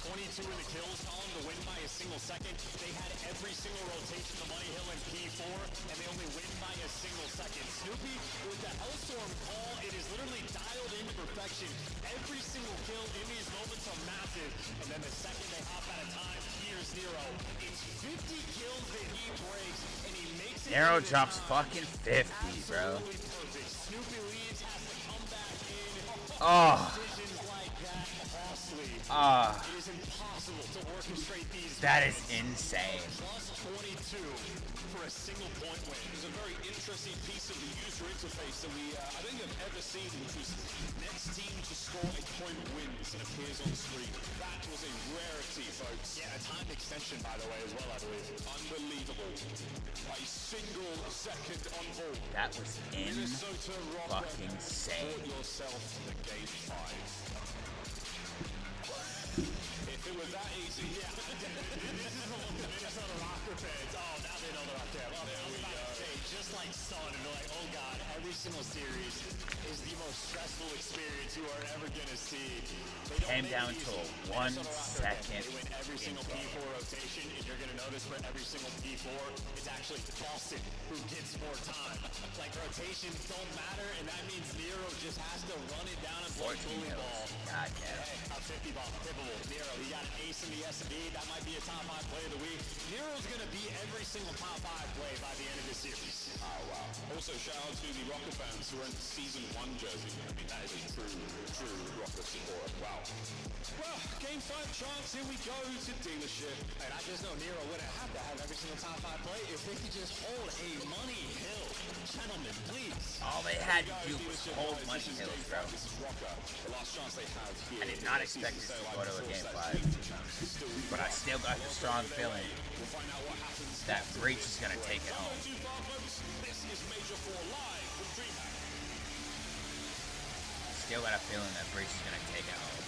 22 in the kills column to win by a single second. They had every single rotation to Money Hill and P4, and they only win by a single second. Snoopy, with the Hellstorm call, it is literally dialed into perfection. Every single kill in these moments are massive, and then the second they hop out of time, here's Nero. It's 50 kills that he breaks, and he makes it. Nero drops fucking 50, bro. Snoopy leaves, has to come back in. Oh. That is insane. Plus 22 for a single point win. It was a very interesting piece of the user interface that I think I've ever seen, which was next team to score a point wins and appears on screen. That was a rarity, folks. Yeah, a timed extension, by the way, as well, I believe. Unbelievable. A single second on ball. That was fucking insane. Yourself the game 5. If it was that easy, yeah. This is the Minnesota Rocker fans. Oh, now they know they're up there. Well, there we go. Just like Son, and they're like, oh god, every single series is the most stressful experience you are ever gonna see. Came down to a 1 second. They win every single P4 rotation, and you're gonna notice for every single P4, it's actually Boston who gets more time. Like rotations don't matter, and that means Nero just has to run it down and play bully ball. God damn. A 50 ball, pivotal. Nero, he got an ace in the S&D. That might be a top 5 play of the week. Nero's gonna be every single top 5 play by the end of the series. Oh wow. Also, shout out to the Rocker fans who are in season 1 jersey. I mean, that is a true Rocker support. Wow. Well, game 5 chance. Here we go to dealership. And I just know Nero wouldn't have to have every single top 5 play if they could just hold a Money Hill. Gentlemen, please. All they had to do was hold Money Hill, bro. This is Rocker. The last chance they have here. I did not expect this to go to a game 5. But I still got the strong feeling that Breach is going to take it home. Still got a feeling that Breach is going to take it home.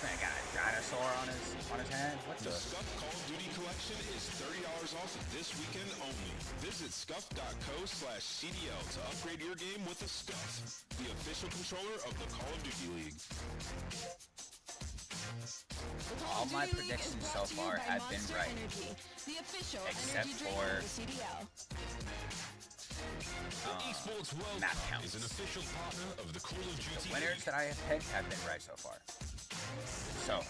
I got a dinosaur on his hand. What the? Scuff Call of Duty collection is $30 off this weekend only. Visit scuff.co/CDL to upgrade your game with a Scuff, the official controller of the Call of Duty League. All my predictions so far have been right, except for map counts. Is an official partner of the Call of Duty The winners that I have picked have been right so far. So,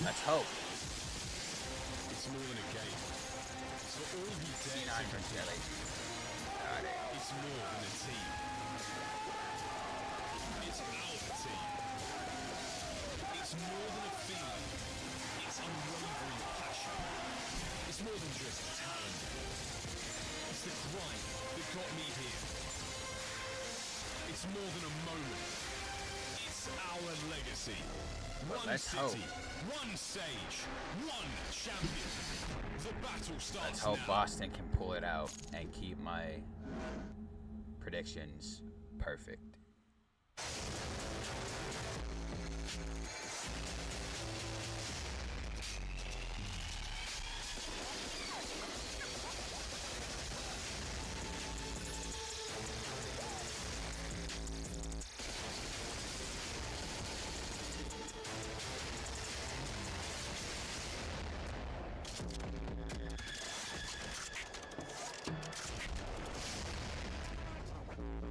let's hope. It's more than a game. It's for all who dare C9 for Jelly. It's more than a team. It's our team. It's more than a feeling. It's unwavering passion. It's more than just talent. It's the grind that got me here. It's more than a moment. It's our legacy. One city, one stage, one champion. The battle starts Let's hope now. Boston can pull it out and keep my predictions perfect.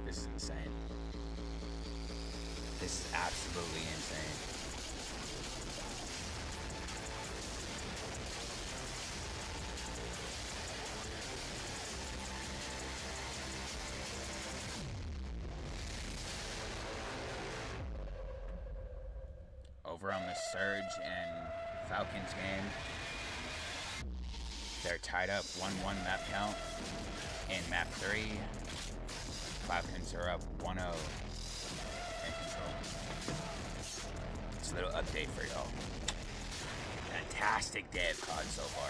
This is insane. This is absolutely insane. Over on the Surge and Falcons game, they're tied up 1-1 map count. In map 3, Falcons are up 1-0 in control. It's a little update for y'all. Fantastic day of CoD so far.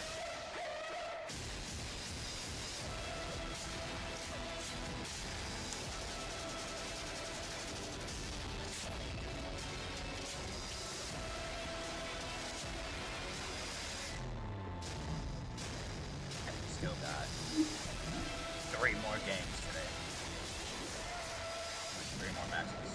Still got 3 more games today. 3 more matches.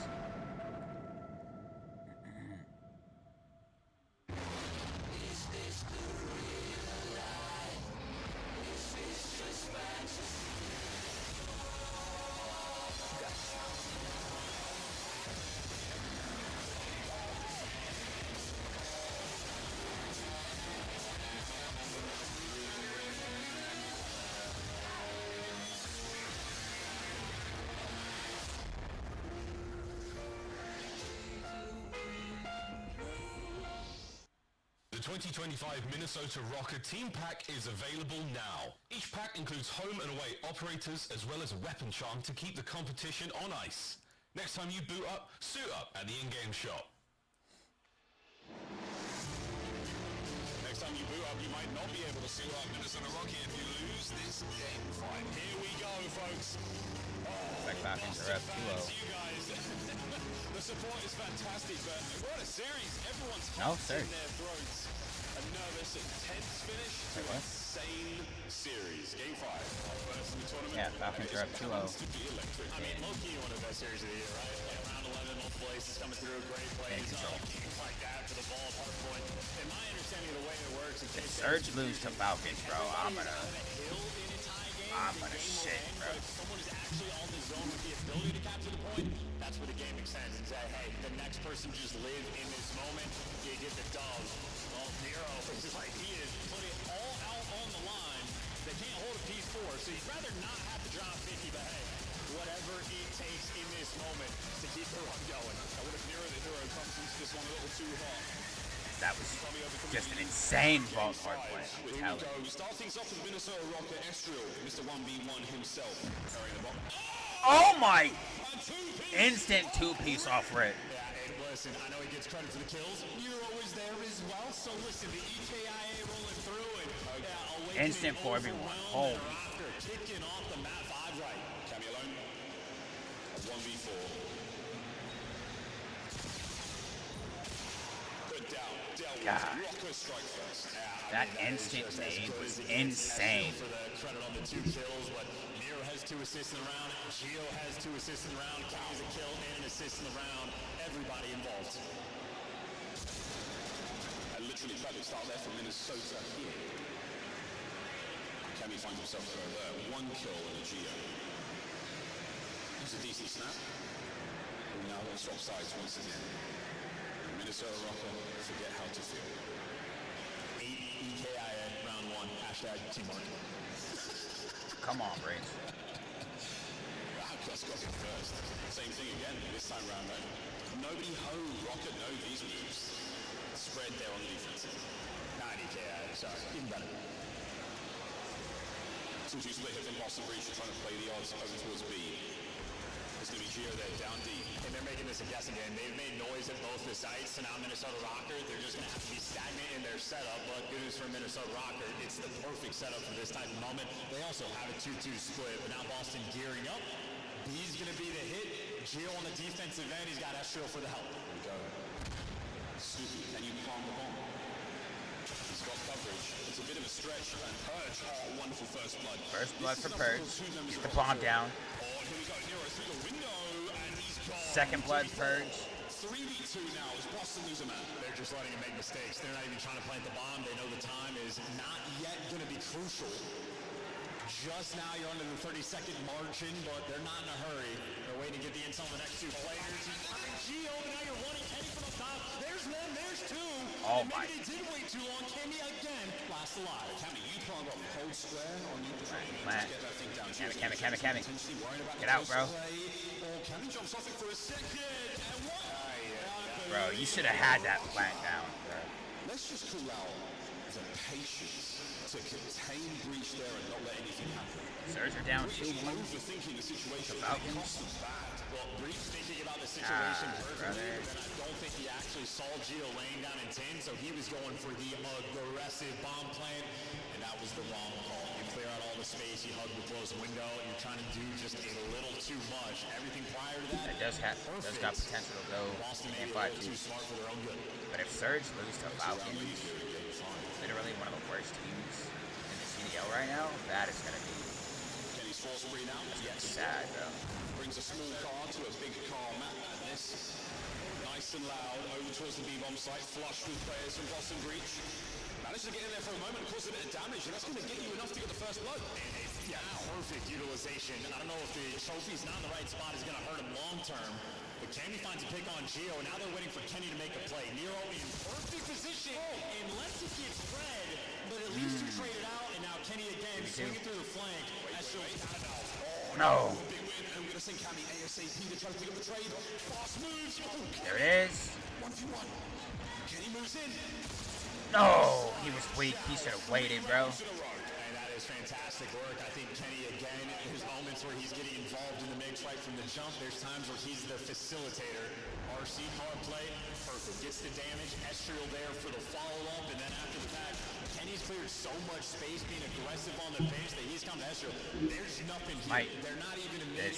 The 2025 Minnesota Rocker Team Pack is available now. Each pack includes home and away operators as well as a weapon charm to keep the competition on ice. Next time you boot up, suit up at the in-game shop. Next time you boot up, you might not be able to suit up Minnesota Rocky if you lose this game fight. Here we go, folks. Like Falcons are up 2-0. You guys. The support is fantastic, but what a series. Everyone's No, in sir. their throats. A nervous and tense finish to an insane series. Game 5. First in the tournament. Yeah, Falcons are up 2-0. I mean, low-key one of the best series of the year, right? Yeah, round 11, multiple aces coming through, great plays. Games like that for the ball at hardpoint. And my understanding of the way it works is If Surge lose to Falcons, bro, I'm gonna shit, bro. If someone is actually on the zone with the ability to capture the point, that's where the game makes sense. And say, hey, the next person just live in this moment, you get the dub. Well, Nero is just like, he is putting it all out on the line. They can't hold a piece 4, so you'd rather not have to drop 50, but hey, whatever it takes in this moment to keep the run going. I would have the hero comes into this one a little too hot. That was just an insane vault hard play. Here we go. We start things off with Minnesota Rocker Estriel, Mr. 1v1 himself. Carrying the ball. Oh my! Instant 2-piece off rip. Yeah, and listen, I know he gets credit for the kills. You're always there as well. So listen, the EKIA rolling through it. Instant 4v1. Holy. Kicking off the map 5 right. Cammy alone. A 1v4. God. That instant nade was insane. For the credit on the 2 kills, but Nero has 2 assists in the round. Gio has 2 assists in the round. Kai's a kill and an assist in the round. Everybody involved. And literally tragic start there from Minnesota here. Cammy finds himself there. 1 kill and a Gio. It's a decent snap. And now let's swap sides once again. Minnesota Rocker, forget how to feel. 8 EKIA round 1, hashtag teamwork. Come on, Brains. Just got it first. Same thing again, this time round, right? Nobody home, Rocket know these moves. Spread there on the defense. 9 EKIA, sorry, even better. 2-2 split hit from Boston Breach, trying to play the odds over towards B. It's going to be Gio there, down deep. And they're making this a guessing game. They've made noise at both the sites, so now Minnesota Rocker, they're just going to have to be stagnant in their setup. But good news for Minnesota Rocker, it's the perfect setup for this type of moment. They also have a 2-2 split, but now Boston gearing up. B's going to be the hit. Gio on the defensive end. He's got Estrio for the help. Here we go. Snoopy, can you palm the bomb? He's got coverage. It's a bit of a stretch. And Purge, oh, wonderful first blood. First blood for Purge. Get the bomb down. Oh, here we go. Nero through the window, and he's gone. Second blood Purge. 3v2 now as Boston lose a man. They're just letting him make mistakes. They're not even trying to plant the bomb. They know the time is not yet going to be crucial. Just now you're under the 30-second margin, but they're not in a hurry. They're waiting to get the intel on the next two players. Gio, now you're wanting Kenny from the top. There's one, there's two. Oh my. Maybe they did wait too long. Kenny again. Last alive. Kenny, you plug up hold square on you. Plant. Kenny. Get out, bro. Kenny jumps off it for a second. And what? Bro, you should have had that plant down, bro. Let's just call out the patience to contain breach there and not let anything happen. Surge are down 2-1. Overthinking the situation. The Falcons. Well, Breach thinking about the situation perfectly, brother. but I don't think he actually saw Gio laying down in 10, so he was going for the aggressive bomb plant, and that was the wrong call. You clear out all the space, you hug the closed window, and you're trying to do just a little too much. Everything prior to that, It does got potential to go Boston in maybe a little 5-2. too smart for their own good. But if Surge lose to Falcons, literally one of the worst teams in the CDL right now, that is going to be Kenny's force free now. yes, sad, bro. Brings a small car to a big car map like this. Nice and loud, over towards the B-bomb site, flush with players from Boston Breach. Managed to get in there for a moment and cause a bit of damage, and that's going to get you enough to get the first blood. Yeah, perfect utilization. I don't know if the trophy's not in the right spot is going to hurt him long term, but Kenny finds a pick on Gio. Now they're waiting for Kenny to make a play. Nero in perfect position, unless it gets Fred, but at least you trade it out, and now Kenny again swinging through the flank. No. Big win, and we're going to send Cammy ASAP to try to pick up the trade. Fast moves. There it is. 1v1. Kenny moves in. No, he was weak. He should have waited, bro. And that is fantastic work. I think Kenny, again, there's moments where he's getting involved in the mix right from the jump. There's times where he's the facilitator. RC power play, perfect. Gets the damage. Estriel there for the follow-up. And then after the fact, Kenny's cleared so much space being aggressive on the bench that he's come to Estriel. There's nothing here. They're not even a minute.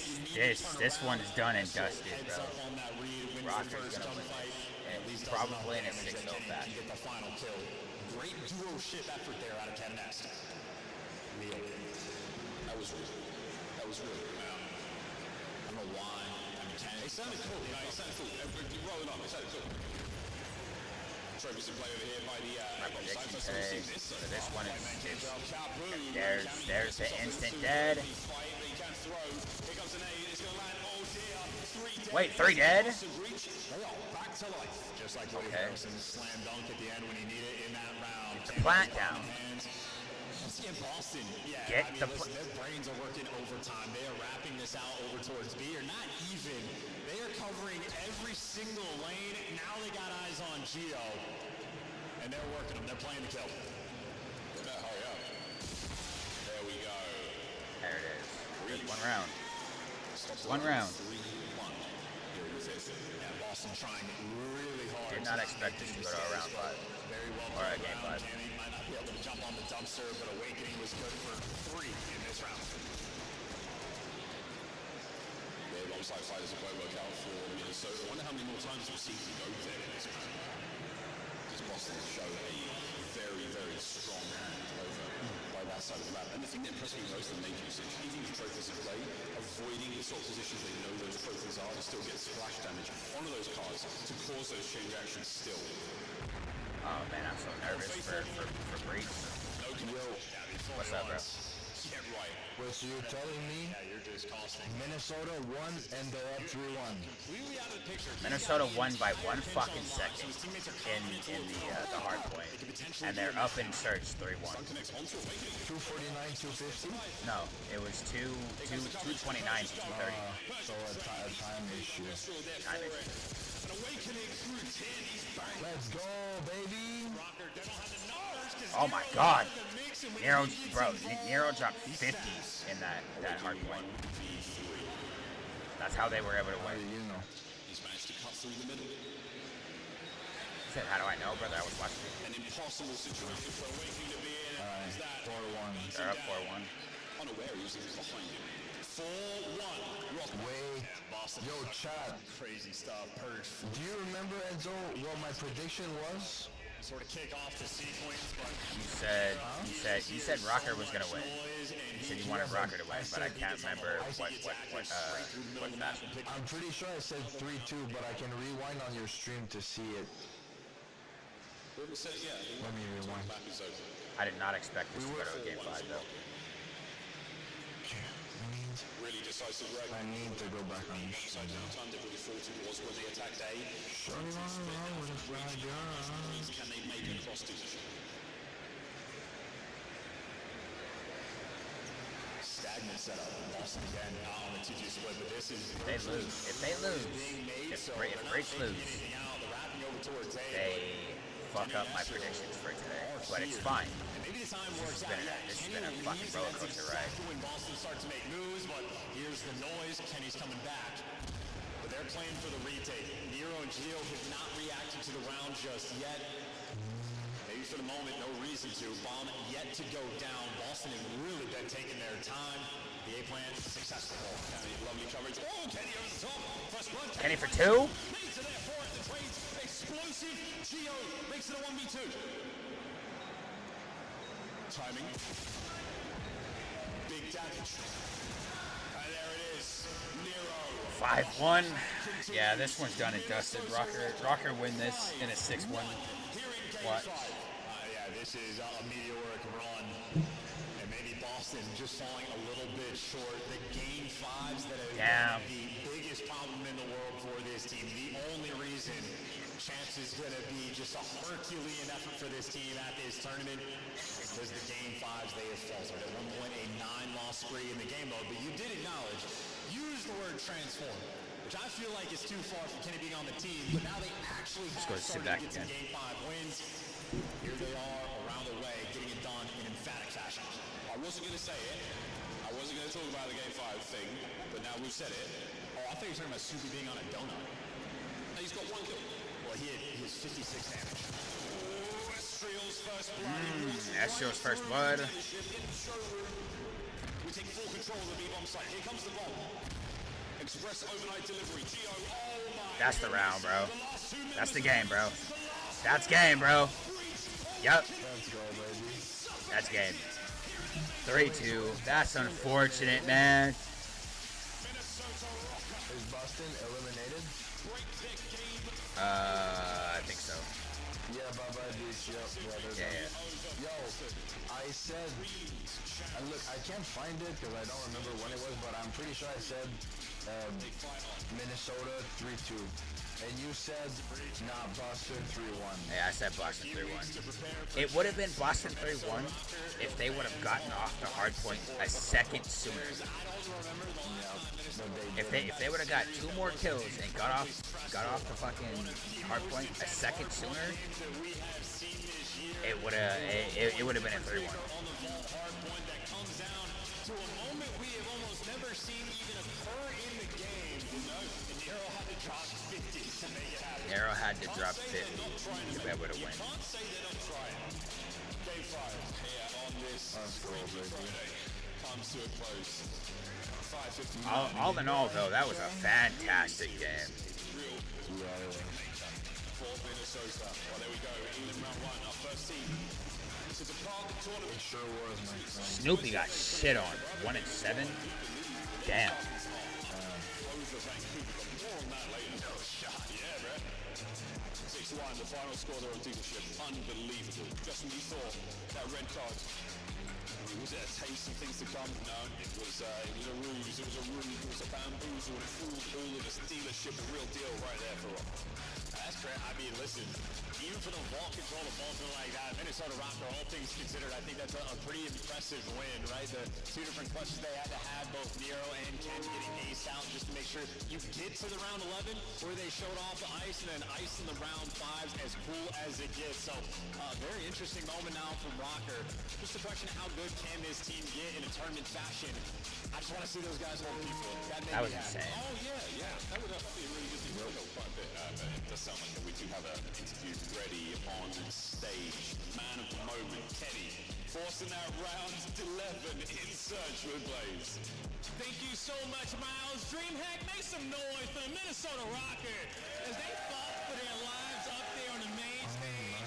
This one is done and dusted, bro. On that read, wins the Rocker's first gonna win gunfight. this. Probably in a 6-0 fashion. Get the final kill. Great duo ship effort there out of Ken Nest. Neil. That was real. That was real. I don't know why. I mean, it sounded cool. You know, it sounded cool. Roll it on. It sounded cool. Trophies in play over here by the My prediction today for this one is Kaboom. there's the instant dead. Wait, 3 dead? They are back to life. Just like Woody Harrison slam dunk at the end when he needed it in that round. Get the plant down. In Boston, yeah, Get I mean, the listen, their brains are working overtime. They are wrapping this out over towards B, or not even. They are covering every single lane. Now they got eyes on Gio, and they're working them. They're playing the kill. They better hurry up. There we go. There it is. Just one round. One round. 3-1. Here in the fifth. Yeah, Boston trying really hard. Did not expect this to go to a round 5. Very well Or a played game round. 5. Kenny might not be able to jump on the dumpster, but Awakening was good for 3 in this round. Yeah, alongside fighters that won't work out for Minnesota. I wonder how many more times we'll see him go there in this round. Because Boston has shown a very, very strong hand over by that side of the map. And the thing that impressed me most in major usage, even with trophies in play, avoiding the sort of positions they know those trophies are to still get splash damage onto those cards to cause those chain reactions still. Oh man, I'm so nervous for Breach. What's up, bro? Yeah, right. Wait, so you're telling me Yeah, you're just costing. Minnesota won and they're up 3-1? Completely out of the picture. Minnesota won by 1 fucking second in the hard point, and they're up in Surge 3-1. 249, 250? No, it was 229 to 230. So a time issue. Time issue. Let's go, baby! Oh my God, Nero dropped 50s in that hard point. That's how they were able to win. You know. He's managed to cut through the middle. He said, how do I know, brother? I was watching it. An impossible situation for Awakening to be in. Alright, 4-1. They're up 4-1. Unaware he was behind him. 4-1. Wait. Yo, chat. Crazy stuff. Purge. Do you remember, Enzo, what my prediction was? Sort of kick off the sequence, but You said Rocker was gonna win. You said you wanted Rocker to win, but I can't remember what fashion. I'm pretty sure I said 3-2, but I can rewind on your stream to see it. Let me rewind. I did not expect this to go to a game 5 though. really decisive reg. I need to go back on your stream now. Time they really thought it was when they attacked A. Can they make a cross position? Stagnant setup. Boston again on the TG split, but this is... If they lose, if Breaks lose, they fuck up my predictions for today. But it's fine. Maybe the time works out. This has been a fucking roller coaster ride. When Boston starts to make moves, but here's the noise. Kenny's coming back. But they're playing for the retake. Nero and Gio have not reacted to the round just yet. Maybe for the moment, no reason to. Bomb yet to go down. Boston has really been taking their time. The A plan successful. Kenny, lovely coverage. Oh, Kenny over the top. First blood. Kenny for 2. Makes it there for it. The trade's explosive. Gio makes it a 1v2. Timing. Big damage. And there it is. Nero. 5-1. Yeah, this one's done and dusted. Rocker win this in a 6-1. Watch. Yeah, this is a meteoric run. And maybe Boston just falling a little bit short. The game 5s that have been the biggest problem in the world for this team. The only reason Chance is going to be just a Herculean effort for this team at this tournament because the game 5s, they have faltered. At one point, a 9-loss spree in the game mode, but you did acknowledge, use the word transform, which I feel like is too far for Kenny being on the team, but now they actually have started to get some game 5 wins. Here they are around the way, getting it done in emphatic fashion. I wasn't going to say it. I wasn't going to talk about the game 5 thing, but now we've said it. Oh, I thought you were talking about Subi being on a donut. No, he's got 1 kill. Well, he has 56 damage. Oh, Estriel's first blood. Estriel's first blood. We take full control of the B-bomb site. Here comes the bomb. Express overnight delivery. Gio, oh my. That's the round, bro. That's the game, bro. That's game, bro. Yep. That's game. 3-2. That's unfortunate, man. Is Boston eliminated? I think so. Yeah, Baba Beach, yeah. Yo, I said, and look, I can't find it because I don't remember when it was, but I'm pretty sure I said Minnesota 3-2. And you said, nah, Boston 3-1. Yeah, I said Boston 3-1. It would have been Boston 3-1 if they would have gotten off the hard point a second sooner. If they would have got 2 more kills and got off the fucking hard point a second sooner, it would have been a 3-1. To a moment we have almost never seen even occur in the game. Nero had to drop 50 to make it happen. Nero had to drop 50 to be able to win. Can't say they don't try it. Game 5 here on this Friday comes to a close. 5:50. All in all, though, that was a fantastic game. For Minnesota. Well, there we go. England round 1, our first team. To depart the tournament. It sure was, my friend. Snoopy got shit on. 1-7. Damn. Yeah, bro. 6-1, the final score there on Dealership. Unbelievable. Just when you thought that red card, was it a taste of things to come? No, it was a ruse. It was a ruse. It was a bamboozle. It fooled all of us. Dealership, a real deal right there for us. That's great. I mean, listen, even for the ball control of Baltimore like that, Minnesota Raptor, all things considered, I think that's a pretty impressive win, right? The 2 different clutches they had to have, both Nero and Ken getting ace out just to make sure you get to the round 11 where they showed off the ice and then ice in the round 5s as cool as it gets. So, very interesting moment now from Rocker. Just a question of how good can this team get in a tournament fashion. I just want to see those guys hold people. That was insane. Oh, yeah. That would be a really good thing. We'll go quite a bit. It does sound like we do have an interview ready on stage. Man of the moment, Kenny, forcing that round 11. Crimson insert will blaze. Thank you so much, Miles. DreamHack, make some noise for the Minnesota Rocker as they fought for their lives up there on the main stage.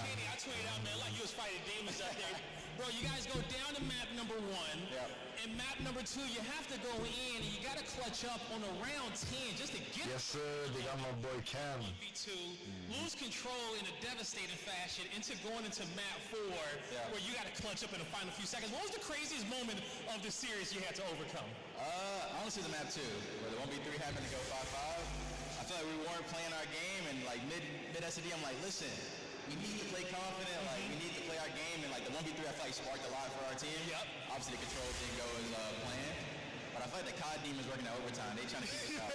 Kenny, I tweeted out, man, like you was fighting demons up there. Bro, you guys go down to map number 1. Yep. And map number 2, you have to go in and you got to clutch up on a round 10 just to get... Yes, sir. They got my boy Cam. V2, lose control in a devastating fashion into going into map 4 where you got to clutch up in the final few seconds. What was the craziest moment of the series you had to overcome? Honestly, the map 2, where the 1v3 happened to go 5-5. I feel like we weren't playing our game, and like mid SED, I'm like, listen, we need to play confident, like we need to play our game, and like the 1v3 I feel like sparked a lot for our team. Yep. Obviously the control didn't go as planned, but I feel like the CoD team is working out overtime. They trying to keep us out.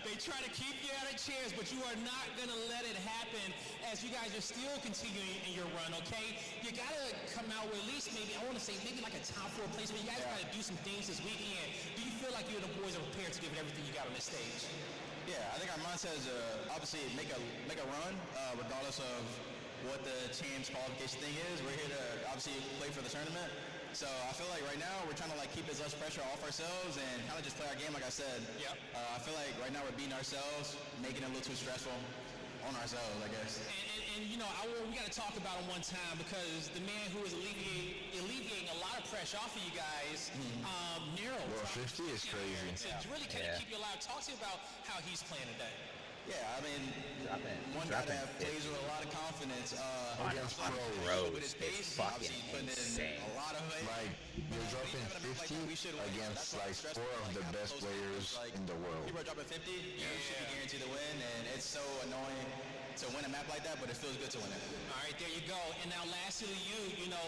They try to keep you out of chairs, but you are not gonna let it happen as you guys are still continuing in your run, okay? You gotta come out with at least maybe, I wanna say maybe like a top 4 placement. You guys gotta do some things this weekend. Do you feel like you and the boys are prepared to give it everything you got on this stage? Yeah, I think our mindset is obviously make a run, regardless of what the champs qualification thing is. We're here to obviously play for the tournament. So I feel like right now we're trying to like keep as less pressure off ourselves and kind of just play our game like I said. Yep. I feel like right now we're beating ourselves, making it a little too stressful on ourselves, I guess. And you know, we got to talk about him one time because the man who is alleviating a lot of pressure off of you guys, Nero. Well, 50 is crazy. To really kind of keep you alive. Talk to me about how he's playing today. Yeah, I mean, one guy that plays with a lot of confidence. Against pros, it's fucking insane. A lot of it. Like, you're dropping 50 against like 4 of the best players in the world. People are dropping 50, you should be guaranteed to win, and it's so annoying to win a map like that, but it feels good to win it. All right, there you go. And now lastly, you know,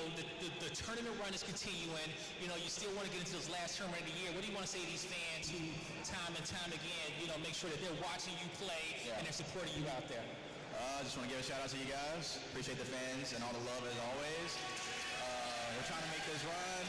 the tournament run is continuing. You know, you still want to get into this last tournament of the year. What do you want to say to these fans who time and time again, you know, make sure that they're watching you play and they're supporting you out there? I just want to give a shout out to you guys. Appreciate the fans and all the love as always. We're trying to make this run,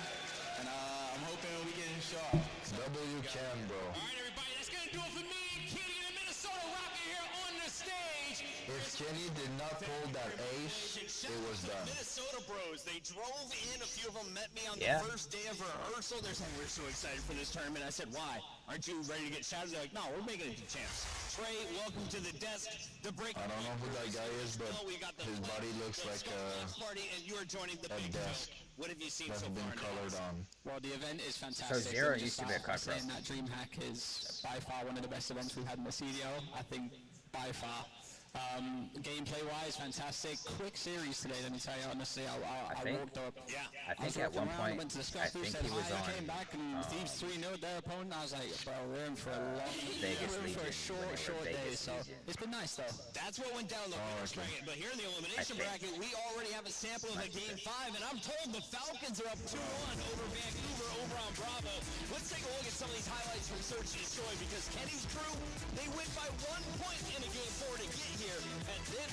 and I'm hoping we can show up. W Cam, bro. All right, everybody, that's going to do it for me and Kenny and the Minnesota Rocket here on the stage. If Kenny did not pull that ace, it was done. Minnesota Bros, they drove in. A few of them met me on the first day of rehearsal. They're saying, we're so excited for this tournament. I said, why? Aren't you ready to get shouted? They're like, no, we're making it to champs. Trey, welcome to the desk. The break. I don't know who that guy is, but his body looks like party, and you are joining the big desk. What have you seen That's so been far? Colored on. Well, the event is fantastic. So Zero used to be a cut pro. Saying that DreamHack is by far one of the best events we've had in the CDO. I think by far. Gameplay-wise, fantastic. Quick series today, let me tell you honestly. I walked up. Yeah. I think at one point, went to the scratch booth, said hi, came back, and Thieves 3-0 their opponent. I was like, bro, we're in for a long, for a short day. So it's been nice though. That's what went down the bracket. But here in the elimination bracket, we already have a sample of a game 5, and I'm told the Falcons are up 2-1 over Vancouver over on Bravo. Let's take a look at some of these highlights from Search and Destroy because Kenny's crew, they win by 1 point in a game 4 to get here, and then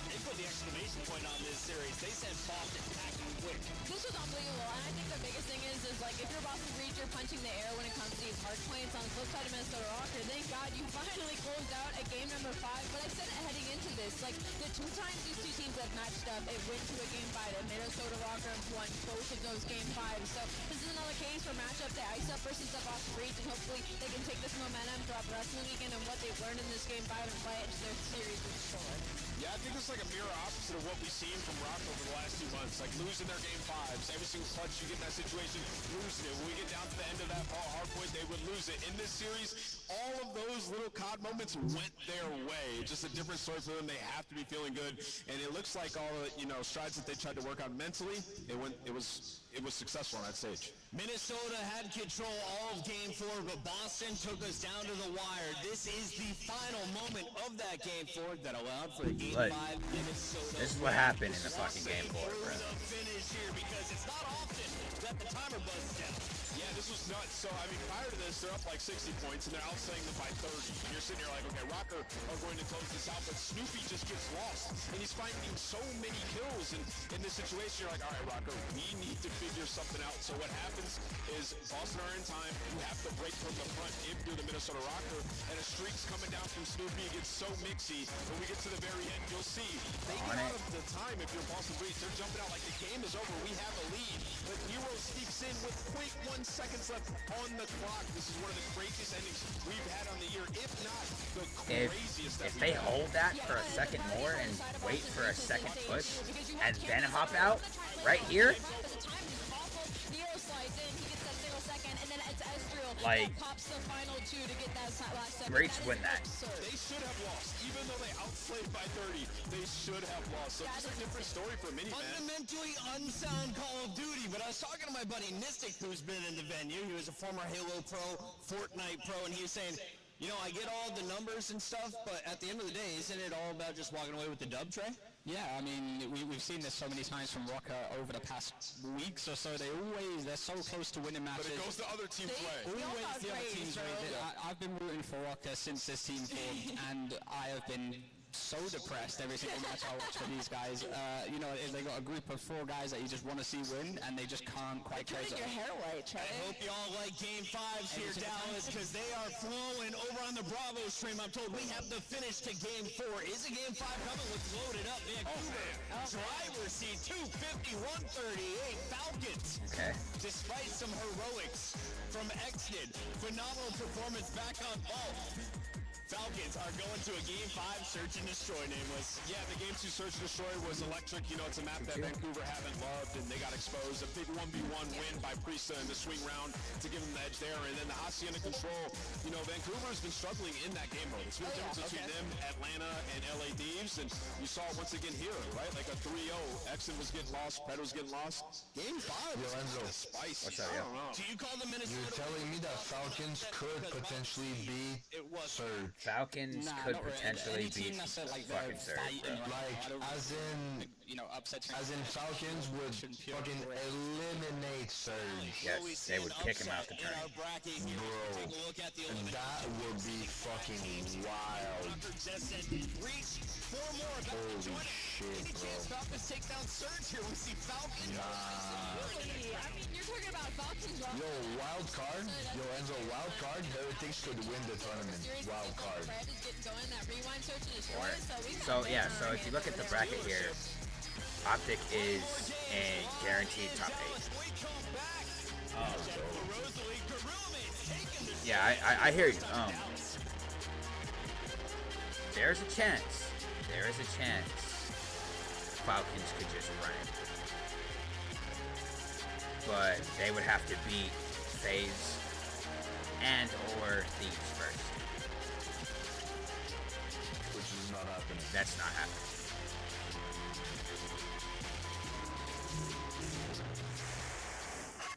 they put the exclamation point on this series. They said Boston acting quick. This was unbelievable, and I think the biggest thing is like if you're Boston Breach, you're punching the air when it comes to these hard points. On the flip side of Minnesota Rocker, thank God you finally closed out at game number 5. But I said it heading into this, like the 2 times these 2 teams have matched up, it went to a game 5, and Minnesota Rocker won both of those game 5s. So this is another case for matchup to Ice Up versus the Boston Breach, and hopefully they can take this momentum throughout the rest of the weekend and what they've learned in this game 5 and play it into their series with Destroy. Yeah, I think it's like a mirror opposite of what we've seen from Rock over the last 2 months. Like losing their game 5s. Every single clutch you get in that situation, losing it. When we get down to the end of that hard point, they would lose it. In this series, all of those little COD moments went their way. Just a different story for them. They have to be feeling good. And it looks like all the, strides that they tried to work on mentally, it was successful on that stage. Minnesota had control all of game 4, but Boston took us down to the wire. This is the final moment of that game 4 that allowed for a game 5 Minnesota. This is what happened in the fucking game 4, bro. The finish here because it's not often that the timer buzzes down. Yeah, this was nuts. So, I mean, prior to this, they're up like 60 points, and they're outselling them by 30. And you're sitting here like, okay, Rocker are going to close this out, but Snoopy just gets lost. And he's finding so many kills. And in this situation, you're like, all right, Rocker, we need to figure something out. So what happens is Boston are in time. You have to break from the front if you're the Minnesota Rocker. And a streak's coming down from Snoopy. It gets so mixy. When we get to the very end, you'll see they get out of the time if you're Boston Breach. They're jumping out like the game is over. We have a lead. But Nero sneaks in with 0.1 seconds left on the clock. This is one of the craziest endings we've had on the year, if not the craziest. If they hold that for a second more and wait for a second push and then hop out right here, like, Breach win that. They should have lost. Even though they outplayed by 30, they should have lost. So it's a different story for Mini, man. Fundamentally unsound Call of Duty, but I was talking to my buddy Mystic, who's been in the venue. He was a former Halo pro, Fortnite pro, and he was saying, you know, I get all the numbers and stuff, but at the end of the day, isn't it all about just walking away with the dub, Trey? Yeah, I mean, we've seen this so many times from Rocker over the past weeks or so. They're so close to winning matches. But it goes to other team play. Always the other team's way. I've been rooting for Rocker since this team formed, and I have been so depressed every single match I watch for these guys. You know, they got a group of 4 guys that you just want to see win, and they just can't quite trace it. Your hair white, Trey. I hope y'all like Game 5s here, Dallas, because they are flowing over on the Bravo stream. I'm told we have the finish to Game 4. Is a Game 5 coming? Let's load it up. Vancouver, driver's seat, 250-138 Falcons. Okay. Despite some heroics from Exnid, phenomenal performance back on ball. Falcons are going to a Game 5 search and destroy, Nameless. Yeah, the Game 2 search and destroy was electric. You know, it's a map that Vancouver haven't loved, and they got exposed. A big 1v1 win by Priesta in the swing round to give them the edge there. And then the Hacienda control. You know, Vancouver's been struggling in that game mode. It's been the difference between them, Atlanta, and LA Thieves. And you saw it once again here, right? Like a 3-0. Exon was getting lost. Pred was getting lost. Game 5 was kind of spicy. What's up, I don't know. Do you call the Minnesota? You're telling me that Falcons could potentially be Surge. Falcons could potentially beat fucking Surge, bro. Like, as in, you know, upset. as in Falcons would fucking eliminate Surge. Yes, they would kick him out the tournament. Bro, that would be fucking wild. Holy shit, bro. Falcons take down Surge here. We see Falcons. I mean, you're talking about Falcons, bro. Yo, wild card. Yo, Enzo, wild card. Heretics could win the tournament. Wild card. So yeah, so if you look at the bracket here, Optic is a guaranteed top 8. Yeah, I hear you. There's a chance. There is a chance Falcons could just run it. But they would have to beat FaZe and or Thieves first. Which is not happening. That's not happening.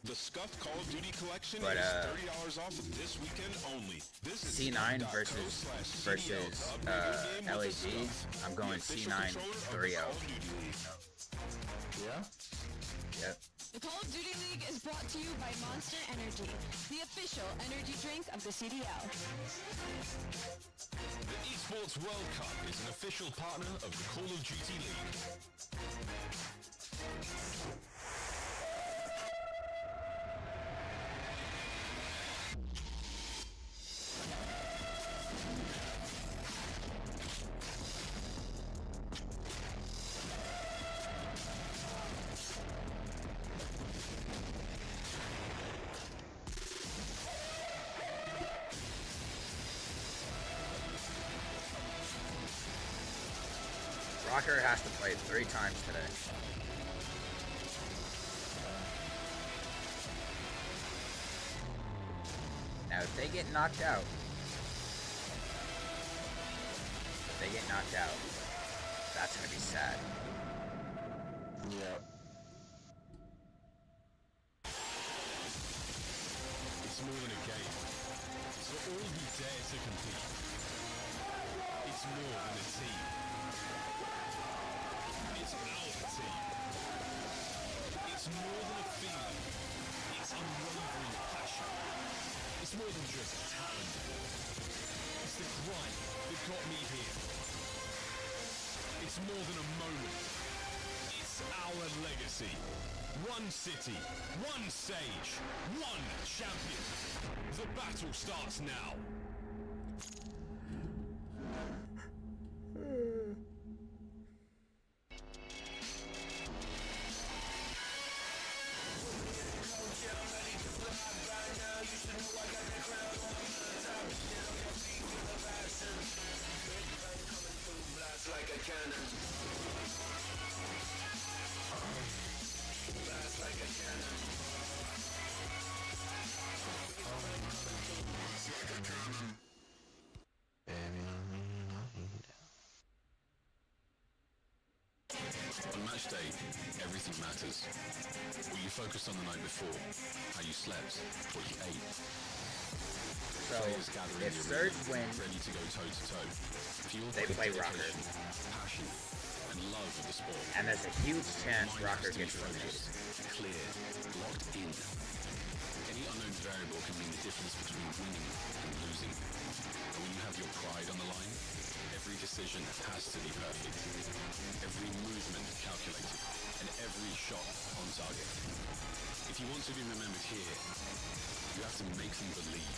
The Scuffed Call of Duty collection But, is $30 off this weekend only. This is C9 versus LAG. I'm going C9 3-0. Yeah? Yep. The Call of Duty League is brought to you by Monster Energy, the official energy drink of the CDL. The Esports World Cup is an official partner of the Call of Duty League. Rocker has to play 3 times today. Now, if they get knocked out, that's gonna be sad. Yeah. It's more than a game. It's for all who dare to compete. It's more than a team. It's our team. It's more than a feeling. It's unwavering passion. It's more than just talent. It's the grind that got me here. It's more than a moment. It's our legacy. One city, one stage, one champion. The battle starts now. tonight, everything matters. What you focused on the night before, how you slept, what you ate. So, if Surge wins, ready to go toe-to-toe. They play Rocker. Passion and love of the sport. And there's a huge chance Rocker gets eliminated. Clear, locked in. Any unknown variable can mean the difference between winning and losing. And when you have your pride on the line, every decision has to be perfect. Every movement calculated. And every shot on target. If you want to be remembered here, you have to make them believe.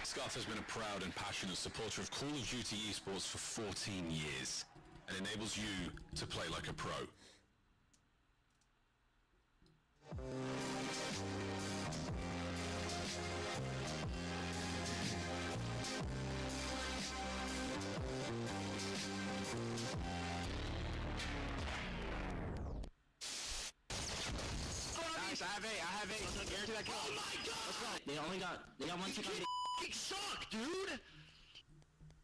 Scarf has been a proud and passionate supporter of Call of Duty esports for 14 years and enables you to play like a pro. Nice, I have eight. Guarantee that kill. Oh my god! Let's go. They got one tick on the suck, dude!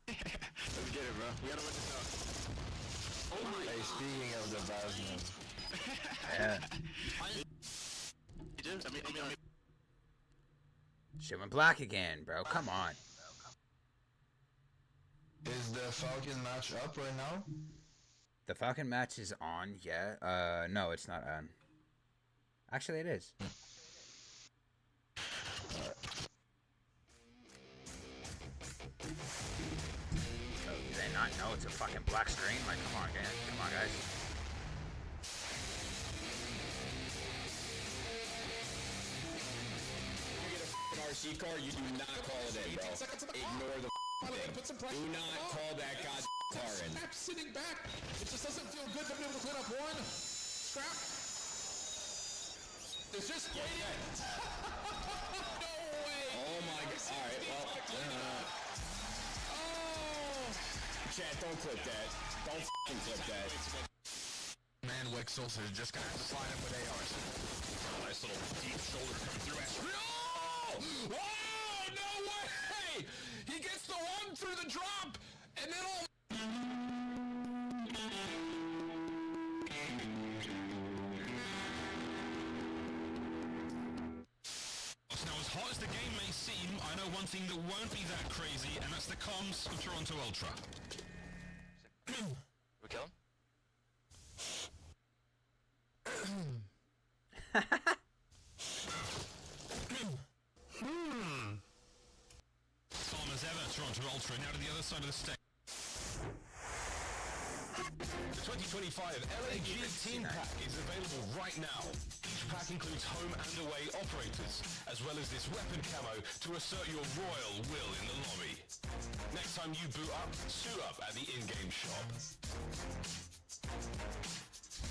Let's get it, bro. We gotta win this up. Oh my Hey, speaking of the Basman. Yeah. Shit went black again, bro. Come on. Is the Falcon match up right now? The Falcon match is on, yeah. No, it's not on. Actually, it is. Oh, do they not know it's a fucking black screen? Like, come on, guys. Come on, guys. You get a RC car, you do not call it in, bro. Ignore the thing. Do not call that god car in. Scrap sitting back. It just doesn't feel good to be able to clean up one. Scrap. It's just waiting. No way. Oh my god. Alright, well. Chat, don't clip that. Don't f***ing clip that. Man, Wexels is just gonna have to slide up with ARs. Nice little deep shoulder coming through. No! Oh, no way! He gets the one through the drop, and then all. Now, as hot as the game may seem, I know one thing that won't be that crazy, and that's the comms from Toronto Ultra. We kill him? Calm as ever, Toronto Ultra, now to the other side of the stage. The 2025 LAG Team Pack is available right now. Each pack includes home and away operators, as well as this weapon camo to assert your royal will in the lobby. Next time you boot up, suit up at the in-game shop.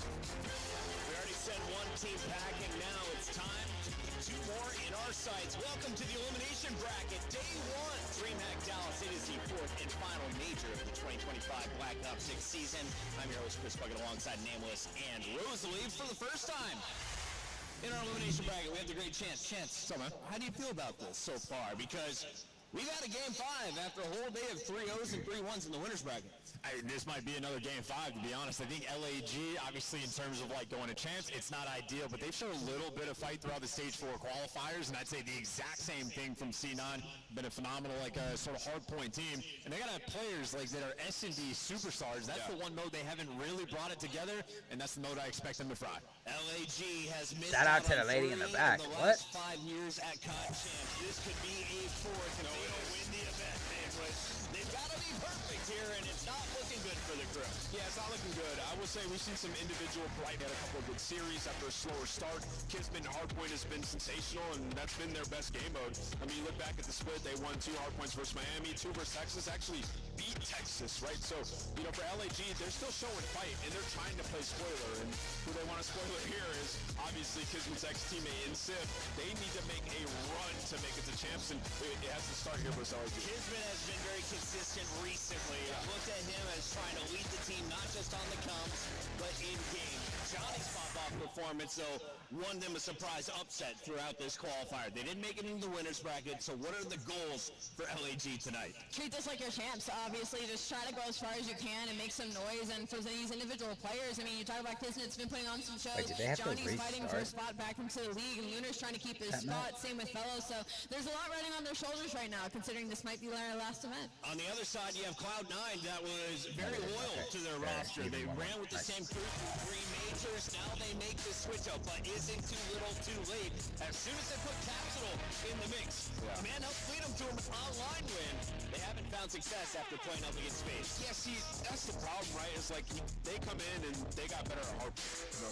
We already said one team pack, and now it's time to put two more in our sights. Welcome to the elimination bracket, day one. DreamHack Dallas, it is the fourth and final major of the 2025 Black Ops 6 season. I'm your host, Chris Bucket, alongside Nameless and Rosalie for the first time. In our elimination bracket, we have the great Chance. Chance, how do you feel about this so far? Because we've had a game 5 after a whole day of 3 O's and 3 1s in the winners bracket. This might be another game 5, to be honest. I think LAG, obviously in terms of like going to chance, it's not ideal, but they've shown a little bit of fight throughout the stage 4 qualifiers, and I'd say the exact same thing from C9. Been a phenomenal, like sort of hard point team, and they gotta have players like that are S&D superstars. That's the one mode they haven't really brought it together, and that's the mode I expect them to fry. LAG has missed Shout out to the lady in the back. In the What? last 5 years at CoD Champs. This could be a fourth if they don't win the event, Nameless. They've got to be perfect here, and it's not looking good for the crew. Yeah, it's not looking good. I will say we've seen some individual bright had a couple of good series after a slower start. Kismet and Hardpoint has been sensational, and that's been their best game mode. I mean, you look back at the split, they won 2 Hardpoints versus Miami, 2 versus Texas, actually beat Texas, right? So, you know, for LAG, they're still showing fight, and they're trying to play spoiler, and who they want to spoiler here is obviously Kismet's ex-teammate in Sif. They need to make a run to make it to champs, and it has to start here versus LAG. Kismet has been very consistent recently. I've looked at him as trying to lead the team, not just on the comms, but in game. Johnny's popped off performance, though, won them a surprise upset throughout this qualifier. They didn't make it into the winner's bracket, so what are the goals for LAG tonight? Treat this like your champs, obviously. Just try to go as far as you can and make some noise. And for these individual players, I mean, you talk about Kisnet's been putting on some shows. Wait, did they have to Johnny's fighting for a restart? spot back into the league, and Lunar's trying to keep his spot. Same with Fellows. So there's a lot riding on their shoulders right now, considering this might be their last event. On the other side, you have Cloud9 that was very loyal to their roster. They ran with the same crew through 3 majors. Now they make the switch up, but isn't too little too late. As soon as they put Capital in the mix, man helped lead them to an online win. They haven't found success after playing up against FaZe. Yeah, see, that's the problem, right? It's like they come in and they got better at hard.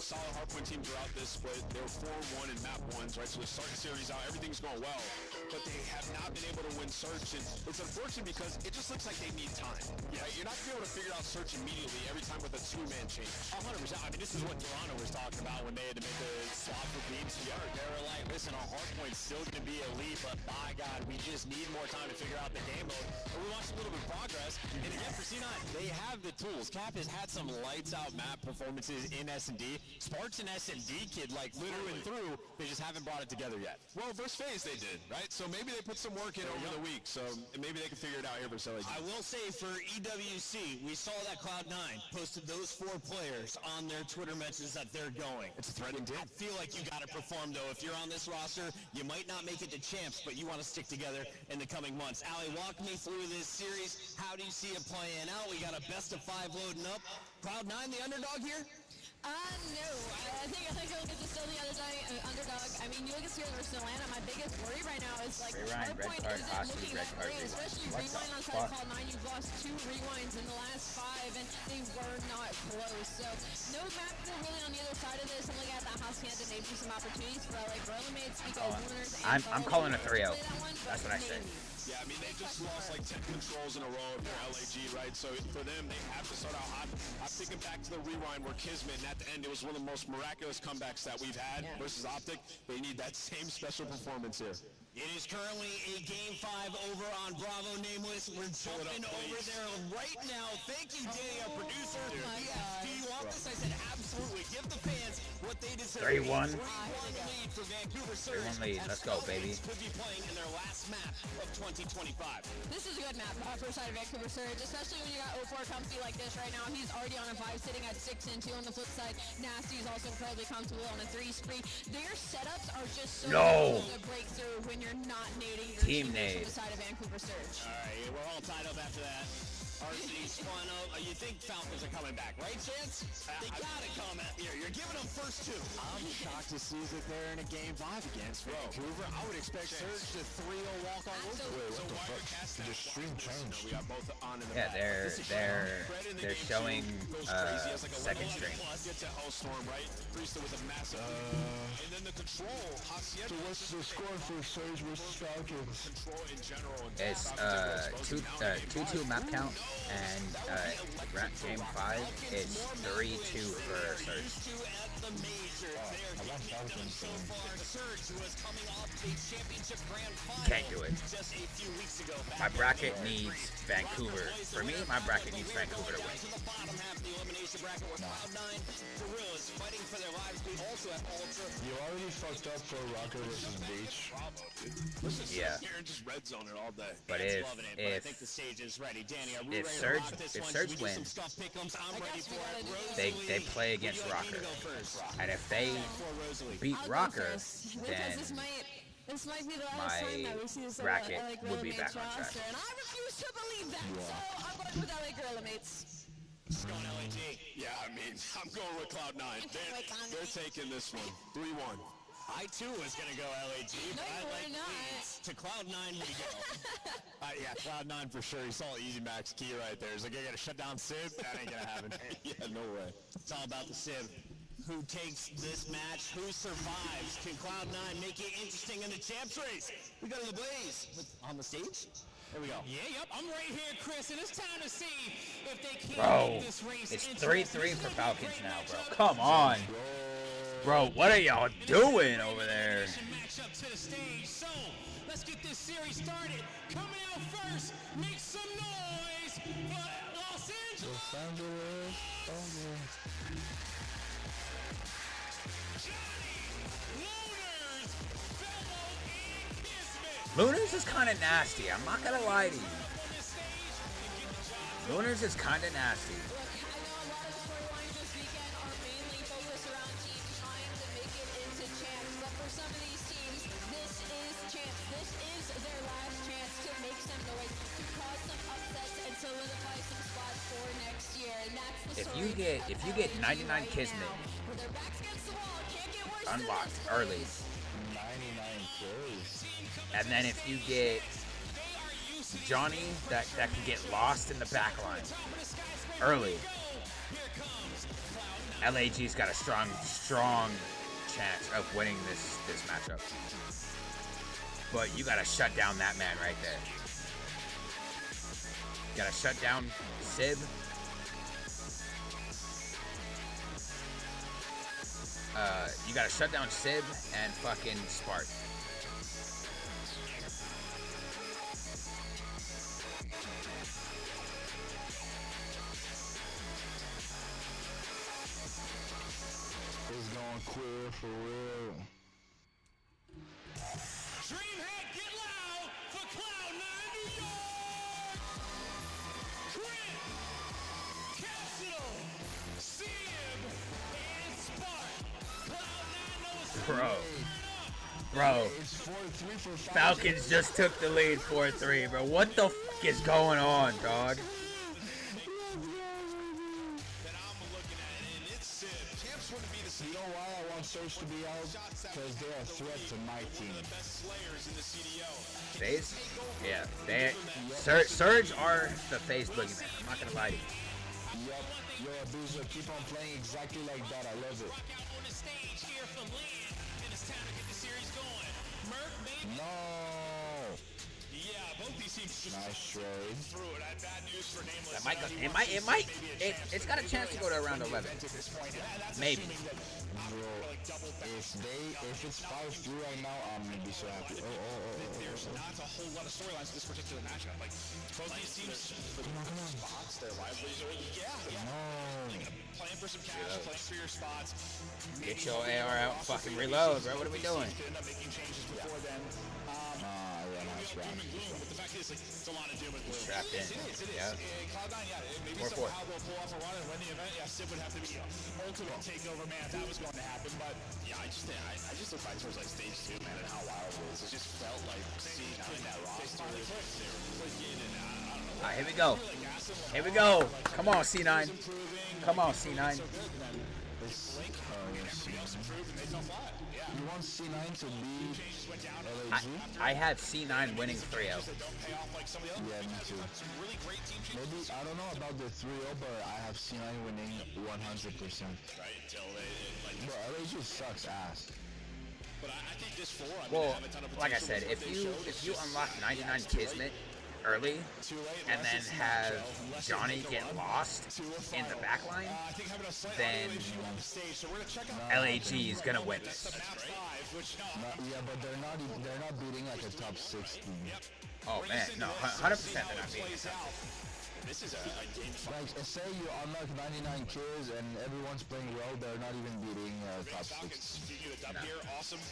Solid hardpoint team throughout this split. They were 4-1 in map 1s, right? So they're starting series out. Everything's going well, but they have not been able to win Search, and it's unfortunate because it just looks like they need time. Yeah, right? You're not gonna be able to figure out Search immediately every time with a 2-man change. 100%. I mean, this is what Toronto was talking about when they had to make the swap for Beams together. They were like, listen, our hardpoint's still going to be elite, but by God, we just need more time to figure out the game mode. And we watched a little bit of progress. And again, for C9, they have the tools. Cap has had some lights-out map performances in S&D. Sparks and S&D kid, like, through and through, they just haven't brought it together yet. Well, versus FaZe they did, right? So maybe they put some work in over the week, so maybe they can figure it out here versus LAG. I will say for EWC, we saw that Cloud9 posted those 4 players on their Twitter mentions that they're going. It's a threatening team. I feel like you got to perform, though. If you're on this roster, you might not make it to champs, but you want to stick together in the coming months. Allie, walk me through this series. How do you see it playing out? We got a best of 5 loading up. Cloud9, the underdog here? No. I think you'll get to still the underdog. I mean, you look at Steelers versus Atlanta. My biggest worry right now is like Rewind, red hardpoint card, isn't Hossie, looking red that card, great, rewind. especially What rewind the on side fuck? of Cloud9. You've lost 2 rewinds in the last 5, and they were not close. So no map really on the other side of this. I'm looking at that Hacienda. They've some opportunities for LA Gorilla Mates because Lunars and I'm calling a 3-0. That's what I said. Yeah, I mean, they just lost like 10 controls in a row for LAG, right? So for them, they have to start out hot. I'm thinking back to the rewind where Kismet, and at the end, it was one of the most miraculous comebacks that we've had versus Optic. They need that same special performance here. It is currently a Game 5 over on Bravo Nameless. We're jumping over there right now. Thank you, Danny, our producer. Do you want this? I said absolutely. Give the fans what they deserve. 3-1. 3-1 lead for Vancouver Surge. 3-1 lead. Let's go, baby. Could be playing in their last map of 2025. This is a good map for side of Vancouver Surge, especially when you got 04 comfy like this right now. He's already on a 5, sitting at 6 and 2 on the flip side. Nasty is also incredibly comfortable on a 3 spree. Their setups are just so difficult to break through when you're not nading your Team teammates nade. from the side of Vancouver Surge. All right, we're all tied up after that. RC spun up. You think Falcons are coming back, right, Chance? They gotta come out here. You're giving them first 2. I'm shocked to see that they're in a Game 5 against Vancouver. I would expect Surge to 3-0 walk on Wolf. What the fuck? The stream changed. We got both on in the Yeah, they're showing second string. Gets a Hellstorm, right? Priesta with a massive and then the control. So what's the score for Surge versus Falcons? Control in general. It's 2-2 map count, and game 5 is 3-2 for Surge. The major. I want Falcons. So far, Surge was coming off a championship grand final. Can't do it. Just a few weeks ago. My bracket needs Vancouver. For me, my bracket needs Vancouver to win. To the bottom half of the elimination bracket where Cloud9 Gorillas fighting for their lives. We also have Ultra. You already fucked up for Rocker versus Beach. Yeah. Here and just red zone it all day. But Loving it, but I think the stage is ready. Danny, are we ready to rock this one? Surge Should we do wins, some stuff pick'ems? I'm ready for it. they Rosalie, play against you Rocker. go first. And if they For Rosalie. beat I'll go Rocker, first, because then this might be the last my time that we see this bracket LA would Gorilla be Mates back on track. roster, and I refuse to believe that. So I'm going with LA Gorilla Mates. Going LAG. Yeah, I mean, I'm going with Cloud9. They're taking this one. 3-1. I too was gonna go LAG, but I like not. Leeds. To Cloud9 we go. Yeah, Cloud9 for sure. You saw Easy Max key right there. It's like, I gotta shut down Sib. That ain't gonna happen. Yeah, no way. It's all about the Civ. Who takes this match? Who survives? Can Cloud9 make it interesting in the champs race? We go to the Blaze on the stage. There we go. Yeah, I'm right here, Chris, and it's time to see if they can Bro, make this race it's interesting. 3-3 for Falcons now, bro. Come on. Bro, what are y'all doing over there? Match up to the stage. So, let's get this series started. Coming out first, make some noise for Los Angeles. Lunars is kind of nasty. I'm not gonna lie to you. Lunars is kind of nasty. If you get 99 Kismet unlocked early, 99 kills. and then if you get Johnny that can get lost in the back line early, LAG's got a strong chance of winning this matchup. But you gotta shut down that man right there. You gotta shut down Sib. You gotta shut down Sib and fucking Spark. It's going queer for real. Dreamhack, get loud for Cloud9 New York! Crit, Capsule, Sim, and Spark. Cloud9 knows Bro. Falcons just took the lead 4-3, bro. What the fuck is going on, dog? You know why I want Surge to be out? Because they're a threat to my team. FaZe? Yeah. Surge are the FaZe boogeyman. I'm not gonna lie to you. Yup. Yo, Abuser, keep on playing exactly like that. I love it. No. Yeah, both these teams just nice trade. through it. I had bad news for Nameless. It's got a chance to go to around 11. Maybe. Bro, if it's 5-3 right now, I'm gonna be so happy. There's not a whole lot of storylines in this particular matchup. Like, both these teams, come on. Spots, their rivalries are, playing for some cash, playing for your spots. Get your AR out, fucking reload, bro. What are we doing? End up making changes before then. But the fact is, it's a lot of doom and gloom. Strapped in. Yeah. Cloud9, maybe 4-4. somehow they'll pull off a run and win the event. Yeah, Sid would have to be ultimate takeover man if that was going to happen. But yeah, I just look back towards like stage 2, man, and how wild it was. It just felt like seeing that roster. Alright, here we go. Here we go. Come on, C9. Come on, C9. You want C9 to be LAG? I have C9 winning 3-0. Yeah, me too. Maybe, I don't know about the 3-0, but I have C9 winning 100%. But LAG sucks ass. Well, like I said, if you unlock 99 Kismet early and then have Johnny get lost in the backline, then LAG is gonna win this. Yeah, but they're not beating like a top 6 team. Oh man, no, 100% they're not beating. This is a game. Like, say you unlock 99 kills and everyone's playing well, they're not even beating top 6. You get a dub here, awesome.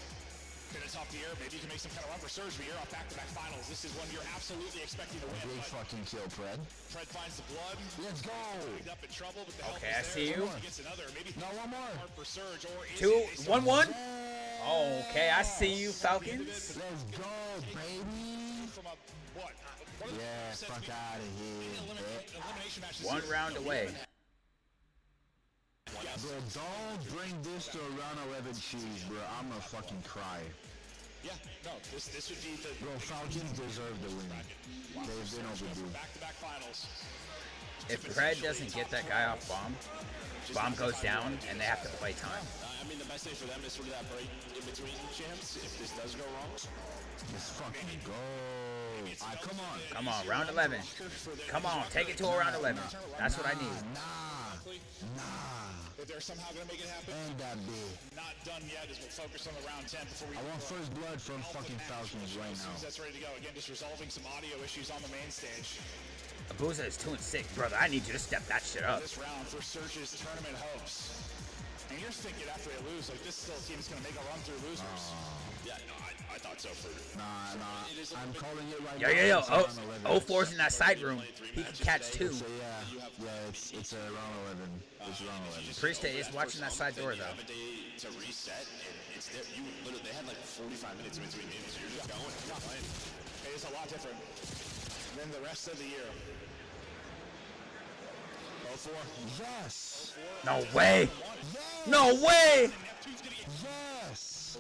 Finish off the year, maybe you can make some kind of run for Surge, but you're off back-to-back finals. This is one you're absolutely expecting to win. Big fucking kill, Pred. Pred finds the blood. Let's go. Up in trouble, but the okay, I see you. Another, maybe no, one more. For Surge, or 2-1-1. Okay, I see you, Falcons. Let's go, baby. From a, what? Yeah, fuck out of here. 1 round away. Bro, don't bring this to a round 11 cheese, bro. I'm gonna fucking cry. Yeah, no, this would be the... Bro, Falcons deserve the win. They've been overdue. Back-to-back finals. If Pred doesn't get that guy off bomb goes down, and they have to play time. I mean, the best thing for them is sort of that break in between champs. If this does go wrong, let's fucking go. Come on, round 11. Come on, take it to a round 11. That's what I need. Nah. If they're somehow gonna make it happen, ain't that big. Not done yet. As we'll focus on the round 10 before we. I want first blood from fucking Falcons right now. That's ready to go. Again, just resolving some audio issues on the main stage. Abusa is 2-6, brother. I need you to step that shit up. This round for Surge's tournament hopes. And you're thinking after they lose, like, this still team is going to make a run through losers. Yeah, no, I thought so for... Nah. I'm calling it right Yo. now. Oh, 04's in that side room. He can catch 2. It's a round 11. It's round 11. Priest is watching that side door, though. You have a day to reset, and it's there. You literally, they had like 45 minutes in between games. You're just going. You're playing. It's a lot different than the rest of the year. 04. Yes. No way. No way. Yes.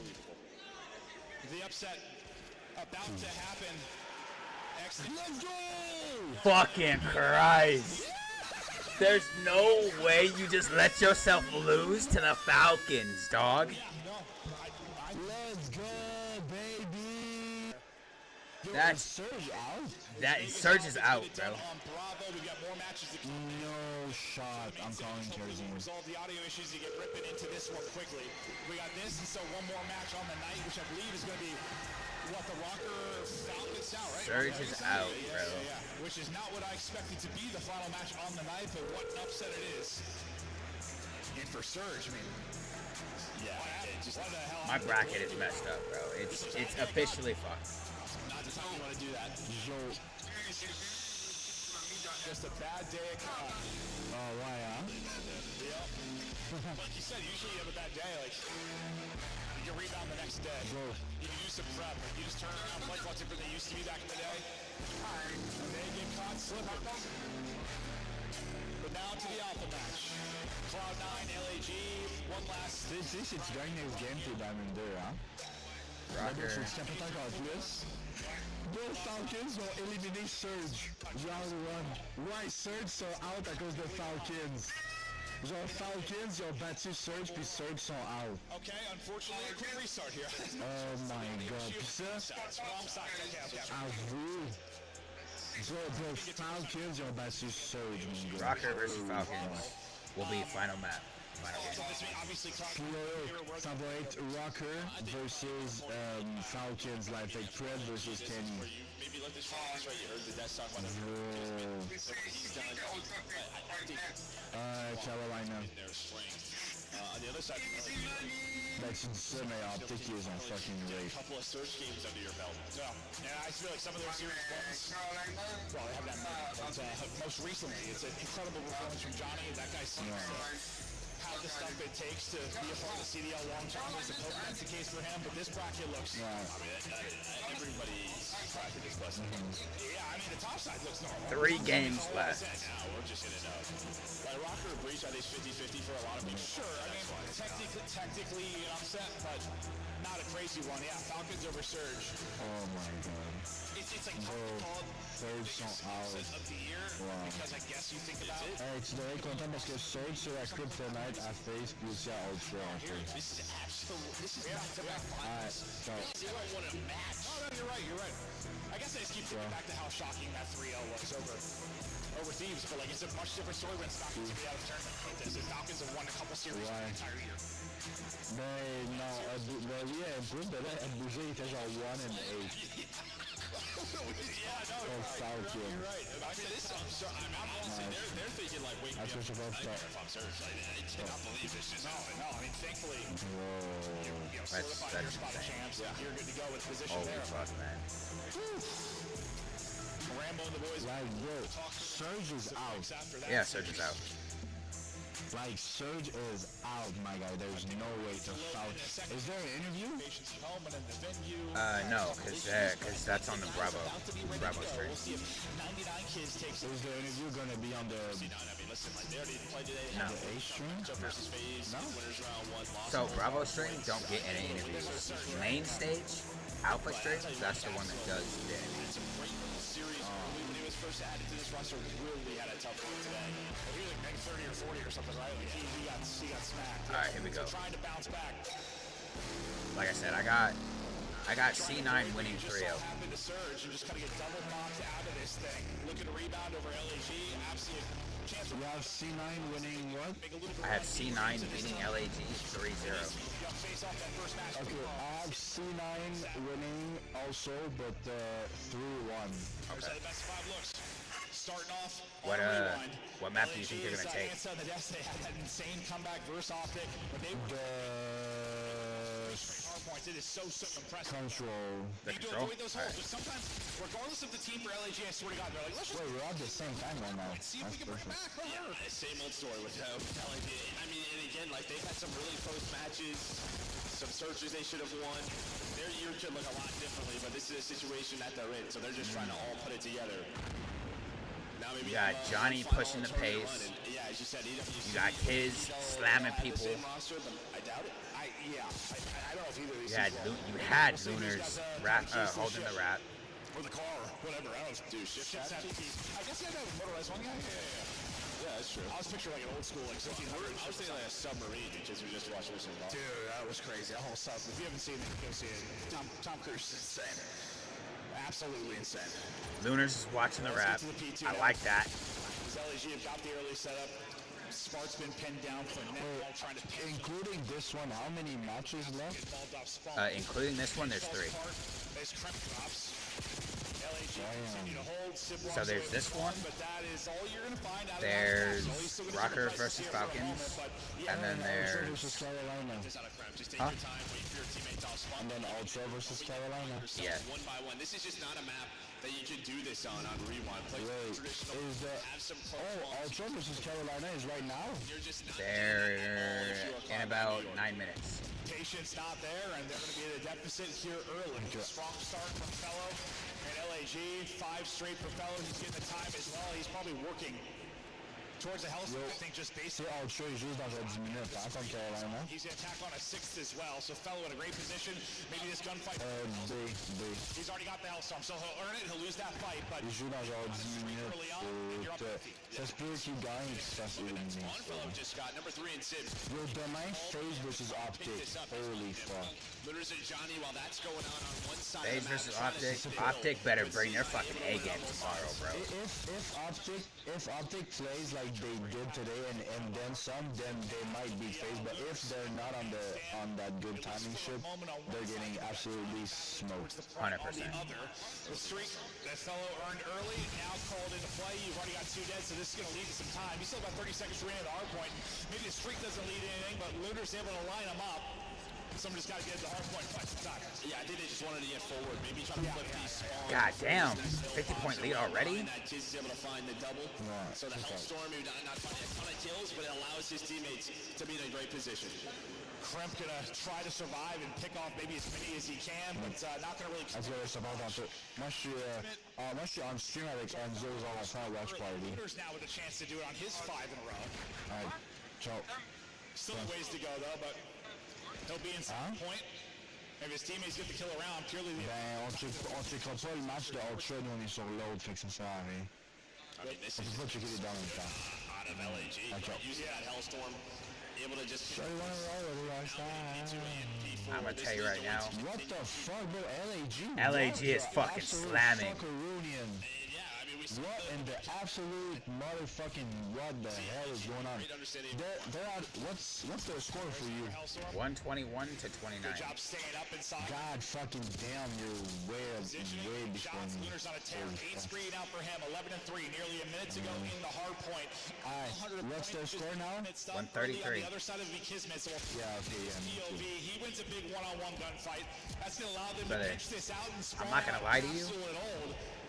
The upset about to happen. Let's go. Fucking Christ. There's no way you just let yourself lose to the Falcons, dog. Let's go, baby. That's Surge out. Surge is out, bro. No shot. I'm calling Jersey. Resolve the audio issues to get ripping into this one quickly. We got this, and so one more match on the night, which I believe is going to be what the Rocker Falcons now, right? Surge is out, bro. Yeah. Which is not what I expected to be the final match on the night, but what an upset it is. And for Surge, I mean, yeah, what the hell? My bracket is messed up, bro. It's officially fucked. Not the time you want to do that. Just a bad day at CoD. Oh, why, huh? Yep. Like you said, usually you have a bad day, like, you can rebound the next day. You can use some prep. You just turn around, play a lot different than they used to be back in the day. And they get caught slipping. But now to the alpha match. Cloud9, LAG, one last... This is gagner game to Diamond there, hein? Rocker. Je tiens peut-être en plus. The Falcons ont éliminé Surge round 1. Why Surge sont out à cause de Falcons? Genre Falcons, ils ont battu Surge puis Surge sont out. Okay, unfortunately, a quick restart here. Oh my god. Puis ça, avoue. Bro, Falcons, ils ont battu Surge, mon gars. Rocker versus Falcons will be final match. Ça va être Rocker versus Falcons, like Fred versus Kenny. Maybe let this fast, right? You heard the death talk about Carolina. On the other side, Ben, tu dis ça, mais en peut-être qu'ils ont fucking a rape. couple of Surge games under your belt. Yeah, and I feel like some of their series wins. Well, they have that most recently. It's an incredible performance from Johnny. That guy seems to have the stuff it takes to be a part of the CDL long term. There's a hope that's the case for him, but this bracket looks... I mean, everybody's bracket is less than Yeah, I mean, the top side looks normal. 3 games left. now. We're just in it up. Like, Rocker breach, I think, 50-50 for a lot of people. Sure, I mean, technically an upset, but not a crazy one. Yeah, Falcons over Surge. Oh my god. It's like called Surge sont out. of the year because I guess you think about it. Hey, tu devrais être content parce que Surge sur la Kryptonite à Face puis aussi à Ultra en fait. This is back-to-back Alright, finals. They don't want to match. Oh, no, you're right. I guess I just keep thinking back to how shocking that 3-0 was over Thieves, but like it's a much different story when Falcons to be out of the tournament like this. The Falcons have won a couple series the entire year. Ben non, lui, Bruce Bella, Bouger, il était genre 1-8. Oh, Falcons. You're right. I mean, this I'm honestly, they're thinking like, wait, That's what you're supposed to if I'm Surge. I cannot believe this. No, I mean, thankfully, you solidify your spot of champs. You're good to go with position Holy there. fuck, man. Rambo and the boys. Like, bro, Surge is out. Yeah, Surge is out. Like, Surge is out, my guy. There's no way to foul. Is there an interview? No, cause that's on the Bravo stream. Is the interview gonna be on the A stream? No. So Bravo stream don't get any interviews. Main stage, Alpha stream, that's the one that does the interviews. When he was first added to this roster, really had a tough one today. He was like 30 or 40 or something, right? Like he got smacked. All right, here we go. Trying to bounce back. Like I said, I got C9 winning 3-0. Happen to Surge and just kind of get double knocked out of this thing. Looking to rebound over LAG. Absolute chance. You have C9 winning what? I have C9 beating LAG 3-0. Okay, I have C9 winning also, but 3-1. Okay. The best 5 looks. starting off What on Rewind. what map do you think they're gonna take? Answer on the desk, they had that insane comeback versus Optic. When they power points, it is so impressive. Control. The You do control? avoid those holes, but sometimes, regardless of the team for LAG, I swear to God, they're like, let's just Wait, we're at the same time right now. see if we can bring it back. Yeah, same old story with LAG. I mean, and again, like they've had some really close matches, some searches they should have won. Their year could look a lot differently, but this is a situation that they're in, so they're just trying to all put it together. Now maybe You got Johnny pushing the pace. Yeah, as you said, You got Kiz slamming people. I doubt it. I don't know if either of these You had Lunars holding the wrap. or the car, or whatever. I don't know. Dude, shift that. I guess you had to have a motorized one. Yeah, that's true. I was picturing like an old school, like 1600. I was thinking like a submarine because we just watched this involved. Dude, that was crazy. That whole stuff. If you haven't seen it, go see it. Tom Cruise is insane. Absolutely insane. Lunars is watching the wrap. I like that. LAG have got the early setup. Smart's been pinned down for now, trying to pin. Including this one, how many matches left? Including this one, there's 3. There's Kremp drops. LAG continue to hold. So there's this one. But that is all you're going to find out. There's Rocker versus Falcons. And then there's... versus Carolina. Huh? And then Ultra versus Carolina. Yeah. One by one. This is just not a map that you can do this on Rewind. Play traditional. Have some Ultra versus Carolina is right now? They're in about 9 minutes. Patience not there, and they're going to be at a deficit here early. Strong start from Fellow and LAG. 5 straight for Fellow. He's getting the time as well. He's probably working towards the Hellstorm, I think, just basically. C'est Ultra, il joue dans 10 minutes, hein, contre Carolina. He's going to attack on a 6th as well, so Fellow in a great position. Maybe this gunfight. B. He's already got the Hellstorm, so he'll earn it. He'll lose that fight, but. Il joue dans genre 10 minutes. Ça se peut qu'il gagne et qu'il se fasse éliminer. Fellow just got number 3 in Sid. Yo, demain, FaZe versus Optic. Holy fuck. Lunars and Johnny, while that's going on one side FaZe versus Optic. Optic better bring their fucking A game tomorrow, bro. If Optic plays like they did today and then some, then they might beat FaZe. But if they're not on that good timing ship, they're getting absolutely smoked. 100%. The streak that Fellow earned early, now called into play. You've already got 2 dead, so this is going to lead to some time. You still got 30 seconds remaining at the hard point. Maybe the streak doesn't lead to anything, but Lunar's able to line them up. Somebody's got to get to the hard point and fight some time. Yeah, I think they just wanted to get forward. Maybe try to flip these spawns. God damn. 50-point lead already? Kiz is able to find the double. So the Hellstorm, maybe not finding a ton of kills, but it allows his teammates to be in a great position. Kremp gonna try to survive and pick off maybe as many as he can, but not gonna really. Est-ce que ça va dans tout? Moi, je suis on stream avec Enzo on la fin watch party. Lunar's now with a chance to do it on his 5 in a row. Alright, ciao. Still a ways to go though, but he'll be in some point. If his teammates get the kill around, purely the. Ben, on checkera pas le match de Ultra, nous on est sur l'autre, fait que ça sert à rien. I mean, this On is peut pas checker les deux en même temps. out of LAG. Using that Hellstorm, able to just. I'm gonna tell you right now. What the fuck, bro? LAG is fucking slamming. What in the absolute motherfucking what the hell is going on? They're at what's their score for you? 121 to 29. Job staying up inside. God fucking damn, you're way before me. Lunar's on a tear. 8-3 now for him. 11-3. Nearly a minute to go in the hard point. What's their score now? 133. On the other side of the Kismet. So Yeah, okay, yeah. POV. He wins a big one-on-one gunfight. That's gonna allow them to pitch this out and I'm not gonna lie to you.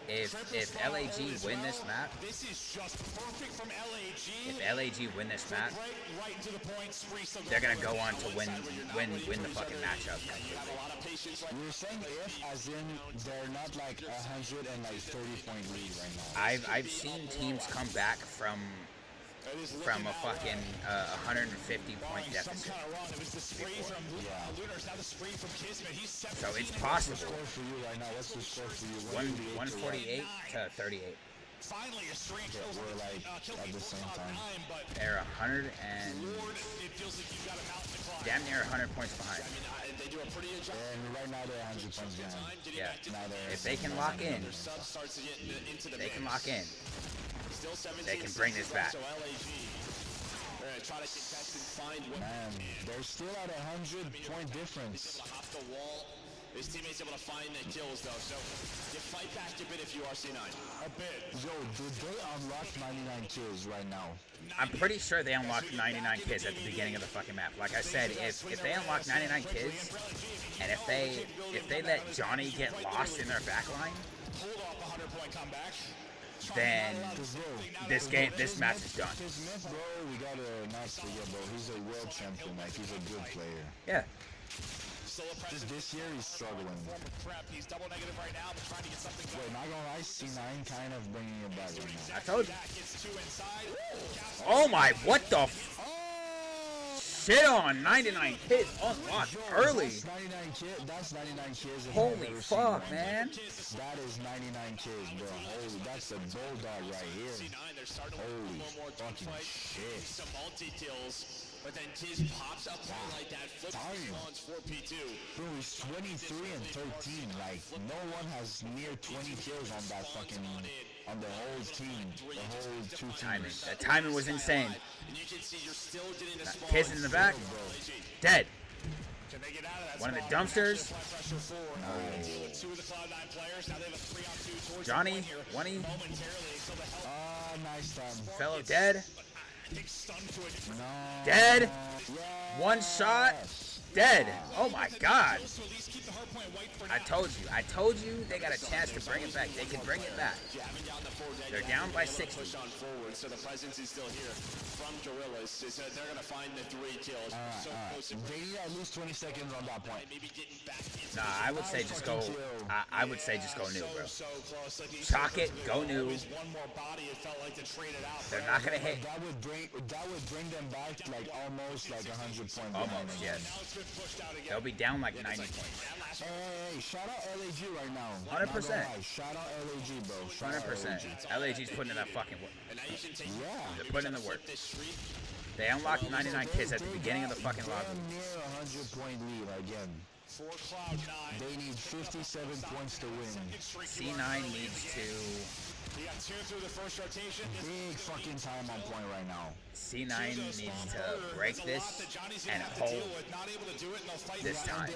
If LAG win this map, this is just perfect from LAG. If LAG win this map, they're gonna go on to win the fucking matchup. You're saying if, as in they're not like 130-point lead right now. I've seen teams come back from a fucking 150-point deficit. So it's possible. 148 to 38. Finally, a strange we're like at the same time. They're 100 and damn near 100 points behind. They do a pretty good job. And right now they're 100 points behind. Yeah. Now If they can lock in, they can bring this back. Man, they're still at 100-point difference. His teammates able to find the kills, though. So you fight back a bit if you are C9. A bit. Yo, did they unlock 99 kills right now? I'm pretty sure they unlocked 99 kids at the beginning of the fucking map. Like I said, if they unlock 99 kids, and if they let Johnny get lost in their backline, then this match is done. Because Myth, bro, we gotta not forget, bro. He's a world champion. Like, he's a good player. Yeah. This year he's struggling. He's double negative right now, but trying to get something. Wait, not gonna lie, C9 kind of bringing it back right now. I told you. Oh my, what the shit on 99 kids unlocked early. That's 99 kids. Holy fuck, man. That is 99 kids, bro. Holy, that's a bulldog right here. Holy fucking shit. Some multi-kills. But then Tiz pops up like that, flips spawns for P2. Bro, he's 23 and 13. Like, no one has near 20 kills on that fucking, on the whole team. The whole two teams. That timing was insane. And you can see you're still getting the spawn. Kids in the back. Dead. Can they get out of that One of the dumpsters. Johnny, one-y. Nice time. Fellow dead. No. Dead. One shot. Dead. Oh my god. I told you they got a chance to bring it back. They can bring it back. They're down by 60. So the presence is still here from Gorillas. They're going to find the 3 kills. They need at least 20 seconds on that point. Nah, I would say just go. I would say just go new, bro. Chalk it. Go new. They're not gonna hit. That would bring them back like almost like 100 points. Almost, yes. They'll be down like 90 points. Hey, shout out LAG right now. 100%. Shout out LAG, bro. 100%. LAG's putting in that fucking work. Yeah. They're putting in the work. They unlocked 99 kids at the beginning of the fucking lobby. Near a 100-point lead again. They need 57 points to win. C9 needs to. He got 2 through the first rotation. Big fucking time on point right now. C9 needs to break this and hold this time. They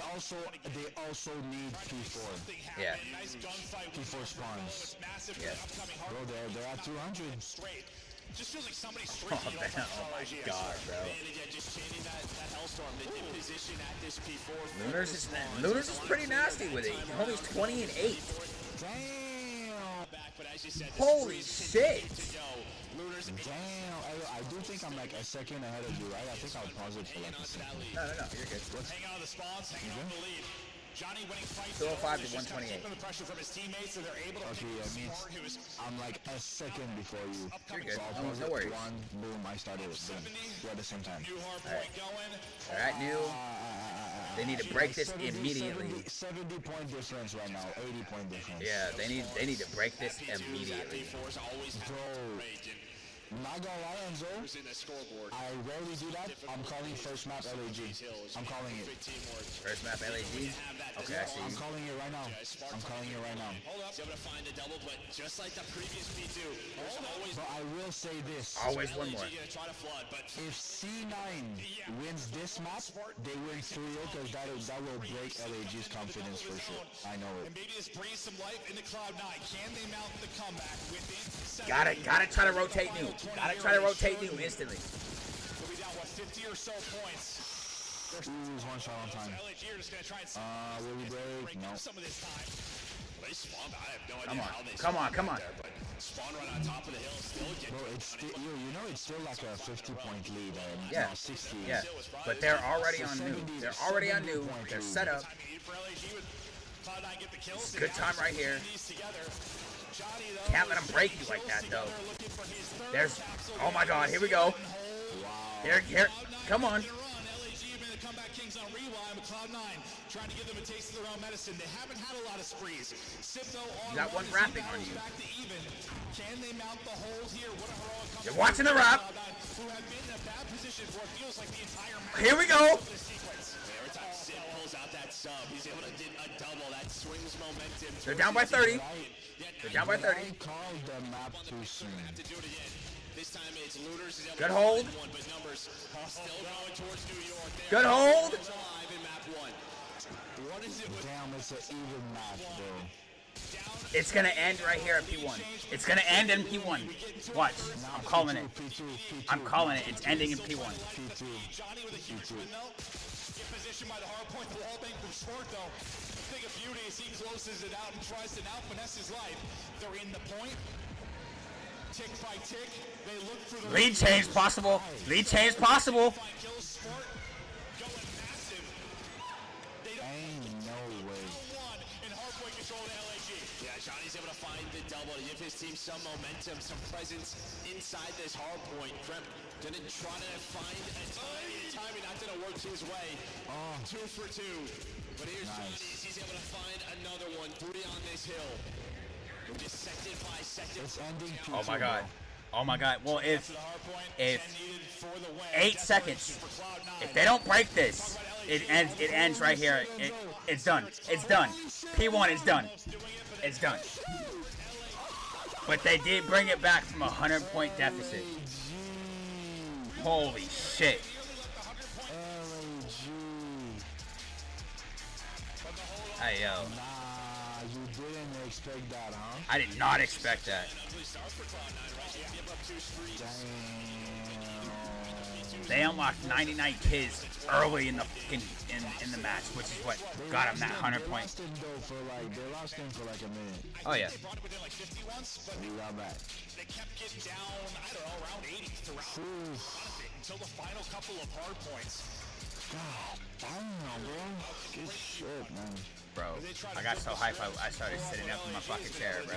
also need P4. Yeah. P4 spawns. Yeah. Bro, they're at 200. Just feels like somebody's Oh, man. Oh my god, bro. Lunar's is pretty nasty with it. Homie's 20 and 8. Damn. Holy shit. Damn. I do think I'm like a second ahead of you, right? I think I'll pause it for like a second. No, you're good. Hang on to the spawns, hang on to the lead. Johnny winning fights. 205 to 128. The pressure from his teammates, so they're able to okay, that means I'm like a second before you. You're good. So I'll pause No it. worries. One, boom, I started it. Boom. We're at the same time. Alright, new. They need to break this immediately. 70 point difference right now. 80 point difference. Yeah, they need to break this immediately. Bro. Not gonna lie, Enzo, I rarely do that. I'm calling first map LAG. I'm calling it. First map LAG? Okay, I see. I'm calling it right now. I'm calling it right now. But I will say this. Always one more. If C9 wins this map, they win 3-0 because that will break LAG's confidence for sure. I know it. And maybe this brings some life into Cloud9. Can they mount the comeback within 7? Gotta try to rotate new. Gotta try to rotate new instantly. They'll be down, what, 50 or so points? Ooh, one shot on time. LAG are just gonna try and will we break? No. Some of this time. They spawned. I have no idea how they Come on. There, but spawn right on top of the hill. Still get. Bro, it's still, you know it's still like a 50-point lead. Yeah. No, 60. Yeah. But they're already on new. They're already on new. They're set up. It's a good time right here. Can't let them break you like that, though. There's... Oh, my God. Here we go. Here. Come on. Kings on rewind with Cloud9 trying to give them a taste of their own medicine. They haven't had a lot of sprees. Sipho on you got one wrapping on you. Back to even. Can they mount the hold here? What a heroic comeback. You're watching the wrap. Who have been in a bad position for it feels like the entire match. Here we go. Every time Sid pulls out that sub, he's able to get a double. That swings momentum. They're down by 30. They're down by 30. I called the map too soon. This time it's Looters. Good hold. But numbers still going towards New York. Good hold. What is it with Damn, it's an even match, bro. It's gonna end right here at P1. It's gonna end in P1. Watch. I'm calling it. I'm calling it. It's ending in P1. Johnny with a huge win, though. Get positioned by the hard point. The wall bank from short, though. Thing of beauty is he closes it out and tries to now finesse his life. They're in the point. Tick by tick. They look for the Lead change possible. Lead change possible. Ain't no way. Yeah, Johnny's able to find the double to give his team some momentum, some presence inside this hard point. Kremp gonna try to find a timing not gonna work his way. 2 for 2. But here's Johnny. He's able to find another one. 3 on this hill. We're just second by second. It's ending. Oh my god. Oh my god. Well, if 8 seconds, if they don't break this, it ends right here. It's done. It's done. P1 is done. It's done. But they did bring it back from a 100-point deficit. Holy shit. Hey, yo. Nah, you didn't expect that, huh? I did not expect that. They unlocked 99 kills early in the in the match, which is what got them that 100 point. They lost him for like a minute. Oh yeah. They brought it within like 50 once, but We got back. they kept getting down, I don't know, around 80 throughout until the final couple of hard points. God damn, bro. Good shit, man. Bro, I got so hyped I started sitting up in my fucking chair, bro.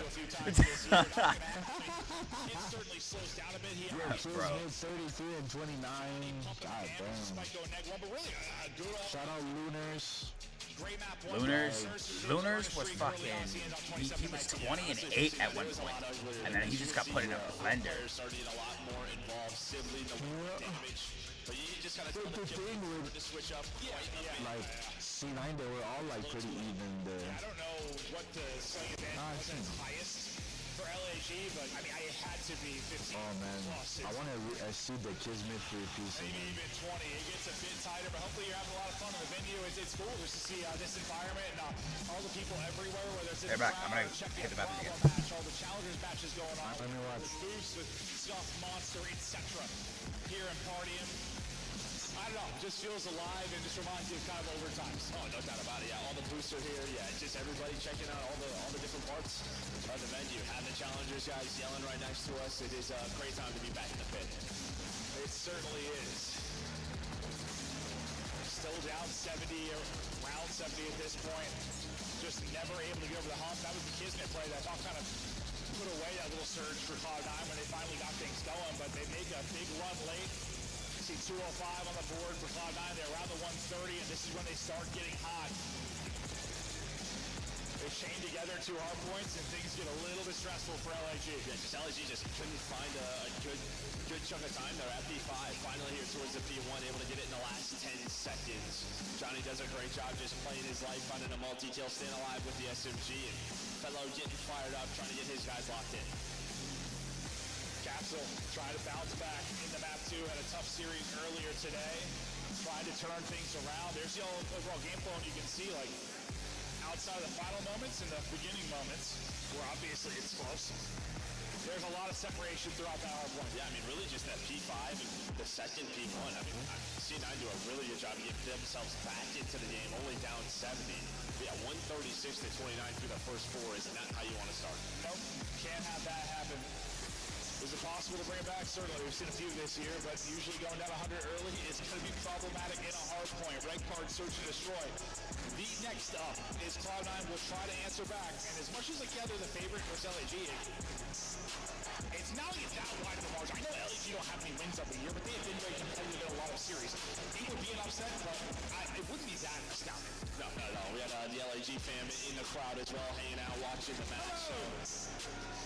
Bro. 33 and 29. God damn. Shout out Lunars. Lunars was fucking, he was 20 and 8 at one point, and then he just got put in a blender. But the thing with, like, C9, they were all, like, pretty even there. I don't know what the selling advantage was highest for LAG, but I mean, I had to be 15. Oh, man. I want to see the Kismet free piece again. Maybe even 20. It gets a bit tighter, but hopefully you're having a lot of fun in the venue. It's cool just to see this environment and all the people everywhere, whether it's in They're back. I'm going to hit the bathroom again. all the challengers matches going on. Let me watch. Boost with Scuff, Monster, etc. Here and partying. I don't know, just feels alive and just reminds you of kind of older times. Oh, no doubt about it. Yeah, all the boosts are here. Yeah, just everybody checking out all the different parts of the venue. Have the challengers guys yelling right next to us. It is a great time to be back in the pit. It certainly is. Still down 70, around 70 at this point. Just never able to get over the hump. That was the Kismet play that I thought kind of put away that little surge for Cloud9 when they finally got things going, but they make a big run late. See 205 on the board for Cloud9. They're around the 130, and this is when they start getting hot. They chain together 2 hard points, and things get a little bit stressful for LAG. Yeah, just LAG just couldn't find a good chunk of time there at P5. Finally here towards the P1, able to get it in the last 10 seconds. Johnny does a great job just playing his life, finding a multi-kill, staying alive with the SMG, and Fellow getting fired up, trying to get his guys locked in. Capsule trying to bounce back in the map 2. Had a tough series earlier today. Trying to turn things around. There's the overall game flow, and you can see, like, outside of the final moments and the beginning moments, where obviously it's close, there's a lot of separation throughout that hard point. Yeah, I mean, really just that P5 and the second P1. I mean, C9 do a really good job of getting themselves back into the game, only down 70. Yeah, 136 to 29 through the first 4 is not how you want to start. Nope, can't have that happen. Is it possible to bring it back? Certainly. We've seen a few this year, but usually going down 100 early is going to be problematic in a hard point. Red card, search and destroy. The next up is Cloud9 will try to answer back, and as much as like, yeah, they're the favorite versus LAG, it's not like it's that wide of a margin. I know LAG don't have any wins every year, but they have been very competitive in a lot of series. It would be an upset, but it wouldn't be that astounding. No. We had the LAG fam in the crowd as well, hanging out, watching the match. So,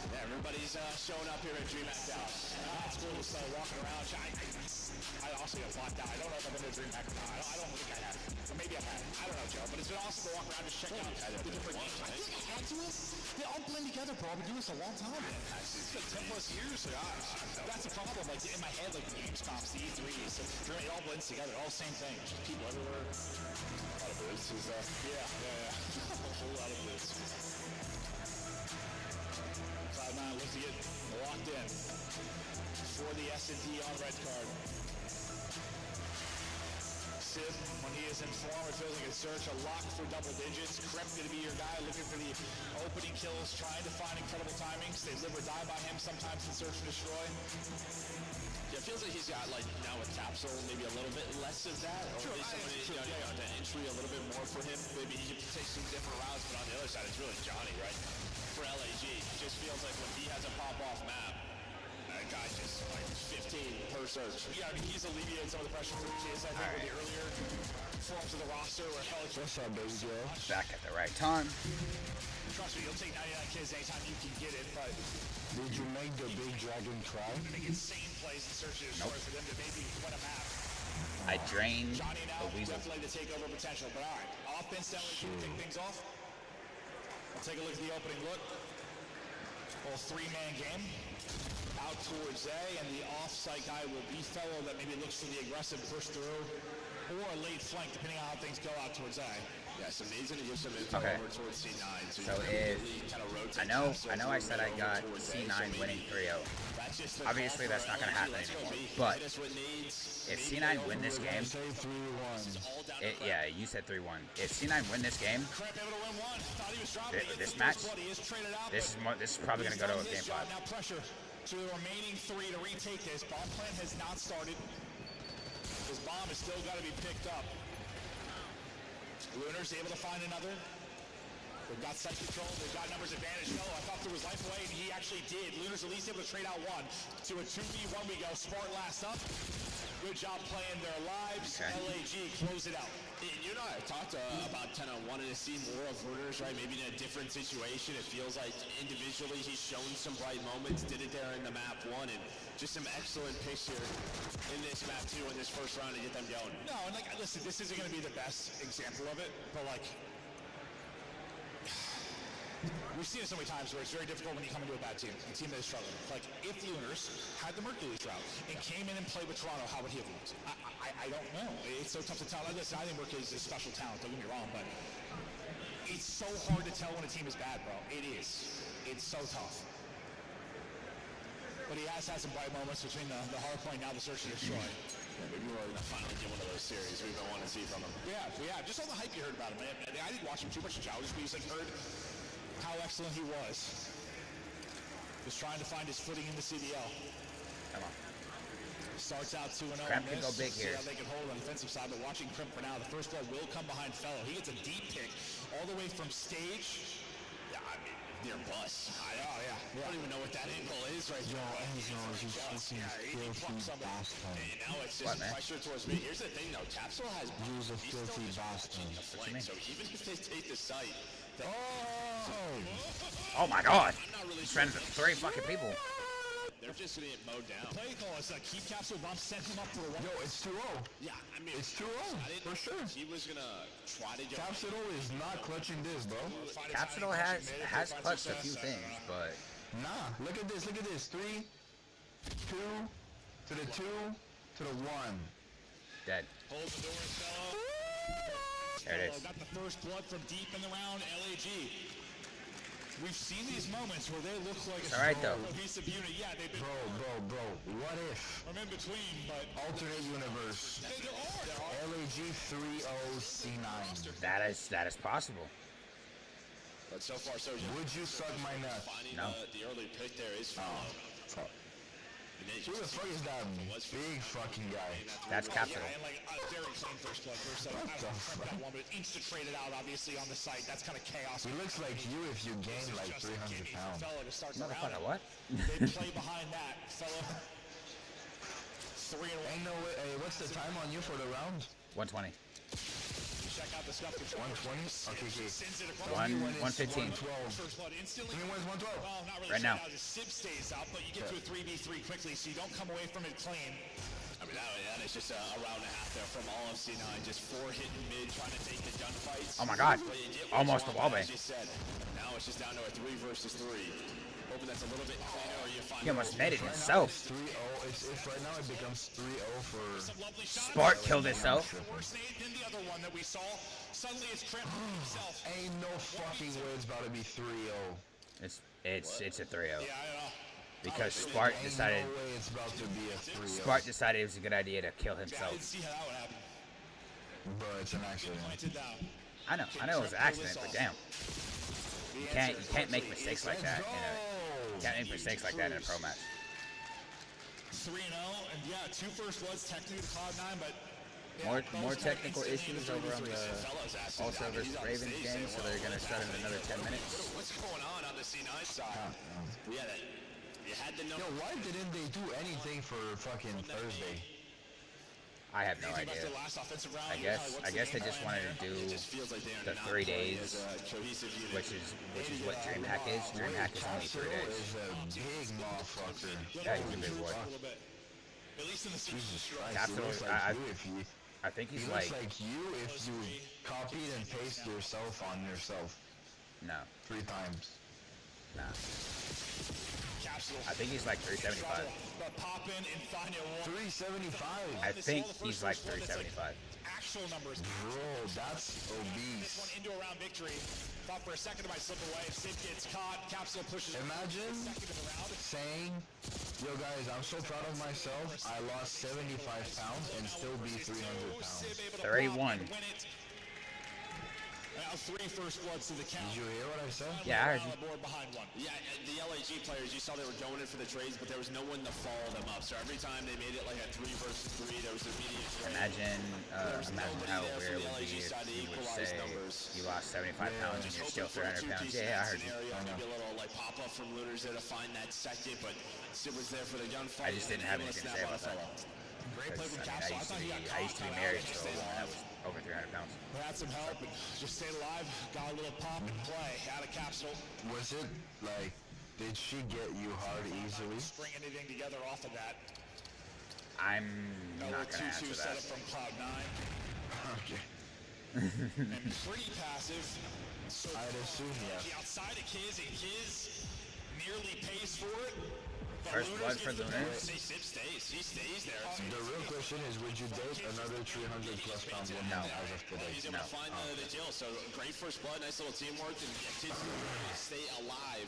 yeah, everybody's showing up here at DreamHack Dallas. It's cool just walking around. I also got blocked out. I don't know if I've been to DreamHack or not. I don't think I have. Or maybe I have. I don't know, Joe. But it's been awesome to walk around just check out the different games. I think I had to. They all blend together, bro. I've been doing this a long time. It's like 10 plus years. That's the problem. Like in my head, like the Gamescoms, the E3s, it all blends together. All the same thing. Just people everywhere. A lot of boosts is Yeah. A whole lot of boots. Cloud9 looks to get locked in for the S&D on red card. Sid, when he is in form, it feels like a search, a lock for double digits. Krep going to be your guy looking for the opening kills, trying to find incredible timings. They live or die by him sometimes in search and destroy. Yeah, it feels like he's got, like, now with Capsule, maybe a little bit less of that. Or True, maybe somebody, the entry a little bit more for him. Maybe he can take some different routes, but on the other side, it's really Johnny, right? For LAG, it just feels like when he has a pop-off map, that guy just, like, 15 per search. Yeah, I mean, he's alleviated some of the pressure for Kiz, I think, with the earlier forms of the roster where Felix... What's up, baby girl? Back at the right time. Trust me, you'll take 99 Kiz anytime you can get it, but... Did you make the big dragon cry? Make insane plays in search and destroy for them to maybe win a map. I drained Johnny now, the Weasel. definitely the takeover potential, but all right. Offense, that way you can kick things off. We'll take a look at the opening look. Little three-man game. Out towards A, and the off-site guy will be Fellow that maybe looks for the aggressive push through, or a late flank, depending on how things go out towards A. Yeah, so Nade's going to give some info over towards C9. So if I know I said I got C9 winning 3-0. Obviously that's not going to happen anymore. But if C9 win this game, yeah, you said 3-1. If C9 win this game, this match, this is probably going to go to a game 5. Now pressure to the remaining 3 to retake this. Bomb plan has not started. This bomb has still got to be picked up. Lunar's able to find another. They've got set control. They've got numbers advantage. No, I thought there was life away, and he actually did. Lunar's at least able to trade out one. To a 2v1 we go. Spart last up. Good job playing their lives. LAG close it out. And you and I have talked about kind of wanting to see more of Lunar's, right? Maybe in a different situation. It feels like individually he's shown some bright moments. Did it there in the map 1, and just some excellent picks here in this map 2 in this first round to get them going. No, and like, listen, this isn't going to be the best example of it, but like, we've seen it so many times where it's very difficult when you come into a bad team, a team that is struggling. Like, if Lunars had the Mercury route and came in and played with Toronto, how would he have looked? I don't know. It's so tough to tell. Listen, I think Mercury is a special talent, don't get me wrong, but it's so hard to tell when a team is bad, bro. It is. It's so tough. But he has had some bright moments between the hard point and now the search and destroy. Yeah, maybe we're going to finally get one of those series we've been wanting to see from him. Yeah. Just all the hype you heard about him, man. I didn't watch him too much in challenge, but he's heard how excellent he was. Just trying to find his footing in the CDL. Come on. Starts out 2-0. Crimp can go big here. See how they can hold on the defensive side, but watching Crimp for now, the first blood will come behind Fellow. He gets a deep pick all the way from stage. Yeah, I mean, near bus. I don't even know what that angle is right now. Enzo, you fucking filthy bastard. Now it's just pressure towards me. Here's the thing, though. Capsule has... Use a filthy bastard. So even if they take the site... Oh my god! He's trying to 3 fucking people. They're just going to get mowed down. Play call is keep Capsule Bomb, send him up for a run. Yo, it's 2-0. Yeah, I mean... It's 2-0, for sure. He was going to try to get... Capsule is not clutching this, bro. Capsule has clutched a few things, but... Nah, look at this. 3, 2, to the 2, to the 1. Dead. Hold the door, Fellow. There it is. Got the first blood from deep in the round, LAG. We've seen these moments where they look like a cohesive unit. Yeah, they've been... Bro, what if? I'm in between, but... Alternate universe. LAG 3-0 C9. That is possible. But so far, so good. Would you suck my nut? No. The early pick there is Fellow. Fuck. Who the fuck is that big fucking guy? That's Capsule. And like a very clean first blood. That one, but insta traded out obviously on the site. That's kind of chaos. He looks like you if you gain like 300 pounds. Motherfucker, what? They play behind that, Fellow. 3-1. Ain't no way. Hey, what's the time on you for the round? 120. Check out the scuff control. 120? Okay. 115. 112. Give me 112. Well, not really right now. The Sib stays up, but you get to a 3v3 quickly, so you don't come away from it clean. I mean, That is just a round and a half there from all of C9. Just 4 hitting mid, trying to take the gunfights. Oh my God. Almost a wall bang. Now it's just down to a 3 versus 3. Hoping that's a little bit cleaner, or you find He almost netted himself. 3-0. It's right now it becomes 3-0 for Spark killed himself. Then the other one that we saw. Suddenly it's Trent himself. Ain't no fucking way it's about to be 3-0. It's a 3-0. Yeah, I don't know. Because Spark decided. No way it's about to be a 3-0. Spark decided it was a good idea to kill I himself. didn't see how that would happen. Bro, it's an accident. Pointed down. I know it was an accident, but damn. You can't make mistakes like that. You can't make mistakes like that in a pro match. 3-0, and yeah, 2 first bloods technically to Cloud9, but More technical issues over on the also versus Ravens game, so they're gonna start in another 10 minutes. What's going on the C9 side? Yeah, you had the number. Yo, why didn't they do anything for fucking Thursday? I have no idea. I guess they just wanted to do the 3 days, which is what DreamHack is. DreamHack is only 3 days. Is a big motherfucker. Yeah, he's a big boy. At least in the Jesus Christ. Absolutely. I think he's He like looks like you if you copied and pasted yourself on yourself no, 3 times. nah. I think he's like 375. But pop in and find you 375. I think he's like 375. actual numbers. Bro, that's obese. One into a round victory. Thought for a second it might slip away. Sid gets caught. Capsule pushes. Imagine second in the round. saying, yo guys, I'm so proud of myself. I lost 75 pounds and still be 300 pounds. 31. Now 3 first bloods to the count. Did you hear what I said? Yeah, I heard you. Behind one. Yeah, the LAG players, you saw they were going in for the trades, but there was no one to follow them up. So every time they made it like a 3 versus 3, there was immediate trade. Imagine how weird it would be if you would say you lost 75 pounds and you're still 300 pounds. Yeah, I heard you. Maybe a little like pop up from looters there to find that second, but Sid was there for the gunfight. I just didn't have anything to say about that. Because, I used to be married to a woman that was over 300 pounds. We had some help and just stayed alive, got a little pop and play out of capsule. Was it like, did she get you hard easily? String anything together off of that. I'm not going to answer that. Setup from Cloud9. Okay. And pretty passive. So I'd assume, yeah. Outside of Kiz, and Kiz nearly pays for it. First blood for Lunars. He stays there. The real question is, would you date another 300 plus pound woman No. as of today? He's able to find the kill. So great first blood, nice little teamwork, and Kiz stay alive.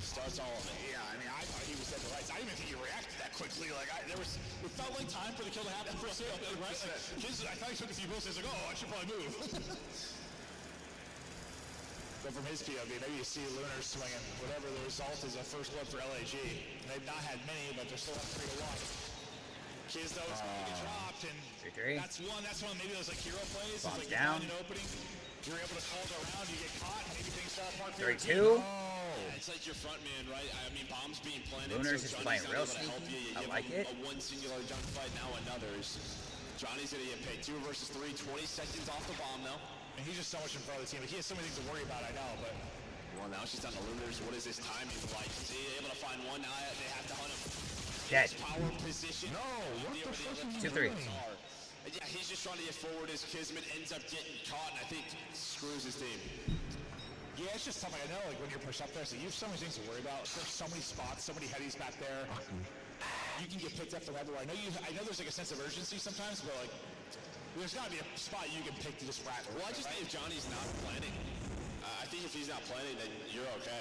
Starts all of it. Yeah, I mean, I thought he was dead to rights. I didn't even think he reacted that quickly. Like, it felt like time for the kill to happen for Sid, right? Like, I thought he took a few moves. He's like, oh, I should probably move. But from his POV, maybe you see Lunars swinging. Whatever the result is, a first blood for LAG. They've not had many, but they're still up 3-1. Kiz, though, is going to get dropped, and that's one. Maybe those like hero plays. It's like down. you find an opening, you're able to hold around, you get caught, maybe things fall apart. 3-2. It's like your front man, right? I mean, bombs being planted. Lunars so is playing real Johnny's not able to help sneaky. you. I give like him it. A one singular gunfight, now another's. Johnny's going to get paid 2 versus 3, 20 seconds off the bomb, though. And he's just so much in front of the team. Like, he has so many things to worry about, I know, but... Well, now she's on the Lunars. What is this timing like? Is he able to find one? Now they have to hunt him. Dead. Power position. No, what the fuck is he 2-3. doing? Yeah, he's just trying to get forward as Kismet ends up getting caught, and I think screws his team. Yeah, it's just something I know, like, when you're pushed up there, so you have so many things to worry about. There's so many spots, so many headies back there. You can get picked up from everywhere. I know there's, like, a sense of urgency sometimes, but, like, there's got to be a spot you can pick to just wrap it. Well, I just think if Johnny's not planning, I think if he's not planning, then you're okay.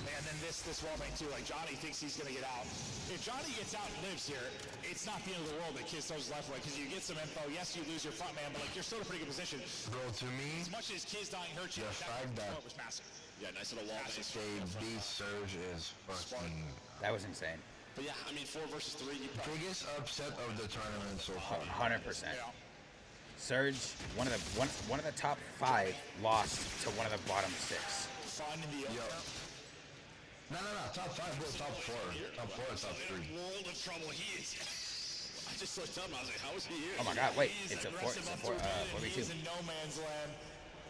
And then this wallbang too, like Johnny thinks he's going to get out. If Johnny gets out and lives here, it's not the end of the world that Kiz throws his left away, because you get some info. Yes, you lose your front man, but like you're still in a pretty good position. Bro, to me, as much as Kiz dying hurt you, the fact that was massive. Yeah, nice little wallbang. they beat Surge is fucking... That was insane. But yeah, I mean, 4 versus 3. Biggest upset of the tournament so far. 100%. Surge, one of the top 5, lost to one of the bottom 6. Finding the No, top 5, bro, top 4. Top 4 is top 3. World of trouble he is. I just looked up and I was like, how is he here? Oh my god, wait, it's a 4v2. He's in no man's land.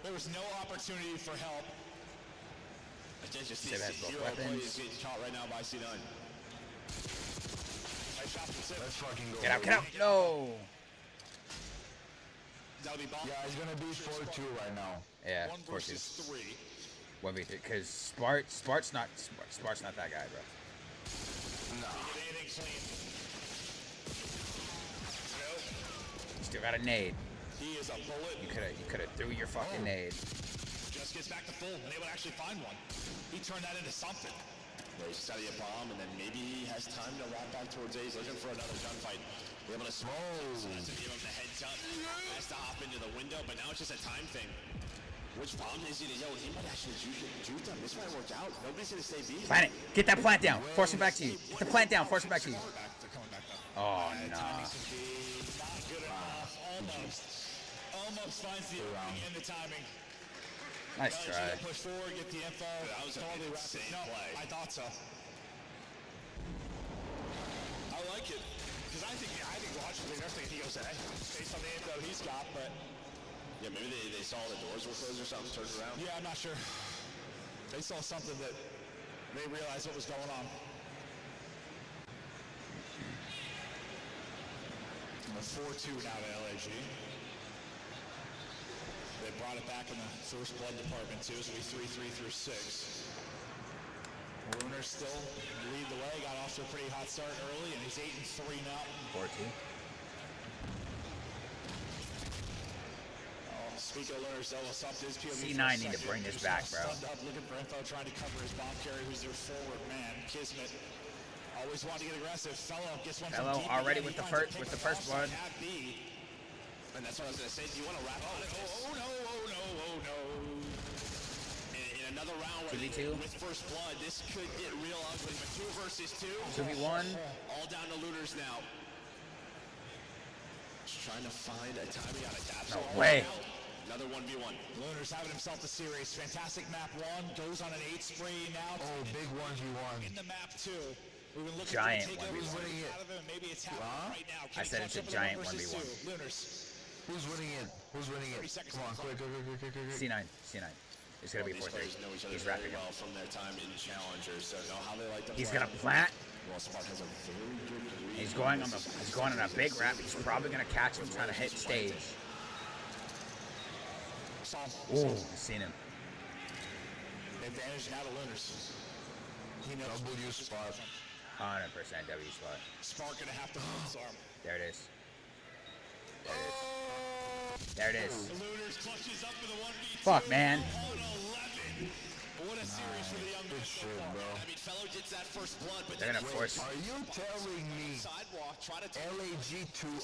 There was no opportunity for help. I just see Sid has both hero weapons. plays getting caught right now by C9. Let's fucking go. Get out, get out. No. That'll be ball. Yeah, it's gonna be 4-2 right now. Yeah, 1 versus 3. 1v3, because Spart's not that guy, bro. No. Still got a nade. He is a bullet. You could have threw your fucking nade. Just gets back to full, and they would actually find one. He turned that into something. He's study a bomb, and then maybe he has time to wrap back towards A. He's looking for another gunfight. Be able to smoke. That's to give him the heads up. Has to hop into the window, but now it's just a time thing. Which bomb is he to yo? He might actually juke them. This might work out. Nobody's gonna stay B. Plant it. Get that plant down. Force him back to you. Get the plant down. Force him back to you. Oh, nah. Not good enough. Almost finds the opening and the timing. Nice try. Push forward, get the info. That was totally an wrapped it. insane No, play. I thought so. I like it because I think logically they're thinking he goes A based on the info he's got, but Yeah, maybe they saw the doors were closed or something, turned around. yeah, I'm not sure. They saw something that they realized what was going on. A 4-2 now to LAG. They brought it back in the first blood department too, so we 3-3 through 6. Lunar still lead the way, got off to a pretty hot start early, and he's 8-3 now. 4-2. Speaking of Lunar, still what's up to his POV. C9 need to bring this back, bro. Up looking for info, trying to cover his bomb carrier, who's their forward man, Kismet. Always wanted to get aggressive. Fellow gets one Fellow from deep already again. with He the finds a first pick blood. at B. And that's what I was gonna say. Do you want to wrap on it? Oh no. In another round where 2v2. with first blood, this could get real ugly. But 2 versus 2. 2v1. All down to looters now. Just trying to find a timing on a tap. No way. Another 1v1. Lunar's having himself a series. Fantastic map 1. Goes on an 8 spree now. Oh, big 1v1. In the map 2. We've been looking Giant for the 1v1. takeovers out of him. Maybe it's happening right now. I said it's a giant 1v1. Lunars. Who's winning it? Who's winning it? Come on, quick. C9. It's gonna be These 4-3. players know each other He's very wrapping him. well from their time in Challengers, so know how they like to He's play. gonna plant. Well, Spark has a very good read. He's going on a big wrap. He's probably gonna catch him trying to hit stage. Ooh, seen him. Advantage now to Lunars. He knows W spot. 100% W spot. Spark gonna have to hold his arm. There it is. There it is. Lunars clutches up for the 1v2. Fuck, man. What a series for the young Good shit, bro. I mean, Fellow gets that first blood, but They're gonna force. Are you telling me sidewalk, try to LAG 2-0?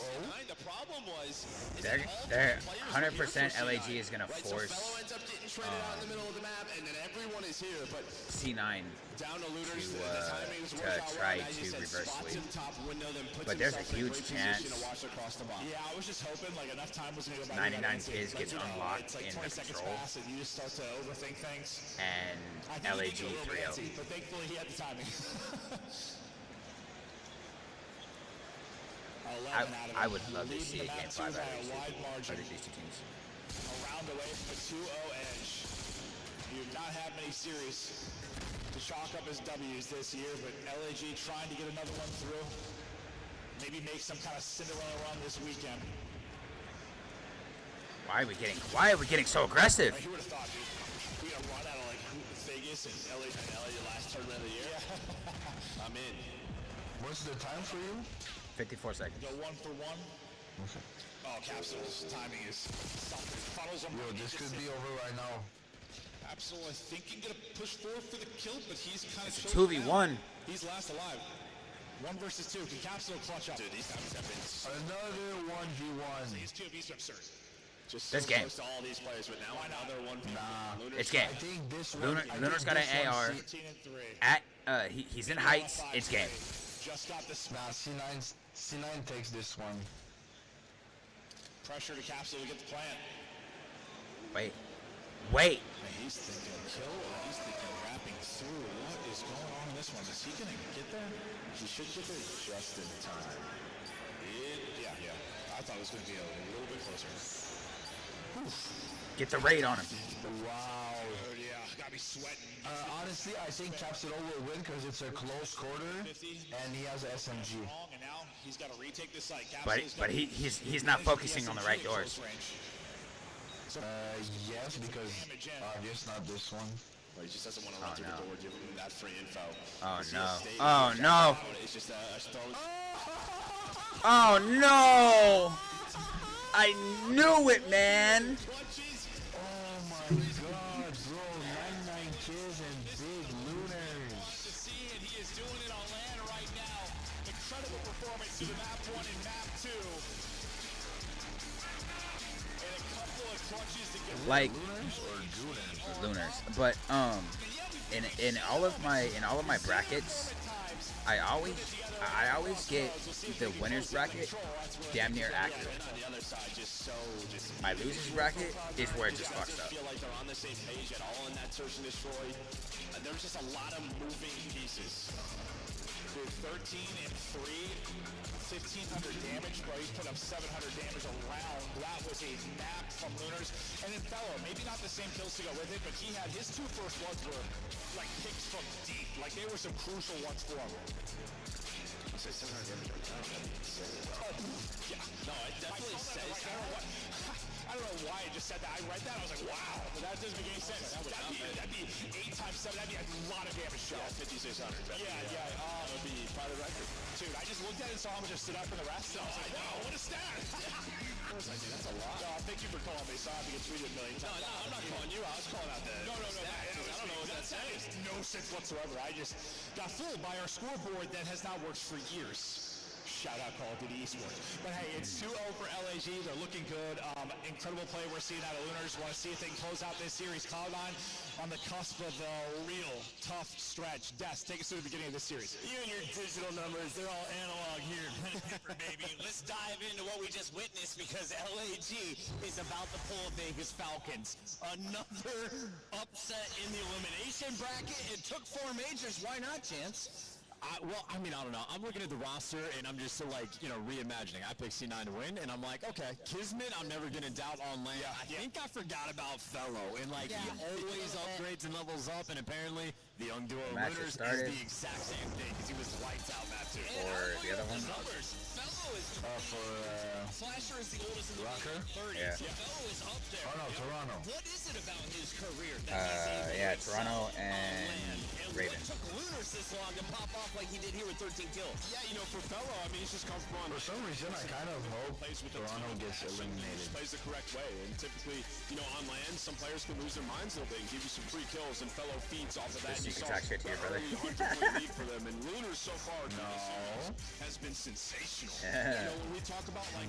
The problem was They're 100% LAG is gonna so force Fellow ends up getting traded out in the middle of the map, and then everyone is here, but C9 down to looters. to, the timing was to worked out try well. As you to said, reverse spots sweep. him top window, then puts But there's a himself in huge great chance position to watch across the bomb. Yeah, I was just hoping like enough time was gonna go by. 99 kids gets unlocked it's like in 20 the seconds control. pass and you just start to overthink things. And I think LAG he did get a little bit 3-0. antsy, but thankfully he had the timing. 11 out of I it. would love to Leading see the a map game two 5 by out a wide of margin. these two teams. A round away from a 2-0 edge. You have not had many series to chalk up as W's this year, but LAG trying to get another one through. Maybe make some kind of Cinderella run this weekend. Why are we getting so aggressive? Who would have thought, dude? We got run out of like Vegas and LA LA, the last tournament of the year. Yeah. I'm in. What's the time for you? 54 seconds. Go 1 for 1. Okay. Oh, Capsule's timing is something. Funnels him. Yo, this could be over right now. Capsule, I think, can get a push forward for the kill, but he's kind of It's a 2v1. He's last alive. 1 versus 2. Can Capsule clutch up? Dude, these times have been Another 1v1. These 2Vs are absurd. just This so game. close to all these players, but now another one. Nah. It's game. I think this Lunar's one, got an AR. 13 and 3. At he's in heights. It's game. Just got the Nah, C9 takes this one. pressure to Capsule to get the plant. Wait. He's thinking kill, or he's thinking wrapping through. What is going on in this one? Is he going to get there? He should get there just in time. Yeah. I thought it was going to be a little bit closer. Get the raid on him. Wow. Yeah, gotta be sweating. Honestly, I think Capsule will win because it's a close quarter, and he has an SMG. And now he's got to retake this site. But he's not focusing on the right doors. Yes, because obvious not this one. Well, he just doesn't want to run through the door, give him that free info. Oh no! Oh no! It's just Oh no! I knew it, man. Oh my God, bro! 99 kills and big lunars. To see it, he is doing it on land right now. Incredible performance through map 1 and map 2. And a couple of clutches to get Like Lunars or Gooners? lunars, but in all of my brackets, I always get the winners bracket damn near accurate. My losers bracket is where it just fucks up. feel like they're on the same page at all in that search and destroy. There's just a lot of moving pieces. with 13 and 3, 1,500 damage, bro. He's put up 700 damage around. That was a map from Lunars. And then Fellow, maybe not the same kills to go with it, but he had his 2 first ones were like picks from deep. Like they were some crucial ones for him. I say 700 damage right now. Yeah. No, it definitely says that. I don't know why I just said that. I read that. I was like, wow. But that doesn't make any sense. That'd be 8 times 7. That'd be a lot of damage shot. Yeah, 5,600. Yeah. That would be part of the record. Dude, I just looked at it and saw him just sit up in the rest. And I was like, wow, what a stat. Of course I do. That's a lot. No, thank you for calling me. Sorry I have to get tweeted a million times. No, I'm not calling you. I was calling out the No. stats. I don't know what that makes says. no sense whatsoever. I just got fooled by our scoreboard that has not worked for years. Shout out Call of Duty Esports. But hey, it's 2-0 for LAG. They're looking good. Incredible play we're seeing out of Lunars. Want to see if they can close out this series. Cloud9 on the cusp of a real tough stretch. Des, take us to the beginning of this series. You and your digital numbers, they're all analog here. Baby. Let's dive into what we just witnessed because LAG is about to pull Vegas Falcons. Another upset in the elimination bracket. It took 4 majors. Why not, Chance? I don't know. I'm looking at the roster, and I'm just reimagining. I picked C9 to win, and I'm like, okay, Kismet, I'm never going to doubt on lane. I think I forgot about Fellow, and he always upgrades and levels up, and apparently the young duo Lunars is the exact same thing, because he was lights out map 2. Or the other one? Fellow is... Slasher is the oldest in the Rocker? 30s. Yeah. Fellow is up there. Oh no, Toronto. What is it about his career that Toronto and Raven. What took Lunars this long to pop off like he did here with 13 kills? Yeah, for Fellow, I mean, he's just comfortable on. For some reason, I kind of hope Toronto gets eliminated. Plays the correct way, and typically, on land, some players can lose their minds a little bit and give you some free kills, and Fellow feeds off of that. You can talk shit to your brother. League for them, and Lunars so far has been sensational. When we talk about the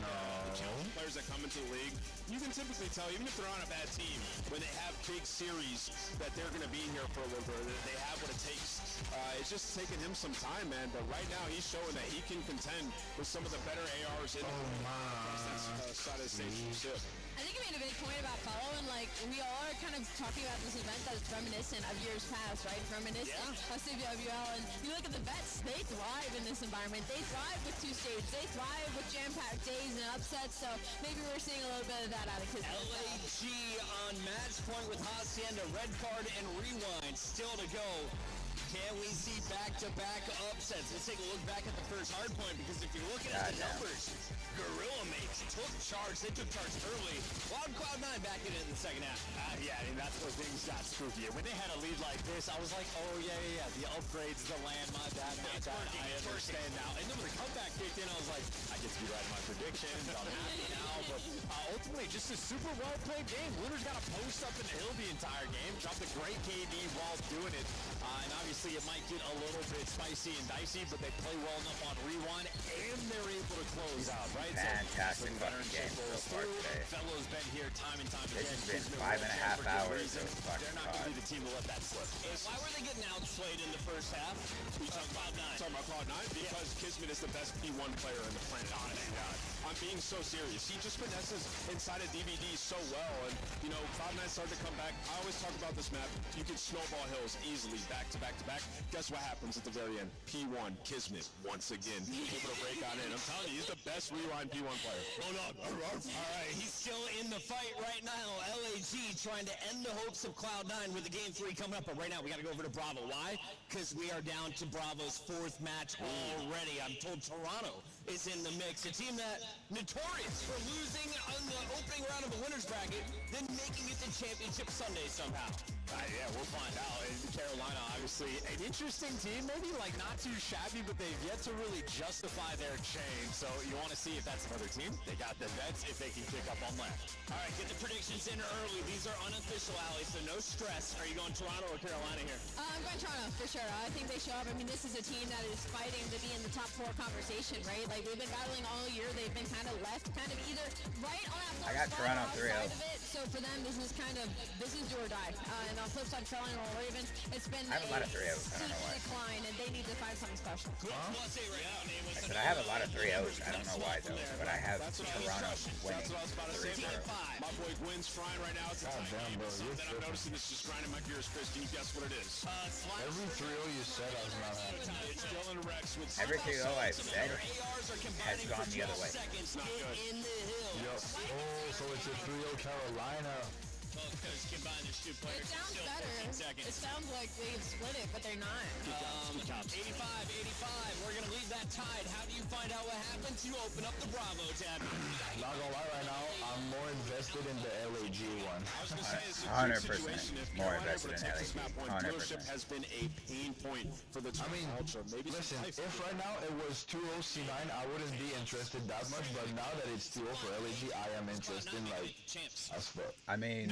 players that come into the league, you can typically tell, even if they're on a bad team, when they have big series, that they're going to be here for a little bit, that they have what it takes. It's just taking him some time, man, but right now he's showing that he can contend with some of the better ARs in the side of the stage. I think you made a big point about Fellow, and we all are kind of talking about this event that's reminiscent of years past, right? Reminiscent of CWL, and you look at the vets, they thrive in this environment. They thrive with 2 stages. They thrive with jam-packed days and upsets, so maybe we're seeing a little bit of that out of Kismet. LAG on match point with Hacienda, red card and rewind still to go. Can we see back-to-back upsets? Let's take a look back at the first hard point, because if you're looking at the numbers, Gorilla Mates took charge. They took charge early. Cloud9 back in the second half. That's where things got spooky. When they had a lead like this, I was like, oh, yeah. The upgrades, the land, my bad. I understand now. And then when the comeback kicked in, I was like, I get to be right in my predictions. I'm happy now. But ultimately, just a super well-played game. Lunars got a post up in the hill the entire game. Dropped a great KD while doing it. And obviously, it might get a little bit spicy and dicey, but they play well enough on rewind, and they're able to close out, right? Fantastic fucking game so far today. Fellow's been here time and time again. This has been 5.5 hours of fucking They're not going to be the team to let that slip. Why were they getting outplayed in the first half? We talk about Cloud9 because Kismet is the best P1 player on the planet. Honest God. I'm being so serious. He just finesses inside of DVD so well, and Cloud9 started to come back. I always talk about this map. You can snowball hills easily back to back to back. Guess what happens at the very end? P1 Kismet once again able to break on in. I'm telling you, he's the best rewind P1 player. Hold on. All right, he's still in the fight right now. LAG trying to end the hopes of Cloud9 with the Game 3 coming up, but right now we got to go over to Bravo. Why? Because we are down to Bravo's 4th match already. I'm told Toronto is in the mix. A team that notorious for losing on the opening round of the winner's bracket, then making it to Championship Sunday somehow. Yeah, we'll find out. And Carolina, obviously, an interesting team. Maybe, like, not too shabby, but they've yet to really justify their change. So you want to see if that's another team. They got the vets if they can kick up on left. All right, get the predictions in early. These are unofficial, Allie, so no stress. Are you going Toronto or Carolina here? I'm going Toronto, for sure. I think they show up. I mean, this is a team that is fighting to be in the top 4 conversation, right? Like, they've been battling all year. They've been kind of left, kind of either right on that I got Toronto 3-0. So for them, this is do or die. And on the flip side, Carolina or Ravens, it's been I have a lot of 3-0s. I don't know why. decline, and they need to find something special. I said I have a lot of 3-0s. I don't know why though, but I have Toronto winning 3-0. My boy Gwynn's frying right now. It's a damn, bro. Something I'm noticing is just grinding my gears, Chris. Can you guess what it is? Every 3-0 you said, I was not happy. It's Dylan Rex with Every 3-0 I've said has gone the other way. not good. Yep. Oh, so it's a 3-0 Carolina. Because combine there's 2 players. It sounds still better. 14 seconds. It sounds like they've split it, but they're not. 85. We're going to leave that tied. How do you find out what happens? You open up the Bravo tab. Not gonna lie right now, I'm more invested in the LAG one. I was gonna say, it's a 100% good situation. If more Carolina invested were to in take this LAG. map point, 100%. dealership has been a pain point for the Ultra. Maybe listen, if right now it was 2-0 C9, I wouldn't be interested that much, but now that it's 2-0 for LAG, I am interested in, like, as fuck. I mean,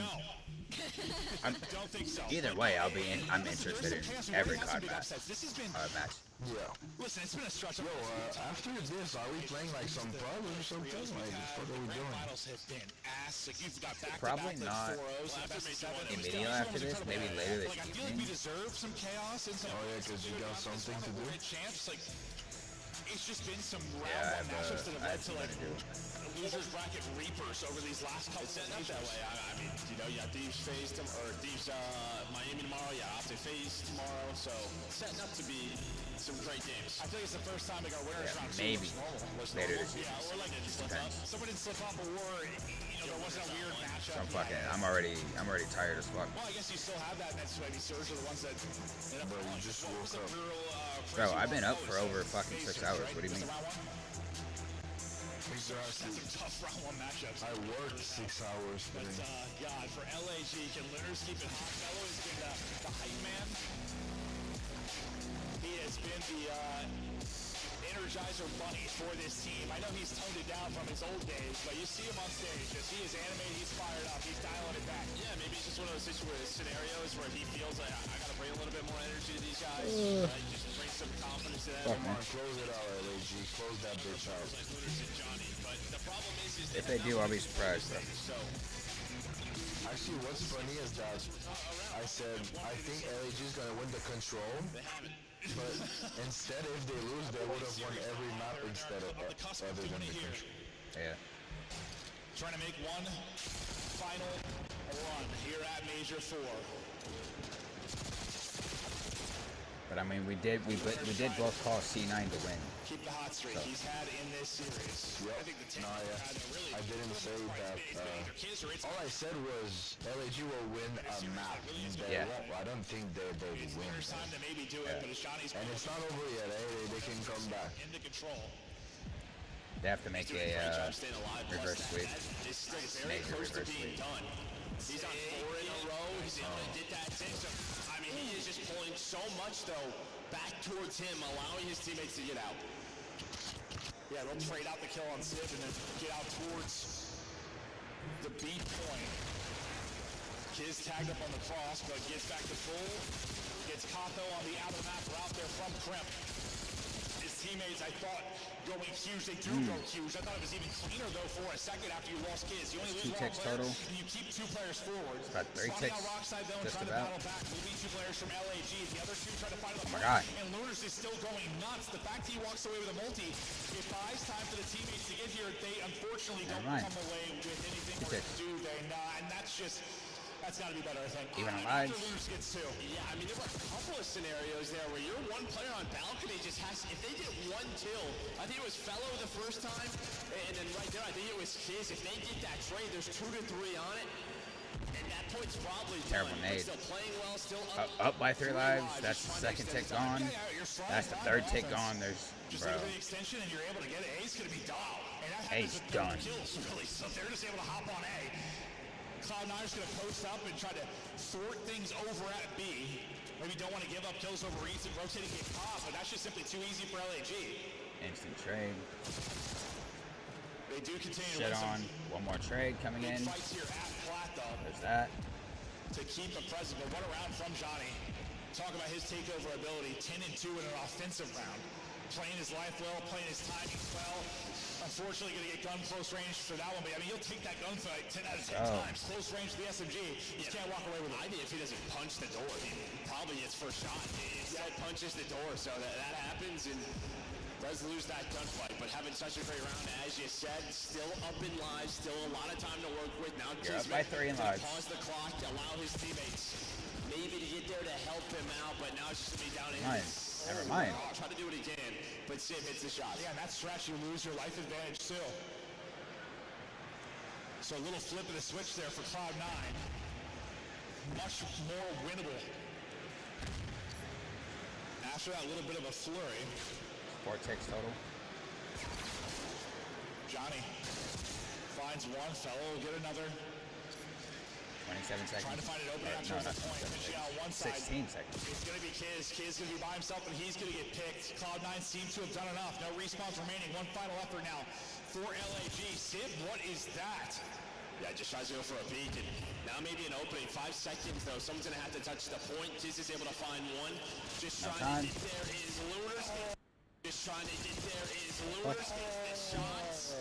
don't think so. either way, I'm interested in every CoD match. Yeah. Listen, it's been a stretch. Yo, after this, are we playing like some private or something? Like, what are we doing? Probably not immediately after this, maybe later this I feel like we evening. deserve some chaos and some. Oh yeah, because you got something to do. Champs, like, it's just been some Yeah, round 1 matchups that have led to something like to do. losers bracket reapers over these last couple of matchups. That way. I mean, you know, yeah, Thieves faced them, or Thieves Miami tomorrow. Yeah, Optic face tomorrow. So setting up to be some great games. I think it's the first time like our winners round maybe was later this season. Yeah, or like it slip up. Someone didn't slip up, or there wasn't a weird matchup. I'm already tired as fuck. Well, I guess you still have that. That's maybe Surge are the ones that. Bro, you just woke up. Bro, I've been up for over fucking 6 hours. What do you mean? That's some tough round 1 matchups. I worked 6 hours But today. God, for LAG, can Linners keep it hot? Mello has been the hype man. He has been the Energizer Bunny for this team. I know he's toned it down from his old days, but you see him on stage. Just he is animated, he's fired up, he's dialing it back. Yeah, maybe it's just one of those scenarios where he feels like I gotta bring a little bit more energy to these guys. Just bring some confidence to them. Come on, close it out, LAG. Close that bitch out. But the problem is If they do, I'll be surprised, bro. Actually, what's funny is that I said I think LAG is gonna win the control, but instead, if they lose, they would have won every map instead of other than the control. Yeah. Trying to make one final run here at Major 4. But I mean, we did both call C9 to win. Keep the hot streak he's had in this series. Yep. I didn't say that. All I said was LAG will win a map. They won't. I don't think they will win. And it's not over yet. They can come back. Into control. They have to make a reverse sweep. Major reverse sweep. He's on 4 in a row. He's able to get that 6. I mean, he is just pulling so much, though, back towards him, allowing his teammates to get out. Yeah, they'll trade out the kill on Civ and then get out towards the B point. Kiz tagged up on the cross, but gets back to full. Gets Kato on the outer map route there from Kremp. His teammates, I thought, going huge. They do go huge. I thought it was even cleaner, though, for a second after you lost Kiz. You only lose 2 one ticks player, total. and you keep 2 players forward. About 3 ticks, Rockside, though, just trying about. to battle back. Moving 2 players from LAG. The other 2 try to find the Oh my God. And Lunars is still going nuts. The fact he walks away with a multi, it buys time for the teammates to get here. They unfortunately don't come away with anything more to do. And that's just... That's got to be better, I think. Even alive. Gets 2. Yeah, I mean, there were a couple of scenarios there where your one player on balcony just has... If they get 1 kill, I think it was Fellow the first time, and then right there, I think it was Kiz. If they get that trade, there's 2 to 3 on it. And that point's probably Terrible done, nade. still playing well, still Up by 3 lives. That's the second tick gone. That's the third tick gone. There's, just bro. look at the extension, and you're able to get it. A's going to be done. And that A's happens with done. kills, really. So they're just able to hop on A. Cloud9's going to post up and try to sort things over at B. Maybe don't want to give up kills over Eats and rotating game pop, but that's just simply too easy for LAG. Instant trade. They do continue Shit to on. One more trade coming in. fights here at Plat, though. There's that. To keep the present, but one around from Johnny. Talk about his takeover ability. 10-2 in an offensive round. Playing his life well, playing his timing well. Unfortunately, going to get gun close range for that one, but I mean, he'll take that gunfight 10 out of 10 times. Close range to the SMG. You can't walk away with it. I mean, if he doesn't punch the door, he probably gets first shot. Instead punches the door, so that happens and does lose that gunfight. But having such a great round, as you said, still up in lives, still a lot of time to work with. Now, You're up by 3 in lives. Pause the clock, allow his teammates maybe to get there to help him out, but now it's just going to be down to him. Never mind. Try to do what he can, but Sim hits the shot. Yeah, and that stretch, you lose your life advantage still. So a little flip of the switch there for Cloud9. Much more winnable. After that little bit of a flurry. 4 ticks total. Johnny finds one, fellow will get another. 27 seconds. Trying to find an opening out towards the point. Finishing out on one side. 16 seconds. It's going to be Kiz. Kiz going to be by himself, and he's going to get picked. Cloud9 seems to have done enough. No respawns remaining. One final effort now for LAG. Sid, what is that? Yeah, just tries to go for a peek, and now maybe an opening. 5 seconds, though. Someone's going to have to touch the point. Kiz is able to find one. Just trying to get there is Lunars. Just trying to get there is Lunars. Gets the shots.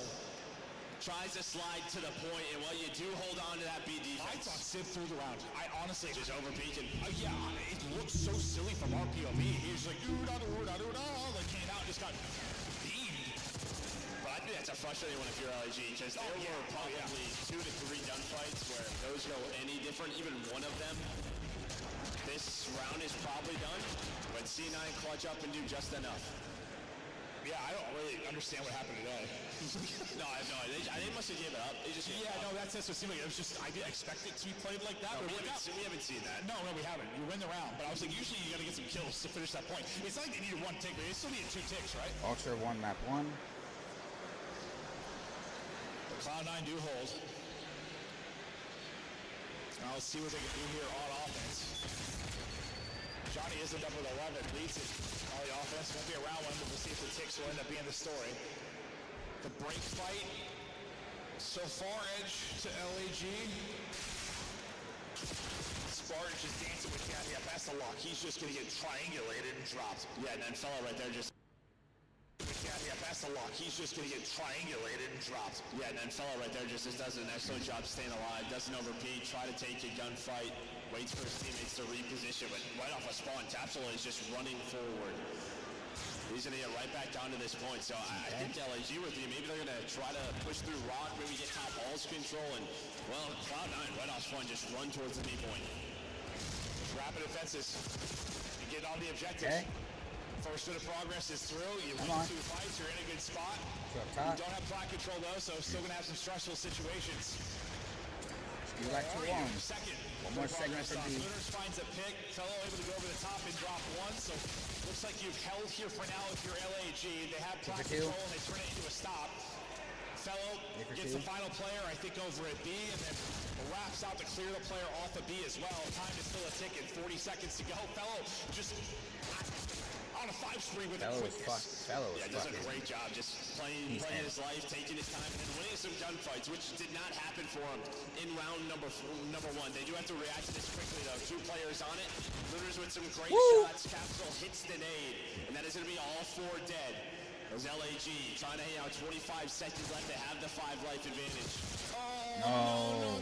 Tries to slide to the point, and while you do hold on to that B defense. I thought Sid threw the round. I honestly just over peeking. Yeah, it looks so silly from our POV. He was like, like came out and just got beamed. But I think that's a frustrating one if you're LAG, because there were probably 2 to 3 gunfights where those go any different, even one of them. This round is probably done, but C9 clutch up and do just enough. Yeah, I don't really understand what happened today. No, I have no idea. They must have given up. They just that's what it seemed like. It was just, I didn't expect it to be played like that. No, but we haven't seen that. No, we haven't. You win the round. But I was like, usually you got to get some kills to finish that point. It's not like they needed 1 tick, but they still needed 2 ticks, right? Ultra 1, map 1. The Cloud9 do hold. Now let's see what they can do here on offense. Johnny isn't up with 11, leads it. All the offense won't be around one, but we'll see if the ticks will end up being the story. The break fight, so far edge to LAG. Spartan just dancing with Kathy. That's the lock. He's just going to get triangulated and dropped. Yeah, and then fella right there just... That's the lock. He's just going to get triangulated and dropped. Yeah, and then fella right there just does an excellent job staying alive. Doesn't overpeak. Try to take a gunfight. Waits for his teammates to reposition, but right off a spawn, Tapsula is just running forward. He's going to get right back down to this point. So I think LAG with you, maybe they're going to try to push through rock, maybe get top balls control, and, well, Cloud9 right off spawn just run towards the B point. Rapid offenses. You get on the objectives. First bit of progress is through. You win 2 fights. You're in a good spot. You don't have plat control, though, so still going to have some stressful situations. You got 2 on. Second. One more segment for D. Lunars finds a pick. Fellow able to go over the top and drop 1. So looks like you've held here for now if you're LAG. They have plat control and they turn it into a stop. Fellow gets the final player, I think, over at B, and then wraps out to clear the player off of B as well. Time is still a ticket. 40 seconds to go. Fellow just on a 5 spree with Fellow is fucked. Fellow is does a great job just playing his life, taking his time, and winning some gunfights, which did not happen for him in round number 1. They do have to react to this quickly, though. 2 players on it. Lunars with some great shots. Capsule hits the nade, and that is going to be all 4 dead. There's LAG trying to hang out 25 seconds left to have the 5 life advantage. No.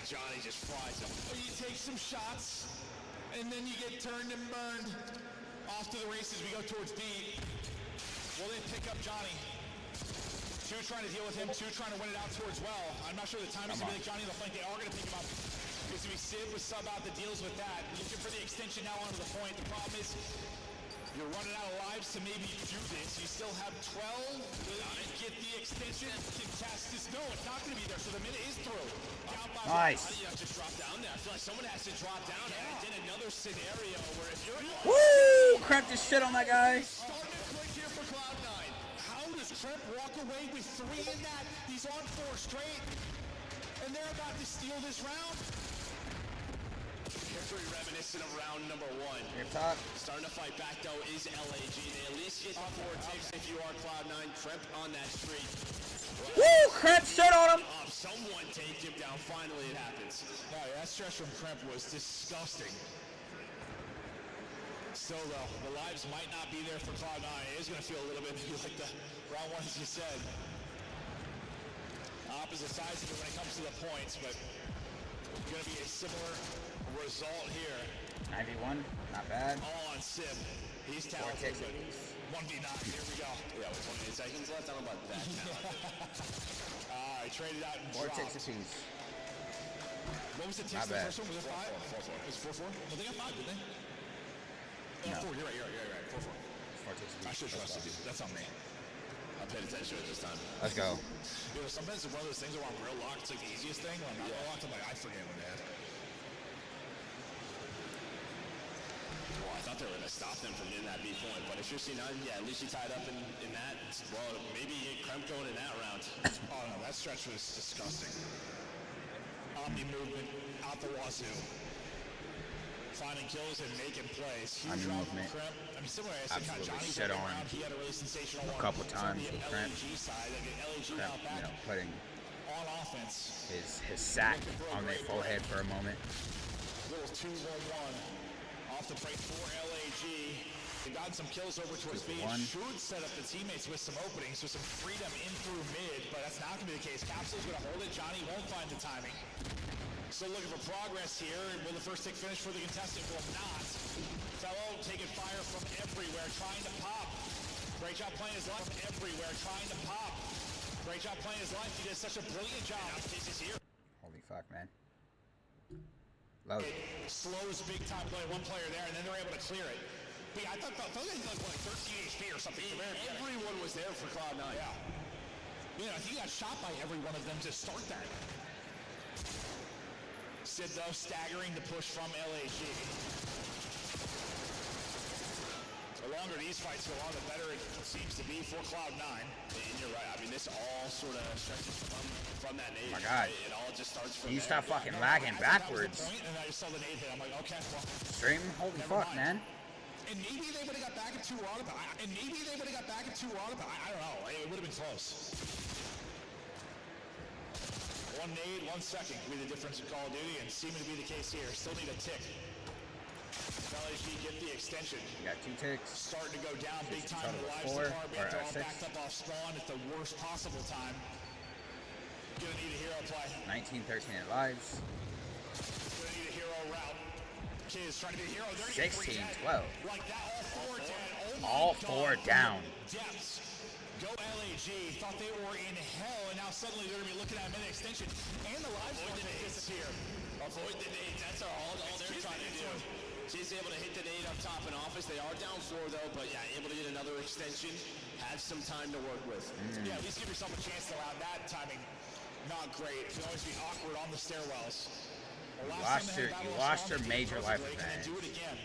Johnny just flies him. You take some shots, and then you get turned and burned. Off to the races, we go towards B. Will they pick up Johnny? 2 trying to deal with him, 2 trying to win it out towards well. I'm not sure the time is going to be like Johnny in the flank. They are going to pick him up. It's going to be Sid with sub out that deals with that. Looking for the extension now onto the point. The problem is You're running out of lives to maybe do this. You still have 12. Get the extension. Contest is no, it's not going to be there. So the minute is through. Down by Nice. How do you just drop down there? I feel like someone has to drop down. And I did another scenario where if you're Woo! Crap just shit on that guy. starting to click here for Cloud9. How does Trent walk away with 3 in that? He's on 4 straight. And they're about to steal this round. very reminiscent of round number 1. Here, top. Starting to fight back though is LAG. They at least get the 4 ticks if you are Cloud9. Trent on that streak. Woo! Crap shit on him. Someone take him down. Finally it happens. Yeah, that stretch from Kremp was disgusting. Still though, the lives might not be there for Cloud9. It is going to feel a little bit like the round 1 as you said. Opposite sides of it when it comes to the points, but going to be a similar result here. 91, not bad. All on Sim. He's talented, but 1v9, here we go. Yeah, with 28 seconds left, I don't know about that talented. He traded out and Four dropped. ticks apiece. What was the ticks Not in the bad. first one? Was it 5? 4-4. It was 4-4? Well, they got 5, didn't they? No. 4, you're right. 4-4. Four ticks apiece. I should have trusted you. That's on me. I paid attention at this time. Let's go. You know, sometimes it's one of those things where I'm real locked. It's like the easiest thing. When I'm not real locked, I'm like, I forget what it is. Well, I thought they were going to stop them from getting that B point, but if you're seeing, yeah, at least you tied up in that. Well, maybe Kremp going in that round. Oh no, that stretch was disgusting. Omni movement out the wazoo. Finding kills and making plays. Huge Omni round from movement. Kremp. I mean, similar as Absolutely Johnny's shit on round, he had a really sensational a one. couple times On the with Kremp. LAG side, LAG Kremp, out back you know, putting on offense. his sack on their forehead for a moment. Little 2-1-1 off the break for LAG. They got some kills over towards B. Should set up the teammates with some openings, with some freedom in through mid, but that's not going to be the case. Capsule's going to hold it. Johnny won't find the timing. Still looking for progress here. Will the first tick finish for the contestant? Will not. Fellow taking fire from everywhere, trying to pop. Great job playing his life everywhere, trying to pop. Great job playing his life. He did such a brilliant job. Cases here. Holy fuck, man. Load. It slows big time play. One player there, and then they're able to clear it. But yeah, I thought they had like 13 HP or something. Everyone was there for Cloud9. Yeah. Yeah, I think he got shot by every one of them to start that. Sid, though, staggering the push from LAG. The longer these fights go on, the better it seems to be for Cloud9. And you're right. I mean, this all sort of stretches from that nade. Oh my God. It all just starts from You there. stop fucking lagging backwards. Point, and I just saw the nade hit. I'm like, okay, well. Stream? Holy fuck, man. And maybe they would have got back at 2 auto. And maybe they would have got back at 2 auto. I don't know. It would have been close. 1 nade, 1 second could be the difference in Call of Duty, and seeming to be the case here. Still need a tick. LAG get the extension. You got 2 ticks. Starting to go down big time. The lives, 4, the car bait, they're all 6. backed up off spawn at the worst possible time. Gonna need a hero play. 19, 13 at lives. Gonna need a hero route. Kids trying to be a hero. 16, 12. Like that, All 4 down. Depths. Go LAG. Thought they were in hell, and now suddenly they're going to be looking at mid extension. And the lives are going to disappear. Avoid the nades. That's all they're trying to do. She's able to hit the nade up top in office. They are down 4 though, but yeah, able to get another extension. Have some time to work with. Yeah, at least give yourself a chance to allow that timing. Not great. It can always be awkward on the stairwells. You lost your major life advantage. Do it again.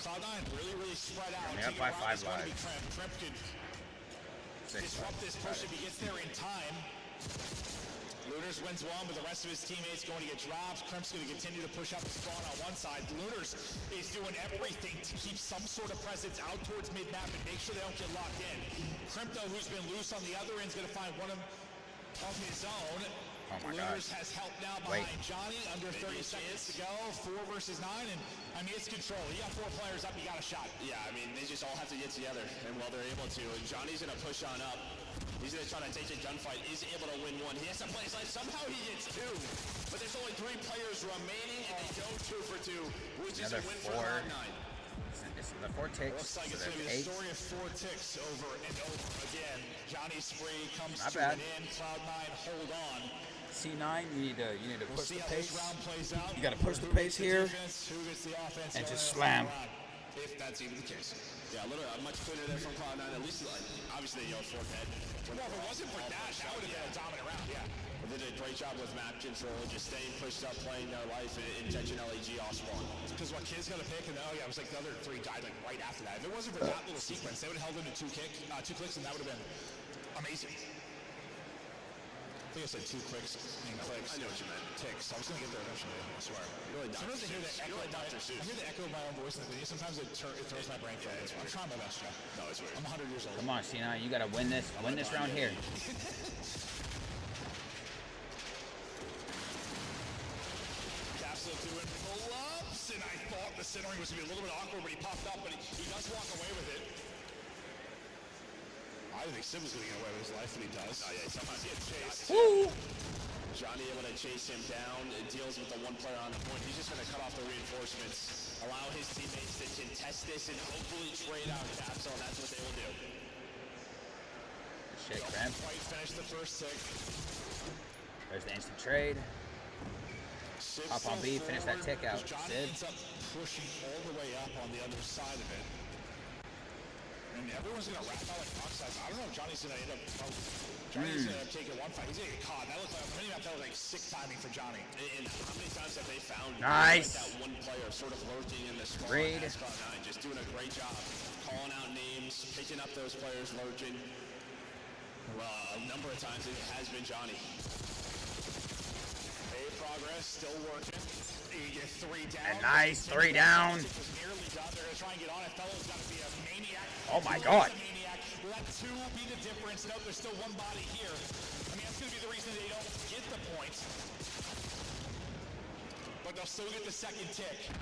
Cloud9 really spread out. Only up by 5 lives. Kremp could disrupt this push if he gets there in time. Looters wins 1, but the rest of his teammates going to get dropped. Kremp's going to continue to push up the spawn on one side. Looters is doing everything to keep some sort of presence out towards mid-map and make sure they don't get locked in. Kremp, though, who's been loose on the other end, is going to find one of his own. Oh my Looters God. has help now behind Johnny. Under 30 seconds to go. 4 versus 9, and I mean, it's control. You got 4 players up, you got a shot. Yeah, I mean, they just all have to get together, and while they're able to, and Johnny's going to push on up. He's going to try to take a gunfight. Is able to win 1. He has to play his life. Somehow he gets 2, but there's only 3 players remaining, and they go 2 for 2, which is a win for Cloud9. It's the 4 ticks. Looks like So it's going to be 8. the story of 4 ticks over and over again. Johnny Spree comes Not to bad. an end. Cloud9 hold on. C9, you need to push the pace. This round plays out. You got to push the pace here Who gets the offense? and just slam. If that's even the case. Yeah, a little much cleaner there from Cloud9. At least, obviously, fourth head. Well, if it wasn't for Dash, that would have been a dominant round. Yeah. They did a great job with map control, just staying pushed up, playing their life, and intention LAG off spawn. Because what Kids got to pick, and it was like the other three died like right after that. If it wasn't for that little sequence, they would have held them to two clicks, and that would have been amazing. I think I said 2 clicks and clicks. I know what you meant. Ticks. I was going to get there eventually, I swear. Really, sometimes I hear the echo. I hear the echo of my own voice in the video. Sometimes it throws my brain for it. I'm trying my best, Jeff. No, it's weird. I'm 100 years old. Come on, C9, you got to win this round here. Capsule doing pull-ups, and I thought the centering was going to be a little bit awkward, but he popped up, but he does walk away with it. I didn't think Sim was going to get away with his life, but he does. Oh, yeah, sometimes he gets chased. Woo! Johnny able to chase him down. It deals with the one player on the point. He's just going to cut off the reinforcements, allow his teammates to contest this, and hopefully trade out Capsule, and that's what they will do. Shit, Cramp. Quite finished the first tick. There's the instant trade. Hop on B, finish that tick out. Johnny ends up pushing all the way up on the other side of it. And everyone's going to wrap out like Oxide. I don't know if Johnny's going to end up... Johnny's going to take it one fight. He's going to get caught. That looked like... Many that was like sick timing for Johnny. And how many times have they found nice. That one player sort of lurking in the spawn? Raid. Cloud9 just doing a great job. Calling out names, picking up those players lurking. Well, a number of times it has been Johnny. Progress, still working. You get 3 down. And nice, 3 down. Nearly done. They're going to try and get on it. Fellow's got to be a maniac. Oh my God. Will that 2 be the difference? No, there's still one body here. I mean, that's going to be the reason they don't get the points. But they'll still get the second tick.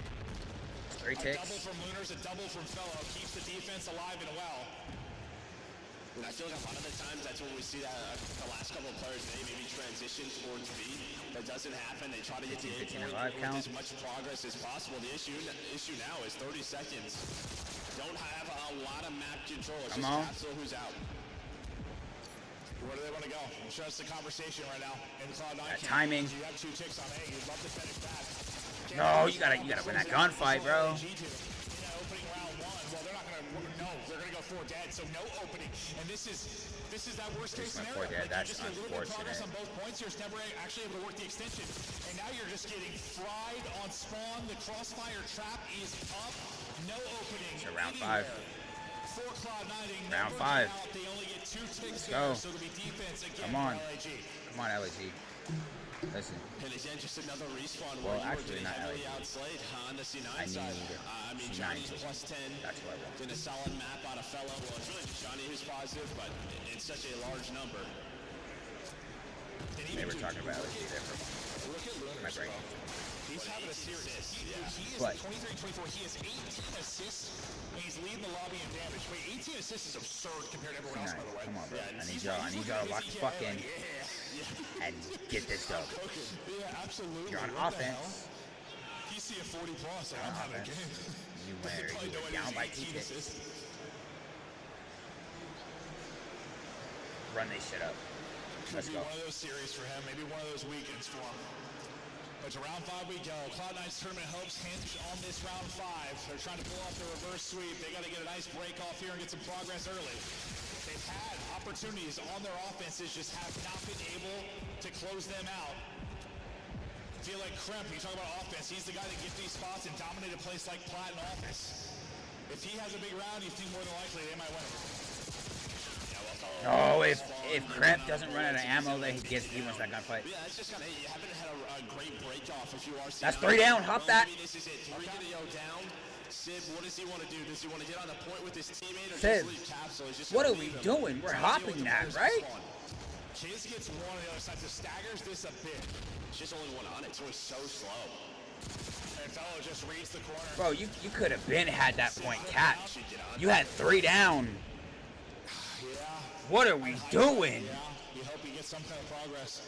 3 ticks. A double from Lunars, a double from Fellow. Keeps the defense alive and well. And I feel like a lot of the times that's when we see that the last couple of players, they maybe transition towards B. That doesn't happen. They try to get the A point with as much progress as possible. The issue now is 30 seconds. Don't have a lot of map control. It's just Capsule who's out. Where do they want to go? Show us the conversation right now. In Cloud9. That timing. You have 2 ticks on A. You'd love to finish that. No, you gotta win that gunfight, bro. Opening round 1. Well, they're not gonna. No, they're gonna go 4 dead. So no opening. And this is that worst case scenario. Dead. Like that's you just get a little bit of progress unfortunate. on both points. You're just never actually able to work the extension. And now you're just getting fried on spawn. The crossfire trap is up. No opening. So round 5. For Cloud9, round 5. They only get 2 ticks there, so it'll be defense again. Come on. LAG. Come on, LAG. Listen. And again, just another respawn well, where you actually, were not heavily LAG. outslayed on the C9 I side. I mean, C9 Johnny's plus 10. That's what I want. In a solid map on a Fellow. Well, it's really just Johnny who's positive, but it's such a large number. They were talking about LAG there for a moment. Look at My brain. He's having a series. He is What? 23-24. He has 18 assists, and he's leading the lobby in damage. Wait, 18 assists is absurd compared to everyone else, by the way. Come on, bro. I need y'all to lock the fuck in and get this dub. Yeah, absolutely. You're on offense. He's seeing 40 plus. I'm having a game. You were down by 2 ticks. Run this shit up. Let's go. One of those series for him, maybe one of those weekends for him. But to round 5 we go. Cloud9's tournament hopes hinge on this round 5. They're trying to pull off the reverse sweep. They got to get a nice break off here and get some progress early. They've had opportunities on their offenses, just have not been able to close them out. I feel like Kremp, you talk about offense, he's the guy that gets these spots and dominate a place like Plat in offense. If he has a big round, you think more than likely they might win it. Oh, if Kremp doesn't run out of ammo, then he wins that gunfight. Yeah, it's just kind of, you haven't had a great break off if you are. That's 3 down. Hop that. This is it. 3 to go down. Sid, what does he want to do? Does he want to get on the point with his teammate or Sid, just leave Capsule? what are we doing? We're hopping that, right? Kiz gets one on the other side, so staggers this a bit. It's just only one on it, so it's so slow. And Fellow just reads the corner. Bro, you could have had that point catch. You had 3 down. Yeah. What are we doing? Yeah, you hope you get some kind of progress.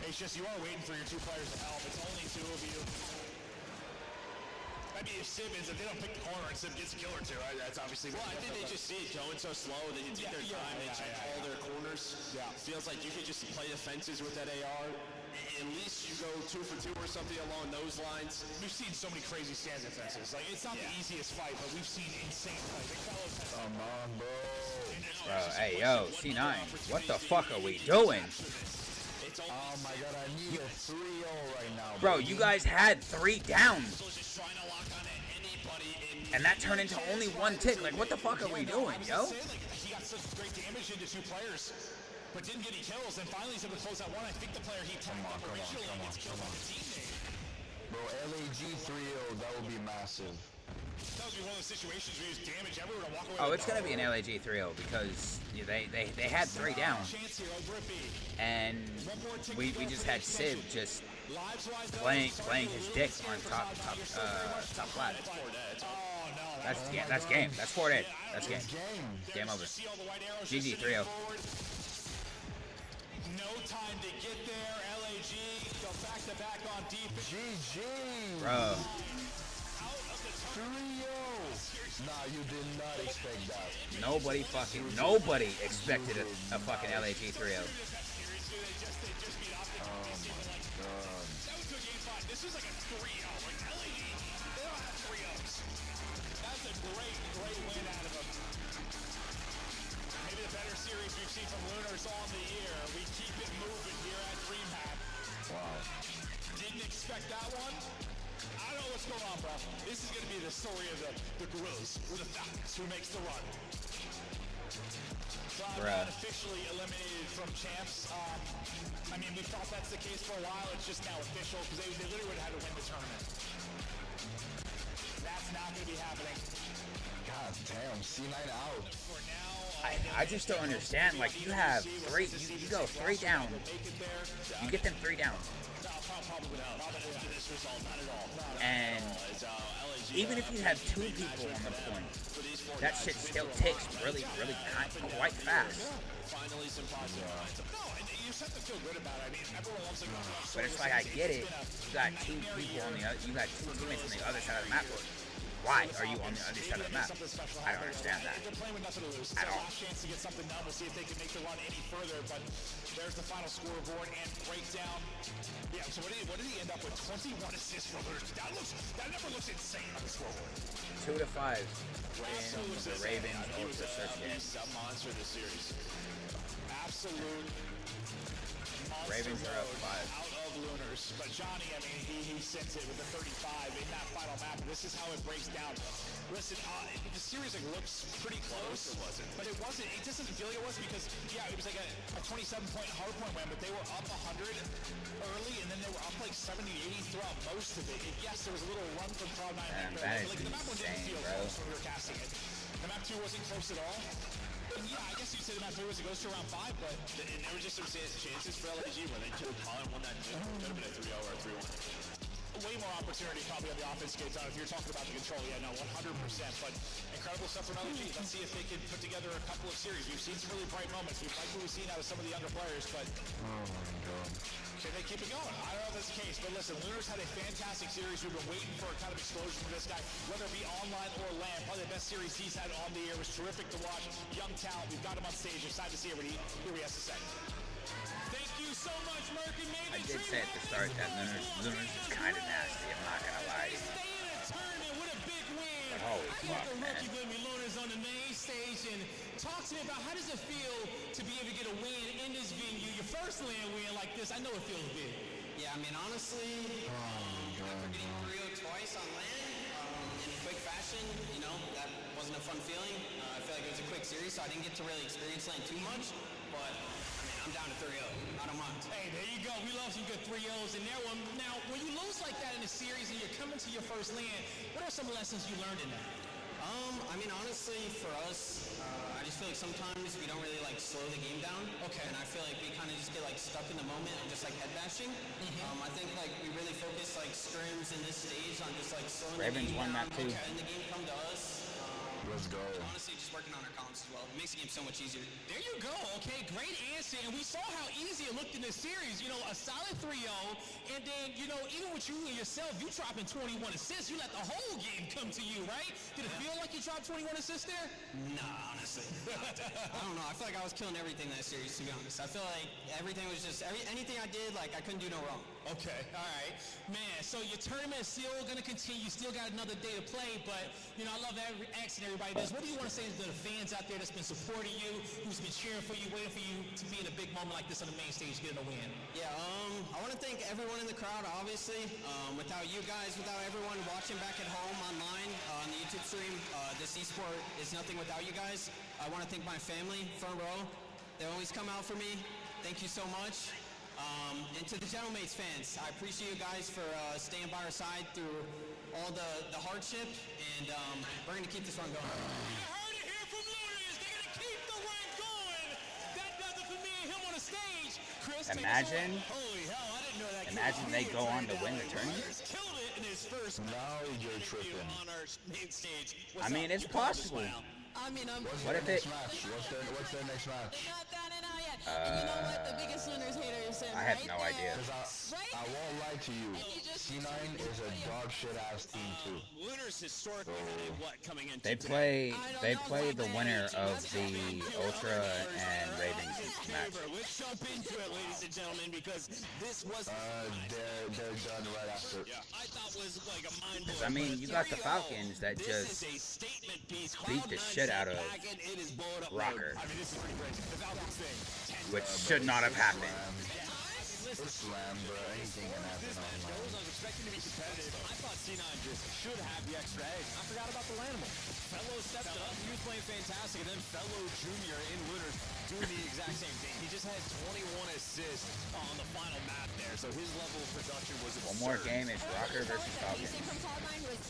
It's just you are waiting for your 2 players to help. It's only 2 of you. I mean, if Simmons, if they don't pick the corner and Sim gets a kill or two, right, that's obviously... Well, I think they just see it going so slow. They can take their time. They check all their corners. Yeah. Feels like you could just play the fences with that AR. At least you go 2 for 2 or something along those lines. We've seen so many crazy stands and fences. Like, it's not the easiest fight, but we've seen insane fights. Come on, bro. Bro, hey, yo, C9, what the fuck are we doing? Oh my god, I need a 3-0 right now. Bro, you guys had 3 down. And that turned into only 1 tick. Like, what the fuck are we doing, yo? He got such great damage into 2 players, but didn't get any kills, and finally he's able to close that one. I think the player he tagged up originally gets killed by the teammate. Bro, LAG 3-0, that would be massive. That would be one of those situations where you just damage everyone and walk away. Oh, it's going to be an LAG 3-0 because they had 3 down. And we just had Civ just playing his dick on top flat. That's game. That's 4 dead. That's game. Game over. GG 3-0. No time to get there. LAG go back to back on defense. GG. Bro. 3-0. Nah, you did not expect that. Nobody expected a fucking LAG 3-0. Oh my god. This was like a 3-0. Like LAG, they don't have 3-0s. That's a great win out of them. Maybe the better series we've seen from Lunars on the year. We keep it moving here at DreamHack. Wow. Didn't expect that one. I don't know what's going on, bro. This is going to be the story of the Gorillas or the Falcons who makes the run. Cloud9 officially eliminated from champs. I mean, we thought that's the case for a while. It's just now official because they literally would have had to win the tournament. That's not going to be happening. God damn, C9 out. For now, I just don't understand. Like, you have 3, you go 3 down. You get them 3 down. And even if you have 2 people on the point, that shit still takes really quite fast. But it's like, I get it. You got 2 people on the other, you got 2 teammates on the other side of the map. Why are you on the other side of the map? I don't understand that at all. Chance to get something done. We'll see if they can make the run any further. But there's the final scoreboard and breakdown. Yeah. So what did he end up with? 21 assists for Lunars. That number looks insane on the scoreboard. 2 to 5 in the Ravens Ultra Search game. He's a monster this series. Absolute. Ravens are up 5. Out of Lunars. But Johnny, I mean, he sent it with the 35 in that final map. And this is how it breaks down. Listen, the series looks pretty close. But it wasn't. It just doesn't feel like it was because, yeah, it was like a 27-point hardpoint win, but they were up 100 early, and then they were up like 70, 80 throughout most of it. And yes, there was a little run from Cloud9. That is the map 1 didn't insane, feel bro. close when we were casting it. The map 2 wasn't close at all. Yeah, I guess you'd say the map 3 goes to around 5, but And there were just some chances for LAG where they could have won that. Could have been a 3-0 or a 3-1. way more opportunity probably on the offense gets if you're talking about the control. Yeah, no, 100%. But incredible stuff from LG. Let's see if they can put together a couple of series. We've seen some really bright moments. We've liked what we've seen out of some of the younger players, but can they keep it going? I don't know if that's the case, but listen, Lunars had a fantastic series. We've been waiting for a kind of explosion from this guy, whether it be online or LAN. Probably the best series he's had on the air. It was terrific to watch. Young talent. We've got him on stage. Excited to see what he has to say. Thank you so much, Merc and Maven. I did say at the start that Lunars is kind of nasty. I'm not gonna lie. But holy fuck, man. Lunars on the main stage, and talk to me about how does it feel to be able to get a win in this venue? Your first LAN win like this, I know it feels big. Yeah, I mean, honestly, after getting 3-0 twice on LAN in quick fashion, you know, that wasn't a fun feeling. I feel like it was a quick series, so I didn't get to really experience LAN too much, but I'm down to 3-0. I don't mind. Hey, there you go. We love some good 3-0s in there. Now, when you lose like that in a series and you're coming to your first LAN, what are some lessons you learned in that? I mean, honestly, for us, I just feel like sometimes we don't really, like, slow the game down. Okay. And I feel like we kind of just get, like, stuck in the moment and just, like, head bashing. I think, like, we really focus, like, scrims in this stage on just, like, slowing Ravens the game won down. that too. And the game come to us. Let's go. Honestly, just working on our comms as well. It makes the game so much easier. There you go. Okay, great answer. And we saw how easy it looked in this series. You know, a solid 3-0. And then, you know, even with you and yourself, you dropping 21 assists. You let the whole game come to you, right? Did it feel like you dropped 21 assists there? Nah, honestly. I don't know. I feel like I was killing everything that series, to be honest. I feel like everything was just, anything I did, like, I couldn't do no wrong. Okay, all right. Man, so your tournament is still going to continue. Still got another day to play, but, you know, I love asking everybody this. What do you want to say to the fans out there that's been supporting you, who's been cheering for you, waiting for you to be in a big moment like this on the main stage, getting a win? Yeah, I want to thank everyone in the crowd, obviously. Without you guys, without everyone watching back at home online on the YouTube stream, this esport is nothing without you guys. I want to thank my family, front row. They always come out for me. Thank you so much. And to the Gentlemates fans, I appreciate you guys for staying by our side through all the hardship, and we're going to keep this run going. You heard it here from Lunars. They're going to keep the run going. That does it for me and him on the stage. Chris, Imagine, holy hell, I didn't know that. imagine they go on to win the tournament. Killed it in his first Now you're tripping. on our main stage. I mean, it's possible. I mean, What if it? What's their next match? They're not down and out yet. And you know what? The biggest Lunars hater is him. I have right no there. idea. I won't lie to you. C9 is a dog shit ass team too. Lunars historically had what coming into They play the winner of the Ultra and Ravens match. Let's jump into it, ladies and gentlemen, because this was They're done right after. yeah, I thought was like a mind blowing. I mean, you got the Falcons that just This is a statement piece. beat the shit out of It is blowing up. Rocker, I mean, this is pretty crazy. The Falcons thing. which should not have happened. It's slam, bro. Anything can happen online. I was expecting to be competitive. I thought C9 just should have the extra edge. I forgot about the Lanimal. Fellow stepped up. He was playing fantastic. And then Fellow Junior in Lunars doing the exact same thing. He just had 21 assists on the final map there. So his level of production was absurd. One more game is Rocker versus Pacing Falcons. from Cloud9 was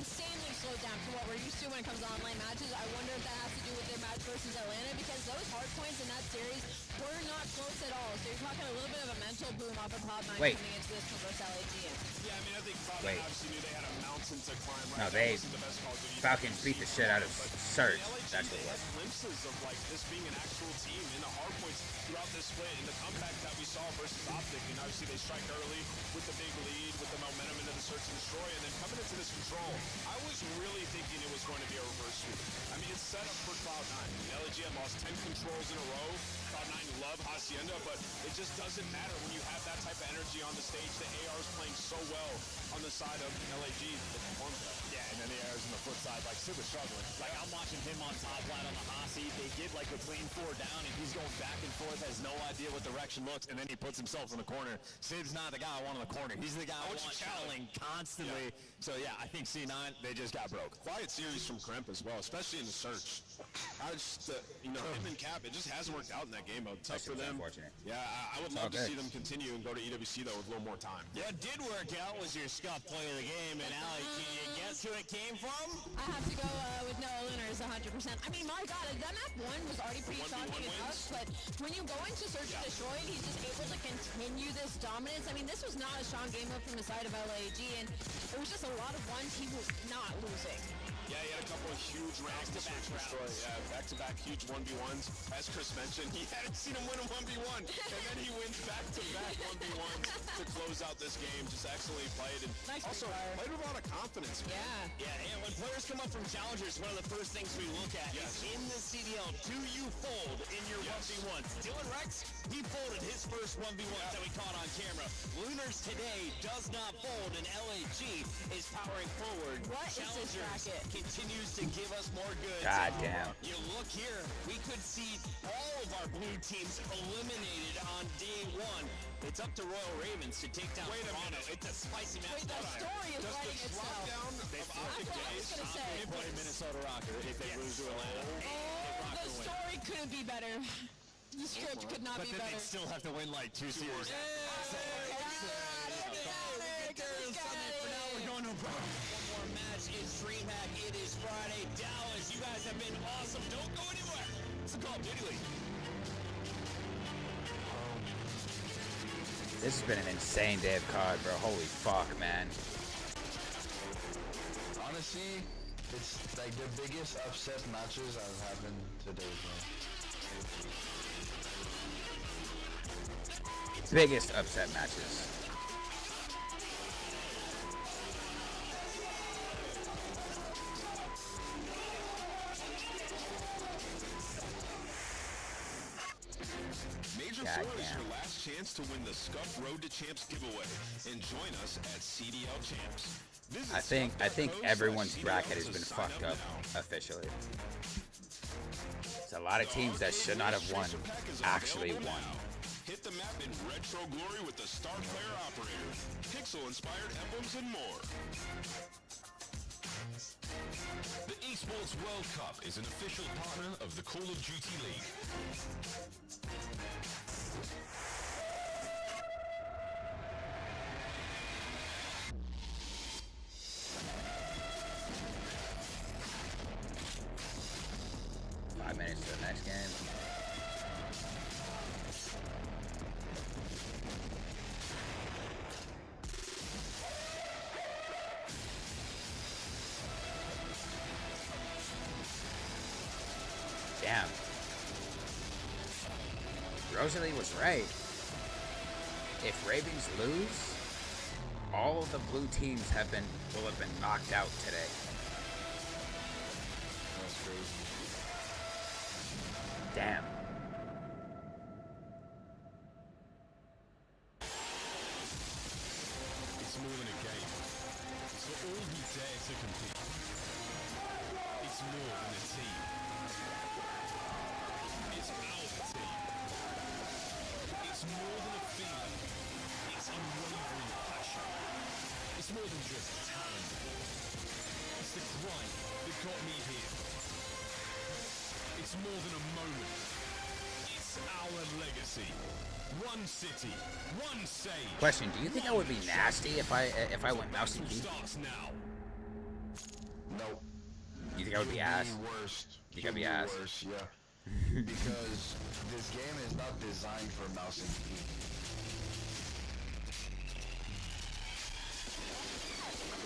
insanely slowed down from what we're used to when it comes to online matches. I wonder if that has to do with their match versus Atlanta, because those hard points in that series were not close at all. So you're talking a little bit of a mental boom off of Cloud9 Wait. coming into this one versus LAG. Yeah, I mean, I think Cloud9 Wait. obviously knew they had a mountain to climb. Right? No, That they wasn't the best Call of Duty Falcons beat the shit out of Surge. That's what they it had was. glimpses of like this being an actual team in the hard points throughout this split, and the comeback that we saw versus Optic, and obviously they strike early with the big lead, with the momentum into the search and destroy, and then coming into this control, I was really thinking it was going to be a reverse sweep. I mean, it's set up for Cloud9. The LAG had lost 10 controls in a row. Cloud9 love Hacienda, but it just doesn't matter when you have that type of energy on the stage. The AR is playing so well on the side of LAG. It performs well. Yeah, and then the ARs on the flip side, like, Sid was struggling. Like, I'm watching him on top line on the Hasi. They get, like, a clean 4 down, and he's going back and forth, has no idea what direction looks, and then he puts himself in the corner. Sid's not the guy I want in the corner. He's the guy I want challenging constantly. Yeah. So, yeah, I think C9, they just got broke. Quiet series from Kremp as well, especially in the search. I just, him and Cap, it just hasn't worked out in that game mode. Tough for them. Unfortunate. Yeah, I would love to see them continue and go to EWC, though, with a little more time. What did work out was your scuff play of the game, and Allie, can you guess who it came from? I have to go with Noah Lunars 100%. I mean, my God, that map 1 was already pretty shocking enough, but when you go into Search and Destroy and he's just able to continue this dominance, I mean, this was not a strong game mode from the side of LAG, and it was just a lot of ones he was not losing. Yeah, he had a couple of huge rounds to search and destroy. Yeah, back-to-back huge 1v1s. As Chris mentioned, he hadn't seen him win a 1v1, and then he wins back-to-back 1v1s to close out this game. Just excellently played, and also played with a lot of confidence. Yeah, and when players come up from challengers, one of the first things we look at is in the CDL, do you fold in your 1v1s? Dylan Rex, he folded his first 1v1s that we caught on camera. Lunars today does not fold, and LAG is powering forward. What is this bracket? Continues to give us more goods. God damn. You look here, we could see all of our blue teams eliminated on day 1. It's up to Royal Ravens to take down Toronto. It's a spicy match. Wait, the story is writing itself. That's what I was going to say. They play Minnesota Rocker if they lose to Atlanta. Oh, the story couldn't be better. The script could not be better. But then they'd still have to win, like, 2 series. It's DreamHack. It is Friday. Dallas, you guys have been awesome. Don't go anywhere. It's the Call of Duty League. This has been an insane day of COD, bro. Holy fuck, man. Honestly, It's like the biggest upset matches have happened today, bro. Biggest upset matches. Major 4 is your last chance to win the Scuff Road to Champs giveaway. And join us at CDL Champs. I think everyone's bracket has been fucked up officially. There's a lot of teams that should not have won actually won. Hit the map in retro glory with the Star Player Operator, pixel-inspired emblems, and more. The Esports World Cup is an official partner of the Call of Duty League. Minutes to the next game. Damn. Rosalie was right. If Ravens lose, all of the blue teams will have been knocked out today. That's crazy. Damn. It's more than a game. It's for all who dare to compete. It's more than a team. It's our team. It's more than a feeling. It's unwavering passion. It's more than just talent. It's the grind that got me here. It's more than a moment. It's our legacy. One city, one stage. Question: do you think I would be nasty if I went mouse and key? No. You think I would be ass? Worst. You think I'd be ass? Worse, yeah. Because this game is not designed for mouse and key.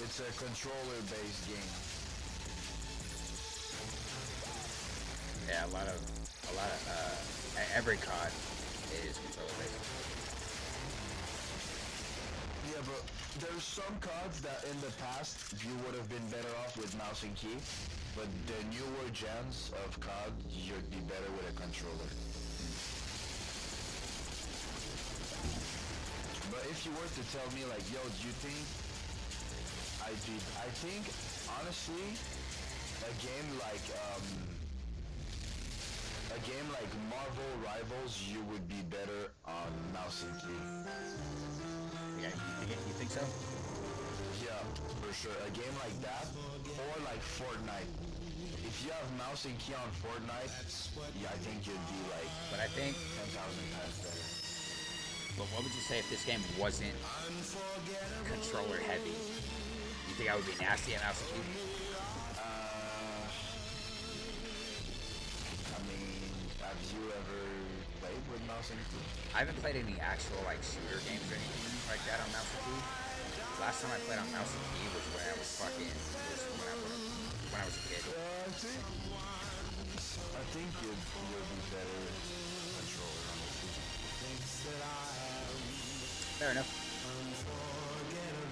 It's a controller-based game. Yeah, a lot of every COD is controller based. Yeah, but there's some CODs that in the past you would have been better off with mouse and key, but the newer gens of COD, you'd be better with a controller. But if you were to tell me like, yo, do you think I think honestly a game like Marvel Rivals, you would be better on mouse and key. Yeah, you think so? Yeah, for sure. A game like that, or like Fortnite. If you have mouse and key on Fortnite, yeah, I think you'd be like, but I think 10,000 times better. But what would you say if this game wasn't controller heavy? You think I would be nasty at mouse and key? Have you ever played with mouse and key? I haven't played any actual like shooter games or anything like that on mouse and key. Last time I played on mouse and key was when I was when I was a kid. I think you'd be better controller honestly. Fair enough.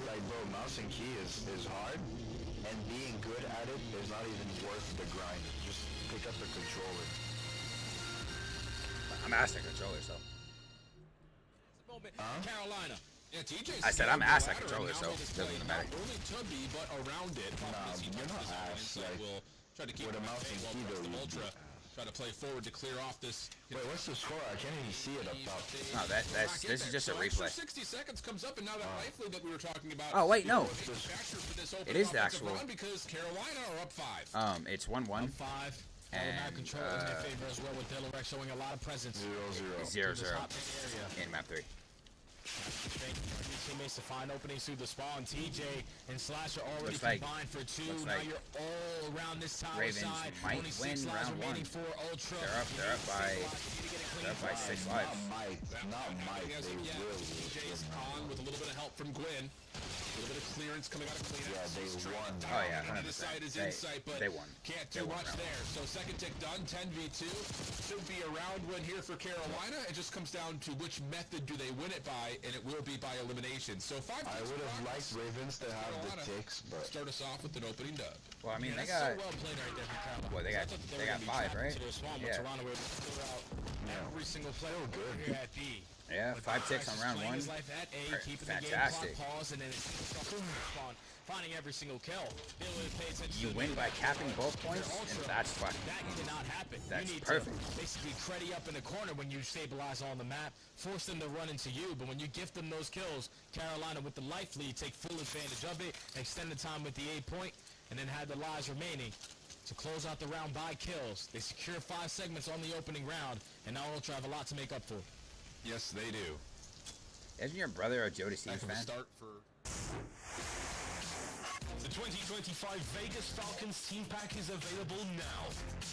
Like bro, mouse and key is hard, and being good at it is not even worth the grind. Just pick up the controller. I'm ass at controller, so. Carolina. Yeah, I said I'm ass at controller, so it doesn't even matter. Only to be, but around it. You're not ass. Like, try to keep with a mouse and key though, Ultra. Try to play forward to clear off this. Wait, what's the score? I can't even see it up top. No, this is just a replay. 60 seconds comes up, and now that rifle that we were talking about. Oh wait, no. It is the actual. Because Carolina are up 5. It's 1-1. Up 5. And control in their favor as well, with Delaware showing a lot of presence. 0-0 in map 3. Teammates to find openings through the spawn. TJ and Slasher already combined for 2. Now you're all around this tower Ravens side. might Only win 6 lives round 1. remaining for Ultra. They're up by 6 lives. Not Mike. They will. TJ's on with a little bit of help from Gwen. little bit of clearance coming out of cleanup. Yeah, they won. Oh yeah, Into 100%. the side is They, insight, but they won. can't They do won much round there. So second tick done, 10v2. Should be a round win here for Carolina. It just comes down to which method do they win it by, and it will be by elimination. So 5 I would have liked Ravens to have the ticks, but start us off with an opening dub. Well, I mean, they That's got. so well played right there from Carolina. Well, they got were gonna be 5, trapped right? into their swamp, but Yeah. Toronto were able to clear out every single player here at B. Yeah, 5 ticks on round 1. His life at A, keeping the game Fantastic. clock paused, and then it's finding every single kill. You win by capping both points, and that's fucking. That did not happen. That's you need perfect. To basically creddy up in the corner when you stabilize on the map, force them to run into you. But when you gift them those kills, Carolina with the life lead take full advantage of it, extend the time with the 8 point, and then had the lives remaining to close out the round by kills. They secure 5 segments on the opening round, and now Ultra have a lot to make up for. Yes, they do. Isn't your brother a Joe Deceives fan? Start for the 2025 Vegas Falcons team pack is available now.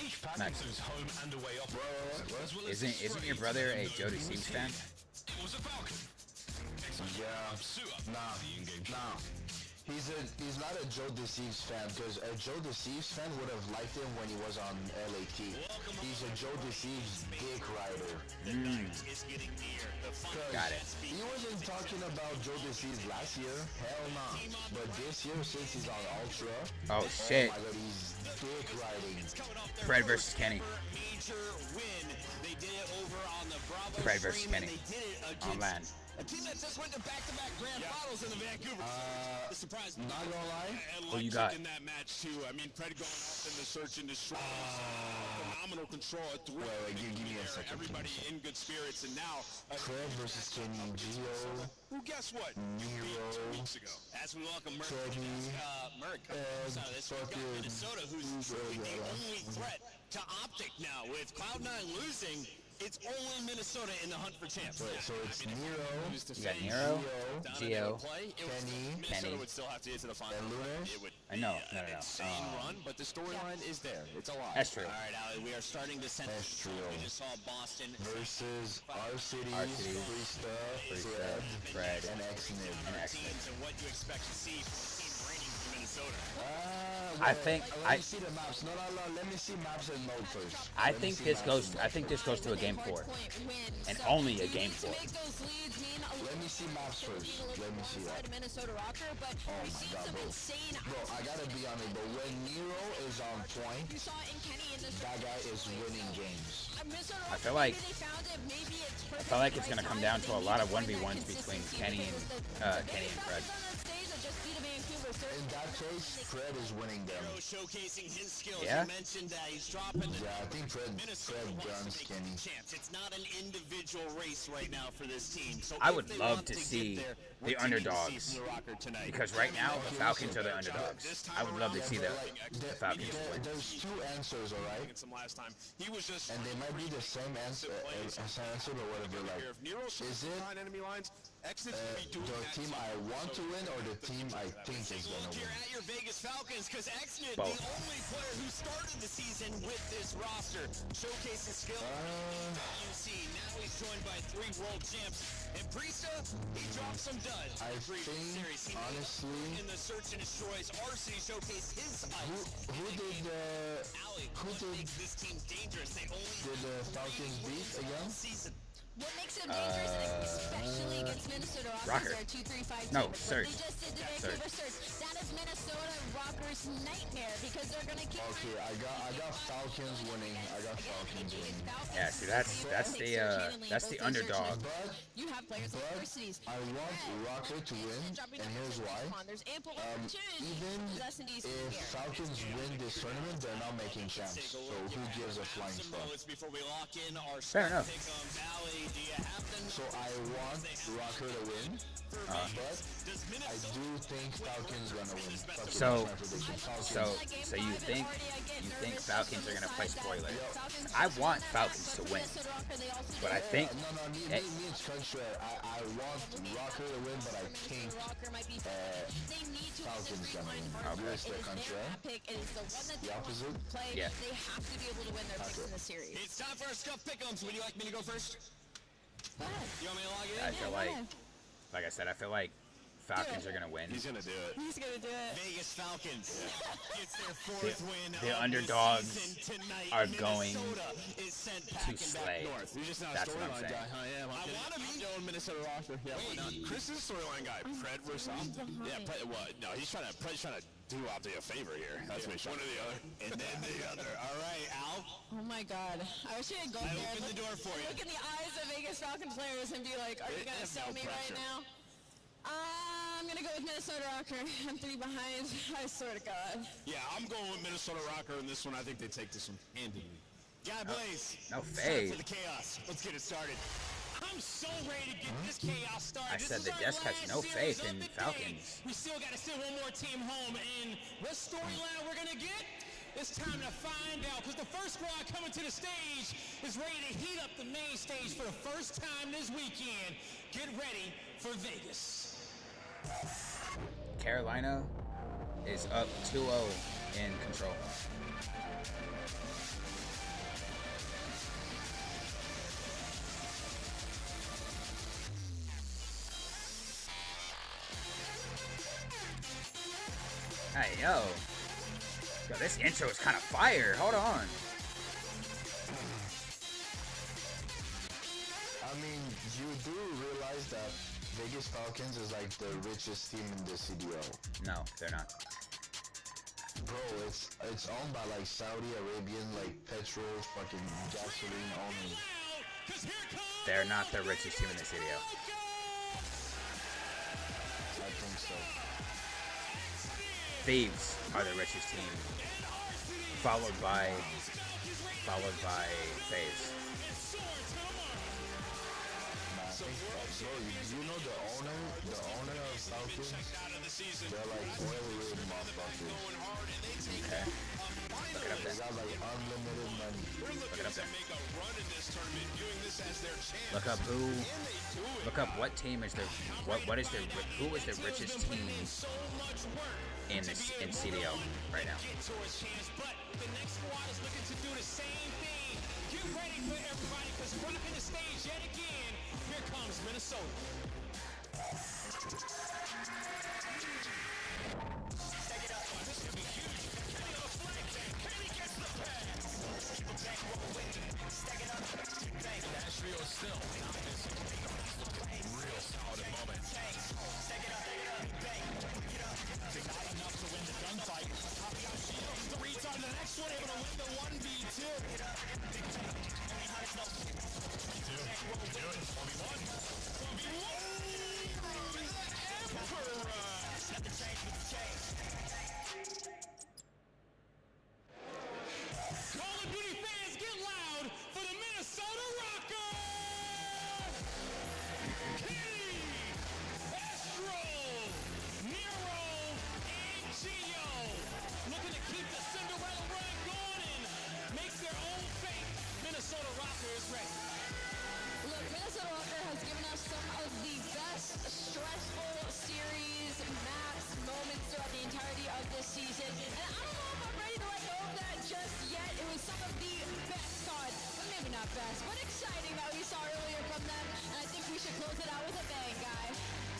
Each pack Max. includes home and away operations, as well as Isn't your brother a Joe Deceives fan? It was a Falcon. yeah, nah. He's not a Joe Deceives fan, because a Joe Deceives fan would have liked him when he was on LAT. He's a Joe Deceives dick rider. Got it. He wasn't talking about Joe Deceives last year. Hell nah. But this year, since he's on Ultra, Oh shit. my god, he's dick riding. Fred versus Kenny. Major win. They did it over on the Bravo Fred versus stream, and Kenny. they did it On against land. a team that just went to back-to-back grand finals in the Vancouver. The surprise. Not gonna lie. Who you got? In that match too. I mean, Fred going off in the search and destroy. Phenomenal control at 3. Wait, give me a second. Everybody in good spirits, and now Fred versus Kenny, Gio, who guess what? Nero, 2 weeks ago. As we welcome Merck, Teddy, Merck comes out of this. We've got fucking- Minnesota, who's truly the only threat to Optic now. With Cloud9 losing, it's only Minnesota in the hunt for champs. Wait, so it's Nero, You got Nero, Gio, Kenny, Minnesota would still have to get to the final. and Lunas. It would I know, be no. an insane run, but the storyline is there. It's alive. That's true. All right, Ali, we are starting to send. That's true. We just saw Boston versus R-City, R-City, Freesta, Fred, and X-Nib. teams and what you expect to see from a team reigning from Minnesota. I think Let me see the maps. No, let me see maps and mode first. I think this goes to a game 4, and only a game 4. Let me see maps first. Let me see that. Minnesota Rocker, but we've seen some insane. Bro, I gotta be honest, but when Nero is on point, You saw it in Kenny in the that guy is winning games. I feel like it's gonna come down to a lot of 1v1s between Kenny and Fred. In that case, Fred is winning them. Showcasing his skills. Yeah? You mentioned that he's dropping. Yeah, I think Fred guns Kenny. Chance. It's not an individual race right now for this team. So I if would they love want to get see there, the we're continuing to see underdogs, from the Rocker tonight. because right now the Falcons are the underdogs. I would love to see the Falcons win. There's 2 answers, alright? Some last time. He was just And they might be the same answer, or whatever. Like, if Nero's is it behind enemy lines, Exodus would be doing the that team too. I want to win or the team I think is gonna Here win? at your Vegas Falcons, because Xnid, Both. the only player who started the season with this roster, showcasing skill. You see, now he's joined by 3 world champs, and Priesta, he dropped some duds. I think, honestly, in the search and destroys, RC showcased his ice. who did Makes this team dangerous. They only the Falcons beat again? season. What makes them dangerous, especially against Minnesota Rocker. Rockers, are 2-3-5 No, team. Surge. They just did the Surge. Vancouver Surge. That is Minnesota Rockers' nightmare because they're gonna keep. Okay, I got Falcons winning. Yeah, see that's the underdog. But You have players like Universities. I want Rocker to win, and here's why. There's ample opportunity. Even If if Falcons win this tournament, they're not making champs. So who gives a flying fuck? Before we lock in our Fair enough. do you have them? So I want Rocker to win, but I do think Falcons gonna win. Fuck it, So, that's my prediction. so, Falcons. so you think Falcons are gonna play spoiler? I want Falcons to win, but I think Me and Country, I want Rocker to win, but I think Falcons gonna win. Where's the Country? The opposite? Yeah. They have to be able to win their picks in the series. It's time for our Scuff Pick'ems. Would you like me to go first? Go ahead. You want me to log in? I feel like I said, I feel like Falcons are gonna win. He's gonna do it. He's gonna do it. Vegas Falcons gets their fourth win. The of underdogs the season tonight. are going Minnesota is sent to packing slay. back north. You're just not a That's what I'm storyline saying. guy, huh? Yeah, I want to be. I'm Minnesota roster. Yeah, why not? Chris is a storyline guy. Pred versus Yeah, Pred, what? No, Pred's trying to do Opti a favor here. That's what he's trying to do. One or the other. And then the other. All right, Al. Oh my God. I wish I could go there. Open the door for you. Look in the eyes of Vegas Falcon players and be like, are you gonna sell me right now? I'm gonna go with Minnesota Rocker. I'm 3 behind. I swear to God. Yeah, I'm going with Minnesota Rocker in this one. I think they take this one handily. Guy Blaze. No Time fade. for the chaos. Let's get it started. I'm so ready to get this chaos started. I said the Desk has no faith in Falcons. We still got to send one more team home, and what storyline we're gonna get? It's time to find out, because the first squad coming to the stage is ready to heat up the main stage for the first time this weekend. Get ready for Vegas. Carolina is up 2-0 in control. Hey, yo. Yo, this intro is kind of fire. Hold on. I mean, you do realize that Vegas Falcons is like the richest team in the CDL. No, they're not. Bro, it's owned by like Saudi Arabian like petrol fucking gasoline owners. They're not the richest team in the CDL. I think so. Thieves are the richest team, followed by FaZe. Bro, you know the owner of Falcons, they're like oil rig motherfuckers. Okay. Look it up They there. got like unlimited money. Look it up there. Look up what team is the who is the richest team in CDL right now. The next squad is looking to do the same thing. Get ready for everybody, because rocking the stage yet again. Here comes Minnesota. Nashville still real solid moment. Not enough to win the gunfight. The reach on the next one, able to win the 1v2. Do it. 1v1. 1v1. Call of Duty fans, get loud for the Minnesota Rocker! Kenny, Astro, Nero, and Gio looking to keep the Cinderella run going and makes their own fate. Minnesota Rocker is ready. Look, Minnesota Rocker has given us some of the best stressful series, maps, moments throughout the entirety of this season. And I don't know if I'm ready to let go of that just yet. It was some of the best CoD, but maybe not best, but exciting that we saw earlier from them. And I think we should close it out with a bang, guys.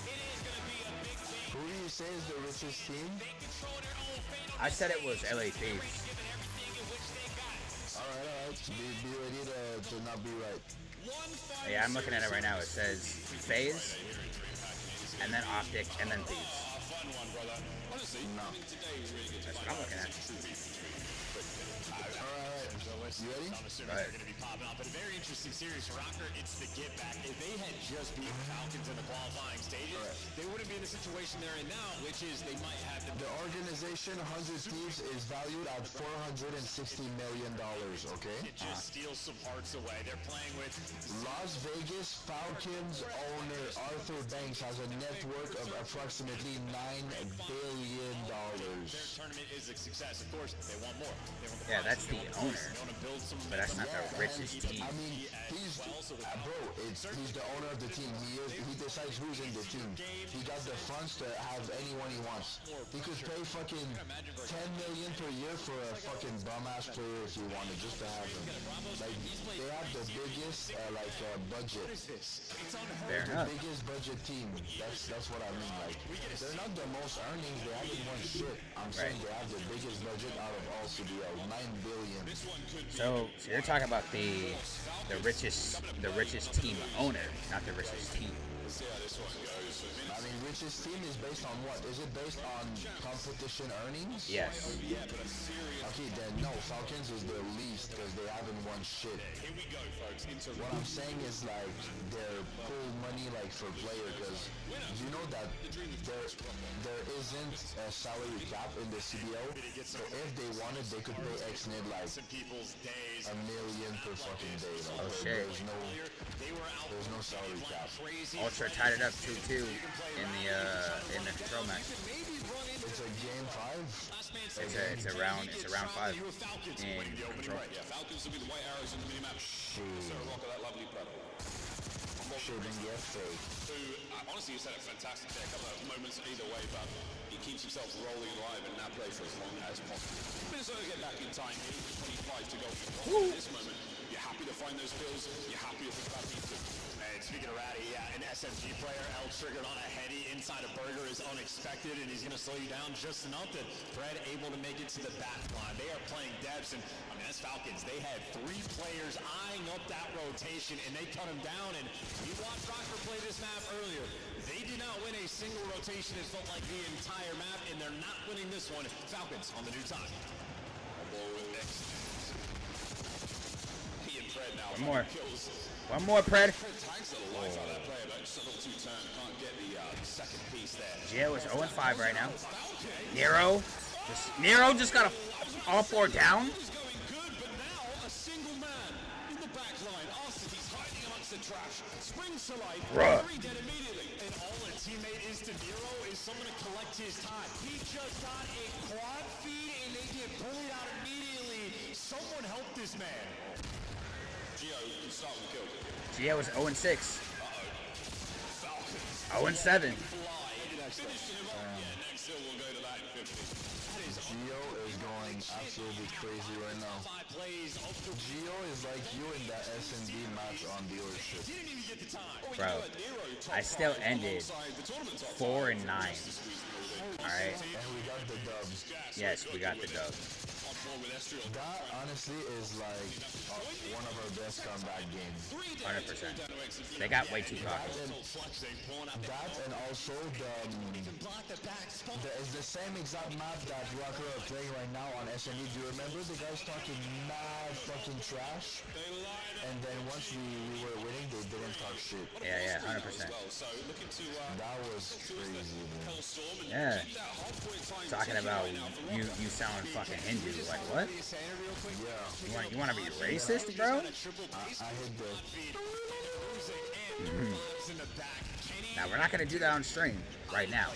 It is going to be a big thing. Who do you say is the richest team? They control their own fate on I said it was LA Thieves. given everything in which they got. Alright. Be ready to not be right. Yeah, I'm looking at it right now. It says FaZe, and then Optic, and then Thieves. No. That's what I'm looking at. Alright. You ready? I'm assuming they're going to be popping up. But a very interesting series for Rocker. It's the get back. If they had just beat Falcons in the qualifying stages, they wouldn't be in the situation they're in now, which is they might have The organization 100 Thieves is valued at $460 million, okay? It just steals some hearts away. They're playing with Las Vegas Falcons owner Arthur Banks has a net worth of approximately $9 billion. their tournament is a success. Of course, they want more. They want the Yeah, Yeah, that's the owner, but that's not the richest team. I mean, he's he's the owner of the team. He decides who's in the team. He got the funds to have anyone he wants. He could pay fucking $10 million per year for a fucking bum ass player if he wanted, just to have him. Like they have the biggest budget. Fair enough. The biggest budget team. That's what I mean. Like they're not the most earnings. They haven't won shit. I'm saying they have the biggest budget out of all CDL, $9 billion. So you're talking about the richest team owner, not the richest team. I mean, richest team is based on what? Is it based on competition earnings? Yes. Okay, then no, Falcons is the least because they haven't won shit. What I'm saying is like they're pull money like for player because you know that there isn't a salary cap in the CDL. So if they wanted, they could pay Xnid like $1 million per fucking day. Like, Oh shit. There's no salary cap. Ultra tied it up 2-2 in the control match. It's a game 5. It's a round 5 in control. Shaving the fake. Honestly, he's had a fantastic day. A couple of moments either way, but he keeps himself rolling live and now play for as long as possible. Minnesota get back in time here with 25 to go. At this moment, you're happy to find those kills. You're happy to think about these two. And speaking of Ratty, yeah, an SMG player L-triggered on a heady inside a burger is unexpected, and he's going to slow you down just enough that Fred able to make it to the back line. They are playing depths, and I mean, that's Falcons. They had 3 players eyeing up that rotation, and they cut him down. And you watched Rocker play this map earlier. They did not win a single rotation. It felt like the entire map, and they're not winning this one. Falcons on the new time. He and Fred now. One more, Pred. Gio is 0-5 right now. Nero just got all 4 down. Bruh. And all a teammate is to Nero is someone to collect his time. He just got a quad feed and they get bullied out immediately. Someone help this man. Gio, you start with the kill. Gio is 0-6. 0-7. Gio is going absolutely crazy right now. Gio is like you in that S&D match on dealership. Bro, I still ended 4-9. Alright? And we got the dubs. Yes, we got the dub. That honestly is like one of our best comeback games. 100%. They got way too cocky. That and also it's the same exact map that Rocker are playing right now on SNE. Do you remember the guys talking mad fucking trash? And then once we were winning, they didn't talk shit. Yeah, 100%. That was crazy, man. Yeah. Talking about you sound fucking Hindu. Like what? Yeah. You want to be racist, bro? I hit the. Now we're not gonna do that on stream right now.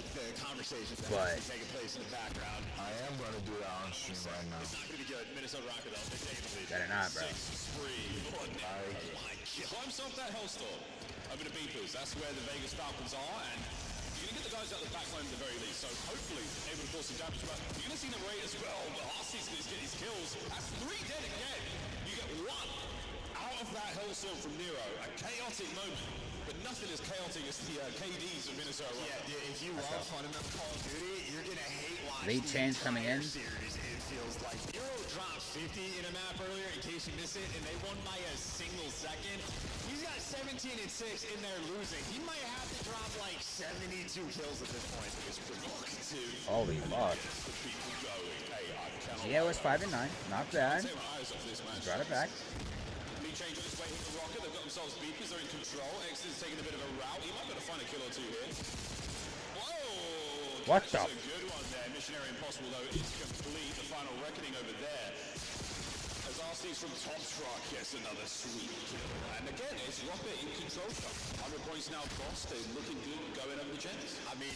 But I am gonna do that on stream right now. Better not, bro. Climbs off that hellstorm over the beepers. That's where the Vegas Falcons are, and you're gonna get the guys out the back line at the very least. So hopefully able to cause some damage. But you're gonna see them rate as well. But RC's gonna get his kills. That's 3 dead again. You get 1 out of that hellstorm from Nero. A chaotic moment. But nothing as chaotic as the KDs of Minnesota. Yeah, if you love fundamental Call of Duty, you're gonna hate watching lead change coming in. It feels like Nero dropped 50 in a map earlier in case you missed it, and they won by a single second. He's got 17 and 6 in there losing. He might have to drop like 72 kills at this point. It's provocative. Holy fuck. Gio is 5-9. Not bad. Brought it back. Change on his way with the rocket. They've got themselves beakers. They're in control. X is taking a bit of a route. He might be able to find a kill or 2 here. Whoa! What the? That's a good one there. Missionary Impossible, though, is complete. The final reckoning over there. A As RC's from Top Truck gets another sweet kill. And again, it's Robert in control shot. 100 points now crossed. They're looking good going over the Jets. I mean,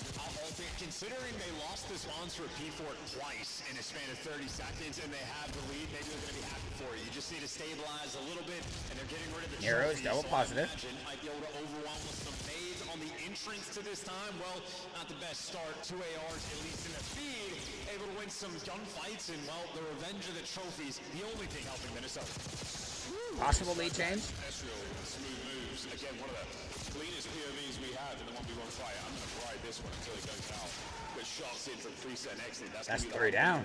considering they lost this monster at P4 twice in a span of 30 seconds and they have the lead, maybe they're going to be happy for it. You just need to stabilize a little bit, and they're getting rid of the Nero's double positive. Might be able to overwhelm with some nades on the entrance to this time. Well, not the best start. 2 ARs, at least in the feed. Able to win some gunfights, and, well, the revenge of the trophies, the only thing helping Minnesota. Possible lead change. Smooth moves. Again, one of the cleanest POVs we have in the 1v1 fight. I'm going to ride this one until it goes out. But shots in from preset next. That's 3 down.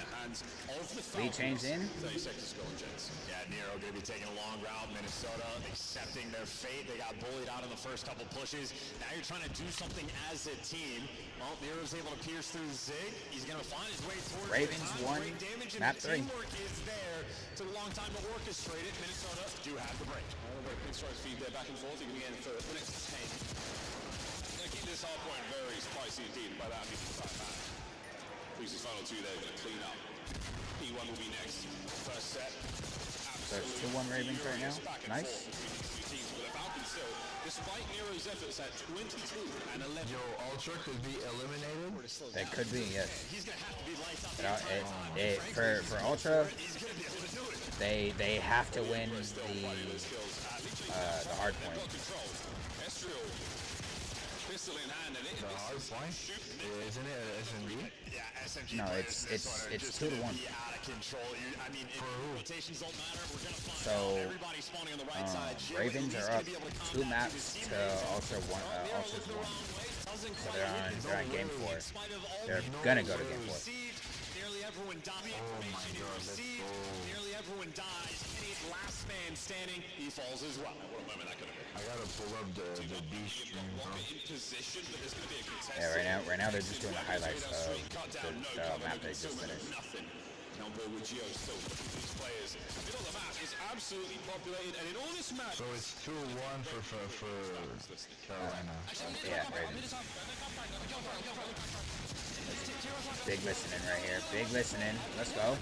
Lead change in. 30 seconds to go, Jets. Yeah, Nero going to be taking a long route. Minnesota accepting their fate. They got bullied out in the first couple pushes. Now you're trying to do something as a team. Well, Nero's able to pierce through Zig. He's going to find his way towards Ravens 1, map 3. Teamwork is there. Took a long time to orchestrate it. Minnesota do have the break. All the way pinstripes feed there back and forth. They're going to be in for the next 10. Going to keep this hard point very spicy indeed. By that, I mean the time back. Priest's final 2 there, going to clean up. P1 will be next. First set. So it's 2-1 Ravens right now. Nice. Despite Nero's efforts at 22 and 11. Yo, Ultra could be eliminated. That could be, yes. He's going to have to be lights out. For Ultra, they have to win the hard point. Pistol in hand and The hard point? Isn't it SMG? Yeah, SMG. No, it's 2-1. Out of control. I mean, rotations don't matter. We're going to find So everybody spawning on the right side. Ravens are up 2 maps to Ultra's 1. So they're on game 4. They're gonna go to game 4. Nearly everyone dies. Nearly everyone dies. Last man standing, he falls as well. What a moment that could have been. I gotta pull up the B stream, bro. Yeah, right now they're just doing the highlights of the map they just finished. So it's 2-1 for Carolina. Yeah, Ravens. Big listening right here. Big listening. Let's go.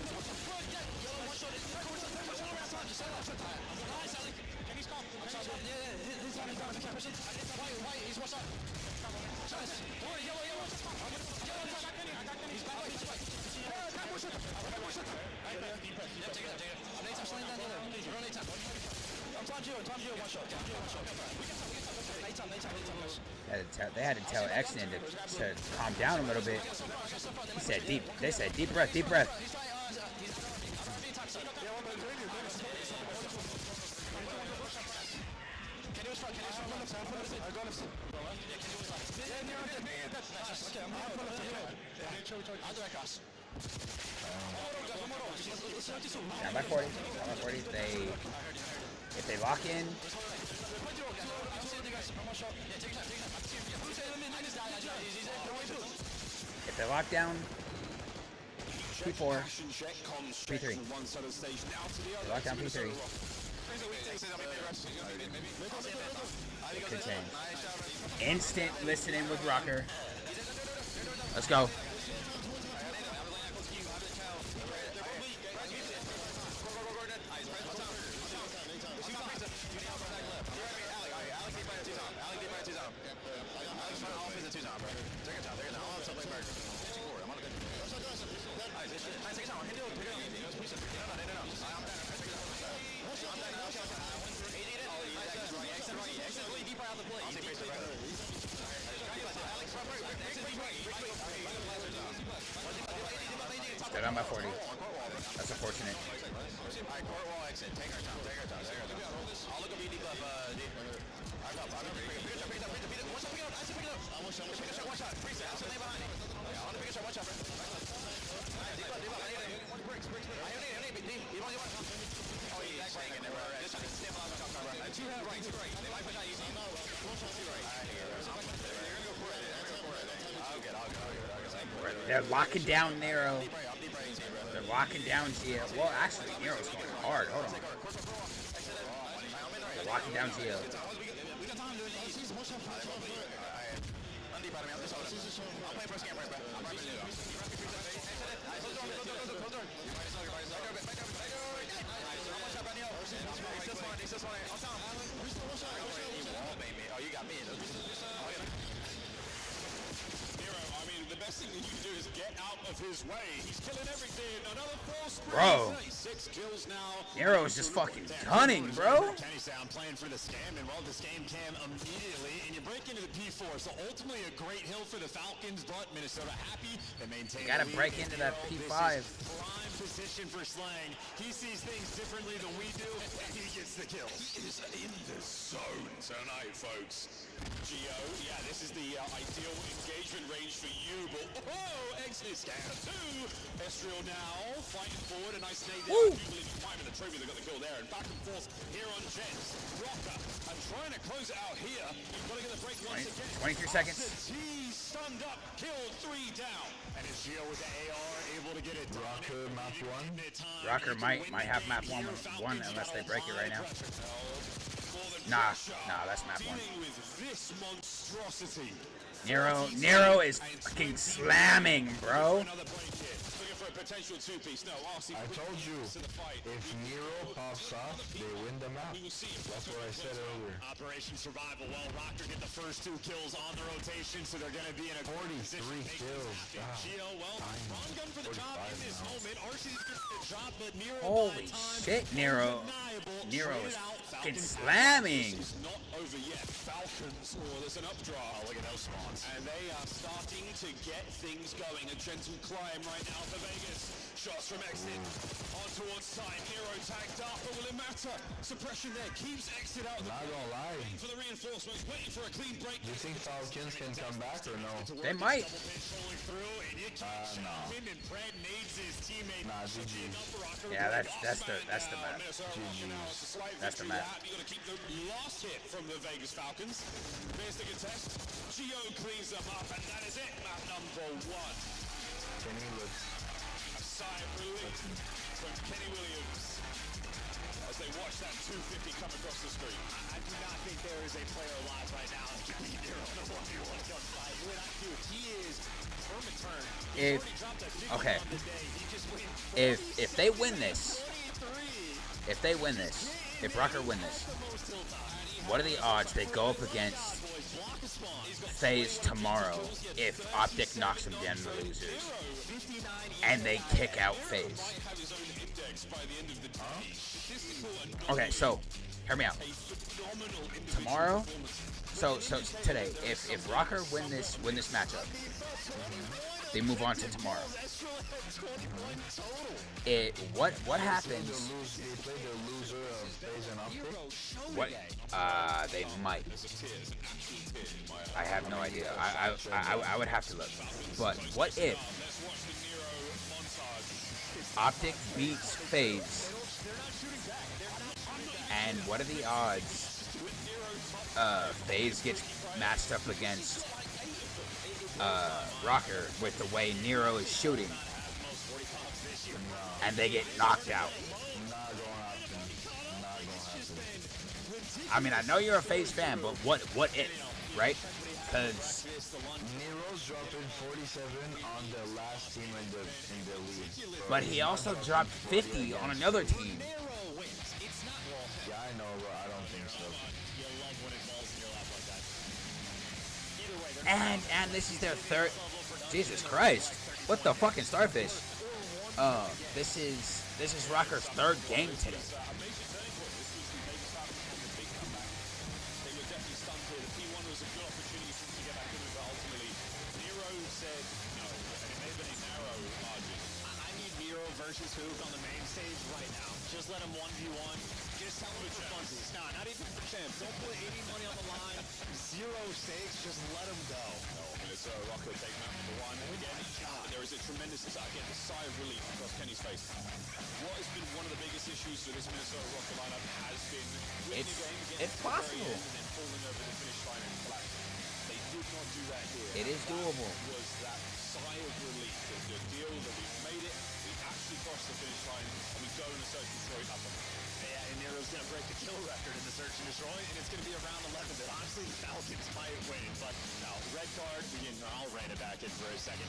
They had to tell Xnan to calm down a little bit. He said deep. They said deep breath, deep breath. Down by 40. Down by 40. If they lock in. If they lock down. P4. P3. They lock down P3. It could change. Instant listening with Rocker. Let's go. They're down by 40. That's unfortunate. They're locking down Nero. They're locking down Gio. Well, actually, Nero's going hard. Hold on. They're locking down Gio. this one. I'm down. Oh, you got me. Nero, I mean, the best thing that you can do is get out of his way. He's killing everything. Another force. Bro. 6 kills now. Nero is just fucking gunning, bro. Kenny sound playing for the scam, and rolled the scam cam immediately, and you break into the P4. So ultimately a great hill for the Falcons, but Minnesota happy to maintain. You gotta break into that P5. Prime position for Slang. He sees things differently than we do, and he gets the kill. He is in the zone tonight, folks. Geo, yeah, this is the ideal engagement range for you, but exit scan 2. Estriel now fighting forward, a nice nade there. I do believe he's climbing the tree, they got the kill there, and back and forth here on Jens. Rocker, I'm trying to close it out here. You've got to get the break once again. 23 seconds. He's stunned up, killed 3 down. And is Geo with the AR able to get it done? Rocker map 1. Rocker might have map 1 unless they break it right now. Nah, that's map 1. Nero is fucking slamming, bro. I told you, if Nero pops off, they win the map. That's what I said earlier. Operation Survival. Well, Rocker get the first 2 kills on the rotation, so they're going to be in a 43 kills. Geo, well, wrong gun for the job in this moment. RC's getting the job, but Nero. Holy shit, Nero. Nero is fucking slamming. It's not over yet. Falcons, there's an updraw. Look at those spawns. And they are starting to get things going. A gentle climb right now for Vegas. Shots from exit on towards side. Nero tagged up, but will it matter? Suppression there keeps exit out. Not gonna lie. Waiting for the reinforcements, waiting for a clean break. You think Falcons can come back or no? They might. No. Nah, GG. Yeah, that's the map. That's the map. You gotta keep the last hit from the Vegas Falcons. There's the contest. Geo cleans them up, and that is it. Map number 1. Kenny looks. A sigh of relief from Kenny Williams as they watch that 250 come across the screen. I do not think there is a player alive right now who can beat Nero on a 1v1 gunfight. He is perma-turn. Okay. If they win this, if Rocker win this, what are the odds they go up against FaZe tomorrow if Optic knocks them down to the losers and they kick out FaZe? Okay, so hear me out. Tomorrow, so today, if Rocker win this matchup, they move on to tomorrow. What happens? What? They might. I have no idea. I would have to look. But what if Optic beats FaZe? And what are the odds FaZe gets matched up against Rocker with the way Nero is shooting, and they get knocked out? I mean, I know you're a FaZe fan, but what if, right? Because Nero's dropping 47 on the last team in the league. But he also dropped 50 on another team. Yeah, I know, but I don't think so. And this is their third. Jesus Christ! What the fucking starfish? This is Rocker's 3rd game today. Versus Hook on the main stage right now. Just let him 1v1. Just tell him for funsies. No, not even for champ. Don't put any money on the line. 0 stakes. Just let him go. No, Minnesota Rocker take map number 1. And again, there is a tremendous, again, a sigh of relief across Kenny's face. What has been one of the biggest issues for this Minnesota Rocker lineup has been it's possible. and then falling over the finish line and collapsing. They did not do that here. It is doable. Was that sigh of relief, the deal that we've made it, we actually crossed the finish line, and we go in a search Detroit up. Yeah, and Nero's going to break the kill record in the Search and Destroy, and it's going to be around 11 that honestly the Falcons might win. But no, red card, I'll rein it back in for a second.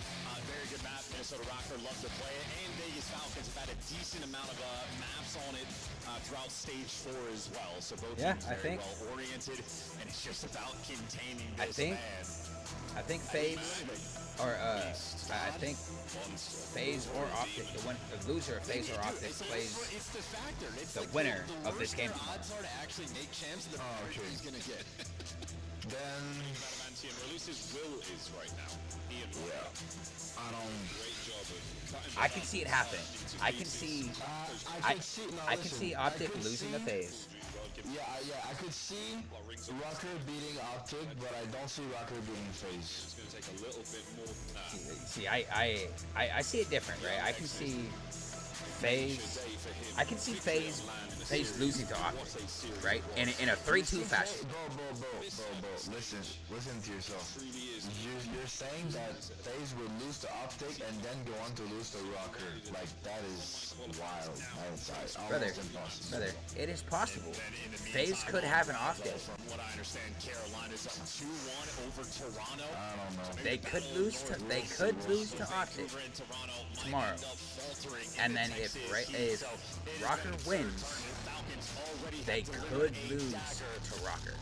Very good map. Minnesota Rocker loves to play it, and Vegas Falcons have had a decent amount of maps on it throughout stage 4 as well. So both teams very well oriented, and it's just about containing this man. I think FaZe or Optic, the loser of FaZe or Optic plays the winner of this game. Odds are to actually make champs the better he's gonna get. Then where Luce's will is right now. I can see it happening. I can see Optic losing the FaZe. Yeah, I could see Rocker beating Optic, but I don't see Rocker beating FaZe. It's going to take a little bit more than that. See, I see it different, right? I can see FaZe. I can see FaZe losing to Optic, right? In a 3-2 fashion. Bro, listen to yourself. You're saying that FaZe will lose to Optic and then go on to lose to Rocker. Like, that is wild. Brother, it is possible. FaZe could have an off day. From what I understand, Carolina's up 2-1 over Toronto. I don't know. They could lose to Optic tomorrow. And then if Rocker wins, they could lose to Rocker.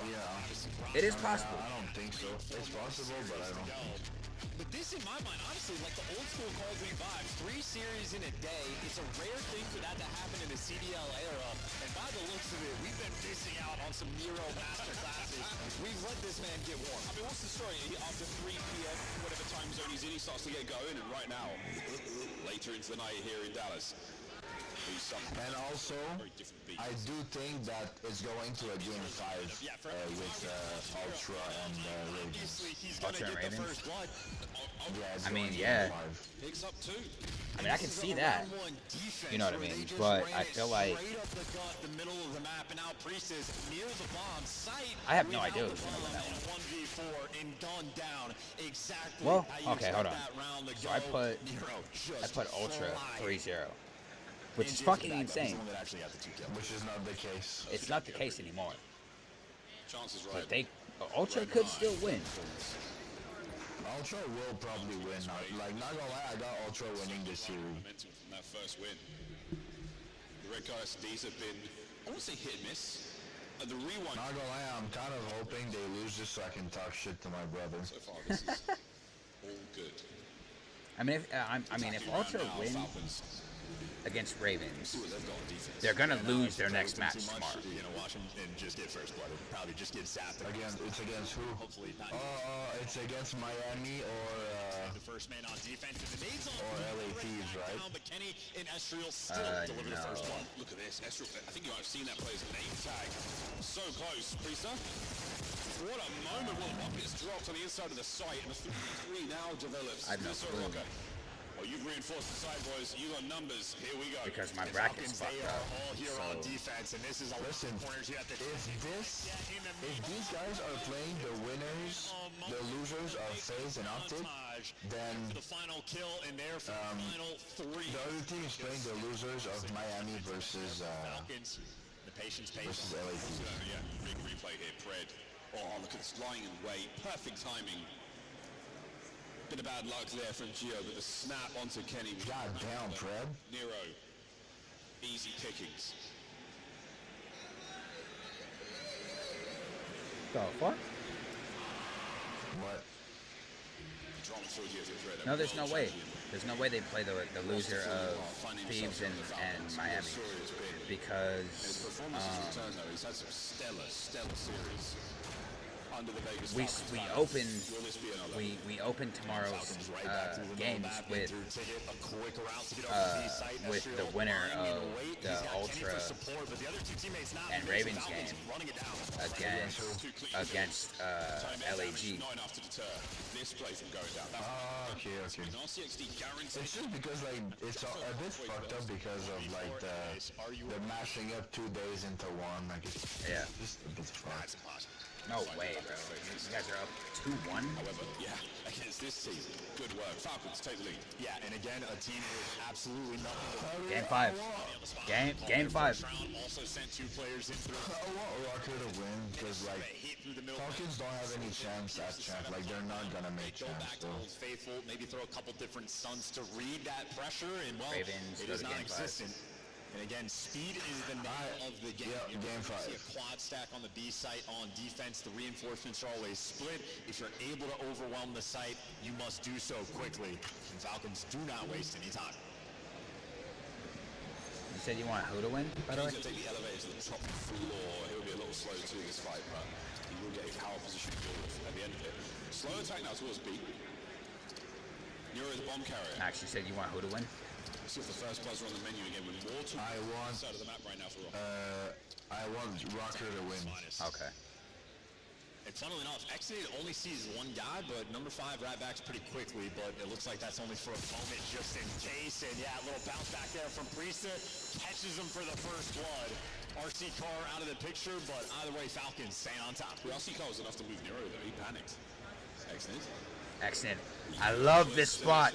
Yeah. It is possible. I don't think so. It's possible, but I don't think. But this, in my mind, honestly, like the old school Call of Duty vibes, 3 series in a day, it's a rare thing for that to happen in the CDL era. And by the looks of it, we've been missing out on some Nero master classes. We've let this man get warm. I mean, what's the story? After 3 p.m., whatever time zone he's in, he starts to get going, and right now, later into the night here in Dallas. And also, I do think that it's going to a game 5 with Ultra and Ravens. Ultra and Ravens? Yeah, I mean, yeah. Picks up 2. I mean, I can see that. You know what I mean? But I feel like I have no idea who's going to win that one. Well, okay, hold on. So I put Ultra 3-0. Which is fucking insane. Which is not the case. It's not the case anymore. Chances right. But Ultra could still win. Ultra will probably win. Like, not gonna lie, I got Ultra winning this series. Momentum from that first win. The Red Card SDs have been, I won't say hit and miss. The rewind. Not gonna lie, I'm kind of hoping they lose this so I can talk shit to my brother. So far, this is all good. I mean, if Ultra wins against Ravens, they're gonna lose their next match tomorrow. You're gonna watch them and just get first blood. Probably just get zapped. It's against who? Hopefully not. It's against Miami or the first man on defense. Or LA Thieves, right? But Kenny and Estriel still deliver the first one. Look at this, Estriel. I think you might have seen that play as a name tag. So close, Priester. What a moment! Well, one gets dropped on the inside of the site, and the 3 now develops. I have no clue. Well, you've reinforced the side, boys. You got numbers. Here we go. Because my bracket's fucked up. All here on defense, and this is a corners you have to if these guys are playing the winners, the losers of FaZe and Optic, then the final kill in their final 3. The other team is playing the losers of Miami versus Falcons. The patience versus LA Thieves. Yeah, big replay here, Pred. Oh, look at this lying in wait. Perfect timing. Bit of bad luck there from Gio, but the snap onto Kenny. God damn, Fred. Nero. Easy pickings. The fuck? What? No, there's no way. There's no way they play the loser of Thieves and Miami. Because he's had some stellar series. We opened tomorrow's games with the winner of the Ultra and Ravens game against LAG. Okay. It's just because like it's a bit fucked up because of like the mashing up 2 days into one. Like it's just a bit fucked. No way, bro. You guys are up 2-1? However, against this this team. Good work. Falcons take the lead. Yeah, and again, a team with absolutely nothing. Game 5. Game 5. Also sent 2 players in through. I want Rocker to win because like Falcons don't have any chance at champ. Like they're not gonna make Go back chance. to Old Faithful, maybe throw a couple different stunts to read that pressure, and well, Ravens it go is to game non-existent. And again, speed is the name of the game. Yeah, game 5. See a quad stack on the B site on defense. The reinforcements are always split. If you're able to overwhelm the site, you must do so quickly. And Falcons do not waste any time. You said you want who to win, by the way? He's going to take the elevator to the top floor. He'll be a little slow to this fight, but he will get a power position at the end of it. Slow attack now towards B. Nero the bomb carrier. Max, you said you want who to win? See if the first buzzer on the menu again with more to the side of the map right now for Rocker. I want Rocker to win. Okay. And funnily enough, Exit only sees one guy, but number 5 right backs pretty quickly, but it looks like that's only for a moment just in case. And yeah, a little bounce back there from Priesta, catches him for the first blood. RC Car out of the picture, but either way, Falcons staying on top. The RC Car was enough to move Nero though, he panicked. Excellent. I love this spot.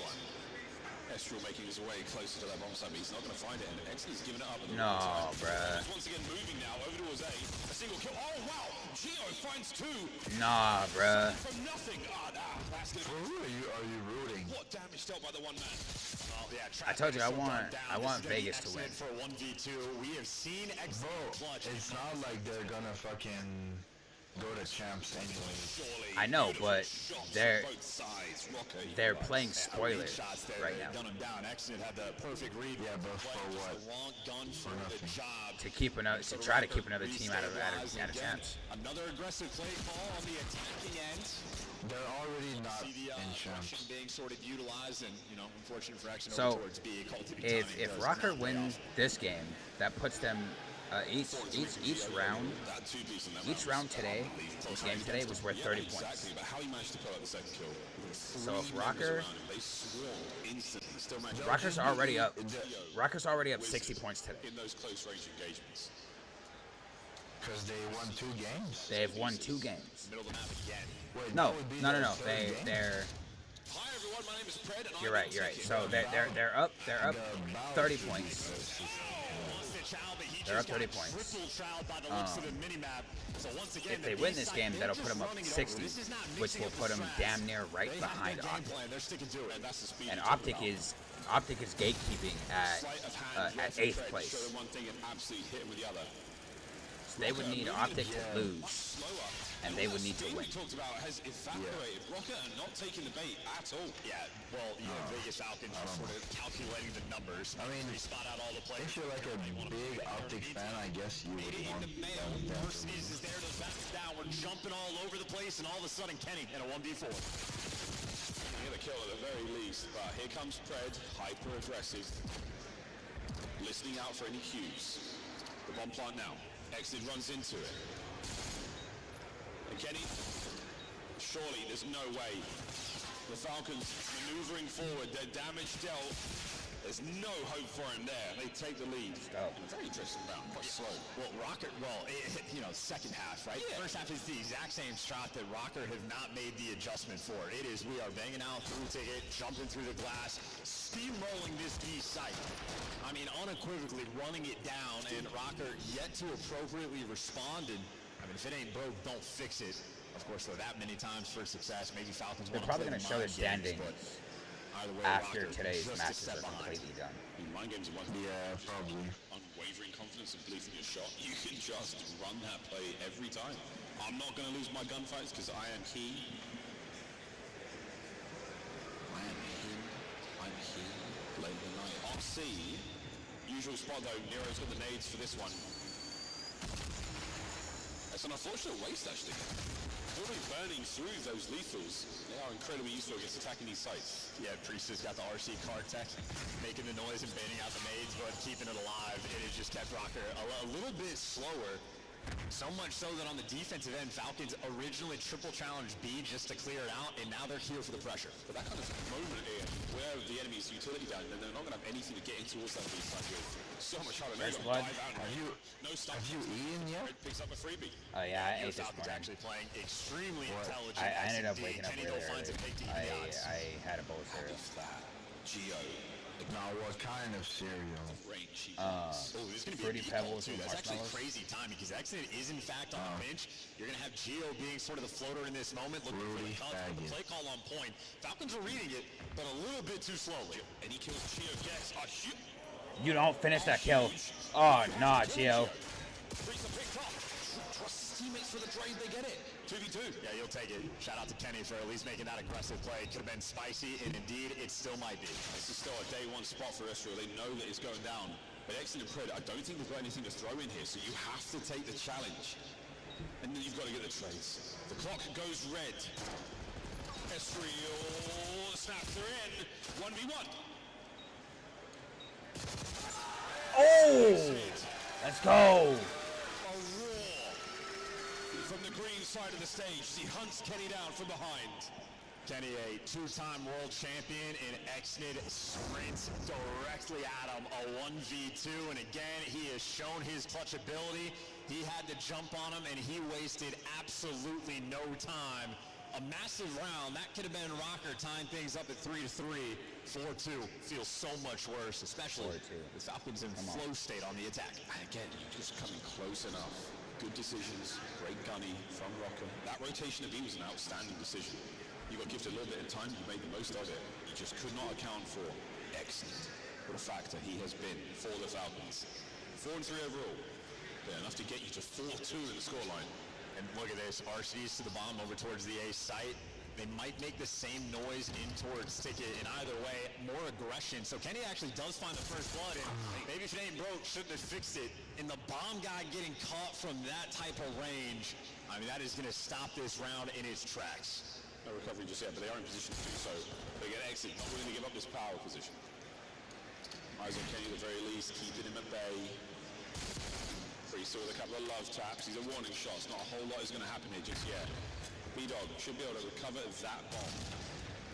Estrel making his way closer to that bomb site, but he's not going to find it, and Exley's giving it up. No, bruh. Once again moving now over towards A. A single kill. Oh wow! Gio finds 2. Nah, bruh. From nothing. That's For who are you rooting? What damage dealt by the one man? I told you I want Vegas to win. For 1v2, we have seen Exit clutch. It's not like they're gonna fucking go to champs anyways. I know, but they're playing spoilers right now. Had the perfect read. Yeah, but for what? Long gun for the job. To try to keep another team out of champs. Another aggressive play call on the attacking end. They're already not in champs. Being sort of utilized, and unfortunate for action So towards B. if Rocker wins this game, that puts them each round today, each game today was worth 30 points. So if Rocker's already up 60 points today. In those close range engagements. Because they won 2 games. They have won 2 games. Middle of the map again. Wait, No. Hi They're. everyone, my name is Pred, and You're right. So they're up 30 points. They're up 30 points. If they win this game, that'll put them up 60, which will put them damn near right behind Optic. And Optic is gatekeeping at 8th place. So they would need Optic to lose, and they would need to win. Talked about has evaporated Rocker and not taking the bait at all. Yeah, well, Vegas Falcons are sort of calculating the numbers. I mean, spot out all the players. if you're like a big Optic fan, I guess you would want Mercedes is there to bounce down. We're jumping all over the place, and all of a sudden, Kenny in a 1v4. Get a kill at the very least, but here comes Pred, hyper aggressive, listening out for any cues. The bomb plant now. Exit runs into it. And Kenny, surely there's no way. The Falcons maneuvering forward, their damage dealt. There's no hope for him there. They take the lead. Very interesting round, quite slow. Well, Rocker, second half, right? Yeah. First half is the exact same shot that Rocker have not made the adjustment for. It is, we are banging out through ticket, jumping through the glass, steamrolling this B site. I mean, unequivocally running it down, and Rocker yet to appropriately respond. And I mean, if it ain't broke, don't fix it. Of course, though, that many times for success, maybe Falcons. They're probably going to show the standings after today's matches are completely done. Mind games are one. Yeah, probably. Unwavering confidence and belief in your shot. You can just run that play every time. I'm not going to lose my gunfights because I am he. I am him. I'm he. Late in the night. RC. Usual spot though. Nero's got the nades for this one. It's an unfortunate waste actually. Really burning through those lethals. They are incredibly useful against attacking these sites. Yeah, Priest has got the RC car tech, making the noise and baiting out the nades, but keeping it alive. It has just kept Rocker a little bit slower. So much so that on the defensive end, Falcons originally triple challenged B just to clear it out, and now they're here for the pressure. But that kind of moment here, where the enemy's utility down, then they're not going to have anything to get in towards that B side with. So much harder. First blood. Have you eaten yet? Red picks up a freebie. Oh yeah, I ate this Falcons morning. actually playing extremely intelligent. I ended up waking up Kenny really finds early. a big DP odds. I had a bowl of cereal. Geo. Now, what kind of cereal? This is going to be Fruity a deep Pebbles call, too. with That's actually marshmallows. crazy timing because Exit is in fact on the bench. You're going to have Gio being sort of the floater in this moment, looking for the cut, but the play call on point. Falcons are reading it, but a little bit too slowly. And he kills Gio. Yes. You don't finish that kill. Oh, nah, Gio. Trust his teammates for the trade, they get it. 2v2. Yeah, you'll take it. Shout out to Kenny for at least making that aggressive play. Could have been spicy, and indeed, it still might be. This is still a day one spot for Ezreal. They know that it's going down. But Exit and Pred, I don't think they've got anything to throw in here, so you have to take the challenge. And then you've got to get the trades. The clock goes red. Ezreal snaps her in. 1v1. Oh! Let's go! From the green side of the stage, he hunts Kenny down from behind. Kenny, a two-time world champion, and Exnid sprints directly at him, a 1v2, and again, he has shown his clutch ability. He had to jump on him, and he wasted absolutely no time. A massive round. That could have been Rocker tying things up at 3-3. 4-2 feels so much worse, especially the Falcons in flow state on the attack. And again, you just coming close enough. Good decisions, great gunny from Rocker. That rotation of B was an outstanding decision. You got gifted a little bit of time, you made the most of it. You just could not account for excellent. What a factor he has been for the Falcons. 4-3 overall. Yeah, enough to get you to 4-2 in the scoreline. And look at this, RC's to the bomb over towards the A site. They might make the same noise in towards Ticket, and either way, more aggression. So Kenny actually does find the first blood, and maybe if it ain't broke, shouldn't have fixed it. And the bomb guy getting caught from that type of range, I mean, that is going to stop this round in its tracks. No recovery just yet, but they are in position to do so. They get Exit, not willing to give up this power position. Eyes on Kenny at the very least, keeping him at bay. Priest with a couple of love taps. These are warning shots. Not a whole lot is going to happen here just yet. B-Dog should be able to recover that bomb.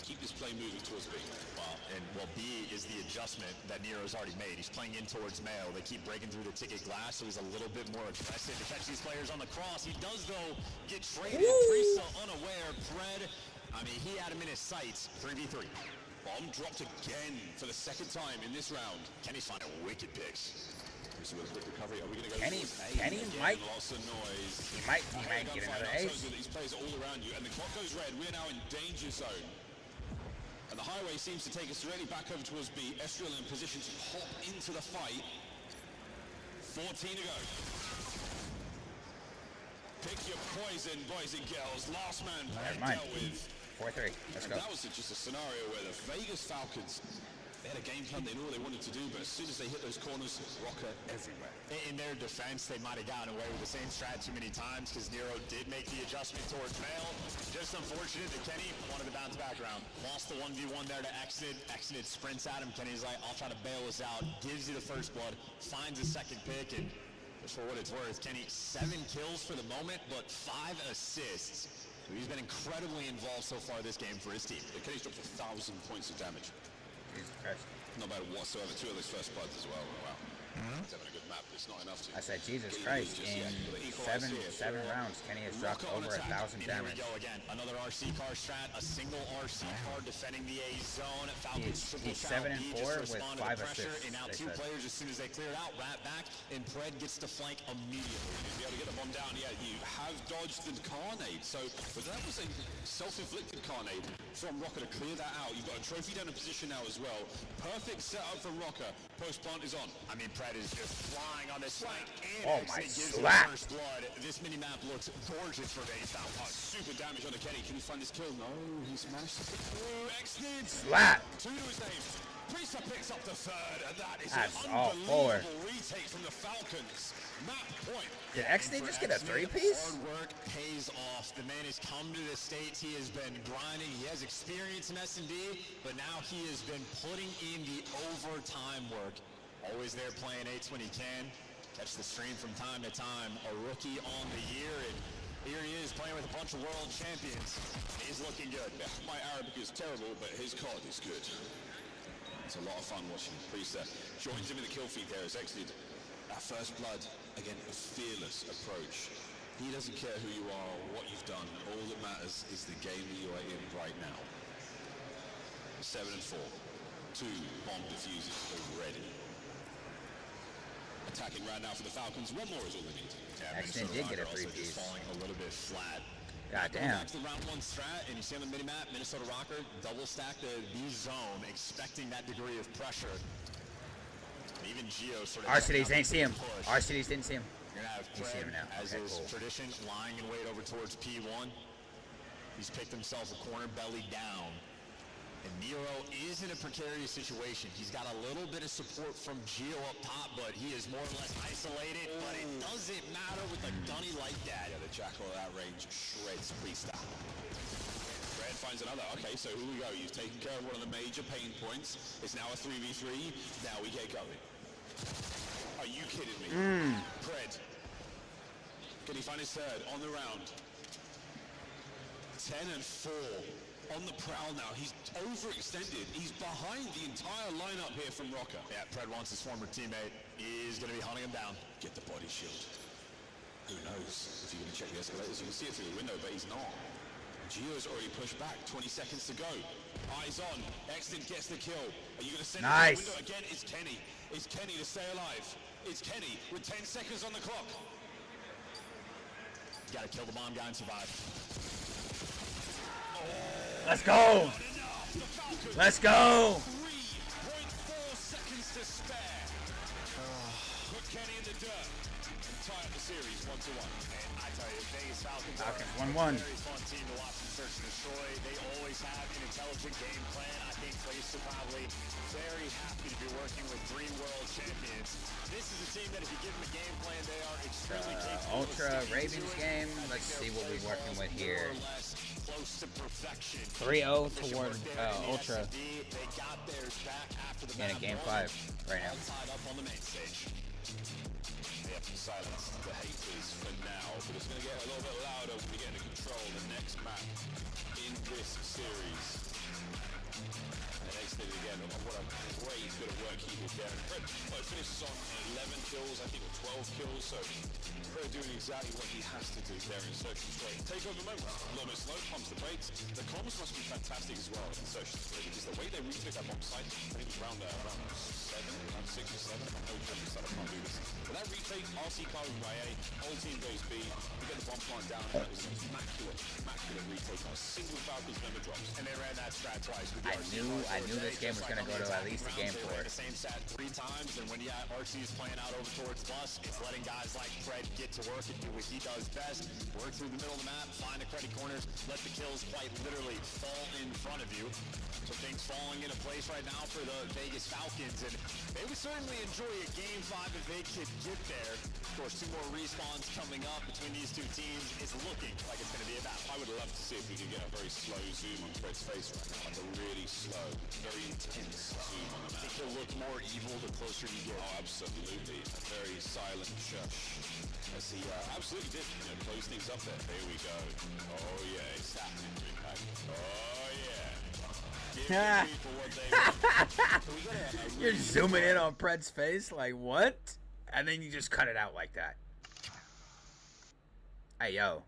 Keep this play moving towards B. Well, B is the adjustment that Nero's already made. He's playing in towards Mayo. They keep breaking through the Ticket glass, so he's a little bit more aggressive to catch these players on the cross. He does, though, get traded. Priest unaware. Pred, I mean, he had him in his sights. 3v3. Bomb dropped again for the second time in this round. Kenny's finding wicked picks. With a quick recovery. Are we going to go Kenny might. Lots of noise. He might get another ace. These players are all around you, and the clock goes red. We're now in danger zone. And the highway seems to take us directly back over towards B. Ezreal in position to hop into the fight. 14 to go. Pick your poison, boys and girls. Last man dealt with. 4-3. Let's go. That was just a scenario where the Vegas Falcons, they had a game plan, they knew what they wanted to do, but as soon as they hit those corners, Rocker everywhere. In their defense, they might have gotten away with the same strat too many times because Nero did make the adjustment towards Mail. Just unfortunate that Kenny wanted to bounce back around. Lost the 1v1 there to Exit. Exit sprints at him. Kenny's like, I'll try to bail us out. Gives you the first blood. Finds a second pick, and just for what it's worth, Kenny, 7 kills for the moment, but 5 assists. So he's been incredibly involved so far this game for his team. Kenny's dropped 1,000 points of damage. Jesus Christ. Not bad whatsoever. 2 of those first bloods as well. Wow. He's having a good map, but it's not enough to. I said, Jesus Christ. In seven rounds, Kenny has dropped over 1,000 damage. Here we go again. Another RC car strat. A single RC car defending the A zone. Falcons He's 7-4 with 5 assists. And now 2 players, as soon as they clear it out, Rat back, and Pred gets to flank immediately. You'll be able to get the bomb down. Yeah, you have dodged the carnade. So, but that was a self-inflicted carnade from Rocker to clear that out. You've got a trophy down in position now as well. Perfect setup for Rocker. Post plant is on. I mean, Pred is just flying on this flank. Oh my slap! First blood. This mini-map looks gorgeous for Vegas Falcons. Super damage on the Kenny. Can he find this kill? No, he's managed to get through. Exnid. Slap! 2 to his name. Priest picks up the 3rd, and that is That's an unbelievable retake from the Falcons. Map point. Did Exnid just get a 3-piece? Hard work pays off. The man has come to the States. He has been grinding. He has experience in S&D, but now he has been putting in the overtime work. Always there playing 8s when he can. Catch the stream from time to time. A rookie on the year, and here he is playing with a bunch of world champions. He's looking good. Yeah, my Arabic is terrible, but his CoD is good. It's a lot of fun watching. Priest joins him in the kill feed there as Exit. That first blood, again, a fearless approach. He doesn't care who you are or what you've done. All that matters is the game that you are in right now. 7-4. 2 bomb diffuses already. Attacking right now for the Falcons. One more is all they need. Yeah, X-Men did get a three-piece. Falling a little bit flat. God damn. Back to the round 1 strat, and you see on the mini-map, Minnesota Rocker double stack the B zone, expecting that degree of pressure. Even Geo sort of... RCDs didn't see him. RCDs didn't see him. You're going to have Fred, as is tradition, lying in wait over towards P1. He's picked himself a corner, belly down. And Nero is in a precarious situation. He's got a little bit of support from Geo up top, but he is more or less isolated. But it doesn't matter with a gunny like that. Yeah, the Jackal at that range shreds freestyle. Fred finds another. Okay, so here we go. You've taken care of one of the major pain points. It's now a 3v3. Now we get going. Are you kidding me? Fred. Can he find his third on the round? 10-4. On the prowl now. He's overextended. He's behind the entire lineup here from Rocker. Yeah, Fred wants his former teammate. He's going to be hunting him down. Get the body shield. Who knows if you're going to check the escalators? You can see it through the window, but he's not. Gio's already pushed back. 20 seconds to go. Eyes on. Exton gets the kill. Are you going to send it through the window again? It's Kenny. It's Kenny to stay alive. It's Kenny with 10 seconds on the clock. You got to kill the bomb guy and survive. Let's go! Let's go! 3.4 seconds to spare. Put Kenny in the dirt and tie up the series 1-1. And I tell you, Vegas Falcons are a 1-1. very fun team to watch and search and destroy. They always have an intelligent game plan. I think Place are probably very happy to be working with Dream World champions. This is a team that if you give them a game plan, they are extremely capable. Ultra Ravens game. Let's see what we're working with here. Close to perfection. 3-0 toward Ultra. In a game 5 right now. Tied up on the main stage. They have to silence the haters for now, but it's going to get a little bit louder when we get into control the next map in this series. And X-Did again. What a great bit of work he did there. Fred finishes on 11 kills, I think, or 12 kills, so Fred doing exactly what he has to do there in Search and Destroy. Take over moments. A little bit slow, pumps the brakes. The comms must be fantastic as well in Search and Destroy, because the way they retook that bomb site, I think it was around 7, around 6 or 7. I know Kevin said I can't do this. But that retake, RC car by A, whole team goes B, we get the bomb plant down, and that was an immaculate retake. Not a single Falcons member drops. And they ran that strat twice. I knew this game was going to go to at least a game 4. The same stat 3 times, and when RC is playing out over towards Bus, it's letting guys like Fred get to work and do what he does best. Work through the middle of the map, find the credit corners, let the kills quite literally fall in front of you. So things falling into place right now for the Vegas Falcons, and they would certainly enjoy a game 5 if they could get there. Of course, 2 more respawns coming up between these 2 teams. It's looking like it's going to be a battle. I would love to see if we could get a very slow zoom on Fred's face right now, like a really slow, very intense zoom on the map. I think he'll look more evil the closer you get. Oh, absolutely. A very silent shush. As he absolutely did, close things up there. Here we go. Oh, yeah, it's happening, Dreampack. Oh, yeah. You're zooming in on Fred's face, like, what? And then you just cut it out like that. Hey, yo.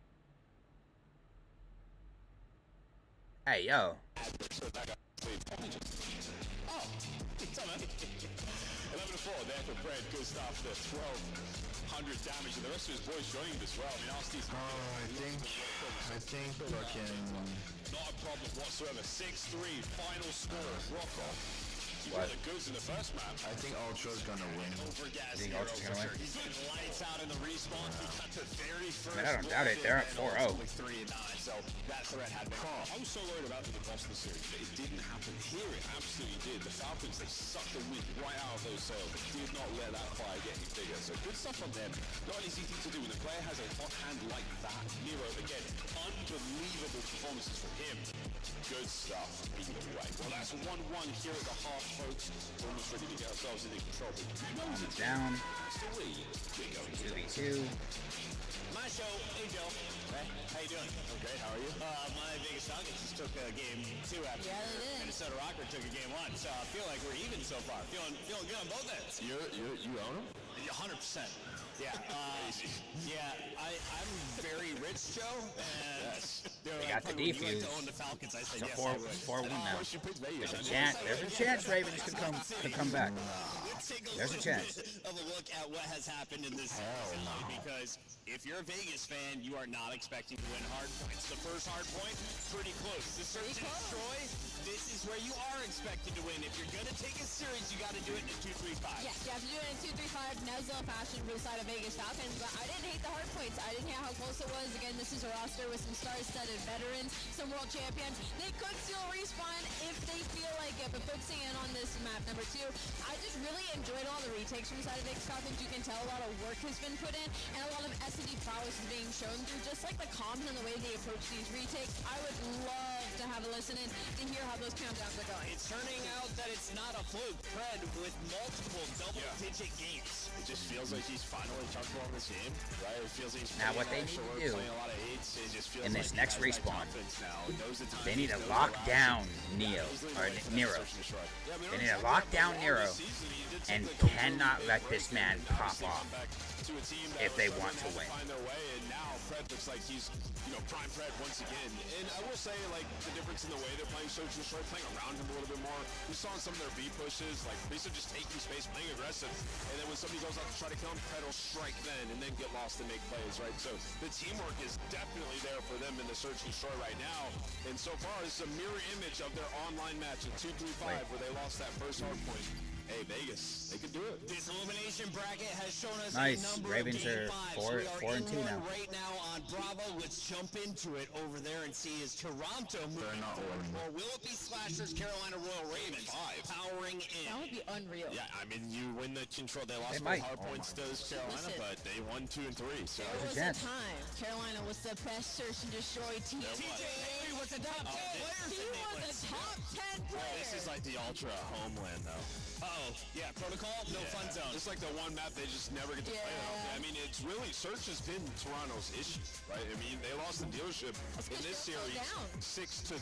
Hey, yo. Oh, it's on 11-4 there for Fred. Good stuff. The 1,200 damage, and the rest of his boys joining as well. I mean, Arsty's... I think fucking... Not a problem whatsoever. 6-3, final score. Rock off. You got the goods in the first map. I think Ultra's gonna win. I think Ultra's gonna win. He's getting lights out in the respawn. He got the very first. I don't doubt it. They're at 4-0. 3-9, so that threat had been caught. I was so worried about the boss of the series, but it didn't happen here. It absolutely did. The Falcons, they sucked the wind right out of those sails. They did not let that fire get any bigger. So good stuff on them. Not an easy thing to do when the player has a hot hand like that. Nero, again, unbelievable performances from him. Good stuff. Either way. Well, that's 1-1 here at the half, folks. We're almost ready to get ourselves into control. Down. 2v2. My show. Hey, Joe. Hey, how you doing? Okay, how are you? My Vegas Falcons just took game 2 after Minnesota Rocker took a game 1. So I feel like we're even so far. Feeling good on both ends. You own them? 100%. Yeah. I'm very rich, Joe. Yes. They got the defuse. It's a 4-1 now. There's a chance Ravens could come back. There's a chance. Of a look at what has happened in this season, because if you're a Vegas fan, you are not expecting to win hard points. The first hard point, pretty close. The search and destroy, this is where you are expected to win. If you're going to take a series, you got to do it in a 2-3-5. Yes, you have to do it in 2-3-5, Nezla fashion for the side of Vegas Falcons, but I didn't hate the hard points. I didn't hate how close it was. Again, this is a roster with some star-studded veterans, some world champions. They could still respawn if they feel like it, but focusing in on this map number 2, I just really enjoyed all the retakes from the side of Vegas Falcons. You can tell a lot of work has been put in, and a lot of S&D prowess is being shown through just like the comms and the way they approach these retakes. I would love to have a listen in to hear how those countdowns are going. It's turning out that it's not a fluke. Fred with multiple double-digit games. It just feels like he's finally comfortable in this game, right? It feels like he's now what they need to do playing a lot of eights. It just feels in this like next respawn, they need to knows lock the down Nero. They need to lock down Nero and cannot let this man pop off if they want to win. Find their way, and now Fred looks like he's, prime Fred once again. And I will say, like, the difference in the way they're playing Search and Destroy, playing around him a little bit more. We saw in some of their B pushes, like, basically just taking space, playing aggressive. And then when somebody goes out to try to kill him, Fred will strike then and then get lost and make plays, right? So the teamwork is definitely there for them in the Search and Destroy right now. And so far, it's a mirror image of their online match in 2-3-5 where they lost that first hard point. Hey, Vegas, they could do it. This elimination bracket has shown us nice. a number Ravens of game are 5s. 4-2 now. Right now on Bravo. Let's jump into it over there and see is Toronto moving forward, or will it be Slashers, Carolina Royal Ravens powering in? That would be unreal. Yeah, I mean, you win the control. They lost might. hard points to Carolina, but they won 2 and 3. So there was a time Carolina was the best search and destroy team. TJ was a top 10 player. He was a top 10 player. This is like the ultra homeland, though. Yeah, protocol, no fun zone. It's like the one map they just never get to play on. I mean, it's really, Search has been Toronto's issue, right? I mean, they lost the dealership in this series 6-3.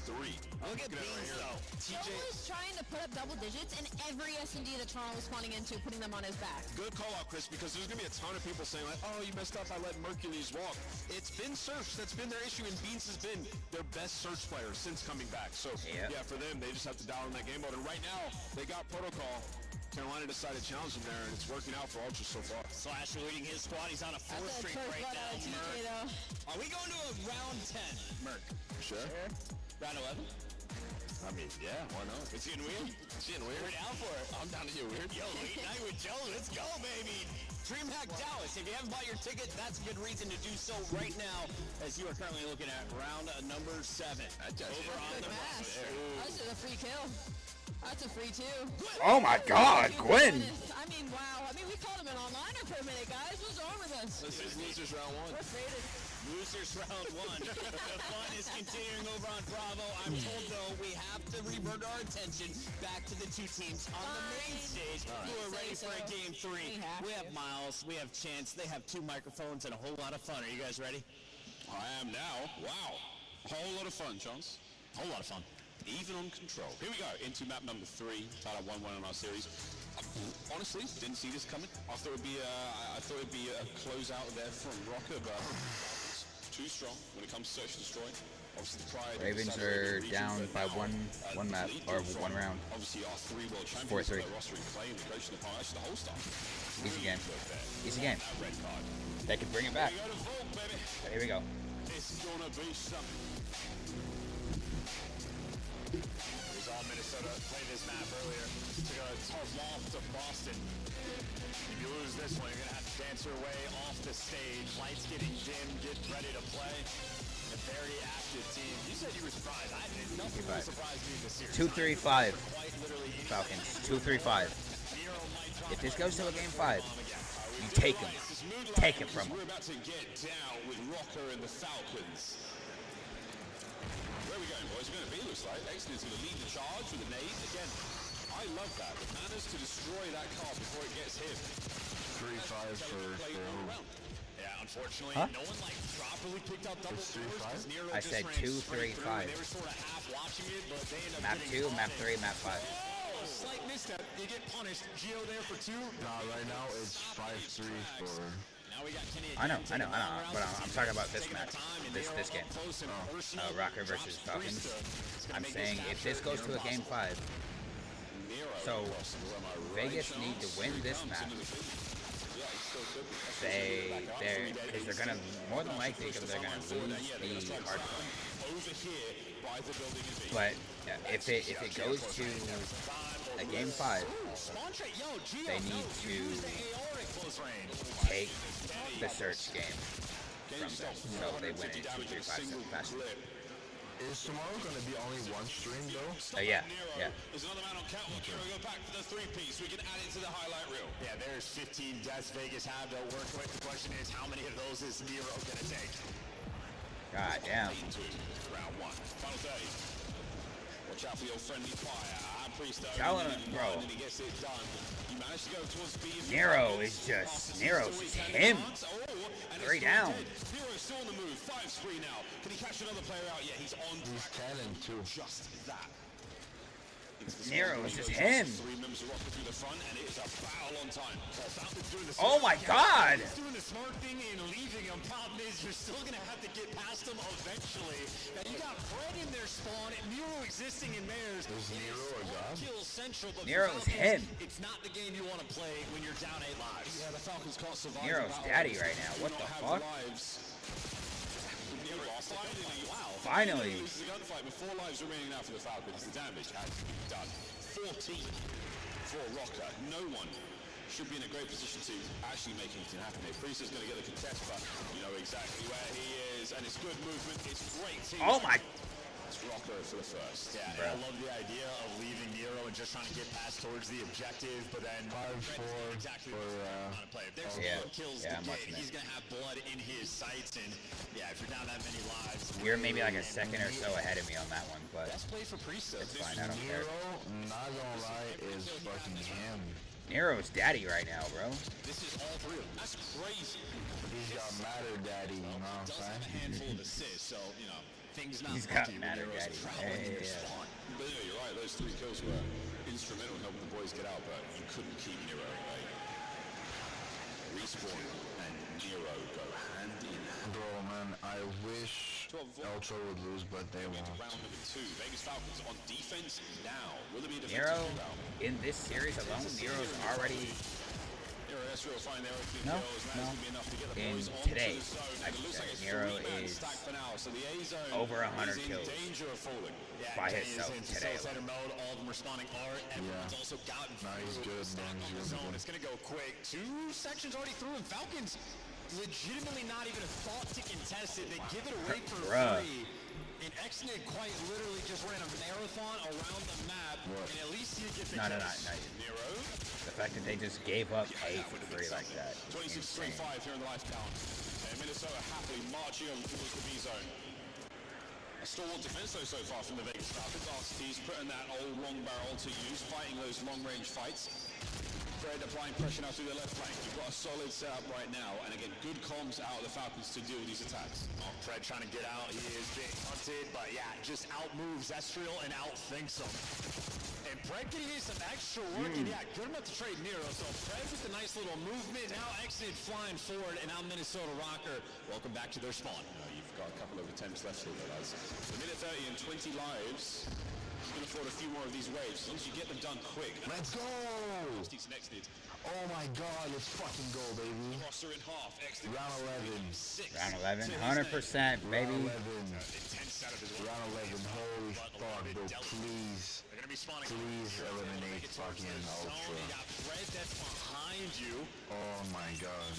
Look at these, though. TJ was trying to put up double digits in every S&D that Toronto was spawning into, putting them on his back. Good call out, Chris, because there's going to be a ton of people saying, like, oh, you messed up, I let Mercules walk. It's been Search. That's been their issue, and Beans has been their best Search player since coming back. So, yeah, for them, they just have to dial in that game mode. And right now, they got protocol. Carolina decided to challenge him there, and it's working out for Ultra so far. Slash leading his squad. He's on a 4th streak right now. Are we going to a round 10, Merc? Sure. Round 11? I mean, yeah, why not? It's getting weird. It's getting weird. We're down for it. I'm down to get weird. Yo, late night with Joe. Let's go, baby. DreamHack Dallas. If you haven't bought your ticket, that's a good reason to do so right now, as you are currently looking at round number 7. Over on the bus. That's a free kill. That's a free 2. Oh my God, Gwen! I mean, wow. I mean, we called him an onliner for a minute, guys. What's wrong with us? This is losers round 1. We're faded. Losers round 1. The fun is continuing over on Bravo. I'm told, though, we have to revert our attention back to the two teams on the main stage who are ready for a game 3. We have Miles, we have Chance, they have 2 microphones and a whole lot of fun. Are you guys ready? I am now. Wow. Whole lot of fun, Chance. Whole lot of fun. Even on control. Here we go, into map number 3, tied up 1-1 in our series. Honestly, didn't see this coming. I thought it'd be a closeout there from Rocker, but too strong when it comes to search and destroy. Obviously, the Pride. Ravens are down by one map or 1 round. Obviously, our 3 world champions 4-3. roster playing the coach in the past, actually the whole stuff. Easy game. Easy game. They can bring it back. Here we go. It's gonna be something. We saw Minnesota play this map earlier. Took a tough loss to Boston. If you lose this one, you're going to have to dance your way off the stage. Lights getting dim, get ready to play. A very active team. You said you were surprised. Nothing really surprised me this series. 2-3-5. Falcons. 2-3-5. If this goes to a game 5, you take him. Take it from him. We're about to get down with Rocker and the Falcons. Where are we going, boys? We're going to be, looks like. Exton is going to lead the charge with a nade. Again, I love that. The manners to destroy that car before it gets hit. 3-5 for Yeah, unfortunately, no one properly picked out double scores. I said 2-3-5. They were sort of half watching it, but they ended up Map 2, map 3, map 5. slight misstep, you get punished. Gio there for 2. Nah, right now it's 5-3 for. Now we got Kenny I know, but I'm talking about this match, this game. Rocker versus Falcons. I'm saying if this goes to a game 5, so Vegas need to win this match. They're gonna more than likely they're gonna lose the hard point. But if it goes to a game 5, they need to take the search game from them, so they win it 2, 3, 5, 7 fashion. Is tomorrow going to be only one stream though? Yeah. There's another man on catwalk. Here we go back for the 3-piece. We can add it to the highlight reel. Yeah, there's 15 deaths Vegas have to work with. The question is, how many of those is Nero going to take? God damn. Round 1. Final 30. Watch out for your friendly fire. Priest, bro. He gets it done. You managed to go towards B. Nero's just him. 3 down. Nero's still on the move. 5-3 now. Can he catch another player out? Yeah, he's on. He's cannon too. Just that. Nero is just him. 3 members of Rocket through the front, and it is a foul on time. Oh my God! He's doing the smart thing and leaving him. Problem is, you're still gonna have to get past him eventually. Now you got Fred in their spawn, and Nero existing in Mares. Is Nero a god? Kill central, but Nero's him. It's not the game you want to play when you're down 8 lives. Yeah, the Falcons can't survive. Nero's daddy right now. What the fuck? Finally. This is a gunfight with 4 lives remaining now for the Falcons. The damage has been done. 14 for Rocker. No one should be in a great position to actually make anything happen here. Priest is going to get the contest, but you know exactly where he is, and it's good movement. It's great team. Oh my. It's Rocker for the first. Yeah, I love the idea of leaving Nero and just trying to get past towards the objective, but then 5-4 exactly for play. If there's kills to get, he's going to have blood in his sights, and yeah, if you're down that many lives, We're maybe like a second or so ahead of me on that one, but best play for Priest. it's fine. I don't care. Nero, not gonna lie, is fucking him. Nero's daddy right now, bro. This is all for real. That's crazy. He's got Matter Daddy, you know what I'm saying? A handful of assists, so you know things not. He's got Matter Daddy. Yeah. But yeah, you're right. Those 3 kills were instrumental in helping the boys get out, but you couldn't keep Nero away. Respawn and Nero go hand in hand. Bro, man, I wish Ultra would lose, but they won't. Round number 2. Vegas Falcons on defense now. Will it be a Nero, defensive round? in this series alone, Nero's already... No. In today, I should say, Nero is over 100 kills by himself today. All of them responding art. Everyone's also gotten he's good, man. It's going to go quick. 2 sections already through, and Falcons legitimately not even a thought to contest it. They give it away for free. And Xnid quite literally just ran a marathon around the map, and at least you get the No. Nero. The fact that they just gave up A for free like that. 26-25 here in the life count. And Minnesota happily marching over towards the B zone. A stalwart defense though so far from the Vegas Falcons. RCT's putting that old long barrel to use, fighting those long-range fights. Fred applying pressure now through the left flank. You've got a solid setup right now, and again, good comms out of the Falcons to deal with these attacks. Fred trying to get out. He is being hunted, but yeah, just outmoves Estriel and outthinks him. And Fred getting in some extra work, and yeah, good enough to trade Nero. So Fred with a nice little movement. Now Xnid flying forward, and now Minnesota Rocker. Welcome back to their spawn. You've got a couple of attempts left here, lads. A minute 30 and 20 lives. You can afford a few more of these waves, as long as you get them done quick. Let's go! Oh my god, let's fucking go, baby. Crosser in half. Round 11. Round 11, 100%, baby. Round 11. Round 11, holy fuck, bro, please. Please eliminate fucking Ultra. You got Fred that's behind you. Oh my god.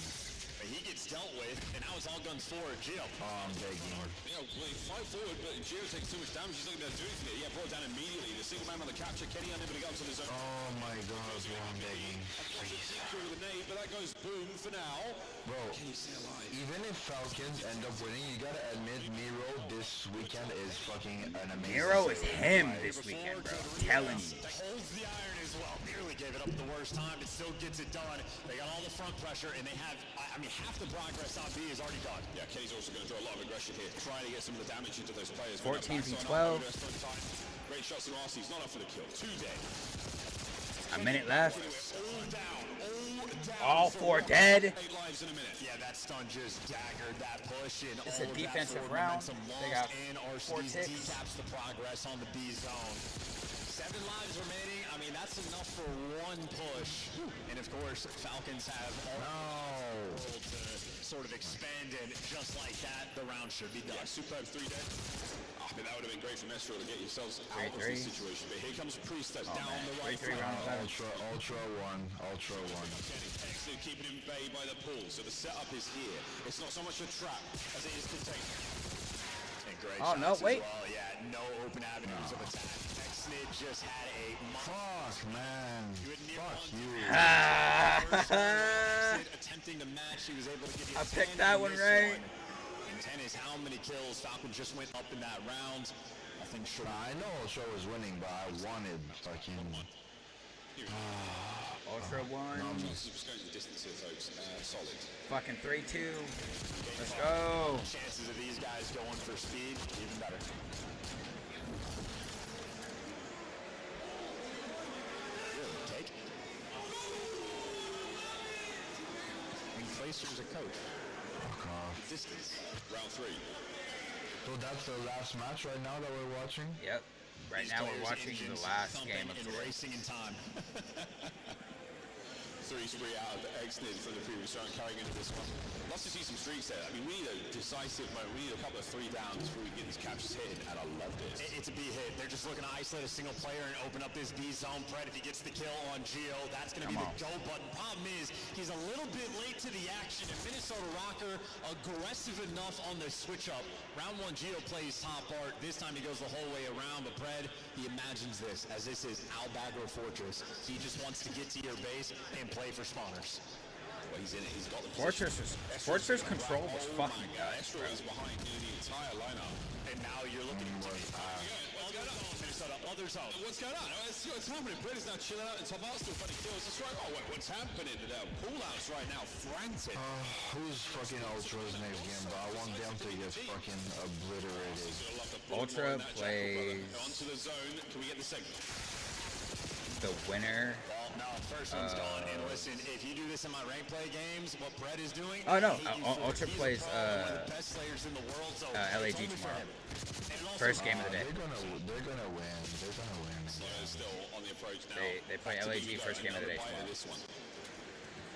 He gets dealt with, and now it's all guns forward. Gio. I'm begging. Yeah, well, fight forward, but Gio takes too much damage. He's not going to do anything. Yeah, brought down immediately. The single man on the capture. Kenny unable to get up to the zone. Oh my god, bro, I'm begging. With a nade, but that goes boom for now. Bro, even if Falcons end up winning, you gotta admit Nero this weekend is fucking an amazing. Nero is him this weekend, bro. I'm telling you. Holds the iron as well. Nearly gave it up at the worst time, but still gets it done. They got all the front pressure, and they have, I mean, half the progress on B is already done. Yeah, Kenny's also going to throw a lot of aggression here, trying to get some of the damage into those players. 14 v 12. Great shots from RC. He's not up for the kill. 2 dead. A minute left. All 4 dead. 8 lives in a minute. Yeah, that stun just daggered that push in. It's a defensive round. They got 4 ticks. Decaps the progress on the B zone. 7 lives remaining. I mean, that's enough for 1 push. And of course, Falcons have all the world to sort of expand in. Just like that, the round should be done. Yeah, superb 3 dead. I mean, that would have been great for Mestro to get yourselves out of this situation. But here comes Priest that's down the right front. Ultra one. Excellent, keeping him bay by the pool. So the setup is here. It's not so much a trap as it is contained. Oh, no, wait. Well, yeah, no open avenues of attack. X-Nid just had a... Fuck, man. Fuck you. Attempting to match, he was able to give you I picked that one right. And 10 is how many kills. Falcon just went up in that round. I think sure. I know Ultra was winning, but I wanted fucking... Ultra 1. Just going the distance here, folks. Solid. Fucking 3-2. Let's go. Chances of these guys going for speed, even better. Take. And Placer's a coach. Fuck off. Distance. Round 3. So that's the last match right now that we're watching? Yep. Right now we're watching the last game of the racing in time. 3 spree out of X-Nid from the previous round, carrying into this one. Lots to see some streaks there. I mean, we need a decisive moment. We need a couple of 3 downs before we get these captures hit, and I love this. It's a B hit. They're just looking to isolate a single player and open up this B zone. Pred, if he gets the kill on Geo, that's going to be the go button. Problem is, he's a little bit late to the action, and Minnesota Rocker aggressive enough on the switch up. Round 1, Geo plays top part. This time he goes the whole way around, but Pred, he imagines this, as this is Albagro Fortress. He just wants to get to your base and play for spawners. Well, he's in it. He's got the Fortress control was fucking good. Estro is behind near the entire lineup. And now you're looking at What's going on? Others out. What's going on? What's happening? Brett is now chilling out in top out, still fighting kills. That's right. Oh, wait, what's happening? Pull-outs right now, frantic. Who's fucking Ultra's next game, bro? I want them to get fucking obliterated. Ultra plays onto the zone. Can we get the segment? The winner. Well, no, first one's gone. And listen, if you do this in my rank play games, what Brett is doing... Oh, no. Ultra plays LAG tomorrow. First game of the day. They're gonna win. Still on the approach now. They play LAG first game of the day tomorrow.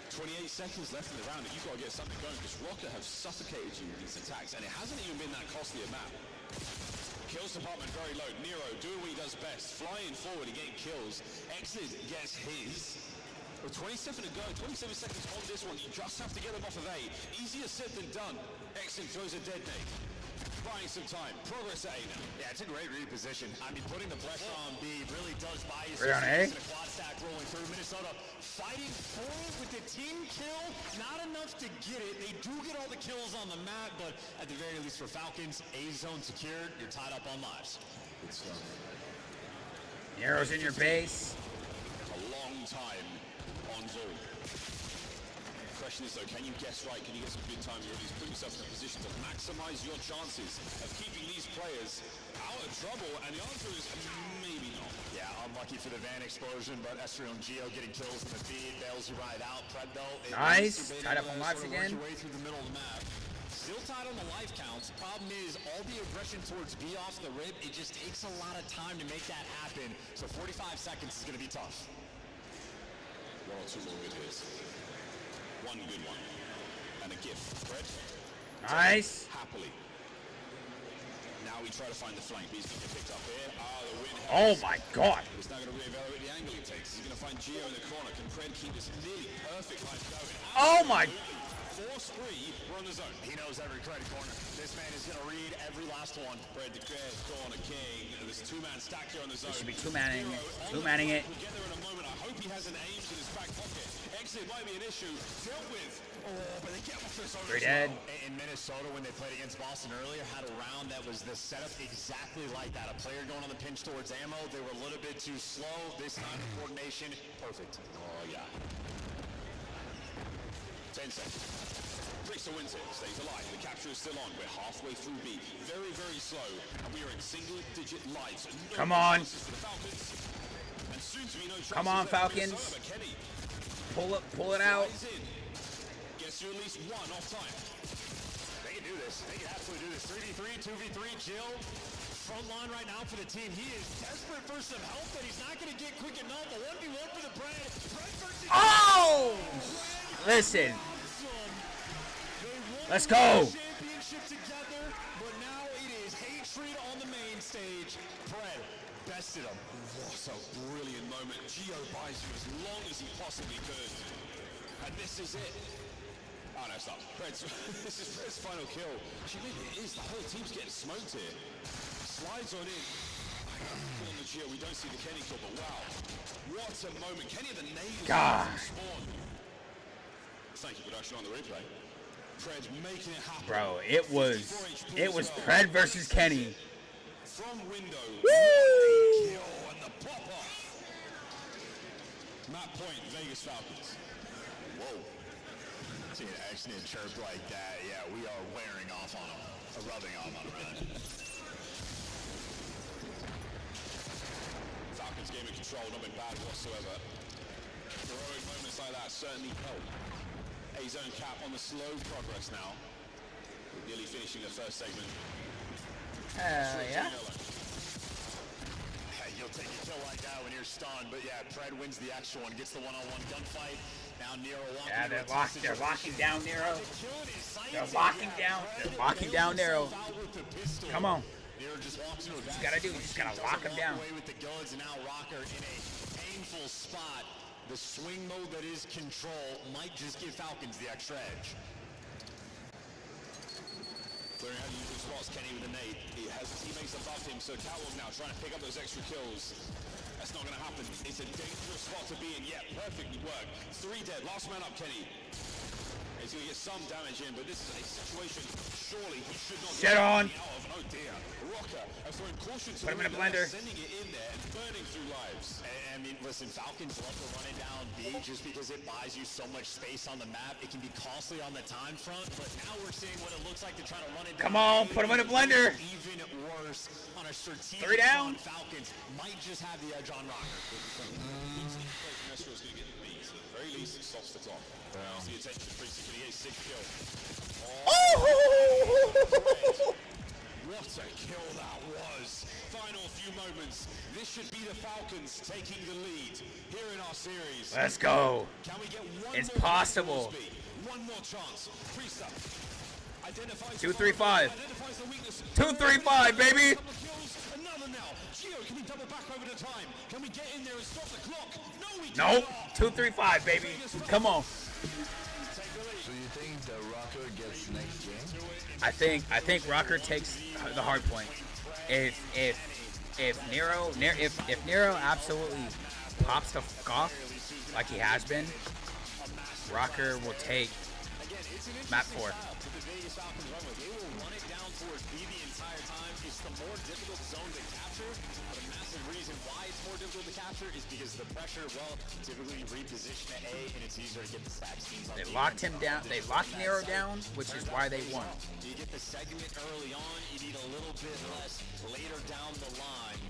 28 seconds left in the round, and you've got to get something going because Rocket have suffocated you with these attacks, and it hasn't even been that costly a map. Kills department very low. Nero doing what he does best, flying forward and getting kills. Exit gets his. With 27 to go, 27 seconds on this one. You just have to get them off of A. Easier said than done. Exit throws a dead nade. Buying some time. Progress at A now. Yeah, it's a great reposition. I mean, putting the pressure on B really does buy you some space. A quad stack rolling through. Minnesota fighting for it with the team kill. Not enough to get it. They do get all the kills on the map, but at the very least for Falcons, A zone secured. You're tied up on lives. Good stuff. Nero's in your base. A long time on Zoom. Question is though, can you guess right? Can you get some good times or at least put yourself in a position to maximize your chances of keeping these players out of trouble? And the answer is maybe not. Yeah, unlucky for the van explosion, but Estro and Geo getting kills in the feed, bails you right out. Pred though, nice. Tied up on lives again. Your way through the middle of the map. Still tied on the life counts. Problem is, all the aggression towards B off the rip, it just takes a lot of time to make that happen. So 45 seconds is going to be tough. 1 or 2 more good hits. One good one. And a gift. Fred. Nice. Happily. Now we try to find the flank. He's going to get picked up here. The win. Oh my god. He's now going to reevaluate the angle he takes. He's going to find Geo in the corner. Can Fred keep this nearly perfect life going? Oh my. 4 spree. We're on the zone. He knows every credit corner. This man is going to read every last one. Fred declares corner king. There's a 2-man stack here on the zone. It should be 2-manning it. 2-manning it. We'll get there in a moment. I hope he has an aim in his back pocket. Exit might be an issue. Dealt with. But they get off this. They're dead. In Minnesota, when they played against Boston earlier, had a round that was the setup exactly like that. A player going on the pinch towards ammo. They were a little bit too slow. This time, the coordination, perfect. Oh, yeah. 10 seconds. Tracer wins it, stays alive. The capture is still on. We're halfway through B. Very, very slow. And we are in single-digit lives. Come on. For the Falcons. And soon to Come on, Falcons. Pull it out. Gets you at least one off time. They can do this. They can absolutely do this. 3v3, 2v3, Jill. Front line right now for the team. He is desperate for some help, but he's not going to get quick enough. A 1v1 for the Bread. Bread versus... Oh! Listen. Let's go. Championship together, but now it is hatred on the main stage. Bread bested him. What a brilliant moment. Gio buys you as long as he possibly could. And this is it. Oh no, stop. This is Fred's final kill. Actually, maybe it is. The whole team's getting smoked here. Slides on in. On the Gio, we don't see the Kenny kill, but wow. What a moment. Kenny the nade. God. Thank you, production, on the replay. Fred making it happen. Bro, it was Pred versus Kenny. From window. Woo! Kill and the pop off. Map point, Vegas Falcons. Whoa. Seeing an excellent chirp like that, yeah, we are wearing off on him. Or rubbing off on him, rather. Falcons game in control, not been bad whatsoever. Heroic moments like that certainly help. A-zone cap on the slow progress now. Nearly finishing the first segment. Yeah. You'll take a kill like that when you're stunned, but yeah, Pred wins the extra one, gets the one-on-one gunfight. Now Nero walking. Yeah, they're locking down Nero. They're locking down Nero. Come on. Nero just walks into a you gotta do. You just gotta lock him down. With the guns, and now Rocker in a painful spot. The swing mode that is control might just give Falcons the extra edge. Clearing out usual spots, Kenny with a nade. He has teammates above him, so Catwalk now trying to pick up those extra kills. That's not going to happen. It's a dangerous spot to be in. Yeah, perfectly worked. 3 dead. Last man up, Kenny. He's going to get some damage in, but this is a situation surely he should not Set on. Oh dear. Rocker throwing caution to put him in a blender. Sending it in there and burning through lives. I mean, listen, Falcons love to run it down B just because it buys you so much space on the map. It can be costly on the time front, but now we're seeing what it looks like to try to run it down. Come on, put him in a blender. Even worse on a strategic 3 down. Falcons might just have the edge on Rocker. Nestro's going to get the beat. At the very least, it stops the clock. That's the attention for 6 kill. Oh! What a kill that was. Final few moments. This should be the Falcons taking the lead here in our series. Let's go. Can we get one it's more possible. One more chance. Priest up. 2-3-5. 2-3-5, baby. Another now. Gio, can we double back over the time? Can we get in there and stop the clock? No, we Nope. 2-3-5, baby. Come on. So you think the Rocker gets next game? I think Rocker takes the hard point. If Nero absolutely pops the fuck off like he has been, Rocker will take map 4. They will run it down towards B the entire time. It's the more difficult zone to capture. But a massive reason why it's more difficult to capture is because the pressure, well, typically reposition at A, and it's easier to get the stack schemes on They locked him down. They locked Nero down, which is why they won. You get the segment early on. You need a little bit less later down the line.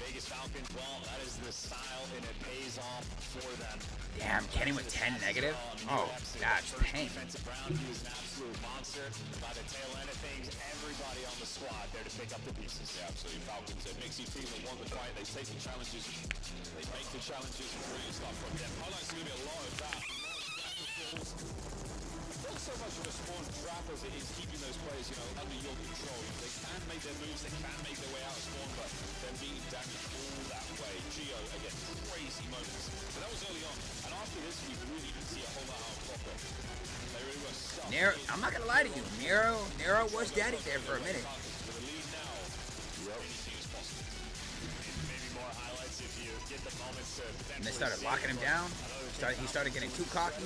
Vegas Falcons, well, that is the style, and it pays off for them. Damn, Kenny with 10 negative? Oh, that's pain. Brown, he was an absolute monster. By the tail end of things, everybody on the squad there to pick up the pieces. Yeah, absolutely. Falcons, a mixy team that won the fight. They take the challenges. They make the challenges. Brilliant stuff from them. Highlights going to be a lot of that. Not so much of a spawn trap as it is keeping those players, under your control. They can make their moves, they can make their way out of spawn, but they're being damaged all that way. Gio, again, crazy moments. But that was early on. And after this, we really didn't see a whole lot out of Proper. They really were stuck. Nero, I'm not gonna lie to you. Nero was daddy there for a minute. With a lead now. Yep. Anything is possible. Maybe more highlights if you get the moments to... And they started locking him down. He started getting too cocky.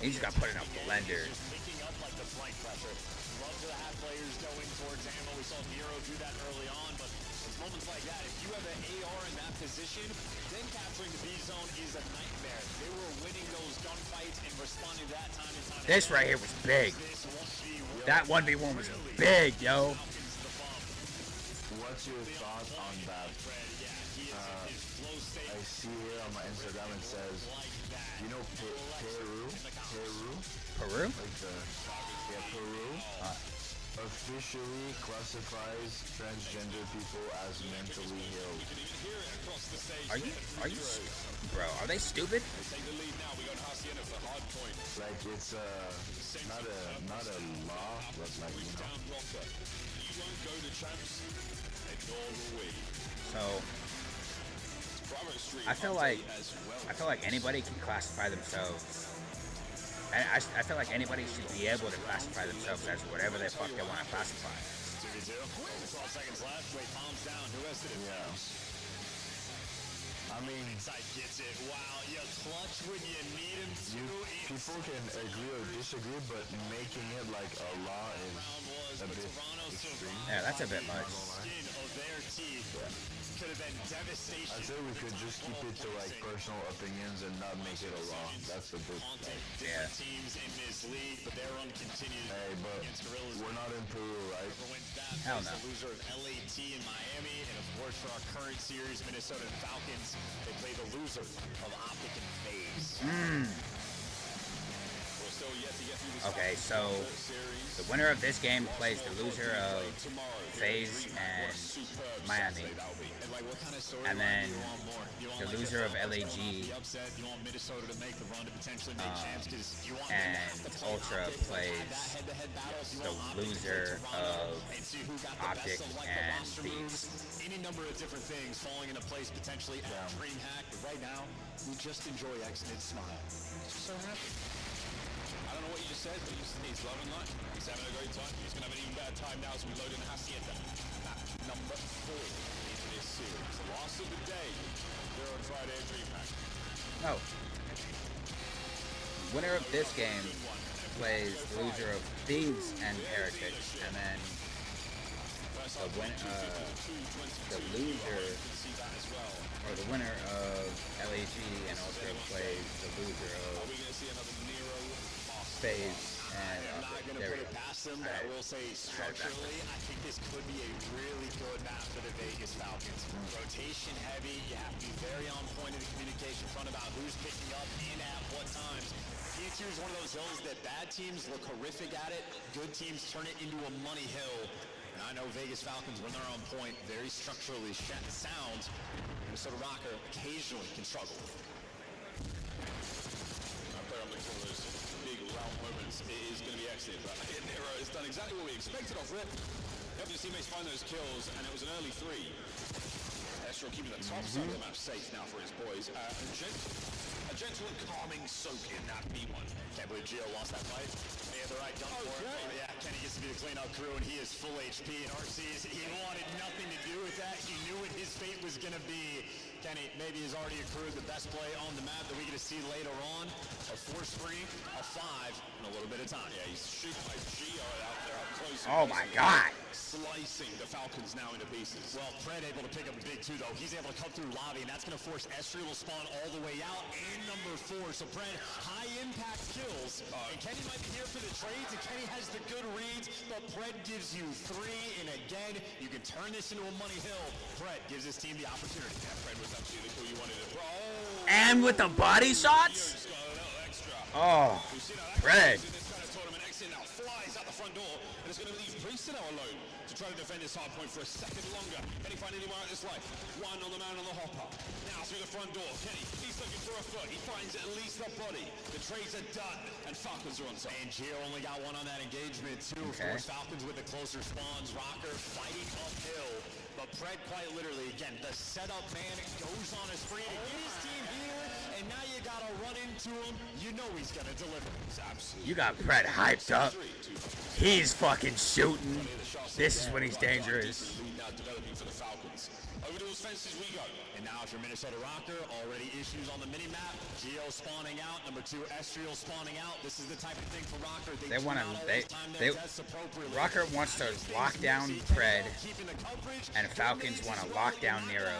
He just got put in a blender. Picking up like the flank pressure. Love to have players going towards ammo. We saw Nero do that early on, but it's moments like that. If you have an AR in that position, then capturing the B zone is a nightmare. They were winning those gunfights and responding to that time and time. This right here was big. That 1v1 was big, yo. What's your thought on that? I see see here on my Instagram, it says, you know, Peru? Peru? Like Peru officially classifies transgender people as mentally ill. Are you, bro, are they stupid? Like, it's not a law, but like, you know. So, I feel like anybody can classify themselves. I feel like anybody should be able to classify themselves as whatever the fuck they want to classify. 2v2. 12 seconds left. Wait, palms down. Who has it? Yeah. I mean, Inside gets it. Wow, you clutch when you need him to. People can agree or disagree, but making it like a law is a bit extreme. Yeah, that's a bit much. Skin of their teeth could have been devastation. I say we could just keep it to like personal opinions and not make it a law. That's the big thing. Yeah. Teams in this league, but their run continues. Hey, but we're not in Peru, right? Hell no. The loser of LAT in Miami, and of course for our current series, Minnesota Falcons, they play the loser of Optic and FaZe. Okay, so the winner of this game plays the loser of FaZe and Miami, and then the loser of LAG and Ultra plays the loser of Optic and FaZe. Any number of different things falling into place potentially at DreamHack, but right now we just enjoy X-Nid's smile. Just so happy. I don't know what you just said, but he's loving life. He's having a great time. He's going to have an even better time now as we load in the Hacienda. Map number 4 into this series. The last of the day here on Friday at DreamHack. Oh. Winner of this game plays the loser of Thieves and Heretics, and then the loser, or the winner of LAG and Ultra plays the loser of FaZe and I'm not going to put it past them, but I will say structurally, I think this could be a really good map for the Vegas Falcons. Rotation heavy, you have to be very on point in the communication front about who's picking up and at what times. PS2 is one of those hills that bad teams look horrific at it, good teams turn it into a money hill. And I know Vegas Falcons, when they're on point, very structurally sound. Minnesota Rocker occasionally can struggle. Big round moments, it is going to be excellent, but Nero has done exactly what we expected of Rip. Helped his teammates find those kills, and it was an early 3. Estro keeping the top side of the map safe now for his boys. A gentle and calming soak in that B1. Can't believe Gio lost that fight. He had the right gun for it. Oh, yeah, Kenny gets to be the clean-up crew, and he is full HP. And RC's, he wanted nothing to do with that. He knew what his fate was going to be. Kenny maybe has already accrued the best play on the map that we get to see later on. A 4-3, a 5, and a little bit of time. Yeah, he's shooting by Gio out there up close. Oh my God! Slicing the Falcons now into pieces. Well, Fred able to pick up a big 2, though. He's able to cut through lobby, and that's going to force Estriel to spawn all the way out. And number 4, so Fred, high-impact kills. And Kenny might be here for the trades, and Kenny has the good reads, but Fred gives you 3, and again, you can turn this into a money hill. Fred gives his team the opportunity. Yeah, Fred was absolutely cool. You wanted to And with the body shots? Oh, Fred. Now flies out the front door, and it's going to leave Priest now alone to try to defend this hard point for a second longer. Can he find anywhere out this life? One on the man on the hopper. Now through the front door. Kenny, he's looking for a foot. He finds at least a body. The trades are done, and Falcons are on top. And Gio only got 1 on that engagement, too. Okay. Of course, Falcons with the closer spawns. Rocker fighting uphill. But Fred quite literally, again, the setup man goes on a spree to get his team here, and now you got to run into him. You know he's going to deliver. You got Fred hyped up. He's fucking shooting. This is when he's dangerous. Now developing for the Falcons. Over those fences we go. And now if you're Minnesota Rocker, already issues on the mini-map. Gio spawning out. Number 2, Estriel spawning out. This is the type of thing for Rocker. They want to, Rocker wants to lock down Fred, and Falcons want to lock down Nero.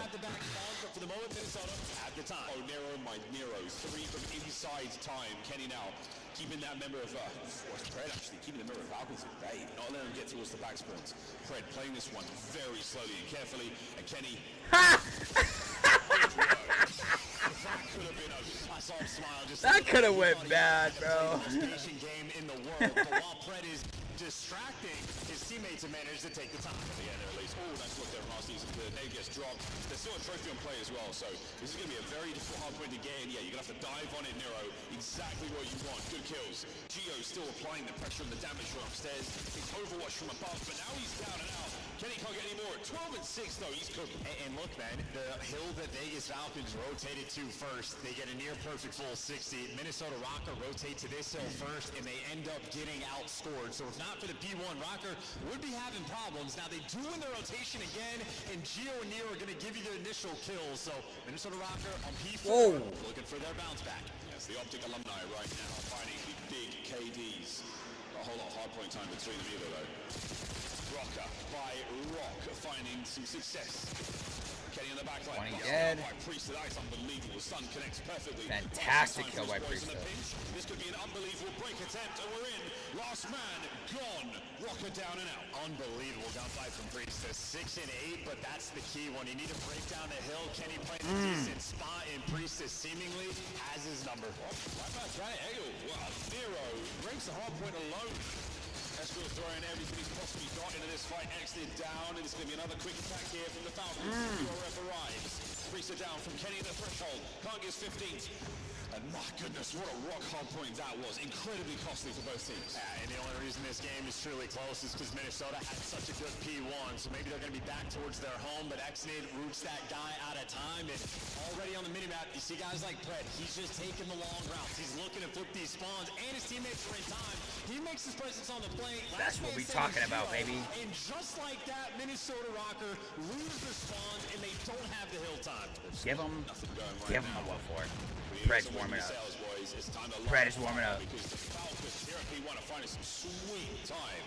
For the moment, Minnesota at the time. Oh, Nero. 3 from inside time. Kenny now keeping that member of Fred actually keeping the member of Falcons at bay, not letting him get towards the back spawns. Fred playing this one very slowly and carefully, and Kenny. smile. Just That could have went bad, bro. Patient game in the world, but while Pred is distracting his teammates and managed to take the time. Yeah, they're at least. Oh, nice look there from our season. The nade gets dropped. There's still a trophy on play as well, so this is going to be a very difficult hard point to get in. Yeah, you're going to have to dive on it, Nero. Exactly what you want. Good kills. Gio still applying the pressure and the damage from upstairs. It's Overwatch from above, but now he's down and out. Kenny can't get any more. 12 and 6 though, he's cooking. And look, man, the hill that Vegas Falcons rotated to first, they get a near perfect full 60. Minnesota Rocker rotate to this hill first, and they end up getting outscored. So if not for the P1, Rocker would be having problems. Now they do in the rotation again, and Gio and Nero are going to give you the initial kills. So Minnesota Rocker on P4, looking for their bounce back. Yes, the Optic alumni right now fighting the big KDs. Not a whole lot of hard point time between them either though. Rocker by Rock finding some success. Kenny on the back line. 20 dead. By Priest, that is unbelievable. Sun connects perfectly. Fantastic kill by Priest. This could be an unbelievable break attempt, and we're in. Last man gone. Rocker down and out. Unbelievable gunfight from Priest. 6 and 8, but that's the key one. You need to break down the hill. Kenny playing a decent spot, and Priest seemingly has his number. Right back, trying to angle. Wow, Nero breaks the hard point alone. Esquivel throwing everything he's possibly got into this fight. Exited down, and it's going to be another quick attack here from the Falcons. URF arrives. Priest down from Kenny in the threshold. Can't get 15th. And my goodness, what a rock hard point that was. Incredibly costly for both teams. And the only reason this game is truly close is because Minnesota had such a good P1, so maybe they're going to be back towards their home, but Xnid roots that guy out of time, and already on the minimap, you see guys like Pred, he's just taking the long routes. He's looking to flip these spawns, and his teammates are in time. He makes his presence on the plate. That's what we're talking about, baby. And just like that, Minnesota Rocker lose the spawns, and they don't have the hill time. Give him a what for it. Pred's warming up. Pred is warming up. Because the Falcons here at P1 are finding some sweet time.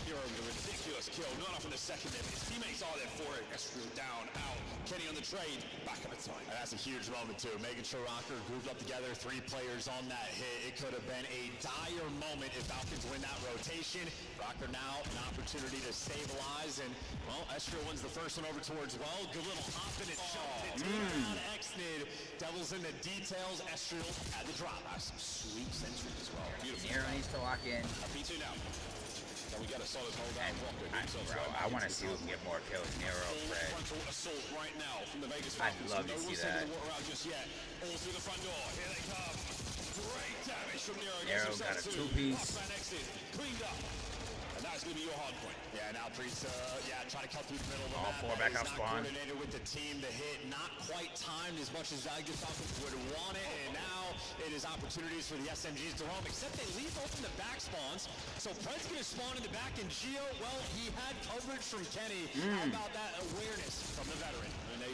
Hero with a ridiculous kill. Not enough in the second there, but his teammates are there for it. Esquivel down, out. Kenny on the trade. Back at the time. And that's a huge moment, too. Making sure Rocker grouped up together. 3 players on that hit. It could have been a dire moment if Falcons win that rotation. Rocker now an opportunity to stabilize. And, well, Esquivel wins the first one over towards Well. Good little hop in and jump to take down Xnid. Devils in the details. Esquivel had the drop. Some sweet sentry as well. Beautiful. Nero needs to lock in. P2 now. Can we get a solid hold down Rocker? Bro, I want to see who can get more kills. Nero, Pred. Assault right now from the Vegas I'd Falcons. love to see that. Just yet. All through the front door. Here they come. Great damage from Nero. Nero got a 2-piece. Cleaned up. And that's going to be your hard point. Yeah, now Priest, trying to cut through the middle of the All map. 4 back out spawn. Coordinated with the team. The hit not quite timed as much as Vegas Falcons would want it. And now it is opportunities for the SMGs to roam, except they leave open the back spawns. So Pred's going to spawn in the back, and Gio, well, he had coverage from Kenny. How about that awareness from the veteran? And they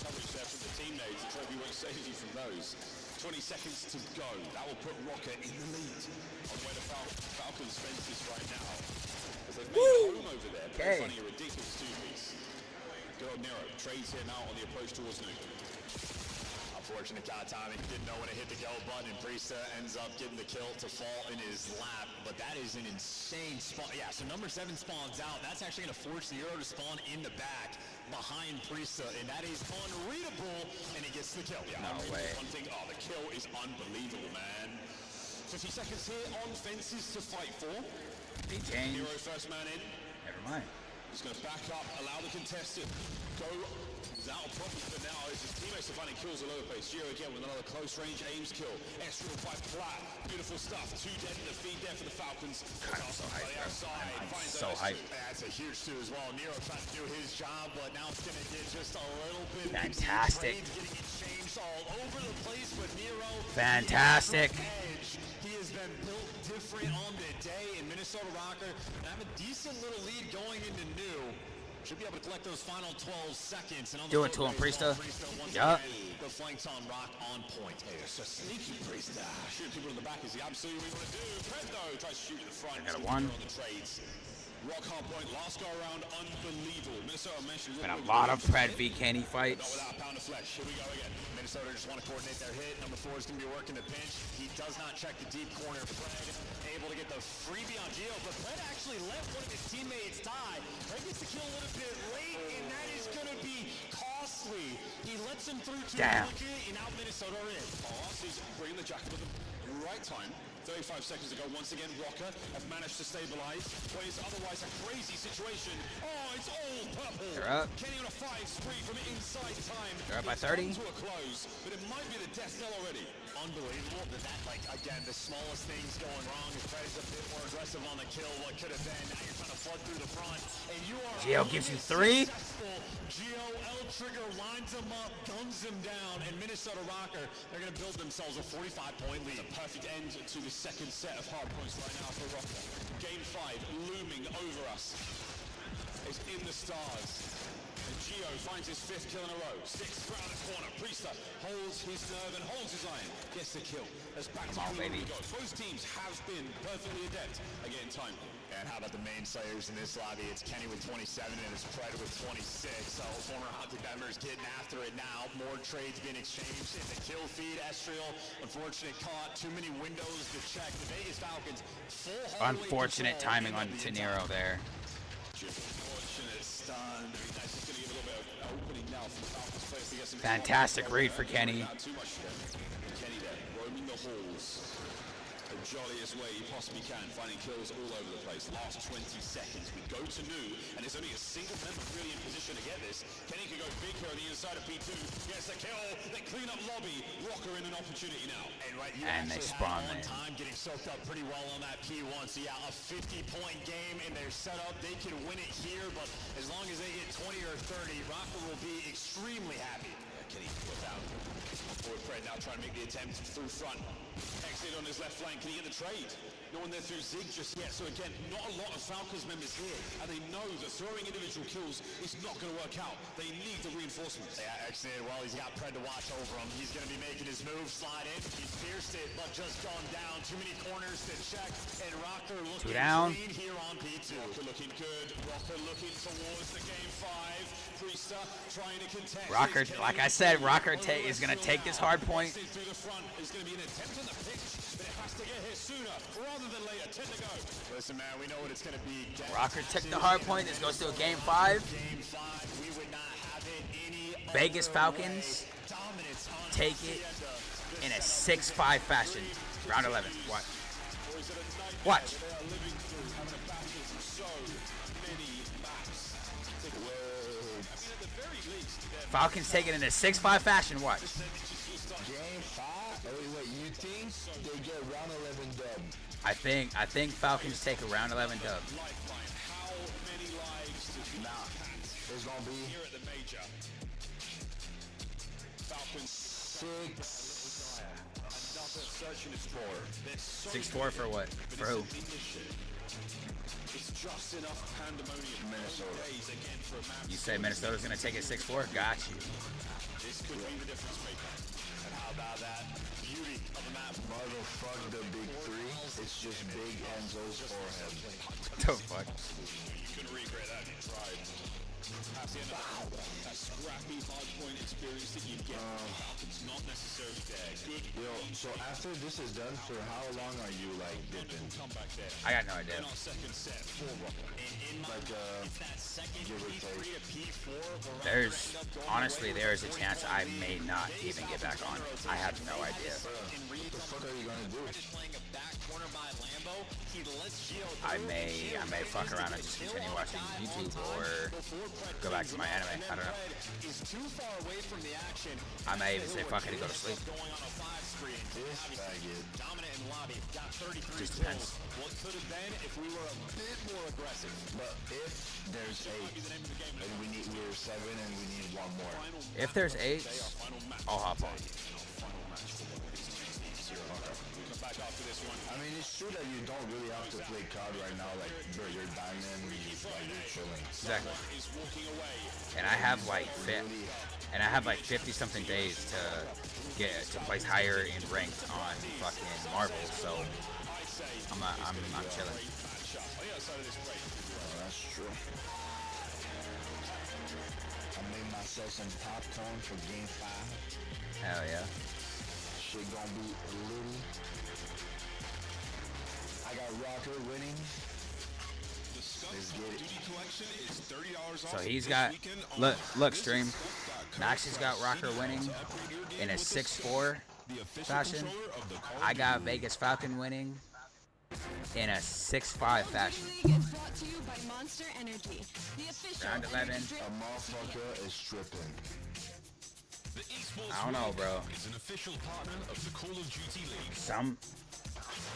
coverage there from the teammates. The trophy won't save you from those. 20 seconds to go. That will put Rocker in the lead on where the Falcons fences right now. As they've made a home over there, finding a ridiculous 2-piece. Good old Nero trades him out on the approach towards Nuke. Unfortunate guy timing. Didn't know when to hit the go button, and Priest ends up getting the kill to fall in his lap. But that is an insane spawn. Yeah, so number 7 spawns out. That's actually going to force Nero to spawn in the back behind Priest, and that is unreadable, and he gets the kill. Yeah, no way. One thing, the kill is unbelievable, man. 50 seconds here on fences to fight for. He changed. Nero first man in. Never mind. He's going to back up, allow the contestant go without a problem for now. His teammates are finding kills all over the place. Gio again with another close range aims kill. Esquivel by Plat. Beautiful stuff. 2 dead in the feed there for the Falcons. God, I'm so hyped, bro. I'm so hyped. That's a huge 2 as well. Nero trying to do his job, but now it's going to get just a little bit. Fantastic. Getting it changed all over the place, but Nero. Fantastic. He has been built different on the day, and Minnesota Rocker have a decent little lead going into New. Should be able to collect those final 12 seconds. And on do it to him, Priesta. Yup. The flanks on Rock on point. Hey, it's a sneaky Priesta. Shooting people in the back is the absolute we want to do. Pred though tries to shoot in the front. I got a 1. On the trades. Rock hard point, last go around, unbelievable. Minnesota mentioned Been a lot of Pred v Kenny fights. Not without a pound of flesh. Here we go again. Minnesota just want to coordinate their hit. Number 4 is going to be working the pinch. He does not check the deep corner. Pred able to get the freebie on Gio, but Pred actually let one of his teammates die. Pred gets the kill a little bit late, and that is going to be costly. quickly. He lets him through too Damn. quickly, and now Minnesota are in. Boss is bringing the jacket with the right time. 35 seconds ago, once again, Rocker have managed to stabilize what is otherwise a crazy situation. Oh, it's all purple. They're up. Kenny on a 5 spree from inside time. They're up by 30. To a close, but it might be the death knell already. Unbelievable that, like, again, the smallest things going wrong. His Fred's a bit more aggressive on the kill. What could have been, now you're trying to flood through the front, and you are... Geo gives you 3. Geo L-Trigger lines him up, guns him down, and Minnesota Rocker, they're going to build themselves a 45-point lead. A perfect end to the second set of hard points right now for Rocker. Game 5 looming over us. It's in the stars. And Geo finds his 5th kill in a row. 6th round the corner. Priester holds his nerve and holds his iron. Gets the kill. As back to baby. we go. Both teams have been perfectly adept at getting time. And how about the main slayers in this lobby? It's Kenny with 27 and his Fred with 26. So former Hunter members getting after it now. More trades being exchanged in the kill feed. Estriel, unfortunate caught. Too many windows to check. The Vegas Falcons full Unfortunate timing on Tenero there. Unfortunate stun. That's just going to give a little bit of opening now for the Falcons players to get some... Fantastic read for Kenny. Not too much there. Kenny there, roaming the halls. The jolliest way he possibly can, finding kills all over the place. Last 20 seconds, we go to new, and there's only a single member really in position to get this. Kenny can go big here on the inside of P2. Gets the kill. They clean up lobby. Rocker in an opportunity now. And they spawn on there. time, getting soaked up pretty well on that P1. So yeah, a 50-point game in their setup. They can win it here, but as long as they get 20 or 30, Rocker will be extremely happy. Kenny without forward Fred now trying to make the attempt through front. Exit on his left flank. Can he get the trade? No one there through Zig just yet. So again, not a lot of Falcons members here, and they know that throwing individual kills is not going to work out. They need the reinforcements. Yeah, excellent. Well, he's got Pred to watch over him. He's going to be making his move, slide in. He's pierced it, but just gone down. Too many corners to check, and Rocker looking clean here on P2. Rocker looking good. Rocker looking towards the game 5. Priester trying to contest. Rocker, like I said, Rocker is going to take this hard point. Through the front is going to be an attempt on the pitch, but it has to get here sooner rather than later. 10 to go. Listen, man, we know what it's going to be. Rocker took the hard point. This goes to a game 5. Game 5, we would not have it any Vegas Falcons take it in a 6-5 fashion. Round 11. Watch. Watch. Falcons take it in a 6-5 fashion. Watch. Game 5? Oh, wait, you think they get round 11 dub? I think Falcons take a round 11 dub. Nah, it's gonna be here at the major. Falcons 6. Another search and explore. 6-4 for what? For who? It's just enough pandemonium. Minnesota. Again for a map. You say Minnesota's gonna take it 6-4? Got you. This could be the difference maker. And how about that beauty of the map? Motherfuck the big 3. It's just Big Enzo's forehead. What the fuck? You can regret that you tried. That's the end of that scrappy hardpoint experience that you get. It's not necessarily there. Good. Yo, so after this is done, for how long are you like dipping? Come back there. I got no idea. In our second set, 4 Rocker. Like that second give or P3 take. to P4. Honestly, there is a chance I may not even get back on. I have no idea. What the fuck are you gonna do? I may fuck around and just continue watching YouTube or go back to my anime. I don't know. I may even say fuck it and go to sleep. Just depends. What could have been if we were a bit more aggressive. But if there's 8, and we're 7 and we need 1 more. If there's 8, I'll hop on. I mean, it's true that you don't really have to play CoD right now, like, bro, you're diamond, you're chilling. Exactly. And I have like 50 something days to place higher in ranked on fucking Marvel, so I'm chilling. Oh, that's true. I made myself some popcorn for game 5. Hell yeah. Shit gonna be litty. I got Rocker winning. Let's get it. Duty collection is $30 off. So he's got, look stream, Maxie's got Rocker winning in a 6-4 fashion. I got Vegas Falcon winning in a 6-5 fashion. Round 11. A motherfucker is stripping. I don't know, bro. Is an official partner of the Call of Duty League.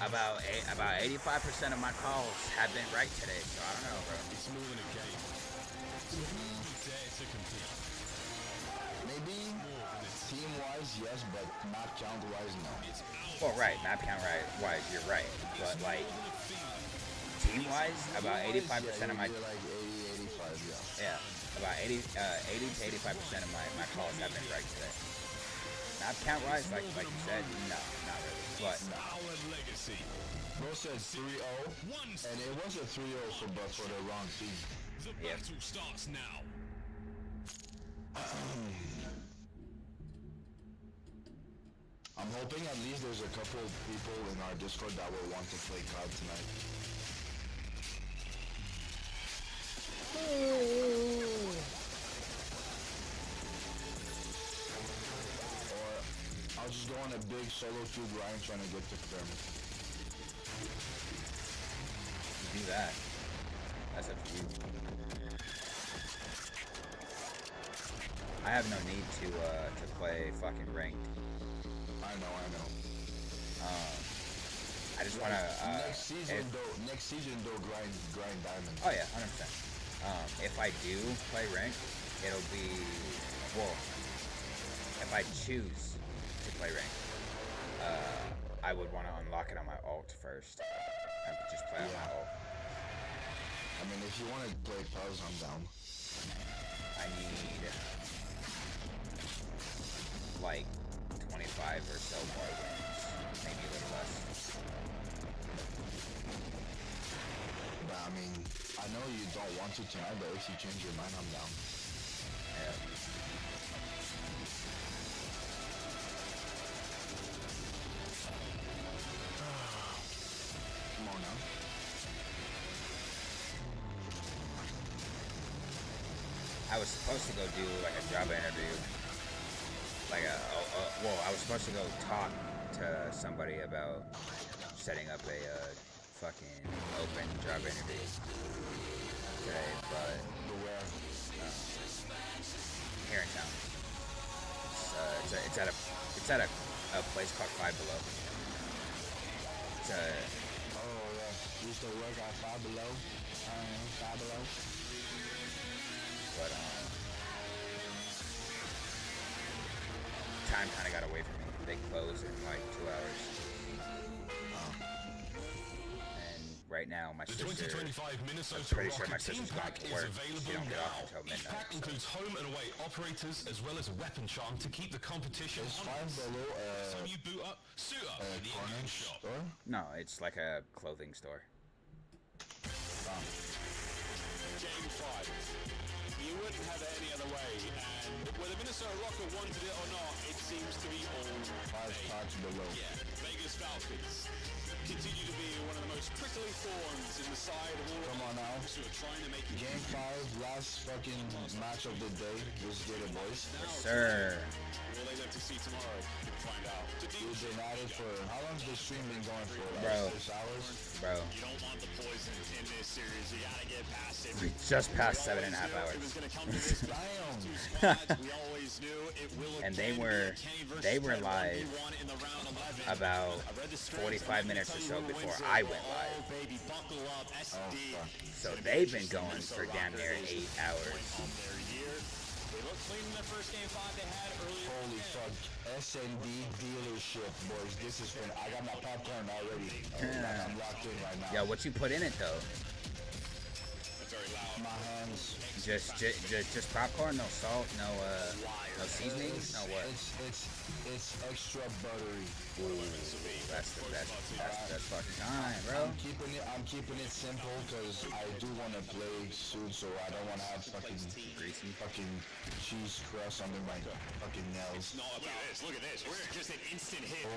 About 85% of my calls have been right today, so I don't know, bro. It's more than a game. Dare to compete. Maybe team-wise, yes, but map count-wise, no. Well, right, map count wise, you're right, but like team-wise, about 85% of my like 80, 85, yeah, about 80 to 85% of my calls have been right today. Map count-wise, like you said, no, not really. But Bro said 3-0, and it was a 3-0 but for the wrong team. The battle starts now. I'm hoping at least there's a couple of people in our Discord that will want to play CoD tonight. Or I'll just go on a big solo queue grind trying to get to Prim. do that. That's up to you. I have no need to play fucking ranked. I know. I just wanna next season though grind diamond. Oh yeah, 100%. If I do play ranked, it'll be if I choose to play ranked, I would want to unlock it on my ult first. And just play on my ult. I mean, if you want to play pause, I'm down. I need like 25 or so more wins, maybe a little less. But I mean, I know you don't want to tonight, but if you change your mind, I'm down. Yeah. Come on now. I was supposed to go do like a job interview. I was supposed to go talk to somebody about setting up a fucking open job interview today, but here in town. It's at a place called Five Below. It's a used to work at Five Below. Five Below. But time kind of got away from me. They closed in like 2 hours. And right now, my sister, I'm pretty sure my sister's going to work. She don't get off until midnight. Pack includes home and away operators as well as a weapon charm to keep the competition honest. Time you boot up, suit up in the in-game shop. No, it's like a clothing store. Game 5. You wouldn't have it any other way, and whether Minnesota Rocket wanted it or not, it seems to be all yeah, Vegas Falcons continue to be one of the most prickly thorns in the side of all Come on now. who are trying to make it. Game 5, last fucking match of the day. Let's get it, boys. Yes, sir. Will they live to see tomorrow? We'll find out. We've been at it for, how long's the stream been going for? Bro. 6 hours? Bro. You don't want the poison in this series. You gotta get past it. We just passed 7.5 hours. It was gonna come to this we always knew it will. And they were live about 45 minutes or so before I went live. So they've been going for damn near 8 hours. Holy fuck. S&D dealership, boys. This is fun. I got my popcorn already. I'm locked in right now. Yo, what you put in it though? Very My hands. Just popcorn, no salt, no seasonings, no what? It's extra buttery. Ooh, that's the best fucking kind, bro. I'm keeping it simple because I do want to play soon, so I don't want to have fucking greasy fucking cheese crust under my fucking nails. Look at this. We're just an instant hit.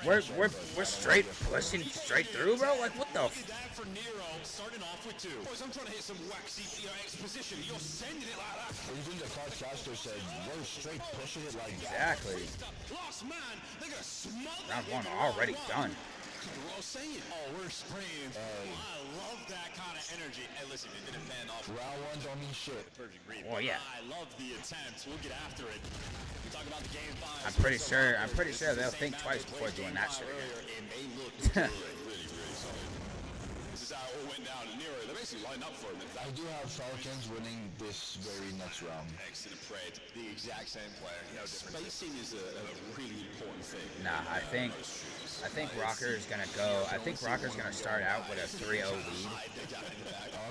We're straight pushing straight through, bro. Like what the? That for Nero, starting off with 2. Boys, I'm trying to hit some waxy exposition. You're sending it like that. Even the podcaster said we're straight pushing it like that. Exactly. Last man, they're gonna smother. Round 1 already done. We're all saying, we're spraying. I love that kind of energy. Hey, listen, it didn't fan off. Round 1 don't mean shit. Perfect read. Oh yeah. I love the attempts. We'll get after it. We talk about the game 5. I'm pretty sure they'll think twice before doing that shit again. And they look good. Really solid. This is how it all went down. And Nero, they basically lined up for him. I do have Falcons winning this very next round. Excellent Pred. The exact same player. Spacing is a really important thing. Nah, I think Rocker's gonna go. I think Rocker's gonna start out with a 3-0 lead.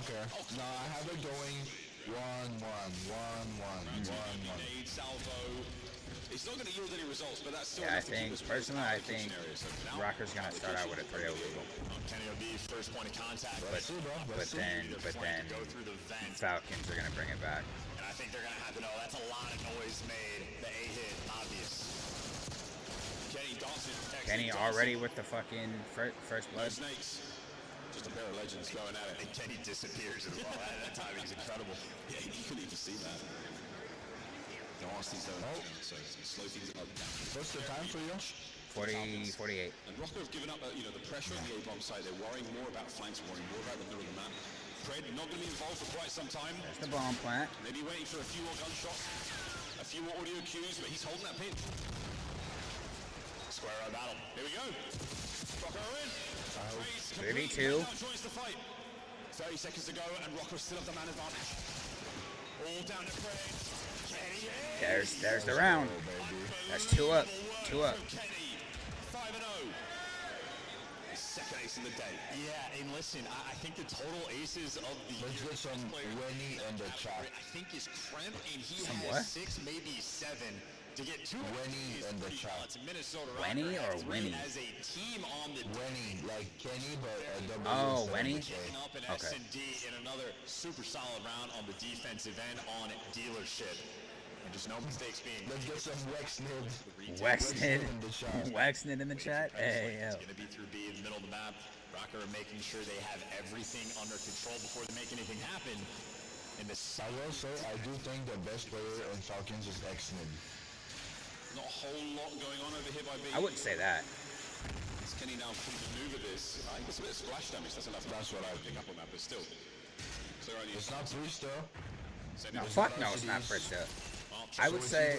Okay. No, I have it going 1-1. It's not going to yield any results, but that's still. Yeah, I think Rocker's gonna start out with a 3-0 lead. Kenny will be first point of contact. But then Falcons are gonna bring it back. And I think they're gonna have to know that's a lot of noise made. The A hit, obvious. Kenny already with the fucking first blood. Snakes. Just a pair of legends going at it. And Kenny disappears as well. That timing is incredible. Yeah, you couldn't even see that. No, honestly, so slow things up. What's the time for you? 48. And Rocco have given up, the pressure on the A-bomb side. They're worrying more about flanks, worrying more about the middle of the map. Pred not going to be involved for quite some time. There's the bomb plant. Maybe waiting for a few more gunshots, a few more audio cues, but he's holding that pin. Square row battle. Here we go. Rocco in. 32. Joins the fight. 30 seconds to go, and Rocco still have the man advantage. All down to Pred. There's the round. That's 2 up. 2 up. 5-0. Second ace in the day. Yeah, and listen, I think the total aces of the Let's get some Winnie in the chat. I think is Kremp, and he some has what? 6, maybe 7. To get 2 Winnie in the chat. Minnesota Winnie or Winnie? As a team on the Winnie, like Kenny, but a double. Oh, Winnie? Kicking up an Okay. S&D in another super solid round on the defensive end on dealership. And just no mistakes being. Let's get some Wexnid. Wexnid in the chat. Hey, yo. It's going to be through B in the middle of the map. Rocker making sure they have everything under control before they make anything happen. In the I will say, I do think the best player in Falcons is Xnid. Not a whole lot going on over here by B. I wouldn't say that. Is Kenny now can maneuver this? I think it's a bit of splash damage. That's enough. That's what I pick up on that, but still. It's not Priesta. No, fuck no, it's not Priesta. I would say.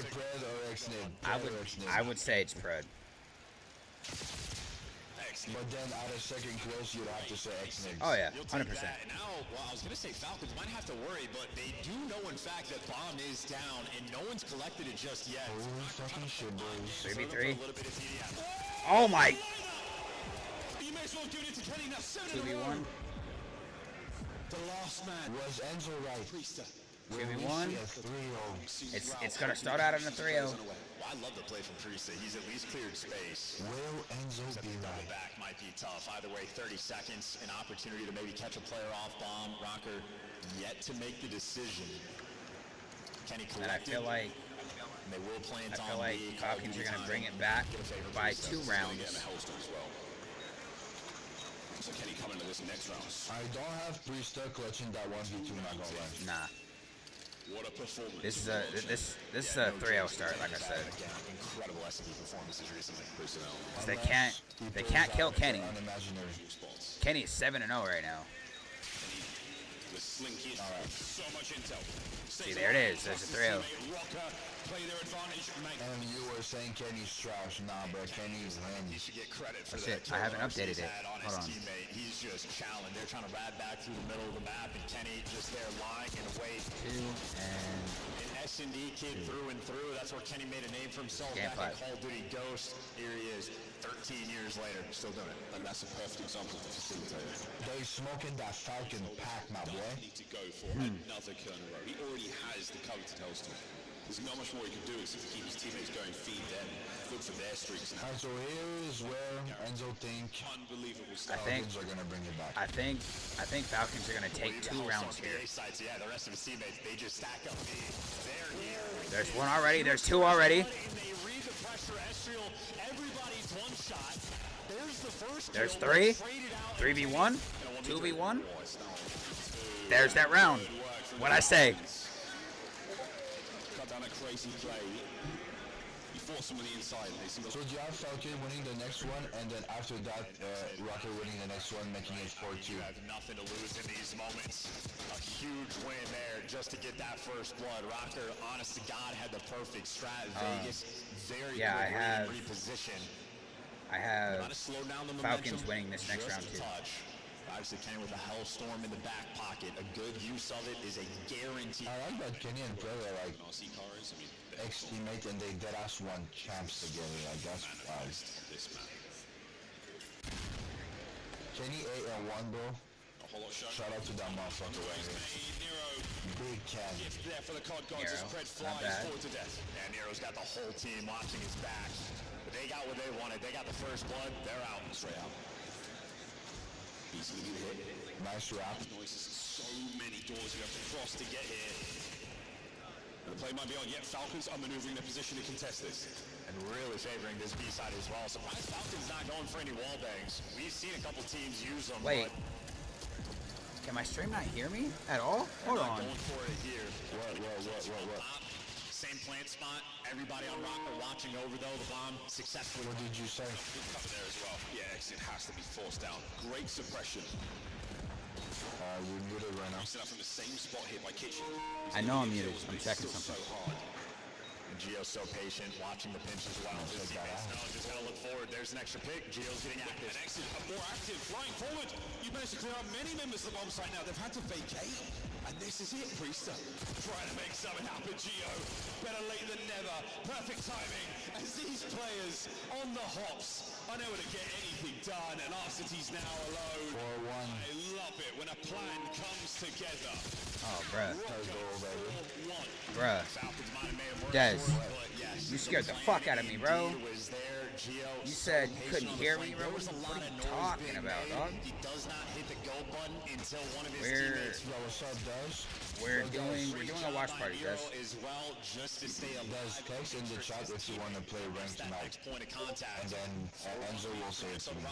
I would say it's Pred. But then at a second close, you'd have to say Xnid. Oh yeah, 100%. Now, well, I was gonna say Falcons might have to worry, but they do know in fact that bomb is down, and no one's collected it just yet. Holy fucking shit, boys. 3v3. Oh my. You may as well give it to Kenny now. 2v1. The last man was Enzo right. 2v1. It's gonna start out in a 3-0. I love the play from Priesta. He's at least cleared space. Will Enzo be right? Back might be tough. Either way, 30 seconds, an opportunity to maybe catch a player off bomb. Rocker yet to make the decision. Kenny collected. And I feel like Falcons are gonna bring it back by 2 rounds. So Kenny coming to this next round. I don't have Priesta clutching that 1v2, not gonna lie. Nah. What a performance. This is a 3-0 start, like I said. Incredible S&D performances recently. They can't kill Kenny. Kenny is 7-0 right now. So much intel. See, there it is. There's a 3-0. And you were saying Kenny's trash. Nah, bro, Kenny's lame. He should get credit for That's that. it. I haven't updated it. Hold on. He's just challenged. They're trying to ride back through the middle of the map, and Kenny just there lying in wait. 2 and S&D kid through and through. That's where Kenny made a name for himself Scan back in 5. Call of Duty Ghost. Here he is, 13 years later, still doing it. And that's a perfect example of the facilitator. They smoking that Falcon pack, my boy. Need to go for another kill in a row. He already has the coveted Hellstorm. There's not much more he can do except to keep his teammates going, feed them, look for their streaks now. Alright, so here is where Enzo think Unbelievable I stuff. think Falcons are gonna bring it back. I think Falcons are gonna take 2 rounds here. Sides, yeah, the rest of his teammates, they just stack up B. They're here. There's 1 already. There's 2 already. And they read the pressure. Ezreal, everybody's one shot. There's the first There's kill. 3. Traded out. 3v1. 2v1. There's that round. What I say? Cut down a crazy play. You force them on the inside. So you have Falcon winning the next one, and then after that, Rocket winning the next one, making it 4-2. You have nothing to lose in these moments. A huge win there just to get that first blood. Rocker, honest to God, had the perfect strat. Vegas, very yeah, quick reposition. I have Gotta slow down the Falcons momentum winning this next just round a too. touch. Obviously, Kenny with a Hellstorm in the back pocket. A good use of it is a guarantee. I like that Kenny and Trey are like ex-teammate, and they deadass won champs together. Like that's wild. This man. Kenny 8-1, bro. Shout out to that motherfucker right here. Big Ken. Gift there for the CoD gods as Pred flies forward to death. And Nero's got the whole team watching his back. But they got what they wanted. They got the first blood. They're out. Straight out. Easily hit. Nice wrap. So many doors you have to cross to get here. And the play might be on. Yet Falcons are maneuvering their position to contest this. And really favoring this B side as well. Surprised Falcons not going for any wall bangs. We've seen a couple teams use them. Wait. Can my stream not hear me at all? Hold on. Going for it here. What? Same plant spot. Everybody on Rocker watching over though. The bomb successful. What did you say? Good cover there as well. Yeah, exit has to be forced down. Great suppression. We're muted right now. Set up from the same spot here by Kitchen. I know I'm muted. I'm checking something. So hard. And Gio's so patient, watching the pinch as well. His teammates know, just gotta look forward. There's an extra pick. Gio's getting active. And exit, more active, flying forward. You managed to clear out many members of the bomb site now. They've had to vacate. And this is it, Priester. Trying to make something happen, Gio. Better late than never. Perfect timing. As these players on the hops, unable to get anything done, and Arcity's now alone. 4-1. I love it when a plan comes together. Oh, bruh. Bruh. Des, you scared the fuck out of me, bro. You said you couldn't hear me, bro. What are you talking about, dog? He does not hit the go button until one of his teammates. Yo, what's up, Des? We're doing a watch party, Des. As well, just to stay Des, text in the chat if you want to play ranked tonight. And then Enzo will say it to me.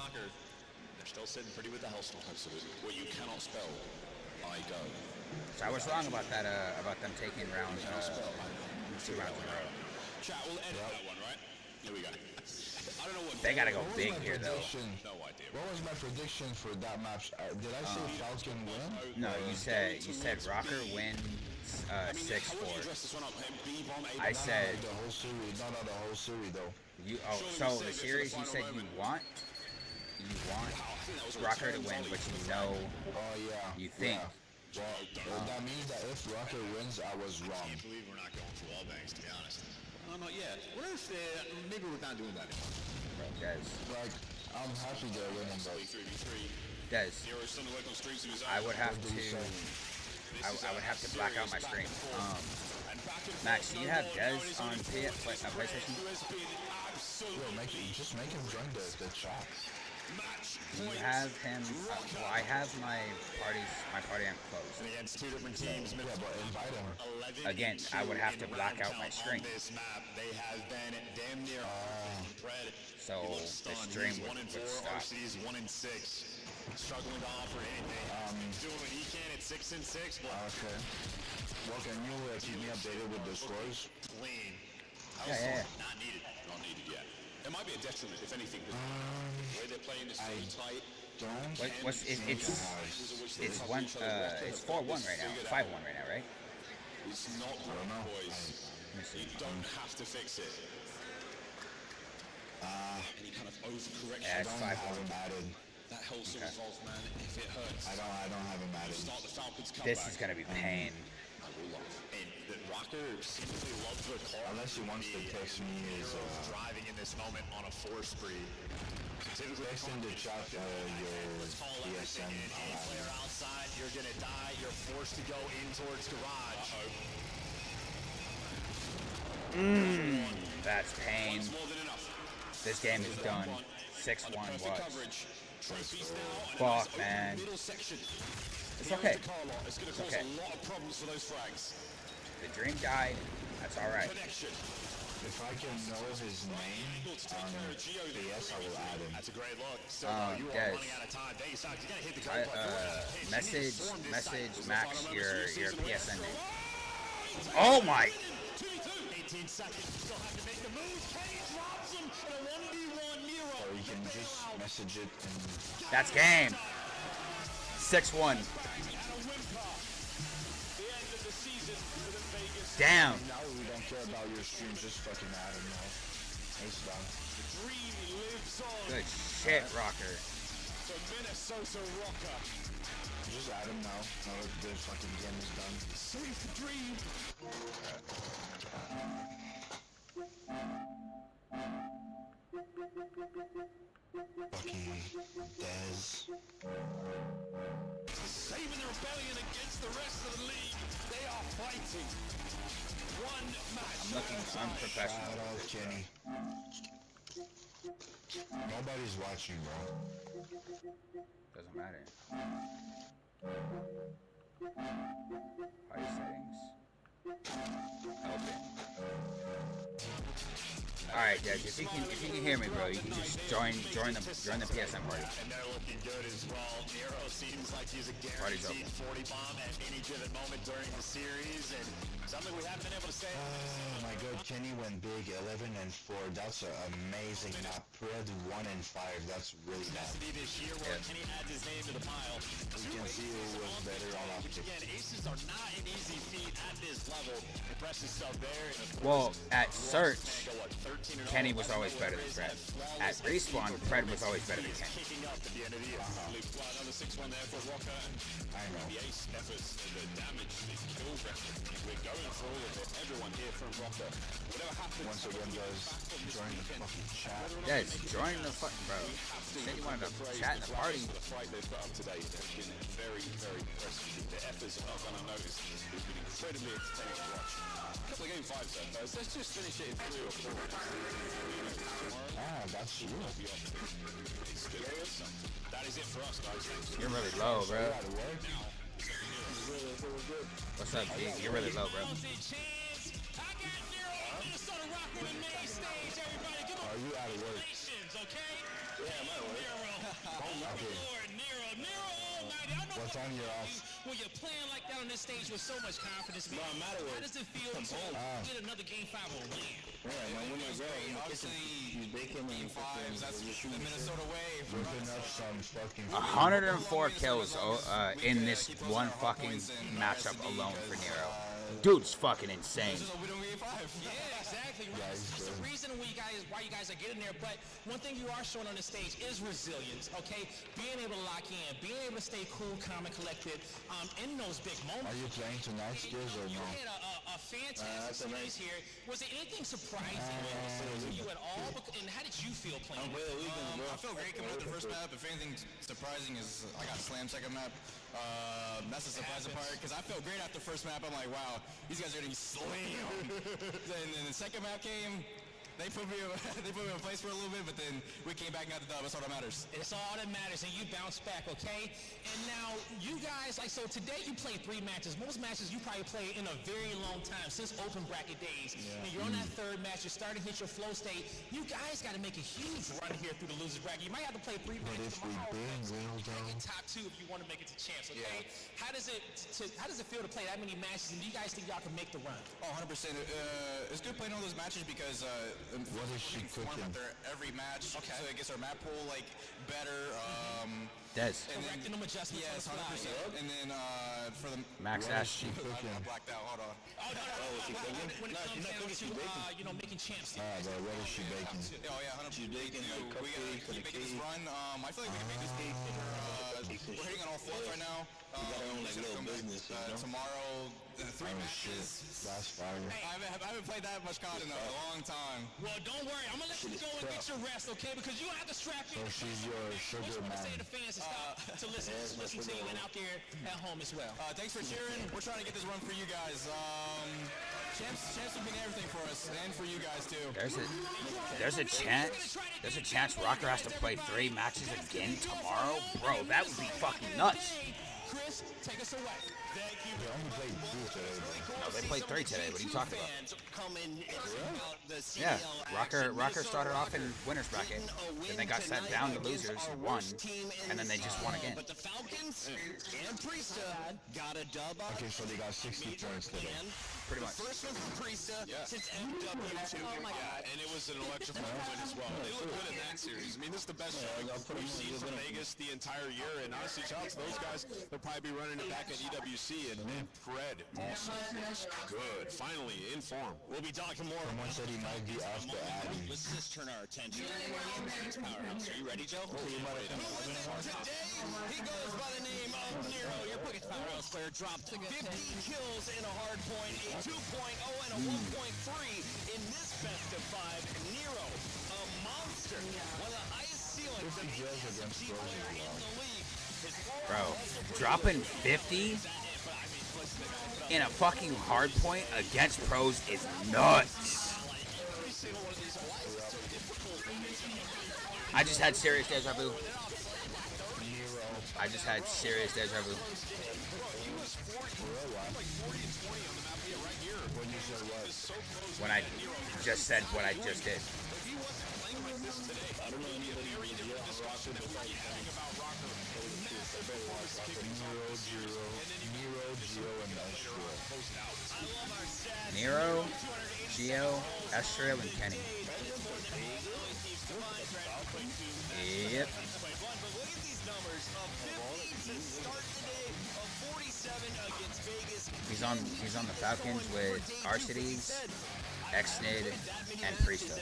They're still sitting pretty with the Hellstorm. Absolutely. What you cannot spell, I go. So I was wrong about that. About them taking round 2 rounds in a row. Chat, we'll edit that one, right? Here we go. I don't know what. They gotta go big here, though. No idea. What was my prediction for that match? Did I say Falcon win? No, you said Rocker wins 6-4. I said the whole series. No, the whole series though. So the series you said you want Rocker to win, but you know. Oh yeah. You think. Yeah. Well, that means that if Rocker wins, I was wrong. I can't believe we're not going for wall bangs, to be honest. Not yet. What if maybe we're not doing that anymore? Bro, Des. Like, I'm happy they're winning, but Des, I would have to black out my screen. Max, do you have Des on PlayStation? Yo, just make him join the chat. Do you have him? Well, I have my party on closed. And against 2 different teams, yeah, but invite him. Again, I would have to black out my screen. This map, they have been damn near so the stream would stop. He's 1-6, struggling to offer anything. Doing what he can at 6-6, but okay. Well, can you keep me updated with the scores? Clean. Yeah. Not needed. Not needed yet. It might be a detriment, if anything, the way they're playing this so tight. It's 4-1 right now. 5-1 right now, right? It's not great, boys. You don't have to fix it. Any kind of overcorrection. Yeah, it's 5-1. That Hellstorm resolve, man, if it hurts. I don't have him added. Start the Falcons comeback. This is gonna be pain. And Rocker simply loves the car. Unless he wants to text me his driving in this moment on a 4-spree. Text in the chat your PSN. Player outside, you're gonna die. You're forced to go in towards garage. That's pain. This game is done. 6-1 watch. Fuck, man. It's okay. It's okay. The dream died. That's alright. If I can know his name on PS, I will add him. That's a great look. So you are running out of time. You gotta hit the message Max your PSN name. Oh my! 18 seconds. Still have to make the move. Kenny drops him in a 1v1 Nero. Or you can just message it and... That's game. 6-1. Damn. Now we don't care about your streams, just fucking add him now. Ace down. The dream lives on. Good shit, Rocker. The Minnesota Rocker. Just add him now. Now that the fucking game is done. Save the dream. Fucking Dez. Saving the rebellion against the rest of the league. They are fighting. One match. I'm looking unprofessional. Shout out, Kenny. Nobody's watching, bro. Doesn't matter. Party settings. Open. Alright, guys, if you can hear me, bro, you can just join the PSN party. And they're looking good as well. Nero seems like he's a guaranteed 40 bomb at any given moment during the series, and something we haven't been able to say. Oh my god, Kenny went big, 11-4. That's an amazing map. Red 1-5. That's really bad. This year where Kenny adds his name to the pile. You can see who was better on optic. Again, aces are not an easy feat at this level. Impressive stuff there. Well, at search, Kenny was always better than Fred. At respawn, Fred was always better than Kenny. Another 6-1 there for Rocker. I know. The ace efforts, the damage, the kill record. We're going for all of it. Everyone here from Rocker. Whatever happens. Once again, guys, join the fucking chat. Guys, join the fucking, bro. Said you wanted to chat in the party. The fight they've put up today has been very, very impressive. The efforts are not gonna notice. It's been incredibly entertaining to watch. A couple of game 5s though, guys. Let's just finish it in 3 or 4. Ah, that's you. That is it for us, guys. You're really low, bro. What's up, G? You're really low, bro. Are you out of work? Yeah, I'm out of work. What's on your off? When you're playing like that on this stage with so much confidence, man, how does it feel to get another game 5 on win? Yeah, man, when you're great, obviously, you bake him in That's the Minnesota way. Whipping up some fucking... 104 kills in this one fucking matchup alone for Nero. Dude's fucking insane. Yeah, exactly right. It's the reason why you guys are getting there. But one thing you are showing on the stage is resilience. Okay, being able to lock in, being able to stay cool, calm, and collected in those big moments. Are you playing tonight, Skills, or no? You had a fantastic series here. Was there anything surprising to you at all? And how did you feel playing? I felt great coming out the first map. If anything surprising is I got slammed second map. That's the surprising part because I felt great after the first map. I'm like, wow, these guys are getting slammed. Then the second map came. They put me in place for a little bit, but then we came back and got the dub. That's all that matters. It's all that matters, and you bounce back, okay? And now, you guys, so today you played 3 matches. Most matches you probably played in a very long time, since open bracket days. Yeah. And you're on that 3rd match, you're starting to hit your flow state. You guys got to make a huge run here through the loser's bracket. You might have to play 3 matches tomorrow. Top 2 if you want to make it to champs, okay? Yeah. How does it feel to play that many matches, and do you guys think y'all can make the run? Oh, 100%. It's good playing all those matches because what is she cooking? After every match, so it gets our map pool like better. Des. Correcting them adjustments. Yes, 100%. And then for the Max Ash. I blacked out. Hold on. When it comes down to making champs. What is she baking? Oh yeah, 100%. She's baking we gotta keep making this run. I feel like we can make this game We're hitting on all fours right now. You got our own like little business, you know? Tomorrow, 3 matches. That's fire. I haven't played that much COD in a long time. Well, don't worry. I'm going to let you go and get your rest, okay? Because you don't have to strap in. So she's your sugar man. Say to the fans to stop to listen to you and out there at home as well. Thanks for cheering. We're trying to get this run for you guys. Champs have been everything for us and for you guys too. There's a chance Rocker has to play 3 matches again tomorrow, bro. That would be fucking nuts. Chris, take us away. Thank you. They only played 2 today. No, they played 3 today. What are you talking about? Yeah, Rocker started off in winners bracket, then they got sent down to losers, won, and then they just won again. But the Falcons and Priesta got a dub. Okay, so they got 60 points today. Pretty much. First one from Priesta since MW2. Yeah, and it was an electrifying win as well. They look good in that series. I mean, this is the best showing we've seen from Vegas the entire year, and honestly, shout out to those guys. They'll probably be running it back at EWC, and Pred also good. Finally, in form. We'll be talking more. Someone said he might be off the Addy. Let's just turn our attention to Powerhouse. Are you ready, Joe? Oh, Today, he goes by the name of Nero. Your biggest Powerhouse player dropped 50 kills in a hard point, a 2.0 and a 1.3 in this best of 5. Nero, a monster. One of the highest ceilings of the SMG player in the league. Bro, dropping 50 in a fucking hard point against pros is nuts. I just had serious deja vu. When I just said what I just did. Nero, Gio, Estriel, and Kenny. Yep. He's on the Falcons with Arcides, Xnid, and Priesta.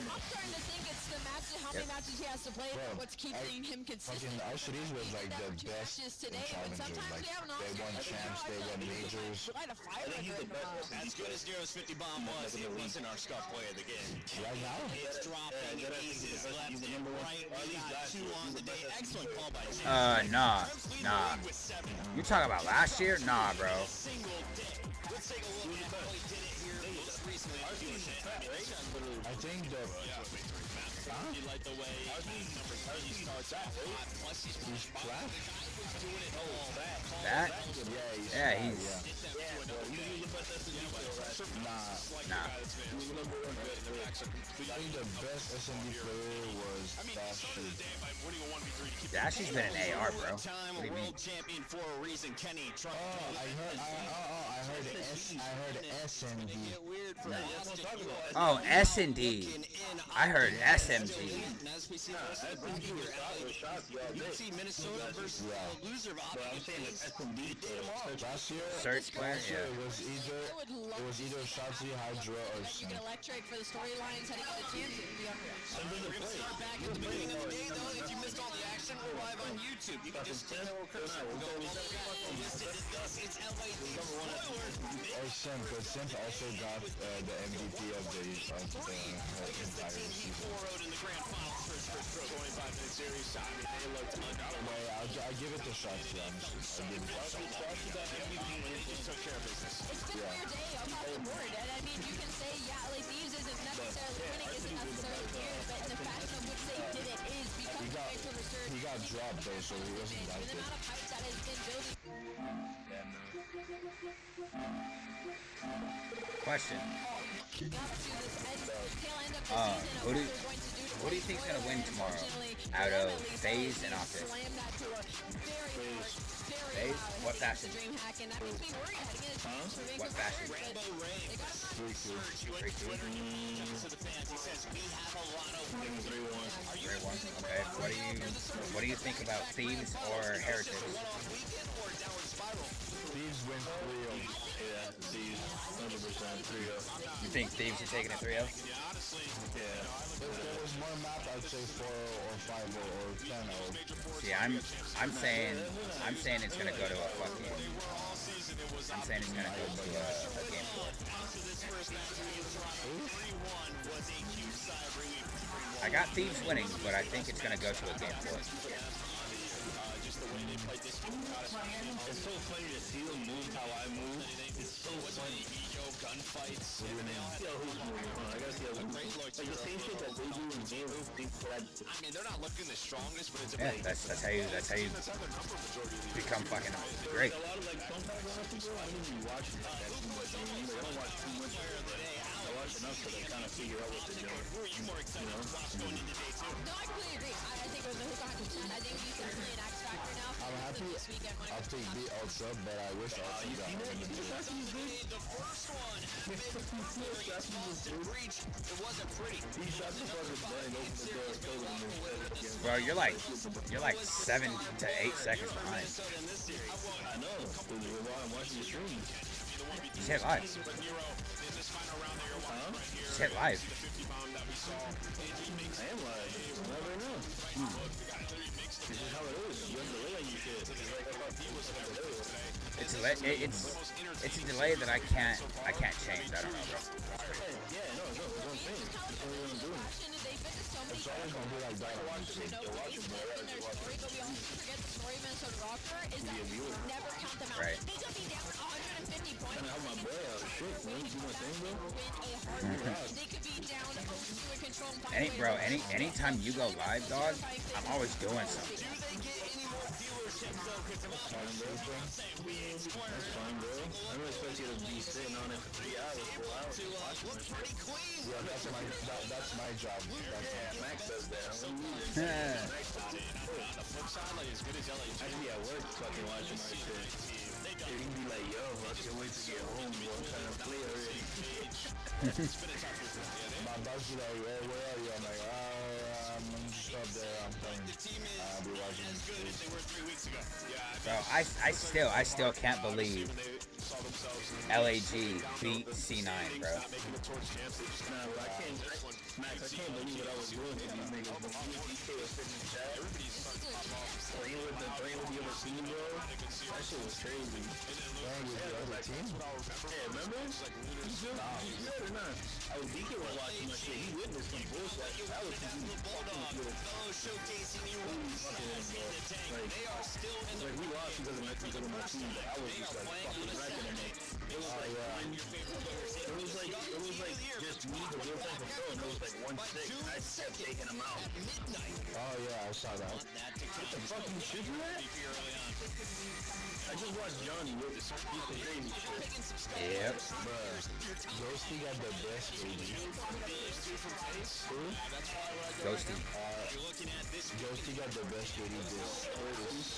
I'm starting to think it's the matches, how many matches he has to play, what's keeping him consistent. Fucking Arcides was like the best in challengers. Like, they won champs, they won majors. As good as Nero's 50 bomb was, it wasn't our star play of the game. Right now? It's dropping aces left and right. We got 2 on the day. Excellent call by James. Nah. You talking about last year? Nah, bro. Let's take a look at how he did it here most recently. I think the... You like the way he starts off. Plus he's flat. Doing it all That? Yeah, he's... Nah. I think the best SMD player was Dashi. Dashi's been an AR, bro. What do you mean? Champion for a reason. Kenny. I heard SMD. Oh, S&D. I heard SMG. As we see you see Minnesota versus the loser of Last year, Search player, yeah. it was either Shotzi, Hydra, or Sim. Electric for the storylines heading into Jansen. We're going to start back at the beginning of the day, though. If you missed all the action, we're live on YouTube. You can just take a cursor and go listed as this. It's LA Or Sim, because Sim also got the MVP of the entire season. I'll give it to Shotzi, honestly. I'll give it to Shotzi. It's still your day across the board. And I mean, you can say, LA Thieves isn't necessarily winning, isn't necessarily here, but in the fashion of which they did it is because of Vancouver Surge. He got dropped, though, so he wasn't that good. The amount of hype that has been building. Question. What do you think's gonna win tomorrow out of FaZe and Optic? FaZe? What fashion? What fashion? 3-1. Okay. What do you think about Thieves or Heretics? Thieves win 3-0. Yeah, Thieves 100% 3-0. think Thieves are taking a 3-0? Yeah. If there was more map, I'd say 4 or 5 or 10 or. See, I'm saying it's gonna go to a fucking. I'm saying it's gonna go to a game 4. I got Thieves winning, but I think it's gonna go to a game 4. It's so funny to see them move how I move. It's so funny. Gunfights. I gotta see how we move. Like the same shit that they do in game. I mean, they're not looking the strongest, but it's yeah, that's how you become fucking great. A lot of like sometimes I don't even watch that too much. I don't watch too much. I watch enough so they kind of figure out what they're doing. Who are you more excited to watch going into day 2? No, I completely agree. I think it was a hook 100%. I think you can play an X Factor now. I'm happy. I'll take B Ultra, but I wish Ultra got him. The first one, Breach. It wasn't pretty. He shot the fucking bang, opened the door, killed him. Bro, you're like 7 to 8 seconds behind. I know. I'm watching the stream. Just hit live. Just hit live. I am live. Never know. This is how it is. You have to delay on you shit. It's a delay that I can't change. I don't know, bro. Yeah, no, that's what I'm saying. That's what I'm doing. It's always gonna be like that. Right. Trying to help my boy out. Shit, man. You do my thing, bro. Anytime you go live, dog, I'm always doing something. That's fine, bro. I don't expect you to be sitting on it for 3 hours, 4 hours. Yeah, that's my job. Max does that. Actually, at work, fucking watching my shit. You can be like, yo, I can't wait to get home, bro. I'm trying to play already. My boss be like, hey, where are you? I'm like, I'm just up there. I'm playing. I'll be watching the streets. Bro, I still can't believe LAG beat C9, bro. Max, I can't believe what I was doing to these niggas. DK was sitting in the chat. Playing with the other team, bro. That shit was crazy. Playing with the other team? Yeah, remember? You good or not? I was DK was watching my shit. He witnessed some bullshit. That was showcasing you like we lost because of my team, but I was just like fucking wrecking them. It was like just me, the real time control, and it was like 1-6. I just kept taking them out. Oh yeah, I saw that. What the fuck you should do that? I just watched Johnny with this piece of crazy shit. Yep. Bruh, Ghosty got the best baby. Who? Ghosty. Ghosty got the best baby this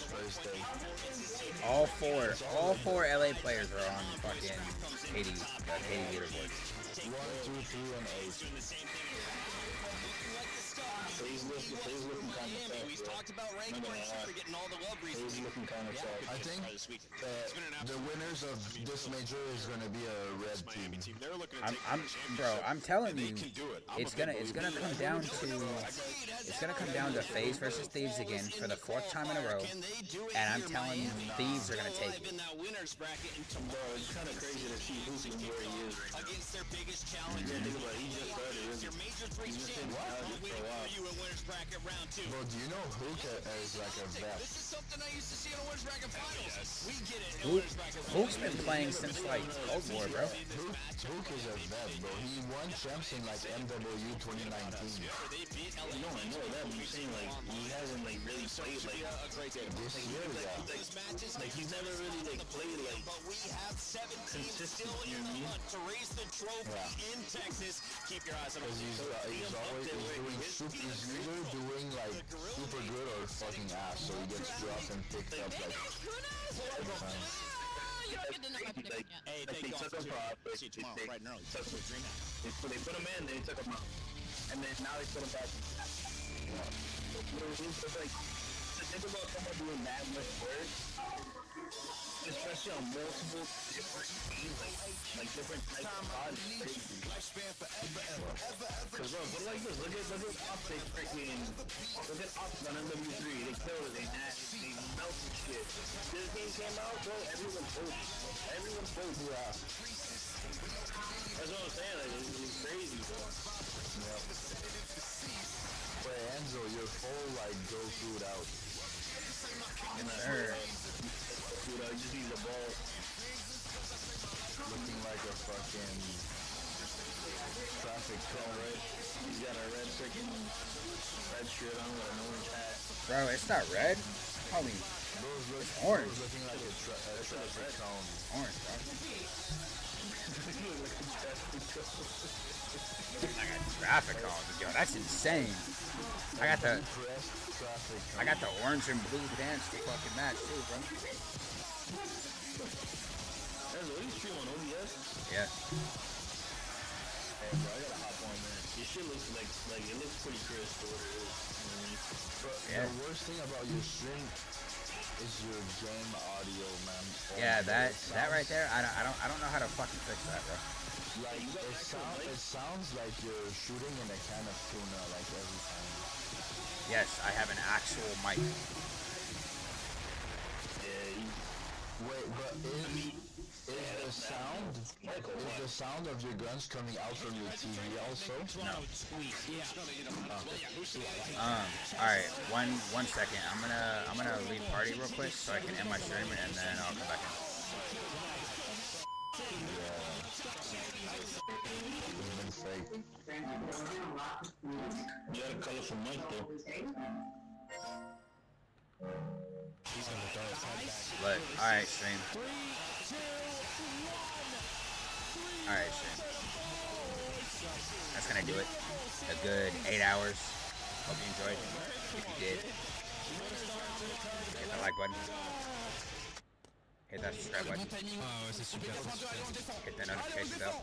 first day. All four LA players are on fucking 80 leaderboard. 1, 2, 3, and 8. He's looking kind of tough. We talked about rank points for getting all the love recently. He's looking kind of tough. I think the winners of this major is gonna be a red team. I'm telling you, it's gonna come down to FaZe versus Thieves again for the 4th time in a row, and I'm telling you, Thieves are gonna take it. It's kind of crazy to see who's where he is against their biggest challenge. Yeah, think about it. He just started. Your major three waiting for you in winners bracket round 2. Bro, do you know Hook is like a vet? This is something I used to see in a winners bracket finals. We get it. Hook's been playing since like Cold War, bro. Hook is a vet, bro. He won champs in like MW 2019. I know that. But you're saying like he hasn't like really played like this year, like he's never really like played like. But we have 7 teams still in the hunt to raise the trophy in Texas. Keep your eyes on him. He's either doing like super good or fucking ass, so he gets dropped and picked up like. Hey, they took him off. They put him in, they took him out, and then now they put him back. It's like to think about someone doing that much work, especially on multiple different teams, like different types of bodies. Cause bro, but like this, look at Up, they freaking, look at Up on MW3, they killed it, they melted shit. This game came out, bro, everyone voted. Everyone voted. Yeah. That's what I'm saying, like, it's crazy, bro. Yeah. Wait, Enzo, your full, like, Goku out. Dude, I just need the ball. Looking like a fucking traffic cone, right? He's got a red freaking red shirt on with an orange hat. Bro, it's not red. Holy, it's orange. Looking like a traffic cone. Orange, bro. Like a traffic cone. Yo, that's insane. I got the orange and blue pants to fucking match too, bro. What are you streaming on OBS? Yeah. Hey, bro, I gotta hop on, man. Your shit looks like it looks pretty crisp for what it is. But the worst thing about your stream is your game audio, man. Yeah, that right there, I don't know how to fucking fix that, bro. Like it sounds like you're shooting in a can of tuna, like every time. Yes, I have an actual mic. Wait, but is the sound of your guns coming out from your TV also? No. Alright, one second. I'm gonna leave party real quick so I can end my stream and then I'll come back in. You got a colorful mic though. He's gonna throw his head back. Look, alright, stream. Alright, stream. That's gonna do it. A good 8 hours. Hope you enjoyed. If you did, hit the like button. Hit that subscribe button. Hit that notification bell.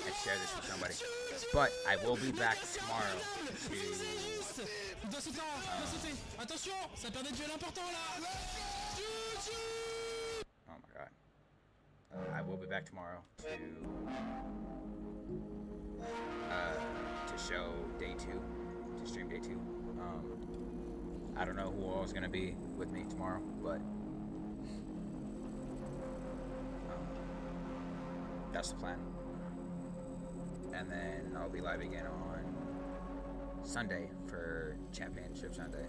And share this with somebody. But I will be back tomorrow to... Oh my god. I will be back tomorrow to show day 2, to stream day 2. I don't know who all is gonna be with me tomorrow, but that's the plan. And then I'll be live again on Sunday for Championship Sunday.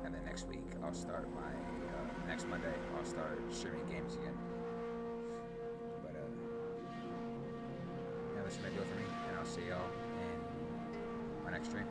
And then next week I'll start my next Monday I'll start streaming games again. But yeah, that's gonna do it for me, and I'll see y'all in my next stream.